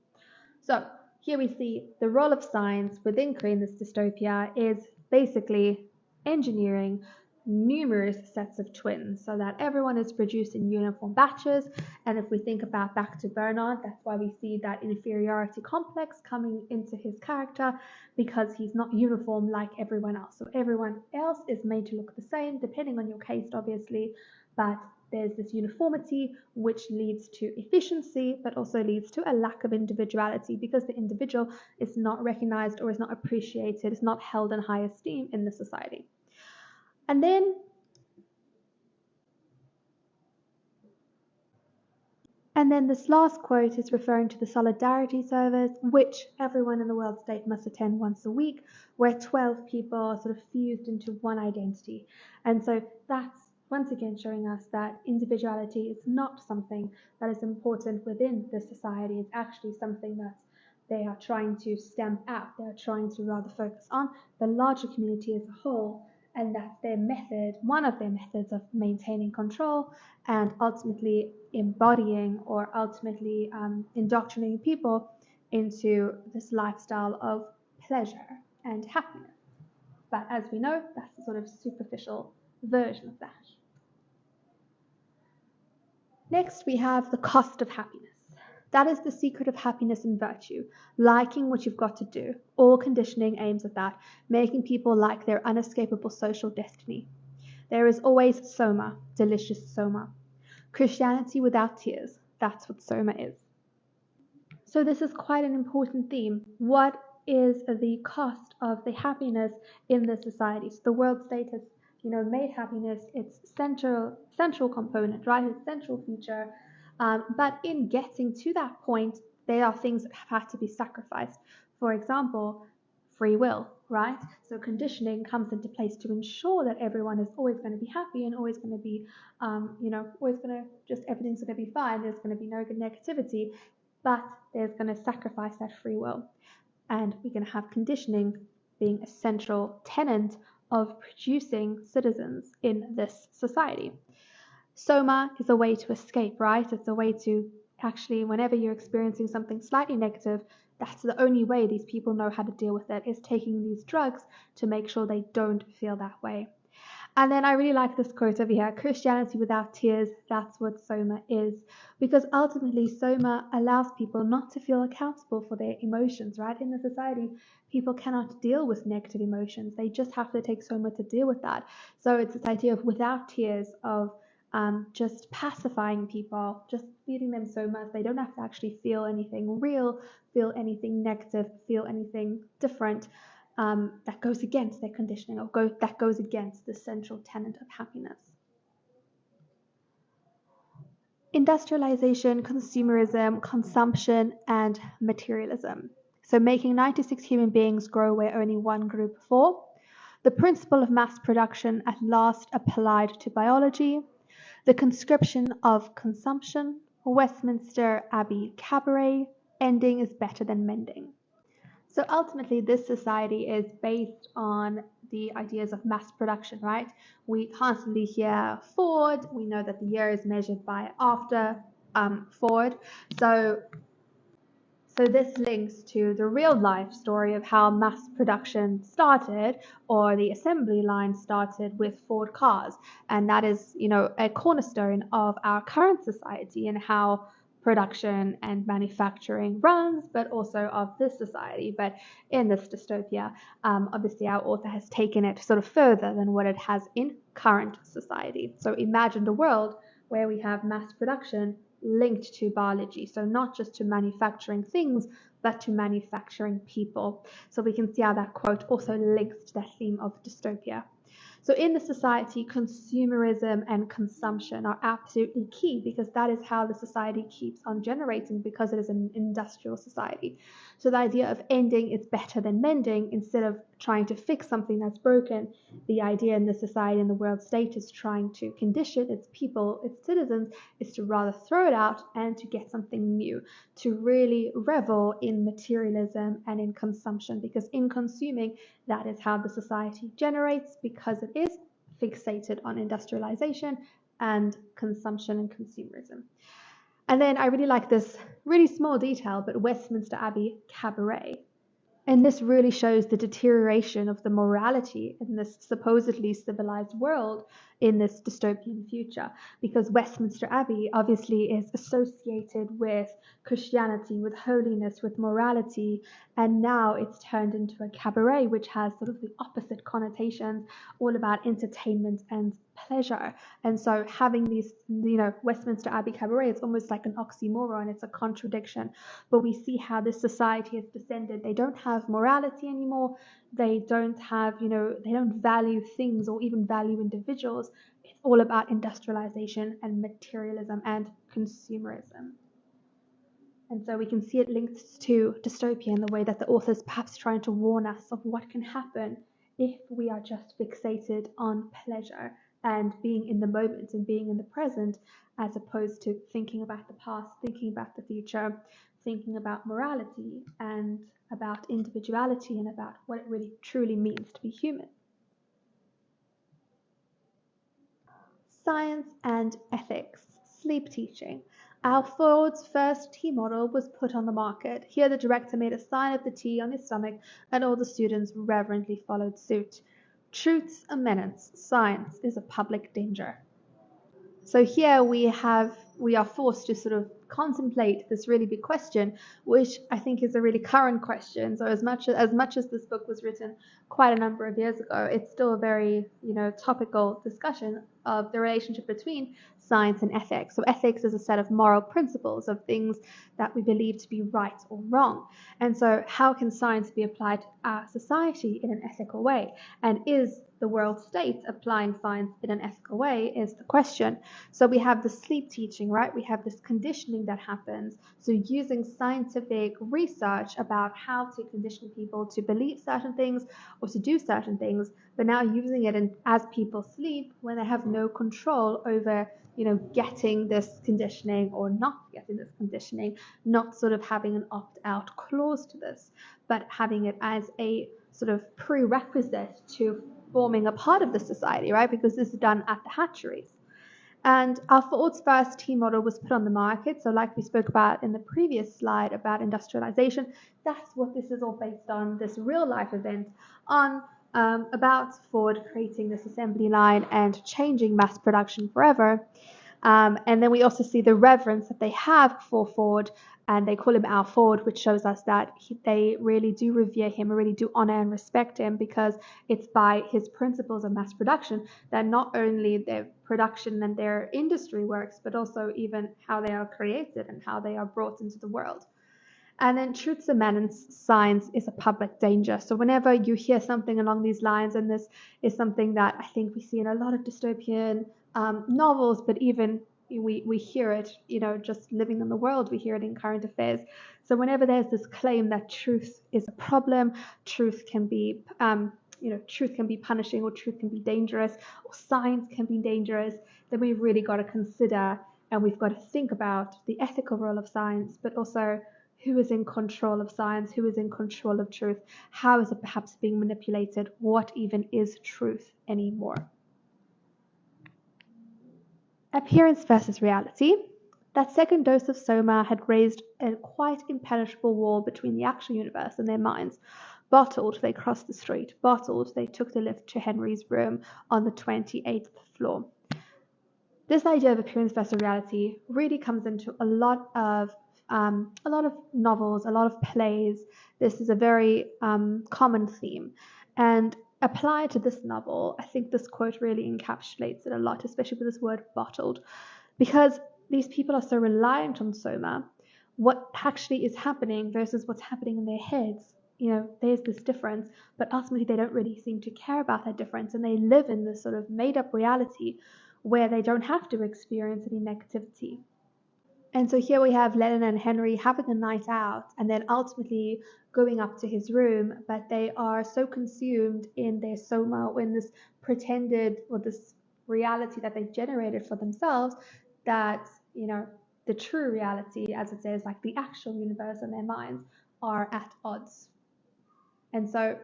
So here we see the role of science within creating this dystopia is basically engineering numerous sets of twins so that everyone is produced in uniform batches. And if we think about back to Bernard, that's why we see that inferiority complex coming into his character, because he's not uniform like everyone else. So everyone else is made to look the same, depending on your case, obviously, but there's this uniformity which leads to efficiency, but also leads to a lack of individuality because the individual is not recognized or is not appreciated, is not held in high esteem in the society. And then this last quote is referring to the solidarity service, which everyone in the world state must attend once a week, where 12 people are sort of fused into one identity. And so that's once again showing us that individuality is not something that is important within the society. It's actually something that they are trying to stamp out. They are trying to rather focus on the larger community as a whole, and that's their method, one of their methods of maintaining control and ultimately embodying or ultimately indoctrinating people into this lifestyle of pleasure and happiness. But as we know, that's a sort of superficial version of that. Next, we have the cost of happiness. That is the secret of happiness and virtue, liking what you've got to do. All conditioning aims at that, making people like their unescapable social destiny. There is always soma, delicious soma. Christianity without tears, that's what soma is. So this is quite an important theme. What is the cost of the happiness in the society? So the world state has made happiness its central component, right? Its central feature. But in getting to that point, there are things that have had to be sacrificed. For example, free will, right? So conditioning comes into place to ensure that everyone is always going to be happy and always going to be, always going to just everything's going to be fine. There's going to be no negativity, but there's going to sacrifice that free will. And we're going to have conditioning being a central tenet of producing citizens in this society. Soma is a way to escape, right? It's a way to actually, whenever you're experiencing something slightly negative, that's the only way these people know how to deal with it, is taking these drugs to make sure they don't feel that way. And then I really like this quote over here, Christianity without tears, that's what Soma is. Because ultimately, Soma allows people not to feel accountable for their emotions, right? In the society, people cannot deal with negative emotions. They just have to take Soma to deal with that. So it's this idea of without tears, of just pacifying people, just feeding them Soma. They don't have to actually feel anything real, feel anything negative, feel anything different. That goes against their conditioning, or that goes against the central tenet of happiness. Industrialization, consumerism, consumption, and materialism. So making 96 human beings grow where only one grew before. The principle of mass production at last applied to biology. The conscription of consumption. Westminster Abbey Cabaret. Ending is better than mending. So ultimately, this society is based on the ideas of mass production, right? We constantly hear Ford. We know that the year is measured by after Ford. So this links to the real life story of how mass production started, or the assembly line started with Ford cars. And that is, a cornerstone of our current society, and how production and manufacturing runs, but also of this society. But in this dystopia, obviously our author has taken it sort of further than what it has in current society. So imagine a world where we have mass production linked to biology. So not just to manufacturing things, but to manufacturing people. So we can see how that quote also links to that theme of dystopia. So in the society, consumerism and consumption are absolutely key, because that is how the society keeps on generating, because it is an industrial society. So the idea of ending is better than mending, instead of trying to fix something that's broken, the idea in the society and the world state is trying to condition its people, its citizens, is to rather throw it out and to get something new, to really revel in materialism and in consumption, because in consuming, that is how the society generates, because it is fixated on industrialization and consumption and consumerism. And then I really like this really small detail, but Westminster Abbey cabaret. And this really shows the deterioration of the morality in this supposedly civilized world in this dystopian future, because Westminster Abbey obviously is associated with Christianity, with holiness, with morality, and now it's turned into a cabaret, which has sort of the opposite connotations, all about entertainment and pleasure. And so having these, Westminster Abbey cabaret, it's almost like an oxymoron, it's a contradiction. But we see how this society has descended. They don't have morality anymore. They don't have, they don't value things or even value individuals. It's all about industrialization and materialism and consumerism. And so we can see it linked to dystopia in the way that the author is perhaps trying to warn us of what can happen if we are just fixated on pleasure and being in the moment and being in the present, as opposed to thinking about the past, thinking about the future, thinking about morality and about individuality and about what it really truly means to be human. Science and ethics, sleep teaching. Al Ford's first tea model was put on the market. Here the director made a sign of the tea on his stomach, and all the students reverently followed suit. Truth's a menace. Science is a public danger. So here we are forced to sort of contemplate this really big question, which I think is a really current question. So as much as this book was written quite a number of years ago, it's still a very, topical discussion of the relationship between science and ethics. So ethics is a set of moral principles of things that we believe to be right or wrong. And so how can science be applied to our society in an ethical way? And is the world state applying science in an ethical way is the question. So we have the sleep teaching, right? We have this conditioning that happens. So using scientific research about how to condition people to believe certain things or to do certain things, but now using it as people sleep when they have no control over, getting this conditioning or not getting this conditioning, not sort of having an opt-out clause to this, but having it as a sort of prerequisite to forming a part of the society, right? Because this is done at the hatcheries. And Al Ford's first tea model was put on the market. So like we spoke about in the previous slide about industrialization, that's what this is all based on, this real life event on about Ford creating this assembly line and changing mass production forever. And then we also see the reverence that they have for Ford, and they call him Al Ford, which shows us that they really do revere him, really do honor and respect him, because it's by his principles of mass production that not only their production and their industry works, but also even how they are created and how they are brought into the world. And then truth's a menace, science is a public danger. So whenever you hear something along these lines, and this is something that I think we see in a lot of dystopian novels, but even we hear it, just living in the world, we hear it in current affairs. So whenever there's this claim that truth is a problem, truth can be, truth can be punishing, or truth can be dangerous, or science can be dangerous, then we've really got to consider, and we've got to think about the ethical role of science, but also who is in control of science, who is in control of truth, how is it perhaps being manipulated, what even is truth anymore. Appearance versus reality. That second dose of soma had raised a quite impenetrable wall between the actual universe and their minds. Bottled, they crossed the street. Bottled, they took the lift to Henry's room on the 28th floor. This idea of appearance versus reality really comes into a lot of novels, a lot of plays. This is a very common theme. And applied to this novel, I think this quote really encapsulates it a lot, especially with this word bottled. Because these people are so reliant on soma, what actually is happening versus what's happening in their heads, there's this difference, but ultimately they don't really seem to care about that difference, and they live in this sort of made up reality where they don't have to experience any negativity. And so here we have Lennon and Henry having a night out and then ultimately going up to his room, but they are so consumed in their soma, or in this pretended, or this reality that they've generated for themselves, that, the true reality, as it says, like the actual universe and their minds, are at odds. And so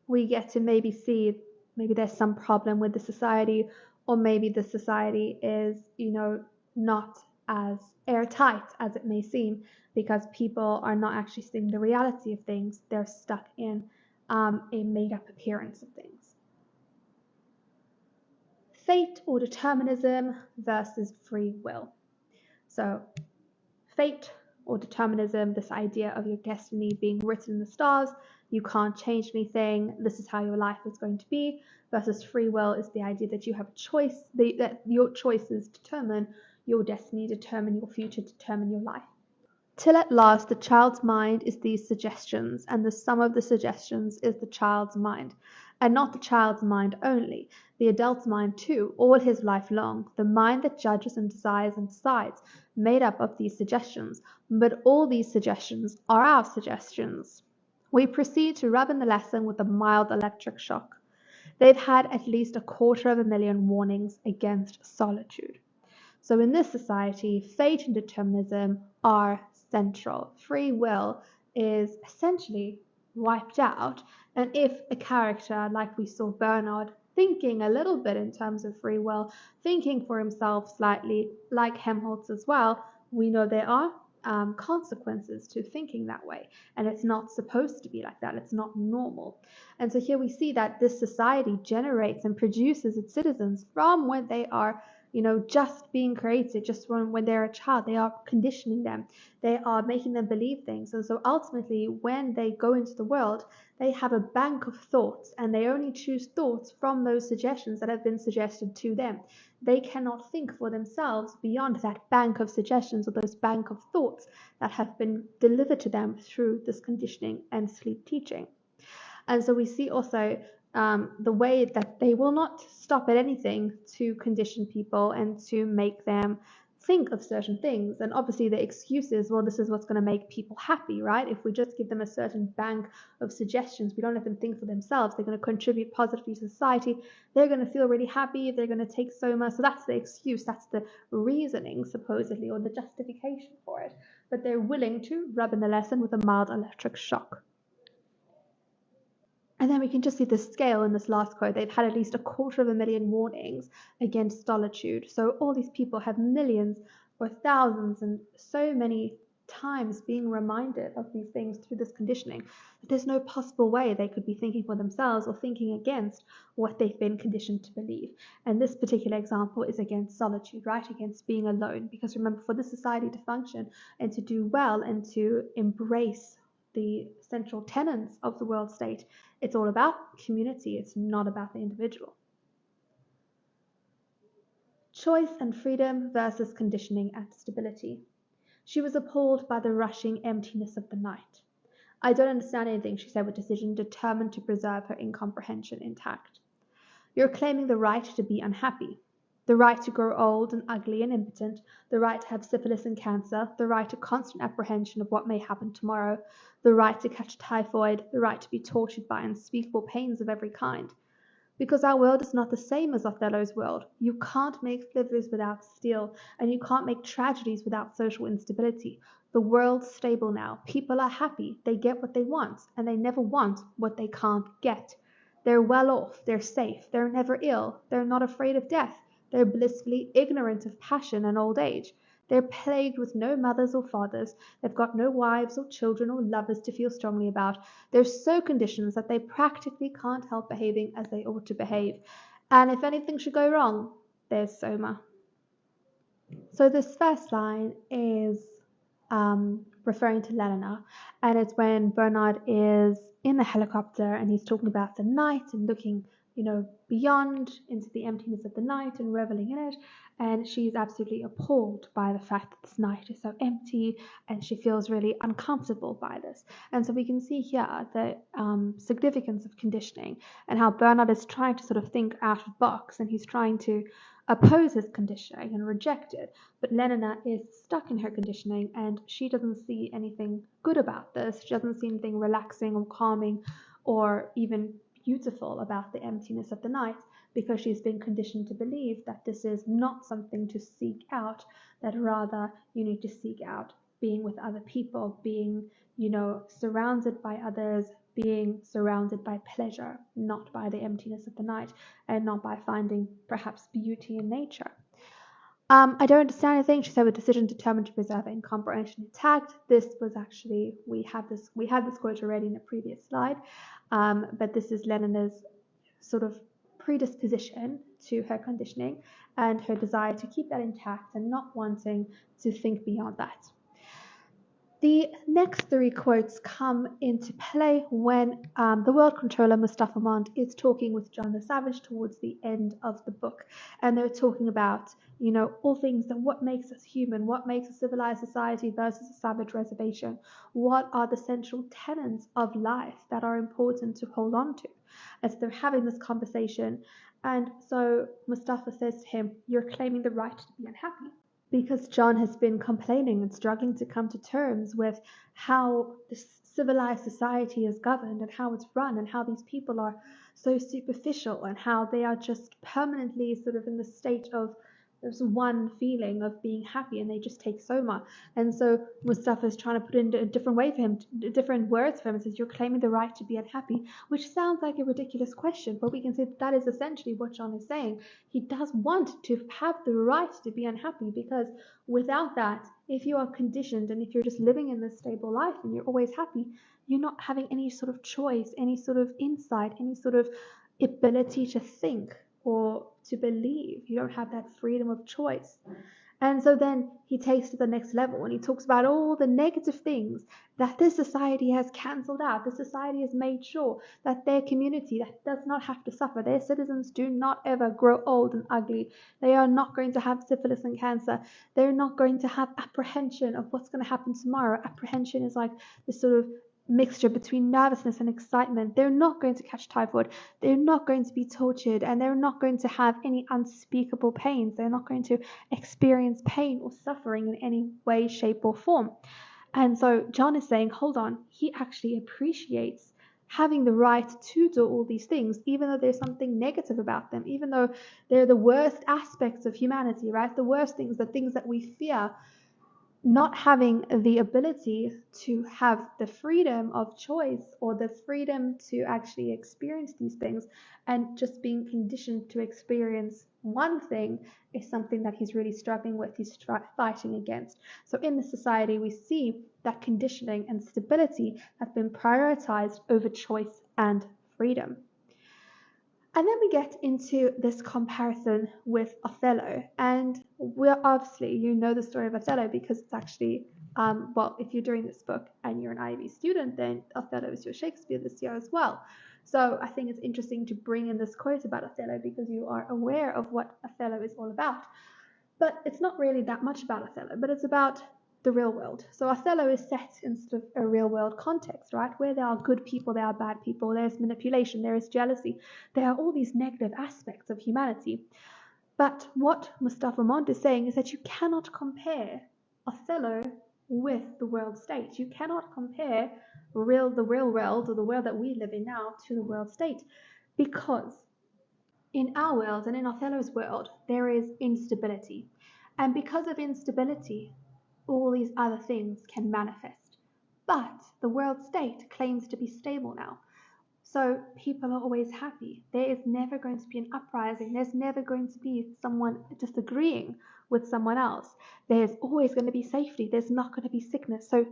we get to maybe see, maybe there's some problem with the society, or maybe the society is, not as airtight as it may seem, because people are not actually seeing the reality of things. They're stuck in a made up appearance of things. Fate or determinism versus free will. So fate or determinism, this idea of your destiny being written in the stars, you can't change anything, this is how your life is going to be, versus free will is the idea that you have a choice, that your choices determine your destiny, determine your future, determine your life. Till at last the child's mind is these suggestions, and the sum of the suggestions is the child's mind. And not the child's mind only, the adult's mind too, all his life long, the mind that judges and desires and decides, made up of these suggestions. But all these suggestions are our suggestions. We proceed to rub in the lesson with a mild electric shock. They've had at least 250,000 warnings against solitude. So in this society, fate and determinism are central. Free will is essentially wiped out. And if a character, like we saw Bernard, thinking a little bit in terms of free will, thinking for himself slightly, like Helmholtz as well, we know there are consequences to thinking that way. And it's not supposed to be like that. It's not normal. And so here we see that this society generates and produces its citizens from when they are just being created, just when they're a child. They are conditioning them. They are making them believe things. And so ultimately, when they go into the world, they have a bank of thoughts, and they only choose thoughts from those suggestions that have been suggested to them. They cannot think for themselves beyond that bank of suggestions, or those bank of thoughts that have been delivered to them through this conditioning and sleep teaching. And so we see also the way that they will not stop at anything to condition people and to make them think of certain things. And obviously the excuse is, well, this is what's going to make people happy, right? If we just give them a certain bank of suggestions, we don't let them think for themselves, they're going to contribute positively to society, they're going to feel really happy, they're going to take soma. So that's the excuse, that's the reasoning supposedly, or the justification for it. But they're willing to rub in the lesson with a mild electric shock. And then we can just see the scale in this last quote. They've had at least 250,000 warnings against solitude. So all these people have millions or thousands and so many times being reminded of these things through this conditioning, that there's no possible way they could be thinking for themselves or thinking against what they've been conditioned to believe. And this particular example is against solitude, right? Against being alone. Because remember, for this society to function and to do well and to embrace the central tenets of the world state, it's all about community. It's not about the individual. Choice and freedom versus conditioning and stability. She was appalled by the rushing emptiness of the night. I don't understand anything, she said with decision, determined to preserve her incomprehension intact. You're claiming the right to be unhappy. The right to grow old and ugly and impotent, the right to have syphilis and cancer, the right to constant apprehension of what may happen tomorrow, the right to catch typhoid, the right to be tortured by unspeakable pains of every kind. Because our world is not the same as Othello's world. You can't make slivers without steel, and you can't make tragedies without social instability. The world's stable now. People are happy. They get what they want, and they never want what they can't get. They're well off. They're safe. They're never ill. They're not afraid of death. They're blissfully ignorant of passion and old age. They're plagued with no mothers or fathers. They've got no wives or children or lovers to feel strongly about. They're so conditioned that they practically can't help behaving as they ought to behave. And if anything should go wrong, there's soma. So this first line is referring to Lelena, and it's when Bernard is in the helicopter and he's talking about the night and looking, beyond into the emptiness of the night and reveling in it. And she's absolutely appalled by the fact that this night is so empty, and she feels really uncomfortable by this. And so we can see here the significance of conditioning and how Bernard is trying to sort of think out of the box, and he's trying to oppose his conditioning and reject it. But Lenina is stuck in her conditioning, and she doesn't see anything good about this. She doesn't see anything relaxing or calming or even beautiful about the emptiness of the night, because she's been conditioned to believe that this is not something to seek out, that rather you need to seek out being with other people, being, surrounded by others, being surrounded by pleasure, not by the emptiness of the night, and not by finding perhaps beauty in nature. I don't understand anything. She said, with decision determined to preserve and comprehension intact. This was actually, we had this quote already in a previous slide, but this is Lenina's sort of predisposition to her conditioning and her desire to keep that intact and not wanting to think beyond that. The next three quotes come into play when the world controller Mustafa Mond is talking with John the Savage towards the end of the book, and they're talking about, all things that what makes us human, what makes a civilized society versus a savage reservation, what are the central tenets of life that are important to hold on to. As they're having this conversation, and so Mustafa says to him, "You're claiming the right to be unhappy." Because John has been complaining and struggling to come to terms with how this civilized society is governed and how it's run and how these people are so superficial and how they are just permanently sort of in the state of there's one feeling of being happy, and they just take soma. And so Mustafa is trying to put in a different way for him, different words for him, and says, "You're claiming the right to be unhappy," which sounds like a ridiculous question, but we can say that is essentially what John is saying. He does want to have the right to be unhappy, because without that, if you are conditioned and if you're just living in this stable life and you're always happy, you're not having any sort of choice, any sort of insight, any sort of ability to think or to believe. You don't have that freedom of choice. And so then he takes to the next level and he talks about all the negative things that this society has cancelled out. This society has made sure that their community that does not have to suffer. Their citizens do not ever grow old and ugly. They are not going to have syphilis and cancer. They're not going to have apprehension of what's going to happen tomorrow. Apprehension is like this sort of mixture between nervousness and excitement. They're not going to catch typhoid. They're not going to be tortured, and they're not going to have any unspeakable pains. They're not going to experience pain or suffering in any way, shape, or form. And so John is saying, hold on, he actually appreciates having the right to do all these things, even though there's something negative about them, even though they're the worst aspects of humanity, right? The worst things, the things that we fear. Not having the ability to have the freedom of choice or the freedom to actually experience these things, and just being conditioned to experience one thing is something that he's really struggling with, he's fighting against. So in the society, we see that conditioning and stability have been prioritized over choice and freedom. And then we get into this comparison with Othello. And we're obviously, the story of Othello because it's actually, if you're doing this book and you're an IEB student, then Othello is your Shakespeare this year as well. So I think it's interesting to bring in this quote about Othello because you are aware of what Othello is all about. But it's not really that much about Othello, but it's about the real world. So Othello is set in sort of a real world context, right? Where there are good people, there are bad people, there's manipulation, there is jealousy, there are all these negative aspects of humanity. But what Mustafa Mond is saying is that you cannot compare Othello with the world state. You cannot compare the real world, or the world that we live in now, to the world state, because in our world and in Othello's world, there is instability. And because of instability, all these other things can manifest. But the world state claims to be stable now. So people are always happy. There is never going to be an uprising. There's never going to be someone disagreeing with someone else. There's always going to be safety. There's not going to be sickness. So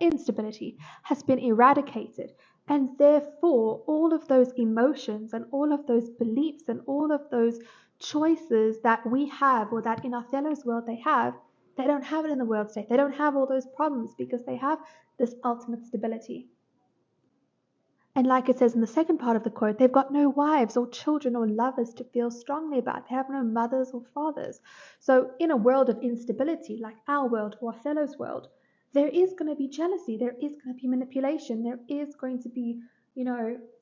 instability has been eradicated. And therefore, all of those emotions and all of those beliefs and all of those choices that we have, or that in Othello's world they have. They don't have it in the world state. They don't have all those problems because they have this ultimate stability. And like it says in the second part of the quote, they've got no wives or children or lovers to feel strongly about. They have no mothers or fathers. So in a world of instability, like our world or Othello's world, there is going to be jealousy. There is going to be manipulation. There is going to be,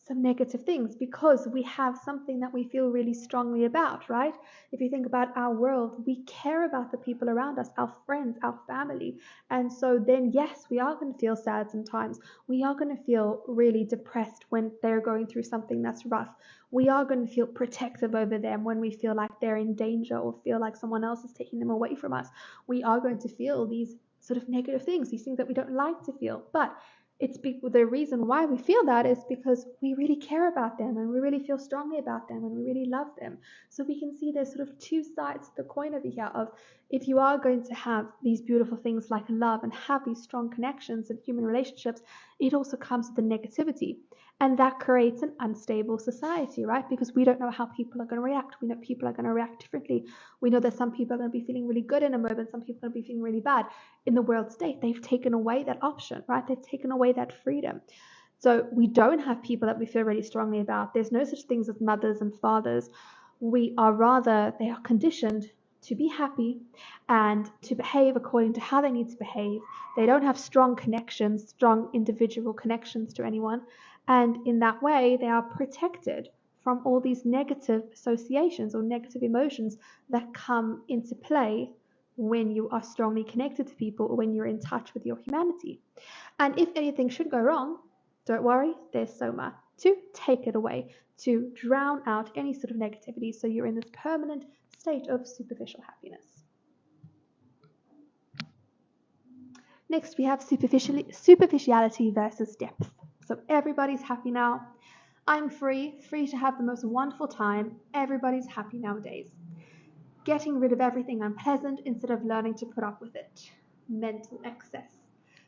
some negative things because we have something that we feel really strongly about, right? If you think about our world, we care about the people around us, our friends, our family. And so then, yes, we are going to feel sad sometimes. We are going to feel really depressed when they're going through something that's rough. We are going to feel protective over them when we feel like they're in danger or feel like someone else is taking them away from us. We are going to feel these sort of negative things, these things that we don't like to feel. But the reason why we feel that is because we really care about them and we really feel strongly about them and we really love them. So we can see there's sort of two sides to the coin over here of if you are going to have these beautiful things like love and have these strong connections in human relationships, it also comes with the negativity. And that creates an unstable society, right? Because we don't know how people are going to react. We know people are going to react differently. We know that some people are going to be feeling really good in a moment, some people are going to be feeling really bad. In the world state, they've taken away that option, right? They've taken away that freedom. So we don't have people that we feel really strongly about. There's no such things as mothers and fathers. They are conditioned to be happy and to behave according to how they need to behave. They don't have strong connections, strong individual connections to anyone. And in that way, they are protected from all these negative associations or negative emotions that come into play when you are strongly connected to people or when you're in touch with your humanity. And if anything should go wrong, don't worry, there's Soma to take it away, to drown out any sort of negativity so you're in this permanent state of superficial happiness. Next, we have superficiality versus depth. So everybody's happy now. I'm free to have the most wonderful time. Everybody's happy nowadays. Getting rid of everything unpleasant instead of learning to put up with it. Mental excess.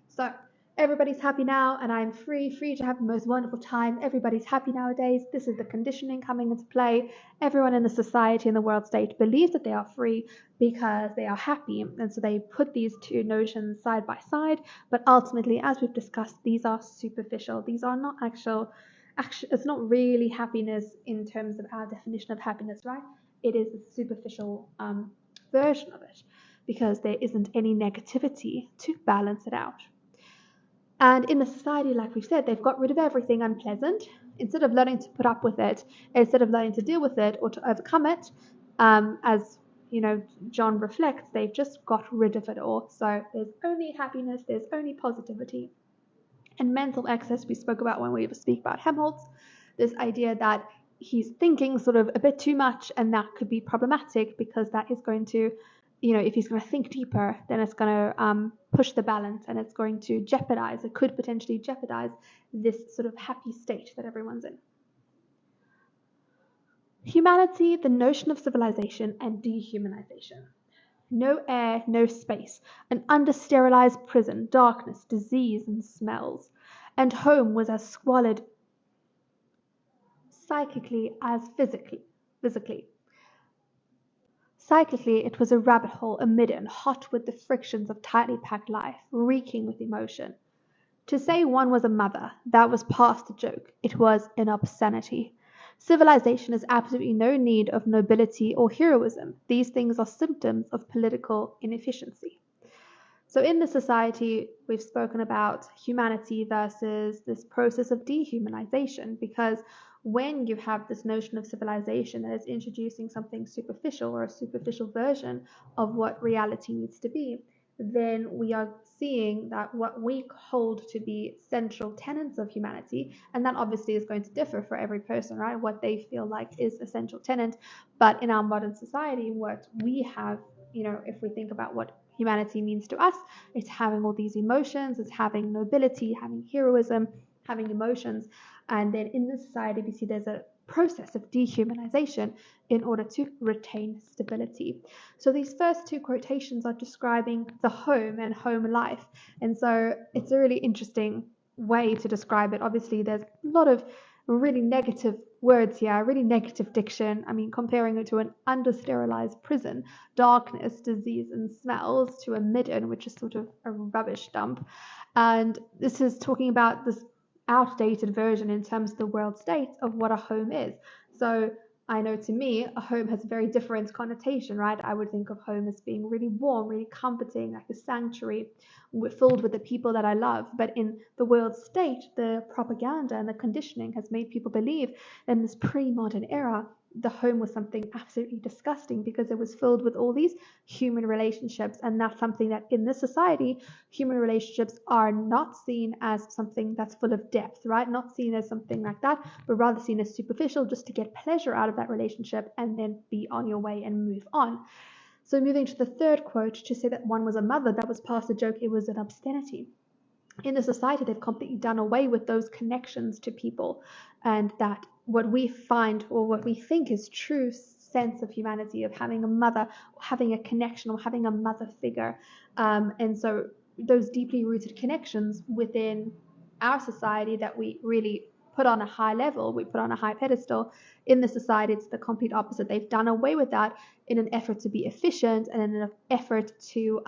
So everybody's happy now and I'm free to have the most wonderful time. Everybody's happy nowadays. This is the conditioning coming into play. Everyone in the society and the world state believes that they are free because they are happy. And so they put these two notions side by side. But ultimately, as we've discussed, these are superficial. These are not actually, it's not really happiness in terms of our definition of happiness, right? It is a superficial version of it because there isn't any negativity to balance it out. And in the society, like we've said, they've got rid of everything unpleasant. Instead of learning to put up with it, instead of learning to deal with it or to overcome it, as John reflects, they've just got rid of it all. So there's only happiness, there's only positivity. And mental excess, we spoke about when we speak about Helmholtz, this idea that he's thinking sort of a bit too much, and that could be problematic because that is going to, if he's going to think deeper, then it's going to push the balance and it's going to it could potentially jeopardize this sort of happy state that everyone's in. Humanity, the notion of civilization and dehumanization. No air, no space, an under-sterilized prison, darkness, disease, and smells. And home was as squalid psychically as physically. Psychically, it was a rabbit hole, a midden, hot with the frictions of tightly packed life, reeking with emotion. To say one was a mother, that was past a joke. It was an obscenity. Civilization has absolutely no need of nobility or heroism. These things are symptoms of political inefficiency. So in the society, we've spoken about humanity versus this process of dehumanization, because when you have this notion of civilization that is introducing something superficial or a superficial version of what reality needs to be, then we are seeing that what we hold to be central tenets of humanity, and that obviously is going to differ for every person, right? What they feel like is a central tenet. But in our modern society, what we have, if we think about what humanity means to us, it's having all these emotions, it's having nobility, having heroism, having emotions. And then in this society, we see there's a process of dehumanization in order to retain stability. So these first two quotations are describing the home and home life. And so it's a really interesting way to describe it. Obviously, there's a lot of really negative words here, really negative diction. I mean, comparing it to an under-sterilized prison, darkness, disease, and smells, to a midden, which is sort of a rubbish dump. And this is talking about this outdated version in terms of the world state of what a home is. So I know to me, a home has a very different connotation, right? I would think of home as being really warm, really comforting, like a sanctuary filled with the people that I love. But in the world state, the propaganda and the conditioning has made people believe in this pre-modern era, the home was something absolutely disgusting because it was filled with all these human relationships. And that's something that in this society, human relationships are not seen as something that's full of depth, right? Not seen as something like that, but rather seen as superficial, just to get pleasure out of that relationship and then be on your way and move on. So moving to the third quote, to say that one was a mother, that was past the joke, it was an obscenity. In the society, they've completely done away with those connections to people, and that what we find or what we think is true sense of humanity, of having a mother, or having a connection, or having a mother figure. And so those deeply rooted connections within our society that we really put on a high level, we put on a high pedestal. In the society, it's the complete opposite. They've done away with that in an effort to be efficient and in an effort to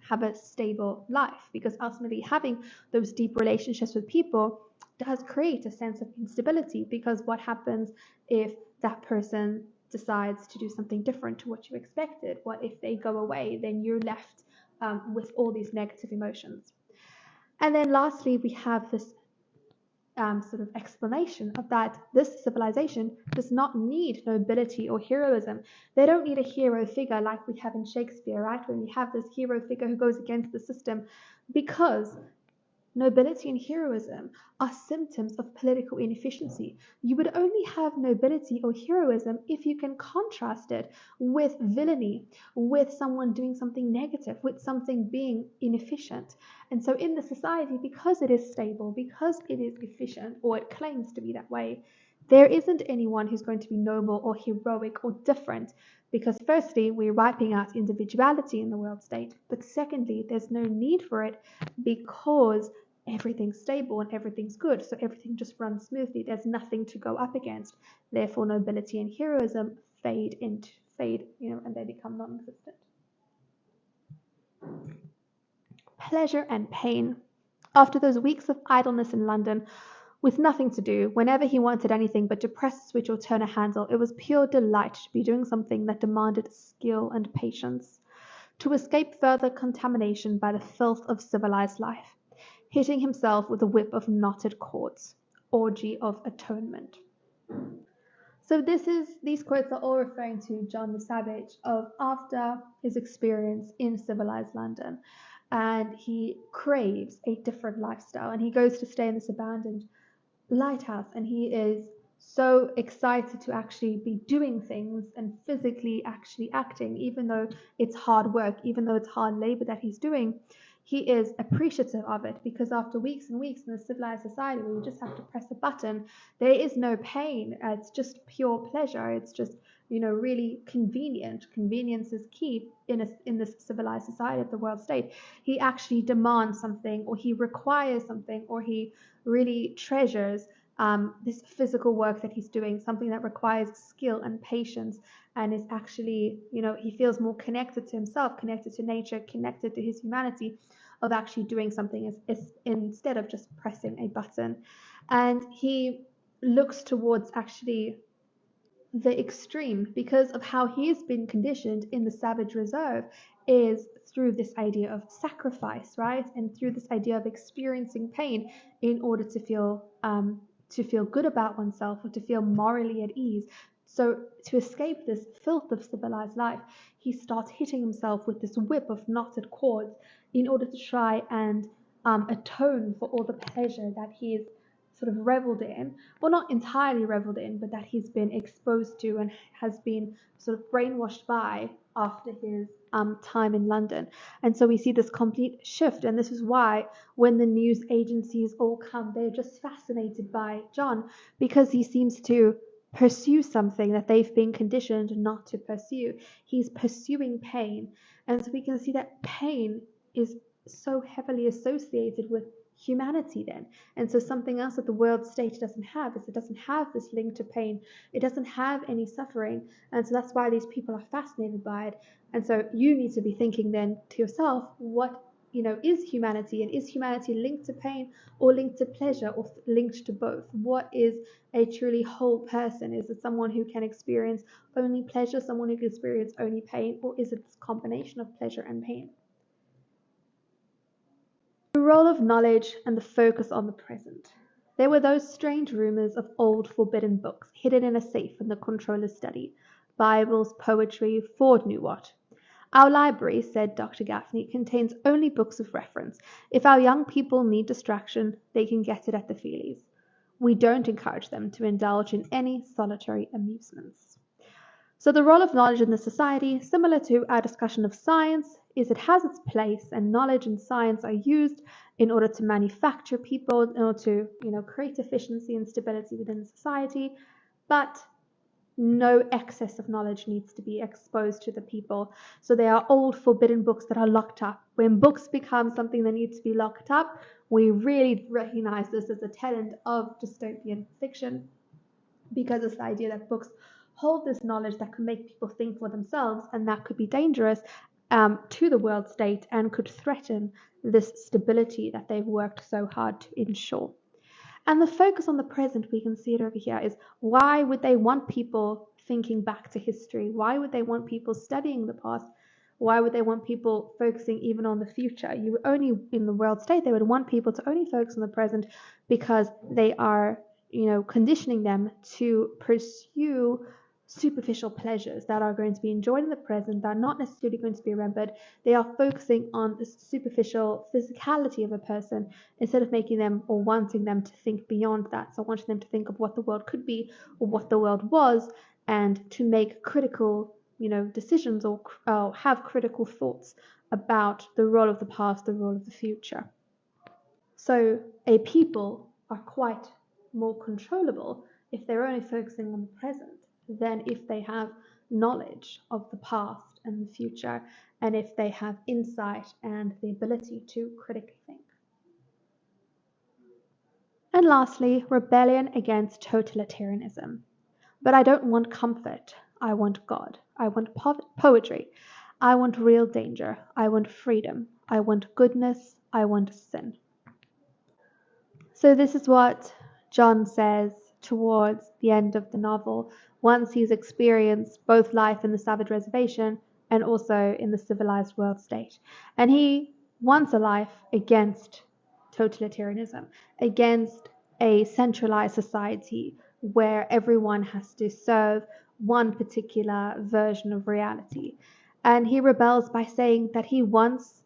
have a stable life, because ultimately having those deep relationships with people does create a sense of instability, because what happens if that person decides to do something different to what you expected? What if they go away? Then you're left with all these negative emotions. And then lastly, we have this sort of explanation of that this civilization does not need nobility or heroism. They don't need a hero figure like we have in Shakespeare, right? When we have this hero figure who goes against the system, because nobility and heroism are symptoms of political inefficiency. You would only have nobility or heroism if you can contrast it with villainy, with someone doing something negative, with something being inefficient. And so in the society, because it is stable, because it is efficient, or it claims to be that way, there isn't anyone who's going to be noble or heroic or different, because firstly, we're wiping out individuality in the world state, but secondly, there's no need for it because everything's stable and everything's good, so everything just runs smoothly. There's nothing to go up against. Therefore, nobility and heroism fade, and they become non-existent. Pleasure and pain. After those weeks of idleness in London, with nothing to do, whenever he wanted anything but to press a switch or turn a handle, it was pure delight to be doing something that demanded skill and patience, to escape further contamination by the filth of civilized life, hitting himself with a whip of knotted cords, orgy of atonement. So these quotes are all referring to John the Savage of after his experience in civilized London, and he craves a different lifestyle, and he goes to stay in this abandoned lighthouse, and he is so excited to actually be doing things and physically actually acting, even though it's hard work, even though it's hard labor that he's doing. He is appreciative of it, because after weeks and weeks in a civilized society where you just have to press a button, there is no pain. It's just pure pleasure. It's just really convenient. Convenience is key in this civilized society of the world state. He actually demands something, or he requires something, or he really treasures this physical work that he's doing, something that requires skill and patience, and is actually, he feels more connected to himself, connected to nature, connected to his humanity, of actually doing something instead of just pressing a button. And he looks towards actually the extreme, because of how he has been conditioned in the savage reserve, is through this idea of sacrifice, right? And through this idea of experiencing pain in order to feel good about oneself, or to feel morally at ease. So to escape this filth of civilized life, he starts hitting himself with this whip of knotted cords in order to try and atone for all the pleasure that he's sort of reveled in, well, not entirely reveled in, but that he's been exposed to and has been sort of brainwashed by after his time in London. And so we see this complete shift, and this is why when the news agencies all come, they're just fascinated by John, because he seems to pursue something that they've been conditioned not to pursue. He's pursuing pain, and so we can see that pain is so heavily associated with humanity then? And so something else that the world state doesn't have is it doesn't have this link to pain. It doesn't have any suffering. And so that's why these people are fascinated by it. And so you need to be thinking then to yourself, what is humanity, and is humanity linked to pain or linked to pleasure or linked to both? What is a truly whole person? Is it someone who can experience only pleasure, someone who can experience only pain, or is it this combination of pleasure and pain? The role of knowledge and the focus on the present. There were those strange rumors of old forbidden books hidden in a safe in the controller's study. Bibles, poetry, Ford knew what. Our library, said Dr. Gaffney, contains only books of reference. If our young people need distraction, they can get it at the Feelies. We don't encourage them to indulge in any solitary amusements. So the role of knowledge in the society, similar to our discussion of science, is it has its place, and knowledge and science are used in order to manufacture people, in order to create efficiency and stability within the society, but no excess of knowledge needs to be exposed to the people. So there are old forbidden books that are locked up. When books become something that needs to be locked up, we really recognize this as a tenet of dystopian fiction, because it's the idea that books hold this knowledge that can make people think for themselves, and that could be dangerous to the world state and could threaten this stability that they've worked so hard to ensure. And the focus on the present, we can see it over here, is why would they want people thinking back to history? Why would they want people studying the past? Why would they want people focusing even on the future? You would only, in the world state, they would want people to only focus on the present because they are, conditioning them to pursue superficial pleasures that are going to be enjoyed in the present, that are not necessarily going to be remembered. They are focusing on the superficial physicality of a person instead of making them or wanting them to think beyond that. So wanting them to think of what the world could be or what the world was, and to make critical decisions or have critical thoughts about the role of the past, the role of the future. So a people are quite more controllable if they're only focusing on the present than if they have knowledge of the past and the future, and if they have insight and the ability to critically think. And lastly, rebellion against totalitarianism. But I don't want comfort. I want God. I want poetry. I want real danger. I want freedom. I want goodness. I want sin. So this is what John says towards the end of the novel, once he's experienced both life in the savage reservation and also in the civilized world state. And he wants a life against totalitarianism, against a centralized society where everyone has to serve one particular version of reality. And he rebels by saying that he wants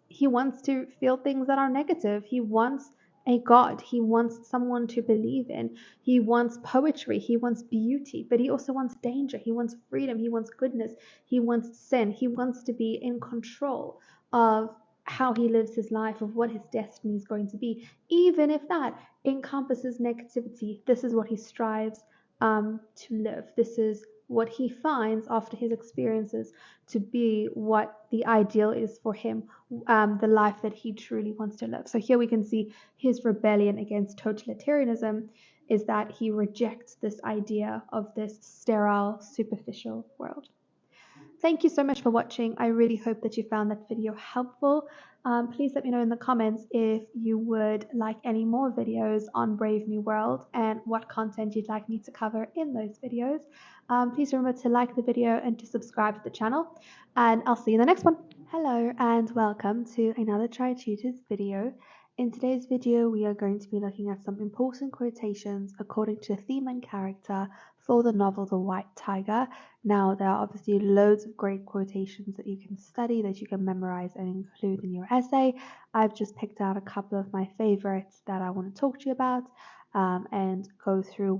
to feel things that are negative. He wants a God. He wants someone to believe in. He wants poetry. He wants beauty, but he also wants danger. He wants freedom. He wants goodness. He wants sin. He wants to be in control of how he lives his life, of what his destiny is going to be, even if that encompasses negativity. This is what he strives to live. This is what he finds after his experiences to be what the ideal is for him, the life that he truly wants to live. So here we can see his rebellion against totalitarianism is that he rejects this idea of this sterile, superficial world. Thank you so much for watching. I really hope that you found that video helpful. Please let me know in the comments if you would like any more videos on Brave New World and what content you'd like me to cover in those videos. Please remember to like the video and to subscribe to the channel, and I'll see you in the next one. Hello and welcome to another Tri-Tutors video. In today's video, we are going to be looking at some important quotations according to theme and character for the novel The White Tiger. Now, there are obviously loads of great quotations that you can study, that you can memorize and include in your essay. I've just picked out a couple of my favorites that I want to talk to you about and go through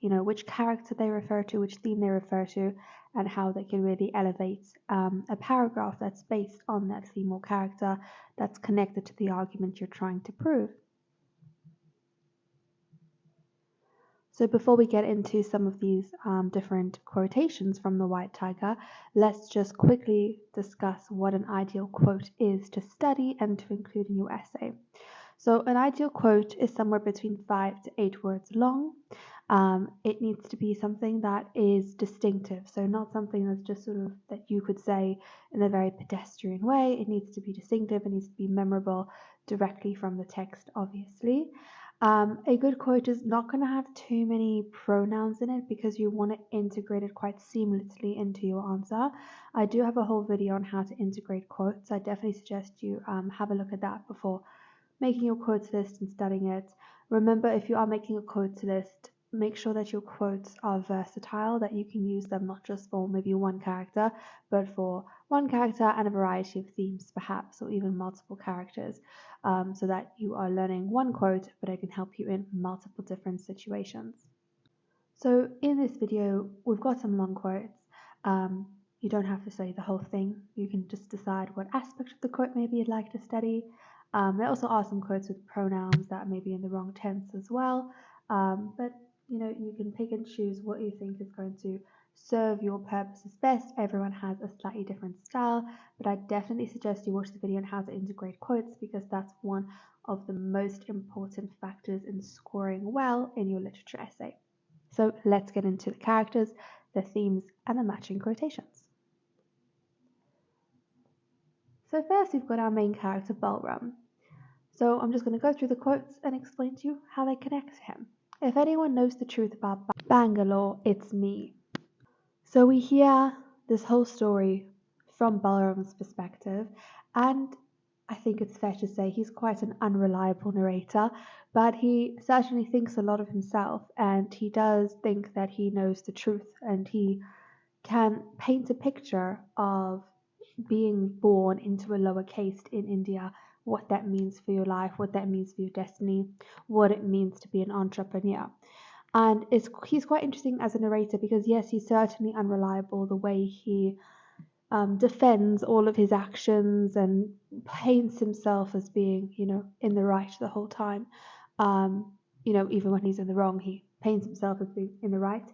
which character they refer to, which theme they refer to, and how they can really elevate a paragraph that's based on that theme or character that's connected to the argument you're trying to prove. So before we get into some of these different quotations from The White Tiger, let's just quickly discuss what an ideal quote is to study and to include in your essay. So an ideal quote is somewhere between 5 to 8 words long. It needs to be something that is distinctive, so not something that's just sort of that you could say in a very pedestrian way. It needs to be distinctive, it needs to be memorable directly from the text, obviously. A good quote is not going to have too many pronouns in it because you want to integrate it quite seamlessly into your answer. I do have a whole video on how to integrate quotes. I definitely suggest you have a look at that before making your quotes list and studying it. Remember, if you are making a quotes list, make sure that your quotes are versatile, that you can use them not just for maybe one character, but for one character and a variety of themes, perhaps, or even multiple characters, so that you are learning one quote, but it can help you in multiple different situations. So in this video, we've got some long quotes. You don't have to study the whole thing. You can just decide what aspect of the quote maybe you'd like to study. There also are some quotes with pronouns that may be in the wrong tense as well. But you can pick and choose what you think is going to serve your purposes best. Everyone has a slightly different style, but I definitely suggest you watch the video on how to integrate quotes because that's one of the most important factors in scoring well in your literature essay. So let's get into the characters, the themes, and the matching quotations. So first we've got our main character, Balram. So I'm just going to go through the quotes and explain to you how they connect to him. If anyone knows the truth about Bangalore, it's me. So we hear this whole story from Balram's perspective, and I think it's fair to say he's quite an unreliable narrator, but he certainly thinks a lot of himself, and he does think that he knows the truth, and he can paint a picture of being born into a lower caste in India, what that means for your life, what that means for your destiny, what it means to be an entrepreneur. And he's quite interesting as a narrator because, yes, he's certainly unreliable the way he defends all of his actions and paints himself as being, in the right the whole time. Even when he's in the wrong, he paints himself as being in the right.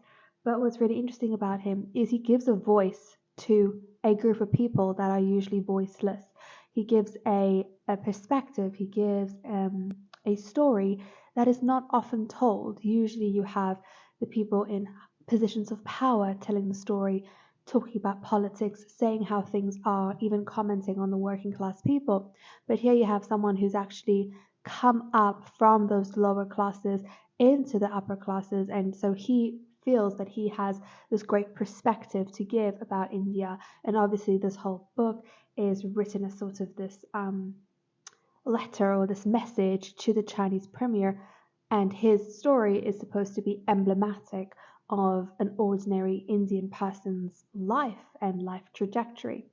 But what's really interesting about him is he gives a voice to a group of people that are usually voiceless. He gives a perspective, he gives a story that is not often told. Usually you have the people in positions of power telling the story, talking about politics, saying how things are, even commenting on the working class people. But here you have someone who's actually come up from those lower classes into the upper classes, and so he feels that he has this great perspective to give about India. And obviously this whole book is written as sort of this letter or this message to the Chinese premier, and his story is supposed to be emblematic of an ordinary Indian person's life and life trajectory.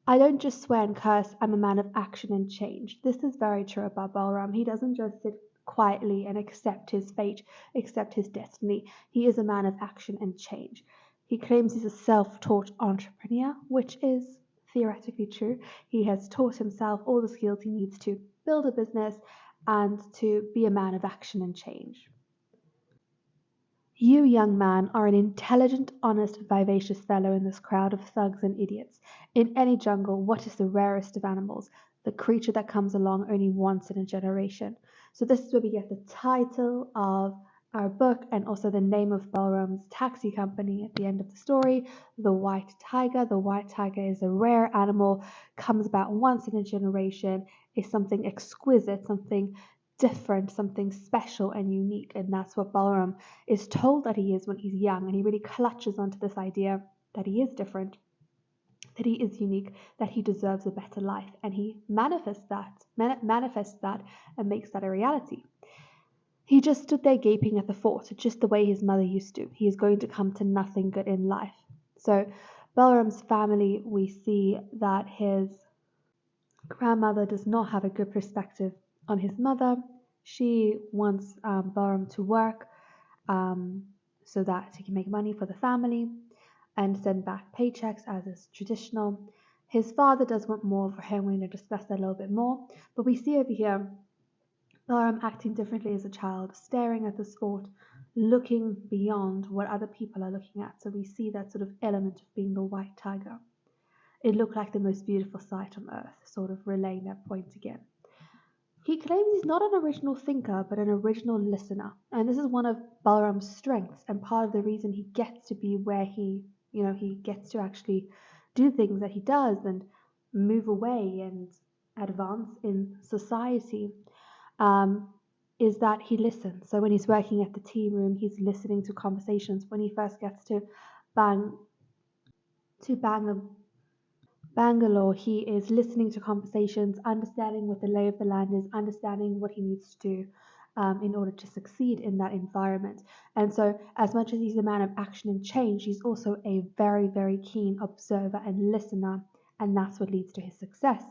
I don't just swear and curse, I'm a man of action and change. This is very true about Balram. He doesn't just sit quietly and accept his fate, accept his destiny. He is a man of action and change. He claims he's a self-taught entrepreneur, which is theoretically true. He has taught himself all the skills he needs to build a business and to be a man of action and change. You, young man, are an intelligent, honest, vivacious fellow in this crowd of thugs and idiots. In any jungle, what is the rarest of animals? The creature that comes along only once in a generation. So this is where we get the title of our book and also the name of Balram's taxi company at the end of the story, the white tiger. The white tiger is a rare animal, comes about once in a generation, is something exquisite, something different, something special and unique, and that's what Balram is told that he is when he's young, and he really clutches onto this idea that he is different, that he is unique, that he deserves a better life, and he manifests that and makes that a reality. He just stood there gaping at the fort, just the way his mother used to. He is going to come to nothing good in life. So Balram's family, we see that his grandmother does not have a good perspective on his mother. She wants Balram to work so that he can make money for the family and send back paychecks as is traditional. His father does want more for him. We're going to discuss that a little bit more. But we see over here Balram acting differently as a child, staring at the sport, looking beyond what other people are looking at. So we see that sort of element of being the white tiger. It looked like the most beautiful sight on earth, sort of relaying that point again. He claims he's not an original thinker, but an original listener. And this is one of Balaram's strengths and part of the reason he gets to be where he gets to actually do things that he does and move away and advance in society, um, is that he listens. So when he's working at the tea room, he's listening to conversations. When he first gets to Bang to Bangalore, he is listening to conversations, understanding what the lay of the land is, understanding what he needs to do in order to succeed in that environment. And so, as much as he's a man of action and change, he's also a very, very keen observer and listener, and that's what leads to his success.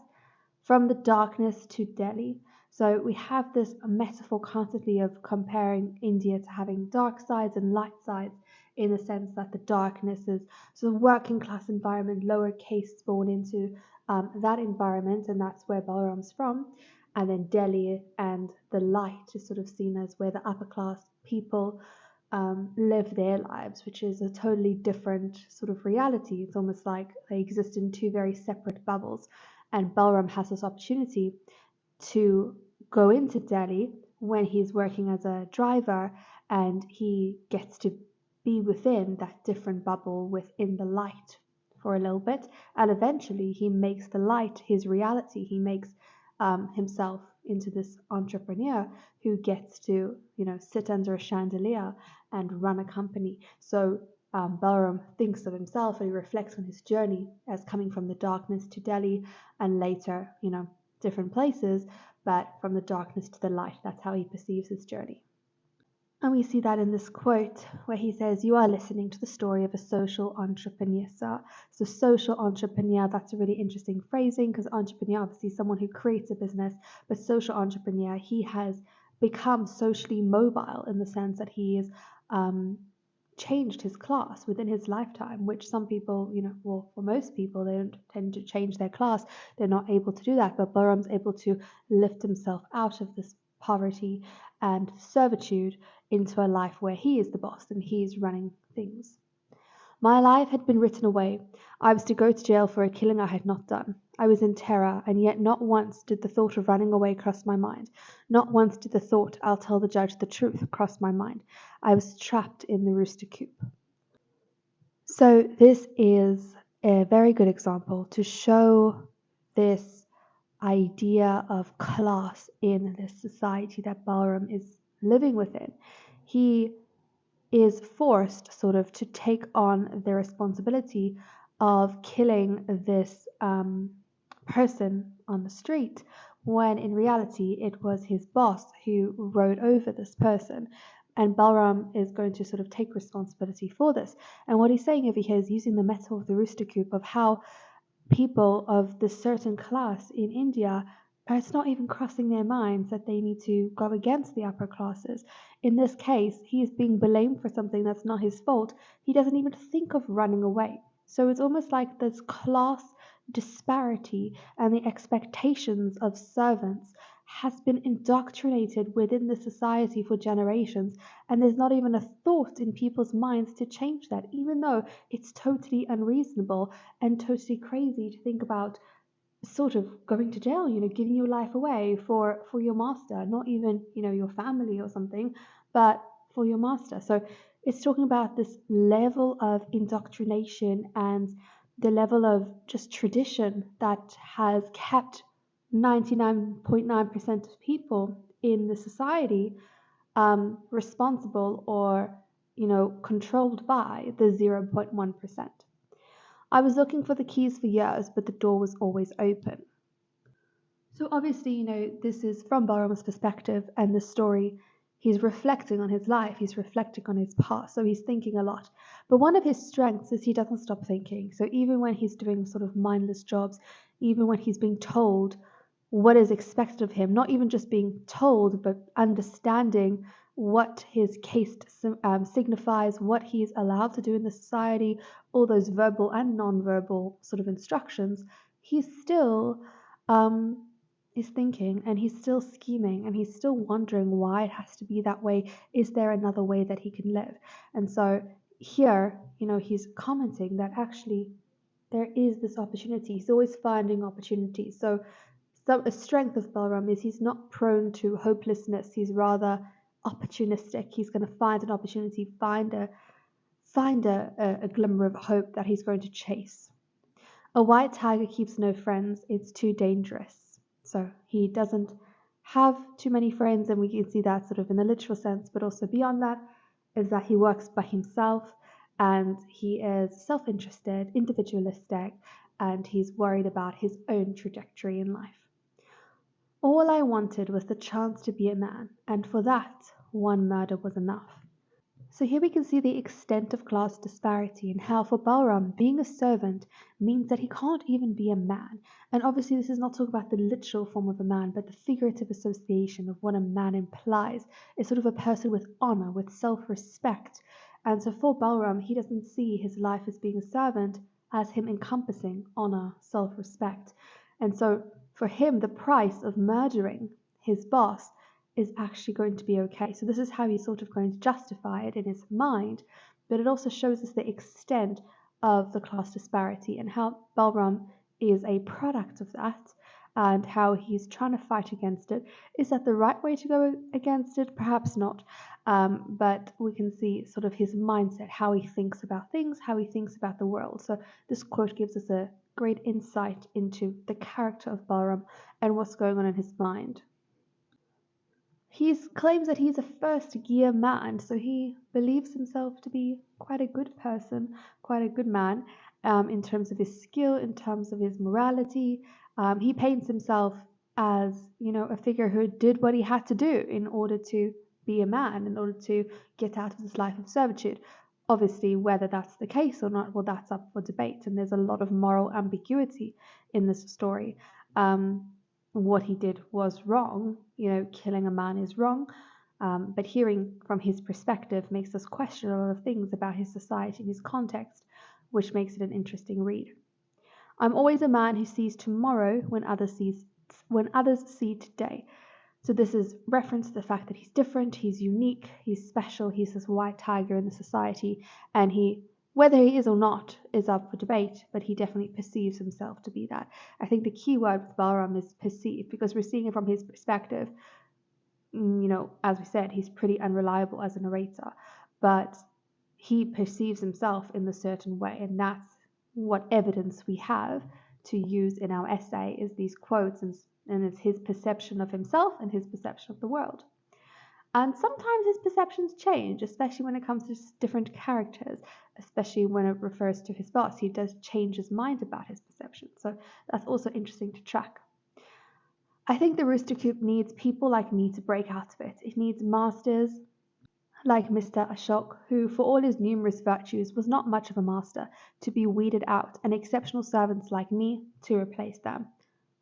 From the darkness to Delhi. So we have this metaphor constantly of comparing India to having dark sides and light sides, in the sense that the darkness is sort of working class environment, lower caste born into that environment, and that's where Balaram's from. And then Delhi and the light is sort of seen as where the upper class people live their lives, which is a totally different sort of reality. It's almost like they exist in two very separate bubbles. And Balram has this opportunity to go into Delhi when he's working as a driver, and he gets to be within that different bubble within the light for a little bit, and eventually he makes the light his reality. He makes himself into this entrepreneur who gets to sit under a chandelier and run a company. So Balaram thinks of himself and he reflects on his journey as coming from the darkness to Delhi and later, different places, but from the darkness to the light. That's how he perceives his journey. And we see that in this quote where he says, "You are listening to the story of a social entrepreneur." So social entrepreneur, that's a really interesting phrasing, because entrepreneur, obviously someone who creates a business, but social entrepreneur, he has become socially mobile in the sense that he is changed his class within his lifetime, which some people, well, for most people, they don't tend to change their class. They're not able to do that. But Bahram's able to lift himself out of this poverty and servitude into a life where he is the boss and he is running things. My life had been written away. I was to go to jail for a killing I had not done. I was in terror, and yet not once did the thought of running away cross my mind. Not once did the thought, "I'll tell the judge the truth," cross my mind. I was trapped in the rooster coop. So this is a very good example to show this idea of class in this society that Balaram is living within. He is forced sort of to take on the responsibility of killing this person on the street, when in reality it was his boss who rode over this person. And Balram is going to sort of take responsibility for this. And what he's saying over here is using the metaphor of the rooster coop, of how people of this certain class in India, it's not even crossing their minds that they need to go against the upper classes. In this case, he is being blamed for something that's not his fault. He doesn't even think of running away. So it's almost like this class disparity and the expectations of servants has been indoctrinated within the society for generations, and there's not even a thought in people's minds to change that, even though it's totally unreasonable and totally crazy to think about sort of going to jail, giving your life away for your master, not even, your family or something, but for your master. So it's talking about this level of indoctrination and the level of just tradition that has kept 99.9% of people in the society responsible or controlled by the 0.1%. I was looking for the keys for years, but the door was always open. So obviously, this is from Bahram's perspective, and the story, he's reflecting on his life, he's reflecting on his past, so he's thinking a lot. But one of his strengths is he doesn't stop thinking. So even when he's doing sort of mindless jobs, even when he's being told what is expected of him, not even just being told, but understanding what his caste signifies, what he's allowed to do in the society, all those verbal and non-verbal sort of instructions, he's still is thinking, and he's still scheming, and he's still wondering why it has to be that way. Is there another way that he can live? And so here, he's commenting that actually there is this opportunity. He's always finding opportunities. So a strength of Balram is he's not prone to hopelessness. He's rather opportunistic. He's going to find an opportunity, find a glimmer of hope that he's going to chase. A white tiger keeps no friends. It's too dangerous. So he doesn't have too many friends, and we can see that sort of in the literal sense, but also beyond that is that he works by himself, and he is self-interested, individualistic, and he's worried about his own trajectory in life. All I wanted was the chance to be a man, and for that, one murder was enough. So here we can see the extent of class disparity and how for Balram being a servant means that he can't even be a man. And obviously this is not talking about the literal form of a man, but the figurative association of what a man implies is sort of a person with honor, with self-respect. And so for Balram, he doesn't see his life as being a servant as him encompassing honor, self-respect. And so for him, the price of murdering his boss is actually going to be okay. So this is how he's sort of going to justify it in his mind, but it also shows us the extent of the class disparity and how Balram is a product of that and how he's trying to fight against it. Is that the right way to go against it? Perhaps not. But we can see sort of his mindset, how he thinks about things, how he thinks about the world. So this quote gives us a great insight into the character of Balram and what's going on in his mind. He claims that he's a first gear man, so he believes himself to be quite a good person, quite a good man in terms of his skill, in terms of his morality. He paints himself as, a figure who did what he had to do in order to be a man, in order to get out of this life of servitude. Obviously, whether that's the case or not, well, that's up for debate, and there's a lot of moral ambiguity in this story. What he did was wrong. Killing a man is wrong. But hearing from his perspective makes us question a lot of things about his society and his context, which makes it an interesting read. I'm always a man who sees tomorrow when others see today. So this is reference to the fact that he's different, he's unique, he's special, he's this white tiger in the society, and whether he is or not is up for debate, but he definitely perceives himself to be that. I think the key word with Balram is perceive, because we're seeing it from his perspective. As we said, he's pretty unreliable as a narrator, but he perceives himself in a certain way, and that's what evidence we have to use in our essay is these quotes, and it's his perception of himself and his perception of the world. And sometimes his perceptions change, especially when it comes to different characters, especially when it refers to his boss. He does change his mind about his perception. So that's also interesting to track. I think the Rooster Coop needs people like me to break out of it. It needs masters like Mr. Ashok, who, for all his numerous virtues, was not much of a master, to be weeded out, and exceptional servants like me to replace them.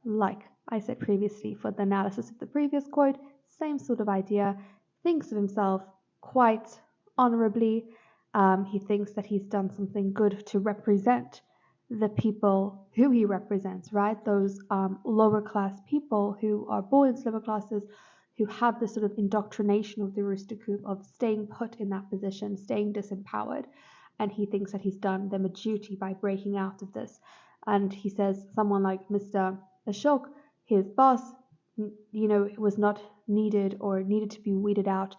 Like I said previously for the analysis of the previous quote, same sort of idea. Thinks of himself quite honorably. He thinks that he's done something good to represent the people who he represents, right? Those lower class people who are born in lower classes, who have this sort of indoctrination of the Rooster Coop of staying put in that position, staying disempowered. And he thinks that he's done them a duty by breaking out of this. And he says someone like Mr. Ashok, his boss, was not needed or needed to be weeded out,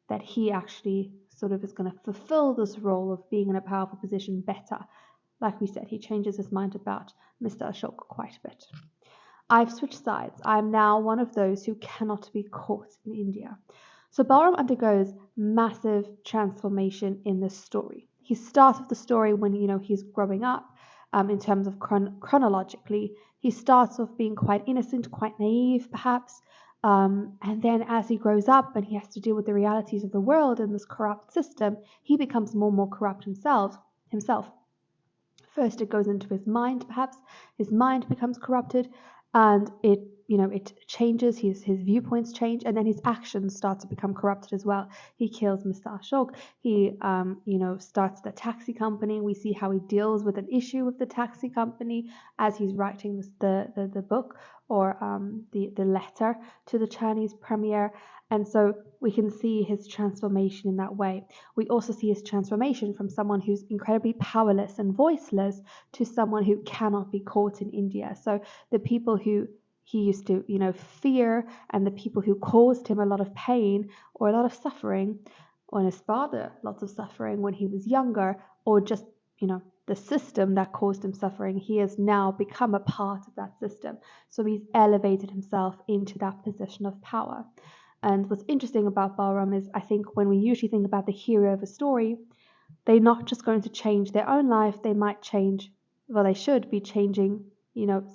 that he actually sort of is going to fulfill this role of being in a powerful position better. Like we said, he changes his mind about Mr. Ashok quite a bit. I've switched sides. I am now one of those who cannot be caught in India. So Balram undergoes massive transformation in this story. He starts with the story when, he's growing up. In terms of chronologically, he starts off being quite innocent, quite naive, perhaps. And then as he grows up and he has to deal with the realities of the world and this corrupt system, he becomes more and more corrupt himself. First, it goes into his mind, perhaps. His mind becomes corrupted, and it changes. His viewpoints change, and then his actions start to become corrupted as well. He kills Mr. Ashok. He, starts the taxi company. We see how he deals with an issue with the taxi company as he's writing the book or the letter to the Chinese premier. And so we can see his transformation in that way. We also see his transformation from someone who's incredibly powerless and voiceless to someone who cannot be caught in India. So the people who he used to, fear, and the people who caused him a lot of pain or a lot of suffering, or his father lots of suffering when he was younger, or just, the system that caused him suffering, he has now become a part of that system. So he's elevated himself into that position of power. And what's interesting about Balram is, I think when we usually think about the hero of a story, they're not just going to change their own life, they might change, well, they should be changing,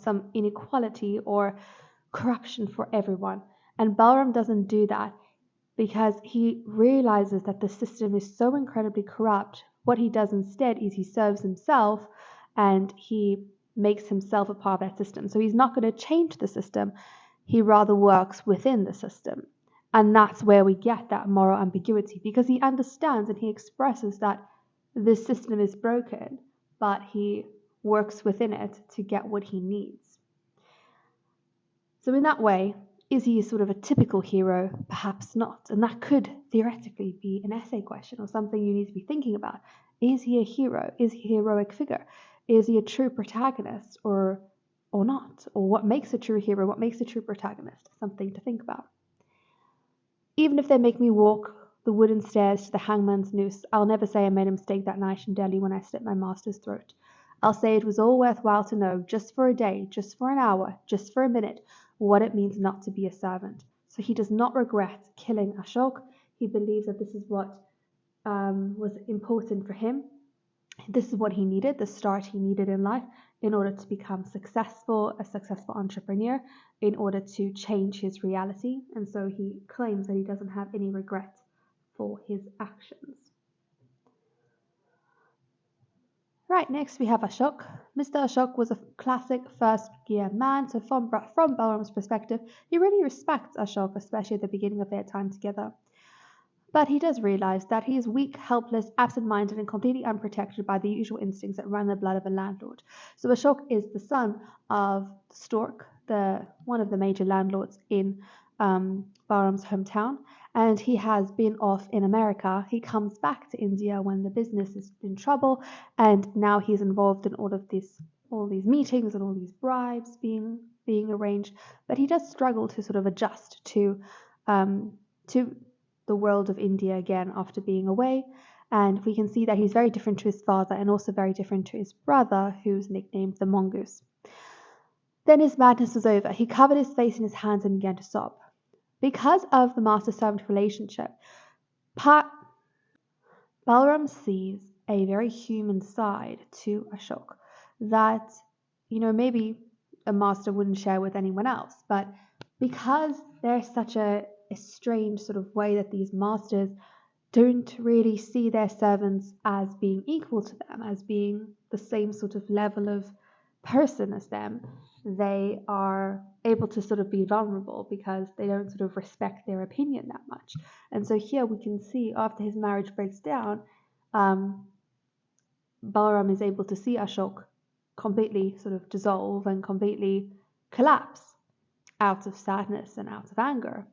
some inequality or corruption for everyone. And Balram doesn't do that because he realizes that the system is so incredibly corrupt. What he does instead is he serves himself and he makes himself a part of that system. So he's not going to change the system, he rather works within the system. And that's where we get that moral ambiguity, because he understands and he expresses that this system is broken, but he works within it to get what he needs. So in that way, is he sort of a typical hero? Perhaps not. And that could theoretically be an essay question or something you need to be thinking about. Is he a hero? Is he a heroic figure? Is he a true protagonist or not? Or what makes a true hero? What makes a true protagonist? Something to think about. Even if they make me walk the wooden stairs to the hangman's noose, I'll never say I made a mistake that night in Delhi when I slit my master's throat. I'll say it was all worthwhile to know, just for a day, just for an hour, just for a minute, what it means not to be a servant. So he does not regret killing Ashok. He believes that this is what was important for him. This is what he needed, the start he needed in life in order to become a successful entrepreneur, in order to change his reality. And so he claims that he doesn't have any regret for his actions. Right, next we have Ashok. Mr. Ashok was a classic first gear man, so from Balram's perspective, he really respects Ashok, especially at the beginning of their time together. But he does realize that he is weak, helpless, absent-minded, and completely unprotected by the usual instincts that run the blood of a landlord. So Ashok is the son of Stork, one of the major landlords in Balram's hometown, and he has been off in America. He comes back to India when the business is in trouble, and now he's involved in all these meetings and all these bribes being arranged. But he does struggle to sort of adjust to the world of India again after being away, and we can see that he's very different to his father and also very different to his brother, who's nicknamed the Mongoose. Then his madness was over. He covered his face in his hands and began to sob. Because of the master-servant relationship, Balram sees a very human side to Ashok that, maybe a master wouldn't share with anyone else, but because there's such a strange sort of way that these masters don't really see their servants as being equal to them, as being the same sort of level of person as them, they are able to sort of be vulnerable because they don't sort of respect their opinion that much. And so here we can see after his marriage breaks down, Balram is able to see Ashok completely sort of dissolve and completely collapse out of sadness and out of anger.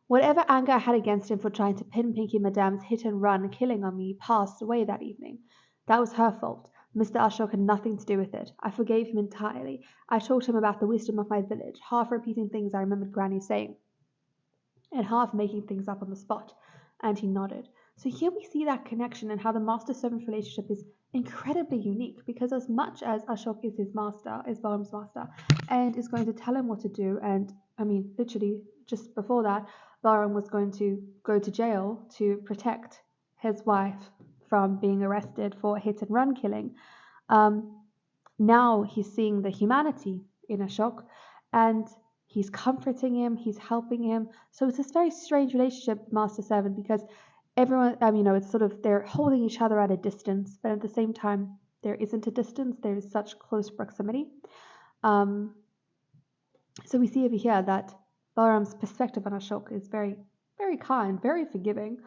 Whatever anger I had against him for trying to pin Pinky Madame's hit and run killing on me passed away that evening. That was her fault. Mr. Ashok had nothing to do with it. I forgave him entirely. I taught him about the wisdom of my village, half repeating things I remembered Granny saying, and half making things up on the spot. And he nodded. So here we see that connection and how the master-servant relationship is incredibly unique, because as much as Ashok is his master, is Balram's master, and is going to tell him what to do, and literally just before that, Balram was going to go to jail to protect his wife from being arrested for hit and run killing. Now he's seeing the humanity in Ashok, and he's comforting him, he's helping him. So it's this very strange relationship, master-servant, because everyone, it's sort of, they're holding each other at a distance, but at the same time, there isn't a distance, there is such close proximity. So we see over here that Balram's perspective on Ashok is very, very kind, very forgiving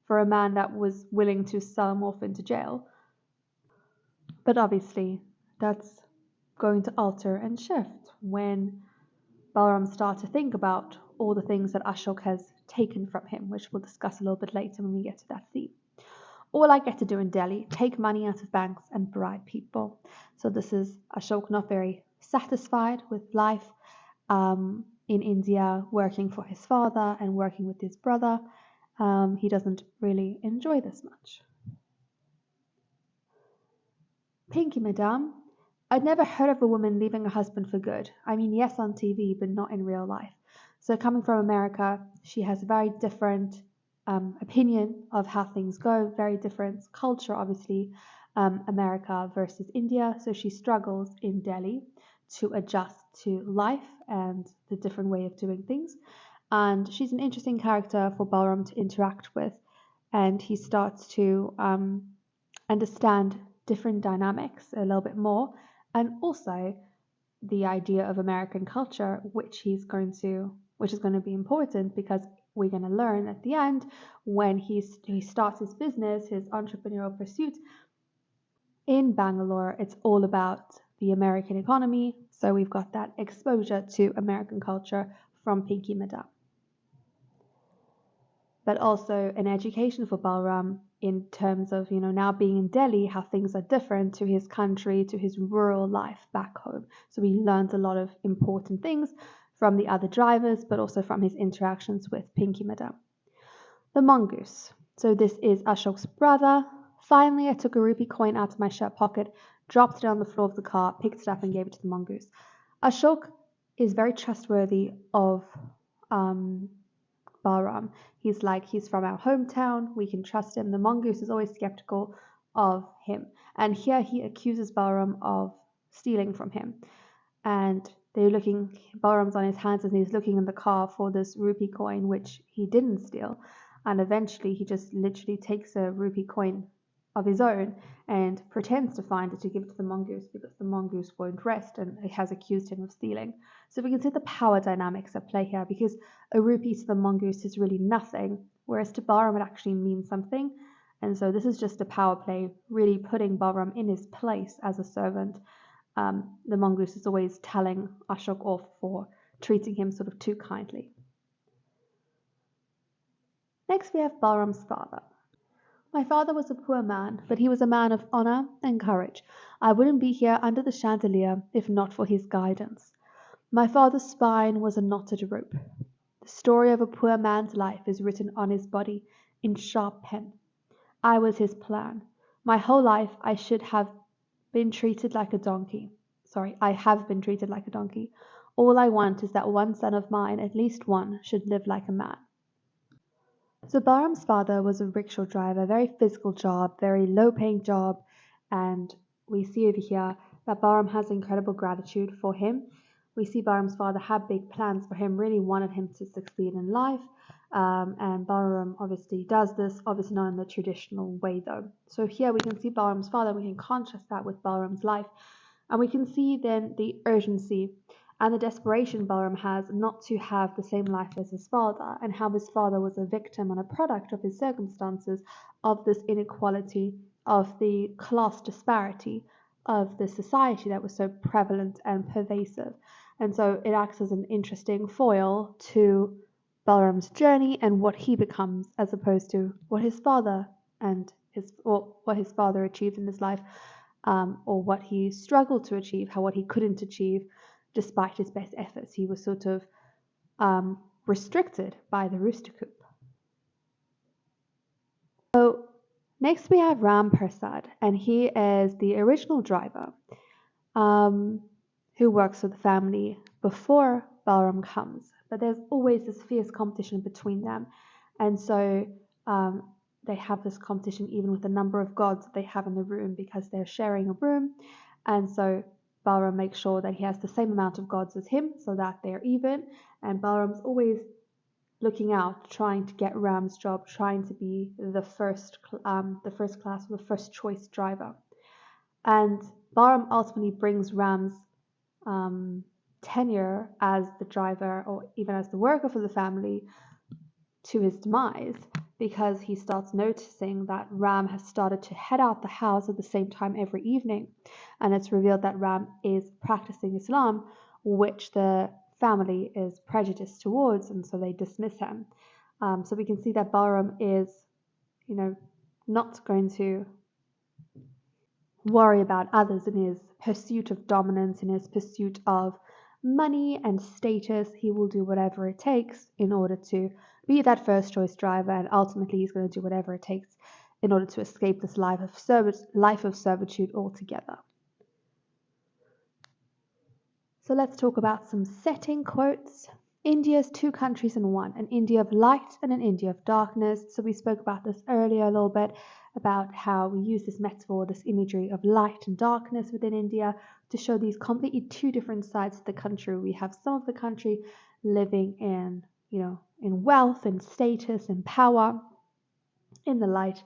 for a man that was willing to sell him off into jail. But obviously, that's going to alter and shift when Balram starts to think about all the things that Ashok has taken from him, which we'll discuss a little bit later when we get to that theme. All I get to do in Delhi, take money out of banks and bribe people. So this is Ashok not very satisfied with life, in India working for his father and working with his brother. He doesn't really enjoy this much. Pinky Madame. I'd never heard of a woman leaving her husband for good. I mean, yes, on TV, but not in real life. So coming from America, she has a very different opinion of how things go, very different culture, obviously, America versus India. So she struggles in Delhi to adjust to life and the different way of doing things. And she's an interesting character for Balram to interact with. And he starts to understand different dynamics a little bit more, and also the idea of American culture, which is going to be important because we're going to learn at the end when he starts his business, his entrepreneurial pursuit in Bangalore. It's all about the American economy, so we've got that exposure to American culture from Pinky Madame. But also an education for Balram in terms of, now being in Delhi, how things are different to his country, to his rural life back home. So he learns a lot of important things from the other drivers, but also from his interactions with Pinky Madame. The mongoose. So this is Ashok's brother. Finally, I took a rupee coin out of my shirt pocket, dropped it on the floor of the car, picked it up and gave it to the mongoose. Ashok is very trustworthy of Balram. He's from our hometown, we can trust him. The mongoose is always skeptical of him. And here he accuses Balram of stealing from him. And Balram's on his hands and he's looking in the car for this rupee coin, which he didn't steal. And eventually he just literally takes a rupee coin of his own and pretends to find it to give it to the mongoose because the mongoose won't rest and has accused him of stealing. So we can see the power dynamics at play here because a rupee to the mongoose is really nothing, whereas to Balram it actually means something. And so this is just a power play, really putting Balram in his place as a servant. The mongoose is always telling Ashok off for treating him sort of too kindly. Next we have Balram's father. My father was a poor man, but he was a man of honor and courage. I wouldn't be here under the chandelier if not for his guidance. My father's spine was a knotted rope. The story of a poor man's life is written on his body in sharp pen. I was his plan. My whole life I have been treated like a donkey. All I want is that one son of mine, at least one, should live like a man. So Balram's father was a rickshaw driver, a very physical job, very low-paying job, and we see over here that Balram has incredible gratitude for him. We see Balram's father had big plans for him, really wanted him to succeed in life, and Balram obviously does this, obviously not in the traditional way though. So here we can see Balram's father, we can contrast that with Balram's life, and we can see then the urgency and the desperation Balram has not to have the same life as his father, and how his father was a victim and a product of his circumstances, of this inequality, of the class disparity, of the society that was so prevalent and pervasive. And so it acts as an interesting foil to Balram's journey and what he becomes, as opposed to what his father achieved in his life, or what he struggled to achieve, what he couldn't achieve despite his best efforts. He was sort of restricted by the rooster coop. So next we have Ram Prasad, and he is the original driver who works for the family before Balram comes. But there's always this fierce competition between them. And so they have this competition even with the number of gods that they have in the room because they're sharing a room. And so Balram makes sure that he has the same amount of gods as him so that they're even. And Balram's always looking out, trying to get Ram's job, trying to be the first class, the first choice driver. And Balram ultimately brings Ram's tenure as the driver or even as the worker for the family to his demise, because he starts noticing that Ram has started to head out the house at the same time every evening, and it's revealed that Ram is practicing Islam, which the family is prejudiced towards, and so they dismiss him. So we can see that Balram is, not going to worry about others in his pursuit of dominance, in his pursuit of money and status, he will do whatever it takes in order to be that first choice driver, and ultimately he's going to do whatever it takes in order to escape this life of servitude altogether. So let's talk about some setting quotes. India is two countries in one, an India of light and an India of darkness. So we spoke about this earlier a little bit, about how we use this metaphor, this imagery of light and darkness within India to show these completely two different sides of the country. We have some of the country living in, in wealth and status and power, in the light.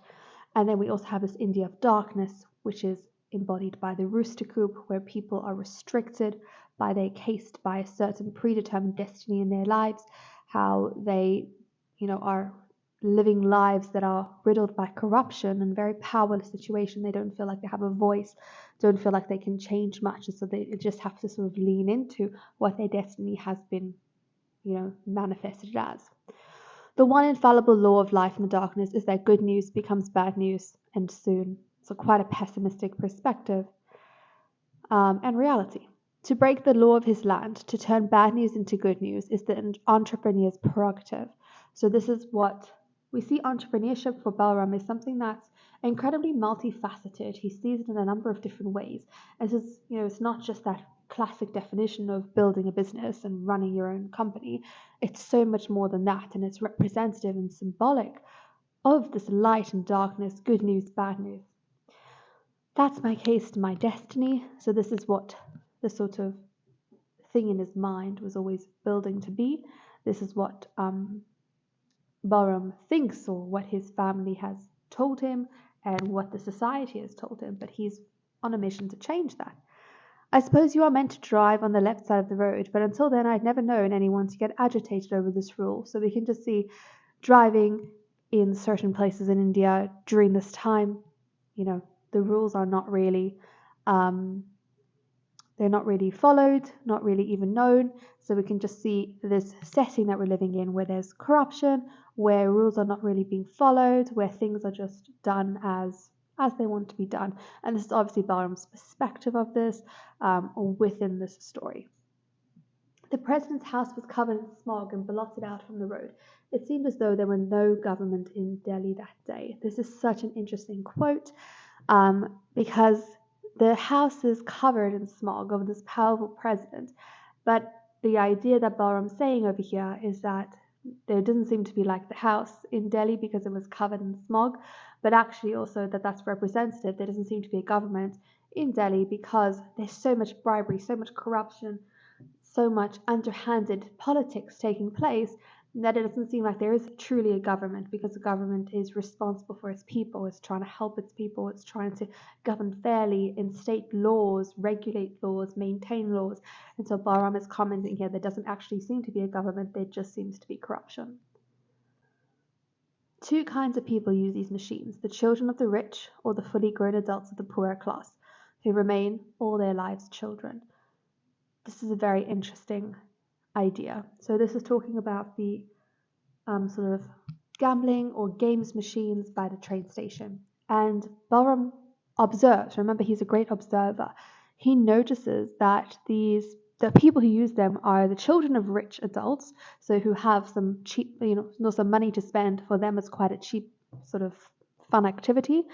And then we also have this India of darkness, which is embodied by the rooster coop, where people are restricted by their caste, by a certain predetermined destiny in their lives, how they, are living lives that are riddled by corruption and very powerless situation. They don't feel like they have a voice, don't feel like they can change much, and so they just have to sort of lean into what their destiny has been, manifested as. The one infallible law of life in the darkness is that good news becomes bad news, and soon. So quite a pessimistic perspective and reality. To break the law of his land, to turn bad news into good news, is the entrepreneur's prerogative. So this is what we see. Entrepreneurship for Balram is something that's incredibly multifaceted. He sees it in a number of different ways. As is, it's not just that classic definition of building a business and running your own company. It's so much more than that, and it's representative and symbolic of this light and darkness, good news, bad news. That's my case to my destiny. So this is what the sort of thing in his mind was always building to be. This is what Balram thinks, or what his family has told him, and what the society has told him, but he's on a mission to change that. I suppose you are meant to drive on the left side of the road, but until then I'd never known anyone to get agitated over this rule. So we can just see driving in certain places in India during this time, the rules are not really they're not really followed, not really even known. So we can just see this setting that we're living in, where there's corruption, where rules are not really being followed, where things are just done as they want to be done. And this is obviously Balram's perspective of this within this story. The president's house was covered in smog and blotted out from the road. It seemed as though there were no government in Delhi that day. This is such an interesting quote because the house is covered in smog of this powerful president. But the idea that Balram's saying over here is that there doesn't seem to be like the house in Delhi because it was covered in smog, but actually also that's representative. There doesn't seem to be a government in Delhi because there's so much bribery, so much corruption, so much underhanded politics taking place, that it doesn't seem like there is truly a government, because the government is responsible for its people, it's trying to help its people, it's trying to govern fairly, instate laws, regulate laws, maintain laws. And so Balram is commenting here, there doesn't actually seem to be a government, there just seems to be corruption. Two kinds of people use these machines: the children of the rich, or the fully grown adults of the poorer class, who remain all their lives children. This is a very interesting idea. So this is talking about the sort of gambling or games machines by the train station. And Balram observes, remember he's a great observer, he notices that the people who use them are the children of rich adults, so who have some cheap, some money to spend. For them, it's quite a cheap sort of fun activity.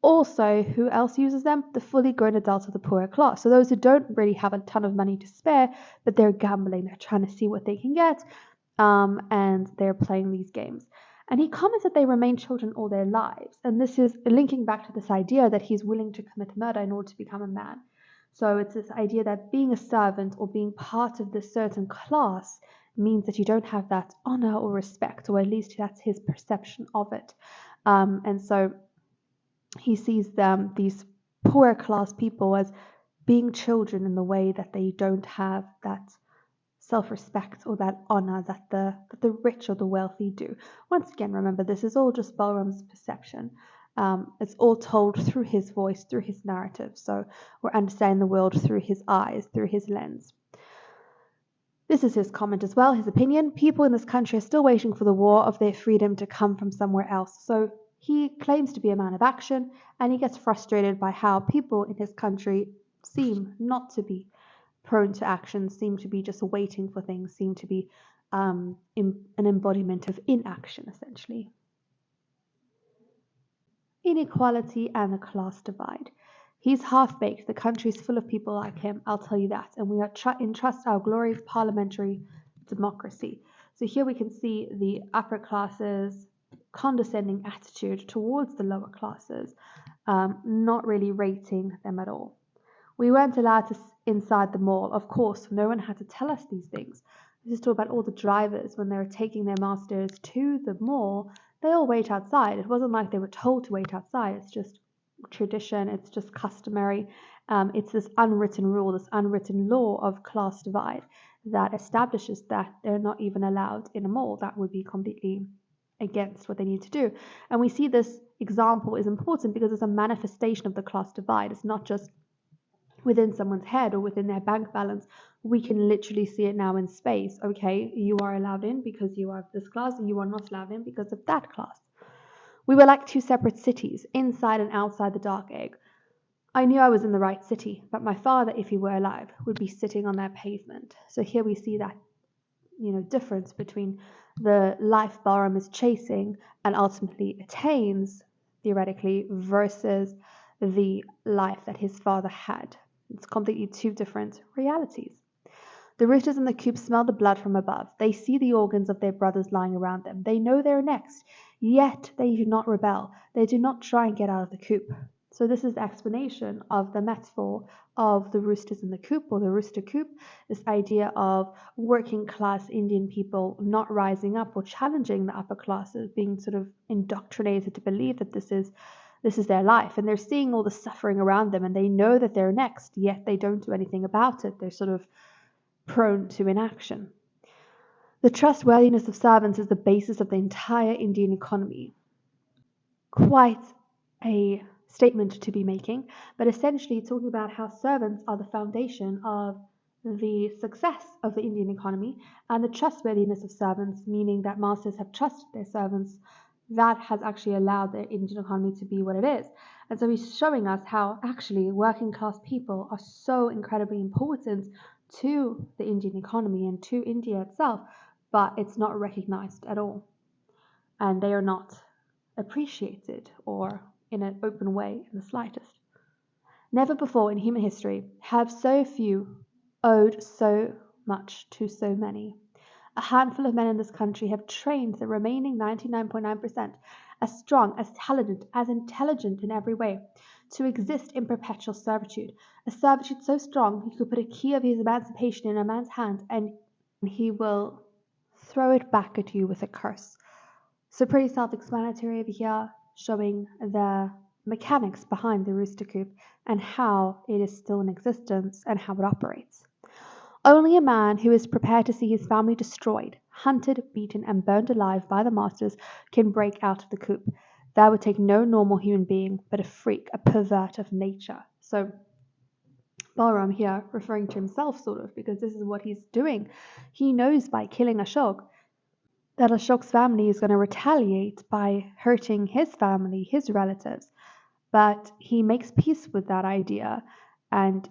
Also, who else uses them? The fully grown adults of the poorer class. So those who don't really have a ton of money to spare, but they're gambling, they're trying to see what they can get, and they're playing these games. And he comments that they remain children all their lives. And this is linking back to this idea that he's willing to commit murder in order to become a man. So it's this idea that being a servant or being part of this certain class means that you don't have that honor or respect, or at least that's his perception of it. And so he sees these poorer class people as being children in the way that they don't have that self-respect or that honor that the rich or the wealthy do. Once again, remember, this is all just Balram's perception. It's all told through his voice, through his narrative. So we're understanding the world through his eyes, through his lens. This is his comment as well, his opinion. People in this country are still waiting for the war of their freedom to come from somewhere else. So he claims to be a man of action, and he gets frustrated by how people in his country seem not to be prone to action, seem to be just waiting for things, seem to be an embodiment of inaction, essentially. Inequality and the class divide. He's half-baked. The country's full of people like him, I'll tell you that. And we are entrust our glory of parliamentary democracy. So here we can see the upper classes' condescending attitude towards the lower classes, not really rating them at all. We weren't allowed to inside the mall. Of course, no one had to tell us these things. This is talk about all the drivers when they were taking their masters to the mall. They all wait outside. It wasn't like they were told to wait outside. It's just tradition. It's just customary. It's this unwritten rule, this unwritten law of class divide that establishes that they're not even allowed in a mall. That would be completely against what they need to do. And we see this example is important because it's a manifestation of the class divide. It's not just within someone's head or within their bank balance. We can literally see it now in space. Okay, you are allowed in because you are of this class, and you are not allowed in because of that class. We were like two separate cities, inside and outside the dark egg. I knew I was in the right city, but my father, if he were alive, would be sitting on that pavement. So here we see that, difference between the life Bahram is chasing and ultimately attains, theoretically, versus the life that his father had. It's completely two different realities. The roosters in the coop smell the blood from above. They see the organs of their brothers lying around them. They know they're next, yet they do not rebel. They do not try and get out of the coop. So this is the explanation of the metaphor of the roosters in the coop, or the rooster coop, this idea of working class Indian people not rising up or challenging the upper classes, being sort of indoctrinated to believe that this is their life, and they're seeing all the suffering around them, and they know that they're next, yet they don't do anything about it. They're sort of prone to inaction. The trustworthiness of servants is the basis of the entire Indian economy. Quite a statement to be making, but essentially talking about how servants are the foundation of the success of the Indian economy, and the trustworthiness of servants, meaning that masters have trusted their servants, that has actually allowed the Indian economy to be what it is. And so he's showing us how actually working class people are so incredibly important to the Indian economy and to India itself, but it's not recognized at all. And they are not appreciated or in an open way in the slightest. Never before in human history have so few owed so much to so many. A handful of men in this country have trained the remaining 99.9%, as strong, as talented, as intelligent in every way, to exist in perpetual servitude. A servitude so strong you could put a key of his emancipation in a man's hand and he will throw it back at you with a curse. So pretty self-explanatory over here, showing the mechanics behind the rooster coop and how it is still in existence and how it operates. Only a man who is prepared to see his family destroyed, hunted, beaten, and burned alive by the masters can break out of the coop. That would take no normal human being, but a freak, a pervert of nature. So Balram here, referring to himself sort of, because this is what he's doing. He knows by killing Ashok that Ashok's family is going to retaliate by hurting his family, his relatives. But he makes peace with that idea, and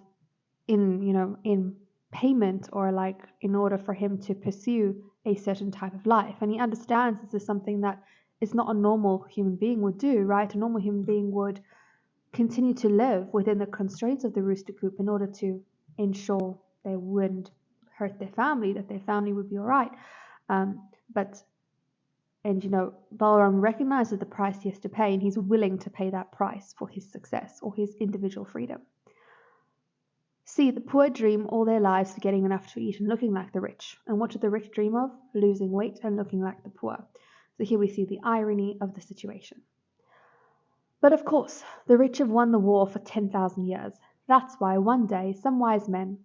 in payment, or like in order for him to pursue a certain type of life. And he understands this is something that is not a normal human being would do, right? A normal human being would continue to live within the constraints of the rooster coop in order to ensure they wouldn't hurt their family, that their family would be all right. Balaram recognizes the price he has to pay, and he's willing to pay that price for his success or his individual freedom. See, the poor dream all their lives of getting enough to eat and looking like the rich. And what do the rich dream of? Losing weight and looking like the poor. So here we see the irony of the situation. But of course, the rich have won the war for 10,000 years. That's why one day some wise men,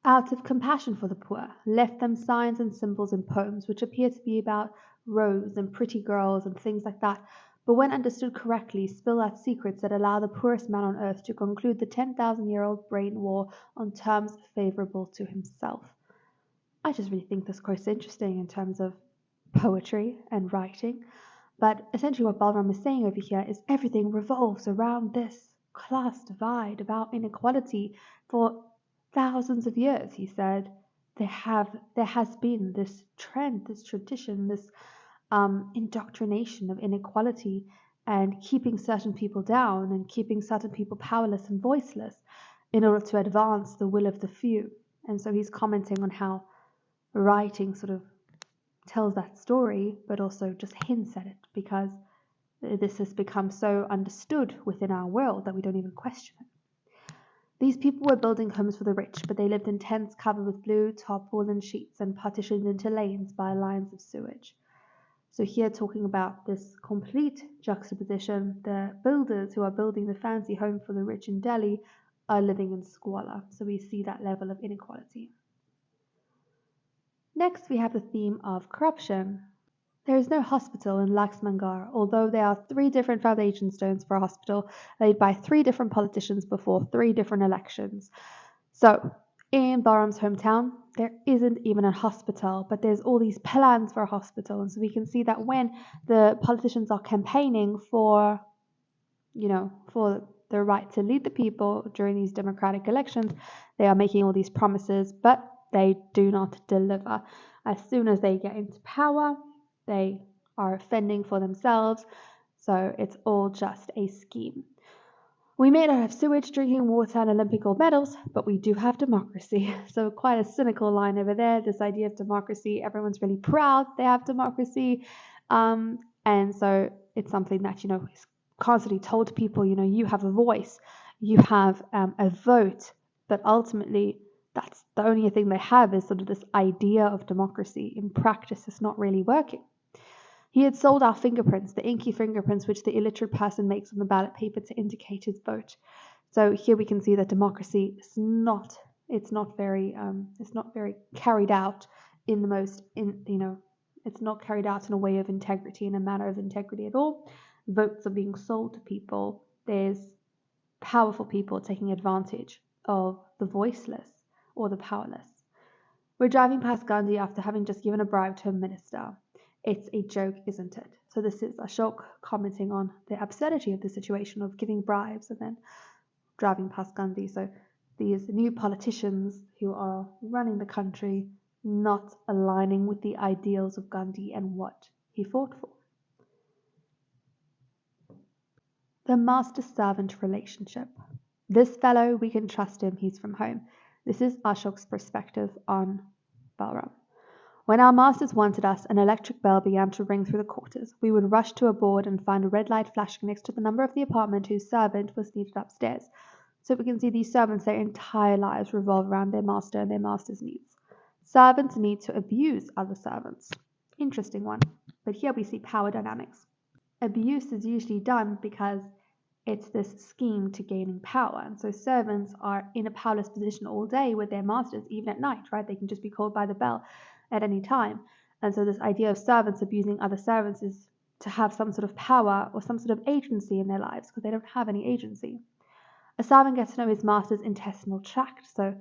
out of compassion for the poor, left them signs and symbols and poems which appear to be about rose and pretty girls and things like that, but when understood correctly, spill out secrets that allow the poorest man on earth to conclude the 10,000-year-old brain war on terms favorable to himself. I just really think this quote's interesting in terms of poetry and writing, but essentially what Balram is saying over here is everything revolves around this class divide, about inequality. For thousands of years, he said, there has been this trend, this tradition, this indoctrination of inequality and keeping certain people down and keeping certain people powerless and voiceless in order to advance the will of the few. And so he's commenting on how writing sort of tells that story, but also just hints at it, because this has become so understood within our world that we don't even question it. These people were building homes for the rich, but they lived in tents covered with blue tarpaulin sheets and partitioned into lanes by lines of sewage. So here talking about this complete juxtaposition, the builders who are building the fancy home for the rich in Delhi are living in squalor. So we see that level of inequality. Next, we have the theme of corruption. There is no hospital in Laxmangar, although there are 3 different foundation stones for a hospital laid by 3 different politicians before 3 different elections. So, in Balaram's hometown, there isn't even a hospital, but there's all these plans for a hospital. And so we can see that when the politicians are campaigning for the right to lead the people during these democratic elections, they are making all these promises, but they do not deliver. As soon as they get into power, they are fending for themselves. So it's all just a scheme. We may not have sewage, drinking water, and Olympic gold medals, but we do have democracy. So quite a cynical line over there, this idea of democracy. Everyone's really proud they have democracy. And so it's something that, is constantly told to people, you have a voice, you have a vote, but ultimately that's the only thing they have is sort of this idea of democracy. In practice, it's not really working. He had sold our fingerprints, the inky fingerprints which the illiterate person makes on the ballot paper to indicate his vote. So here we can see that democracy is not very carried out in the most it's not carried out in a way of integrity, in a manner of integrity at all. Votes are being sold to people. There's powerful people taking advantage of the voiceless or the powerless. We're driving past Gandhi after having just given a bribe to a minister. It's a joke, isn't it? So this is Ashok commenting on the absurdity of the situation of giving bribes and then driving past Gandhi. So these new politicians who are running the country not aligning with the ideals of Gandhi and what he fought for. The master-servant relationship. This fellow, we can trust him, he's from home. This is Ashok's perspective on Balaram. When our masters wanted us, an electric bell began to ring through the quarters. We would rush to a board and find a red light flashing next to the number of the apartment whose servant was needed upstairs. So we can see these servants, their entire lives revolve around their master and their master's needs. Servants need to abuse other servants. Interesting one. But here we see power dynamics. Abuse is usually done because it's this scheme to gaining power. And so servants are in a powerless position all day with their masters, even at night, right? They can just be called by the bell at any time. And so this idea of servants abusing other servants is to have some sort of power or some sort of agency in their lives, because they don't have any agency. A servant gets to know his master's intestinal tract, so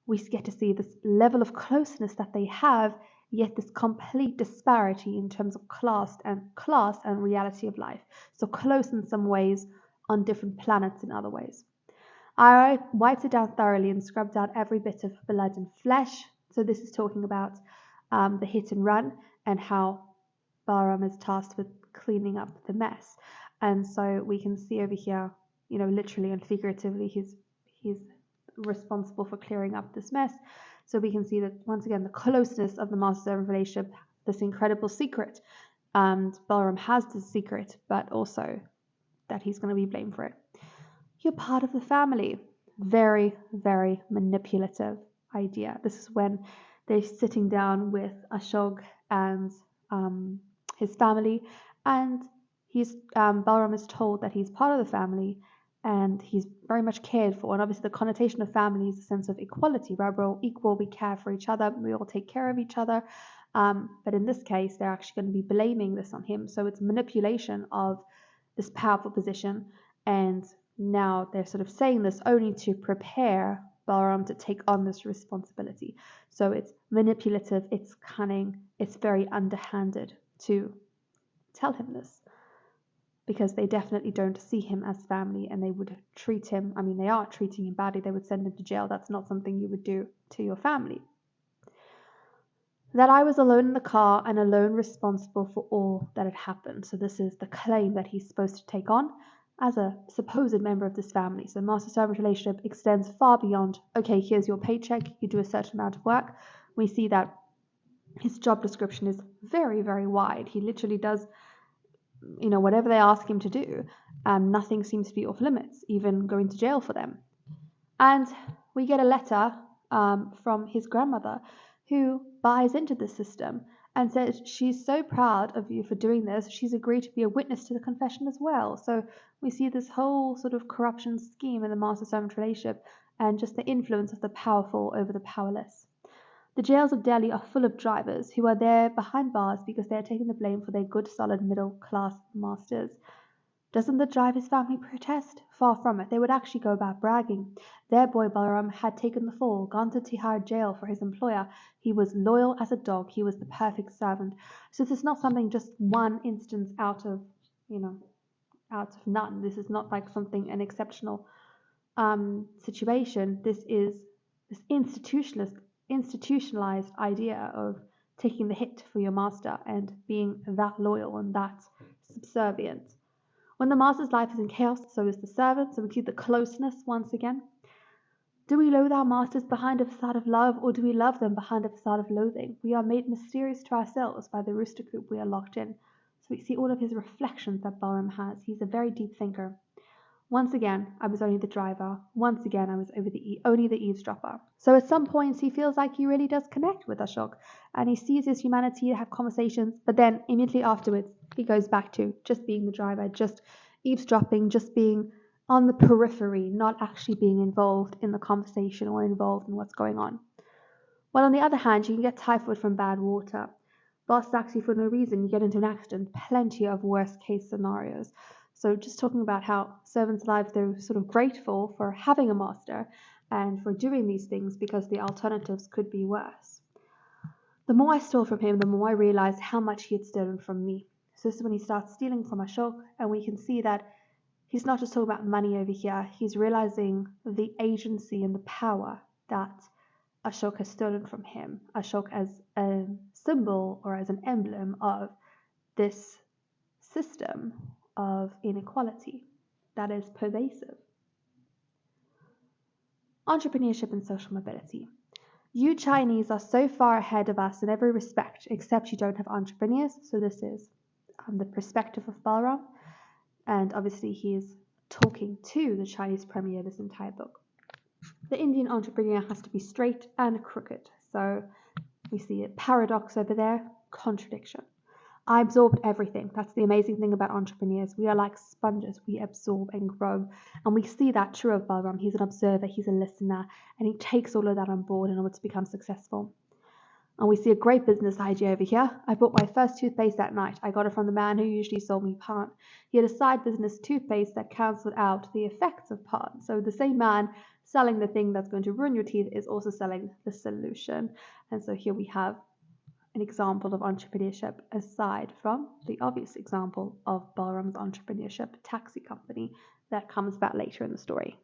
we get to see this level of closeness that they have, yet this complete disparity in terms of class and reality of life. So close in some ways, on different planets in other ways. I wiped it down thoroughly and scrubbed out every bit of blood and flesh. So this is talking about the hit and run and how Balaram is tasked with cleaning up the mess. And so we can see over here, literally and figuratively, he's responsible for clearing up this mess. So we can see that once again, the closeness of the master-servant relationship, this incredible secret. And Balaram has this secret, but also that he's going to be blamed for it. You're part of the family. Very, very manipulative idea. This is when they're sitting down with Ashok and his family, and Balaram is told that he's part of the family and he's very much cared for. And obviously the connotation of family is a sense of equality, right? We're all equal, we care for each other, we all take care of each other. But in this case, they're actually going to be blaming this on him. So it's manipulation of this powerful position. And now they're sort of saying this only to prepare Balaram to take on this responsibility. So it's manipulative, it's cunning, it's very underhanded to tell him this. because they definitely don't see him as family, and they would treat him, they are treating him badly. They would send him to jail. That's not something you would do to your family. That I was alone in the car and alone responsible for all that had happened. So this is the claim that he's supposed to take on as a supposed member of this family. So master-servant relationship extends far beyond, okay, here's your paycheck, you do a certain amount of work. We see that his job description is very, very wide. He literally does, whatever they ask him to do. Nothing seems to be off limits, even going to jail for them. And we get a letter from his grandmother, who buys into the system and says she's so proud of you for doing this. She's agreed to be a witness to the confession as well. So we see this whole sort of corruption scheme in the master-servant relationship, and just the influence of the powerful over the powerless. The jails of Delhi are full of drivers who are there behind bars because they are taking the blame for their good, solid, middle-class masters. Doesn't the driver's family protest? Far from it. They would actually go about bragging. Their boy Balaram had taken the fall, gone to Tihar jail for his employer. He was loyal as a dog. He was the perfect servant. So this is not something just one instance out of none. This is not like an exceptional situation. This is this institutionalized idea of taking the hit for your master and being that loyal and that subservient. When the master's life is in chaos, so is the servant. So we see the closeness once again. Do we loathe our masters behind a facade of love, or do we love them behind a facade of loathing? We are made mysterious to ourselves by the rooster coop we are locked in. So we see all of his reflections that Balaram has. He's a very deep thinker. Once again, I was only the driver. Once again, I was only the eavesdropper. So at some points, he feels like he really does connect with Ashok, and he sees his humanity to have conversations, but then immediately afterwards, he goes back to just being the driver, just eavesdropping, just being on the periphery, not actually being involved in the conversation or involved in what's going on. While on the other hand, you can get typhoid from bad water. Boss sacks you for no reason, you get into an accident, plenty of worst case scenarios. So just talking about how servants' lives, they're sort of grateful for having a master and for doing these things because the alternatives could be worse. The more I stole from him, the more I realized how much he had stolen from me. So this is when he starts stealing from Ashok, and we can see that he's not just talking about money over here. He's realizing the agency and the power that Ashok has stolen from him. Ashok as a symbol or as an emblem of this system of inequality that is pervasive. Entrepreneurship and social mobility. You Chinese are so far ahead of us in every respect, except you don't have entrepreneurs. So this is the perspective of Balaram, and obviously he is talking to the Chinese premier this entire book. The Indian entrepreneur has to be straight and crooked. So we see a paradox over there, contradiction. I absorbed everything. That's the amazing thing about entrepreneurs. We are like sponges. We absorb and grow. And we see that true of Balaram. He's an observer, he's a listener, and he takes all of that on board in order to become successful. And we see a great business idea over here. I bought my first toothpaste that night. I got it from the man who usually sold me pan. He had a side business toothpaste that cancelled out the effects of pan. So the same man selling the thing that's going to ruin your teeth is also selling the solution. And so here we have an example of entrepreneurship aside from the obvious example of Balaram's entrepreneurship taxi company that comes back later in the story.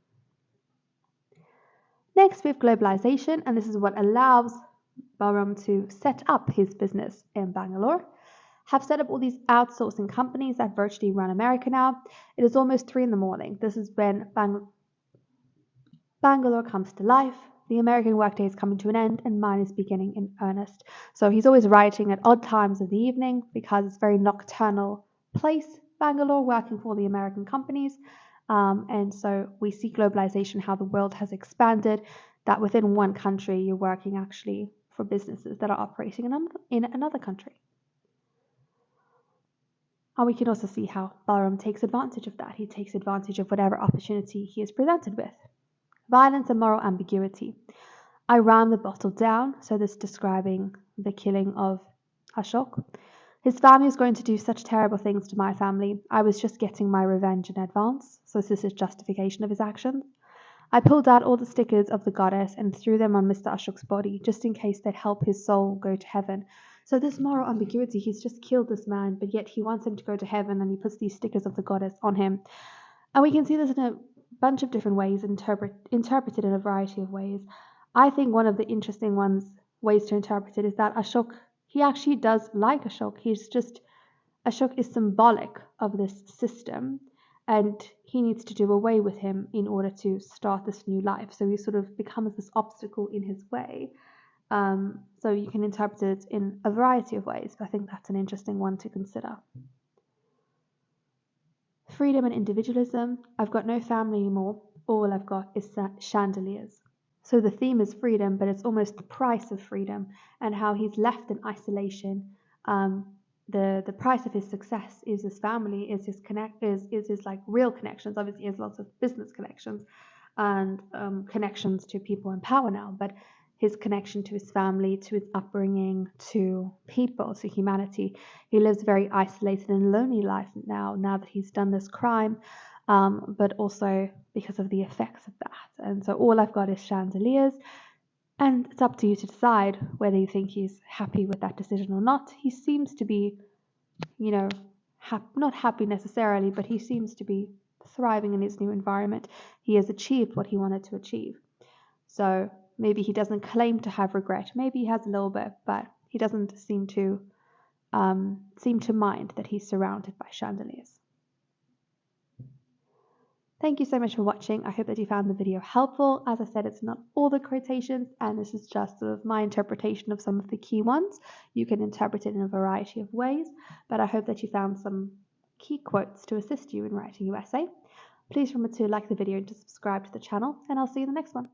Next, we have globalization, and this is what allows Balaram to set up his business in Bangalore, have set up all these outsourcing companies that virtually run America now. It is almost 3 a.m. This is when Bangalore comes to life. The American workday is coming to an end and mine is beginning in earnest. So he's always writing at odd times of the evening because it's a very nocturnal place, Bangalore, working for the American companies. And so we see globalization, how the world has expanded, that within one country you're working actually for businesses that are operating in another country. And we can also see how Balaram takes advantage of that. He takes advantage of whatever opportunity he is presented with. Violence and moral ambiguity. I ran the bottle down, so this describing the killing of Ashok. His family is going to do such terrible things to my family. I was just getting my revenge in advance, so this is justification of his actions. I pulled out all the stickers of the goddess and threw them on Mr. Ashok's body, just in case they'd help his soul go to heaven. So this moral ambiguity, he's just killed this man, but yet he wants him to go to heaven, and he puts these stickers of the goddess on him. And we can see this in a bunch of different ways, interpreted in a variety of ways. I think one of the interesting ways to interpret it is that Ashok, he actually does like Ashok. Ashok is symbolic of this system, and he needs to do away with him in order to start this new life. So he sort of becomes this obstacle in his way. So you can interpret it in a variety of ways, but I think that's an interesting one to consider. Freedom and individualism. I've got no family anymore. All I've got is chandeliers. So the theme is freedom, but it's almost the price of freedom and how he's left in isolation. The price of his success is his family, is his like real connections. Obviously, he has lots of business connections and connections to people in power now, but his connection to his family, to his upbringing, to people, to humanity. He lives a very isolated and lonely life now that he's done this crime, but also because of the effects of that. And so all I've got is chandeliers, and it's up to you to decide whether you think he's happy with that decision or not. He seems to be, not happy necessarily, but he seems to be thriving in his new environment. He has achieved what he wanted to achieve. So maybe he doesn't claim to have regret. Maybe he has a little bit, but he doesn't seem to mind that he's surrounded by chandeliers. Thank you so much for watching. I hope that you found the video helpful. As I said, it's not all the quotations, and this is just sort of my interpretation of some of the key ones. You can interpret it in a variety of ways, but I hope that you found some key quotes to assist you in writing your essay. Please remember to like the video and to subscribe to the channel, and I'll see you in the next one.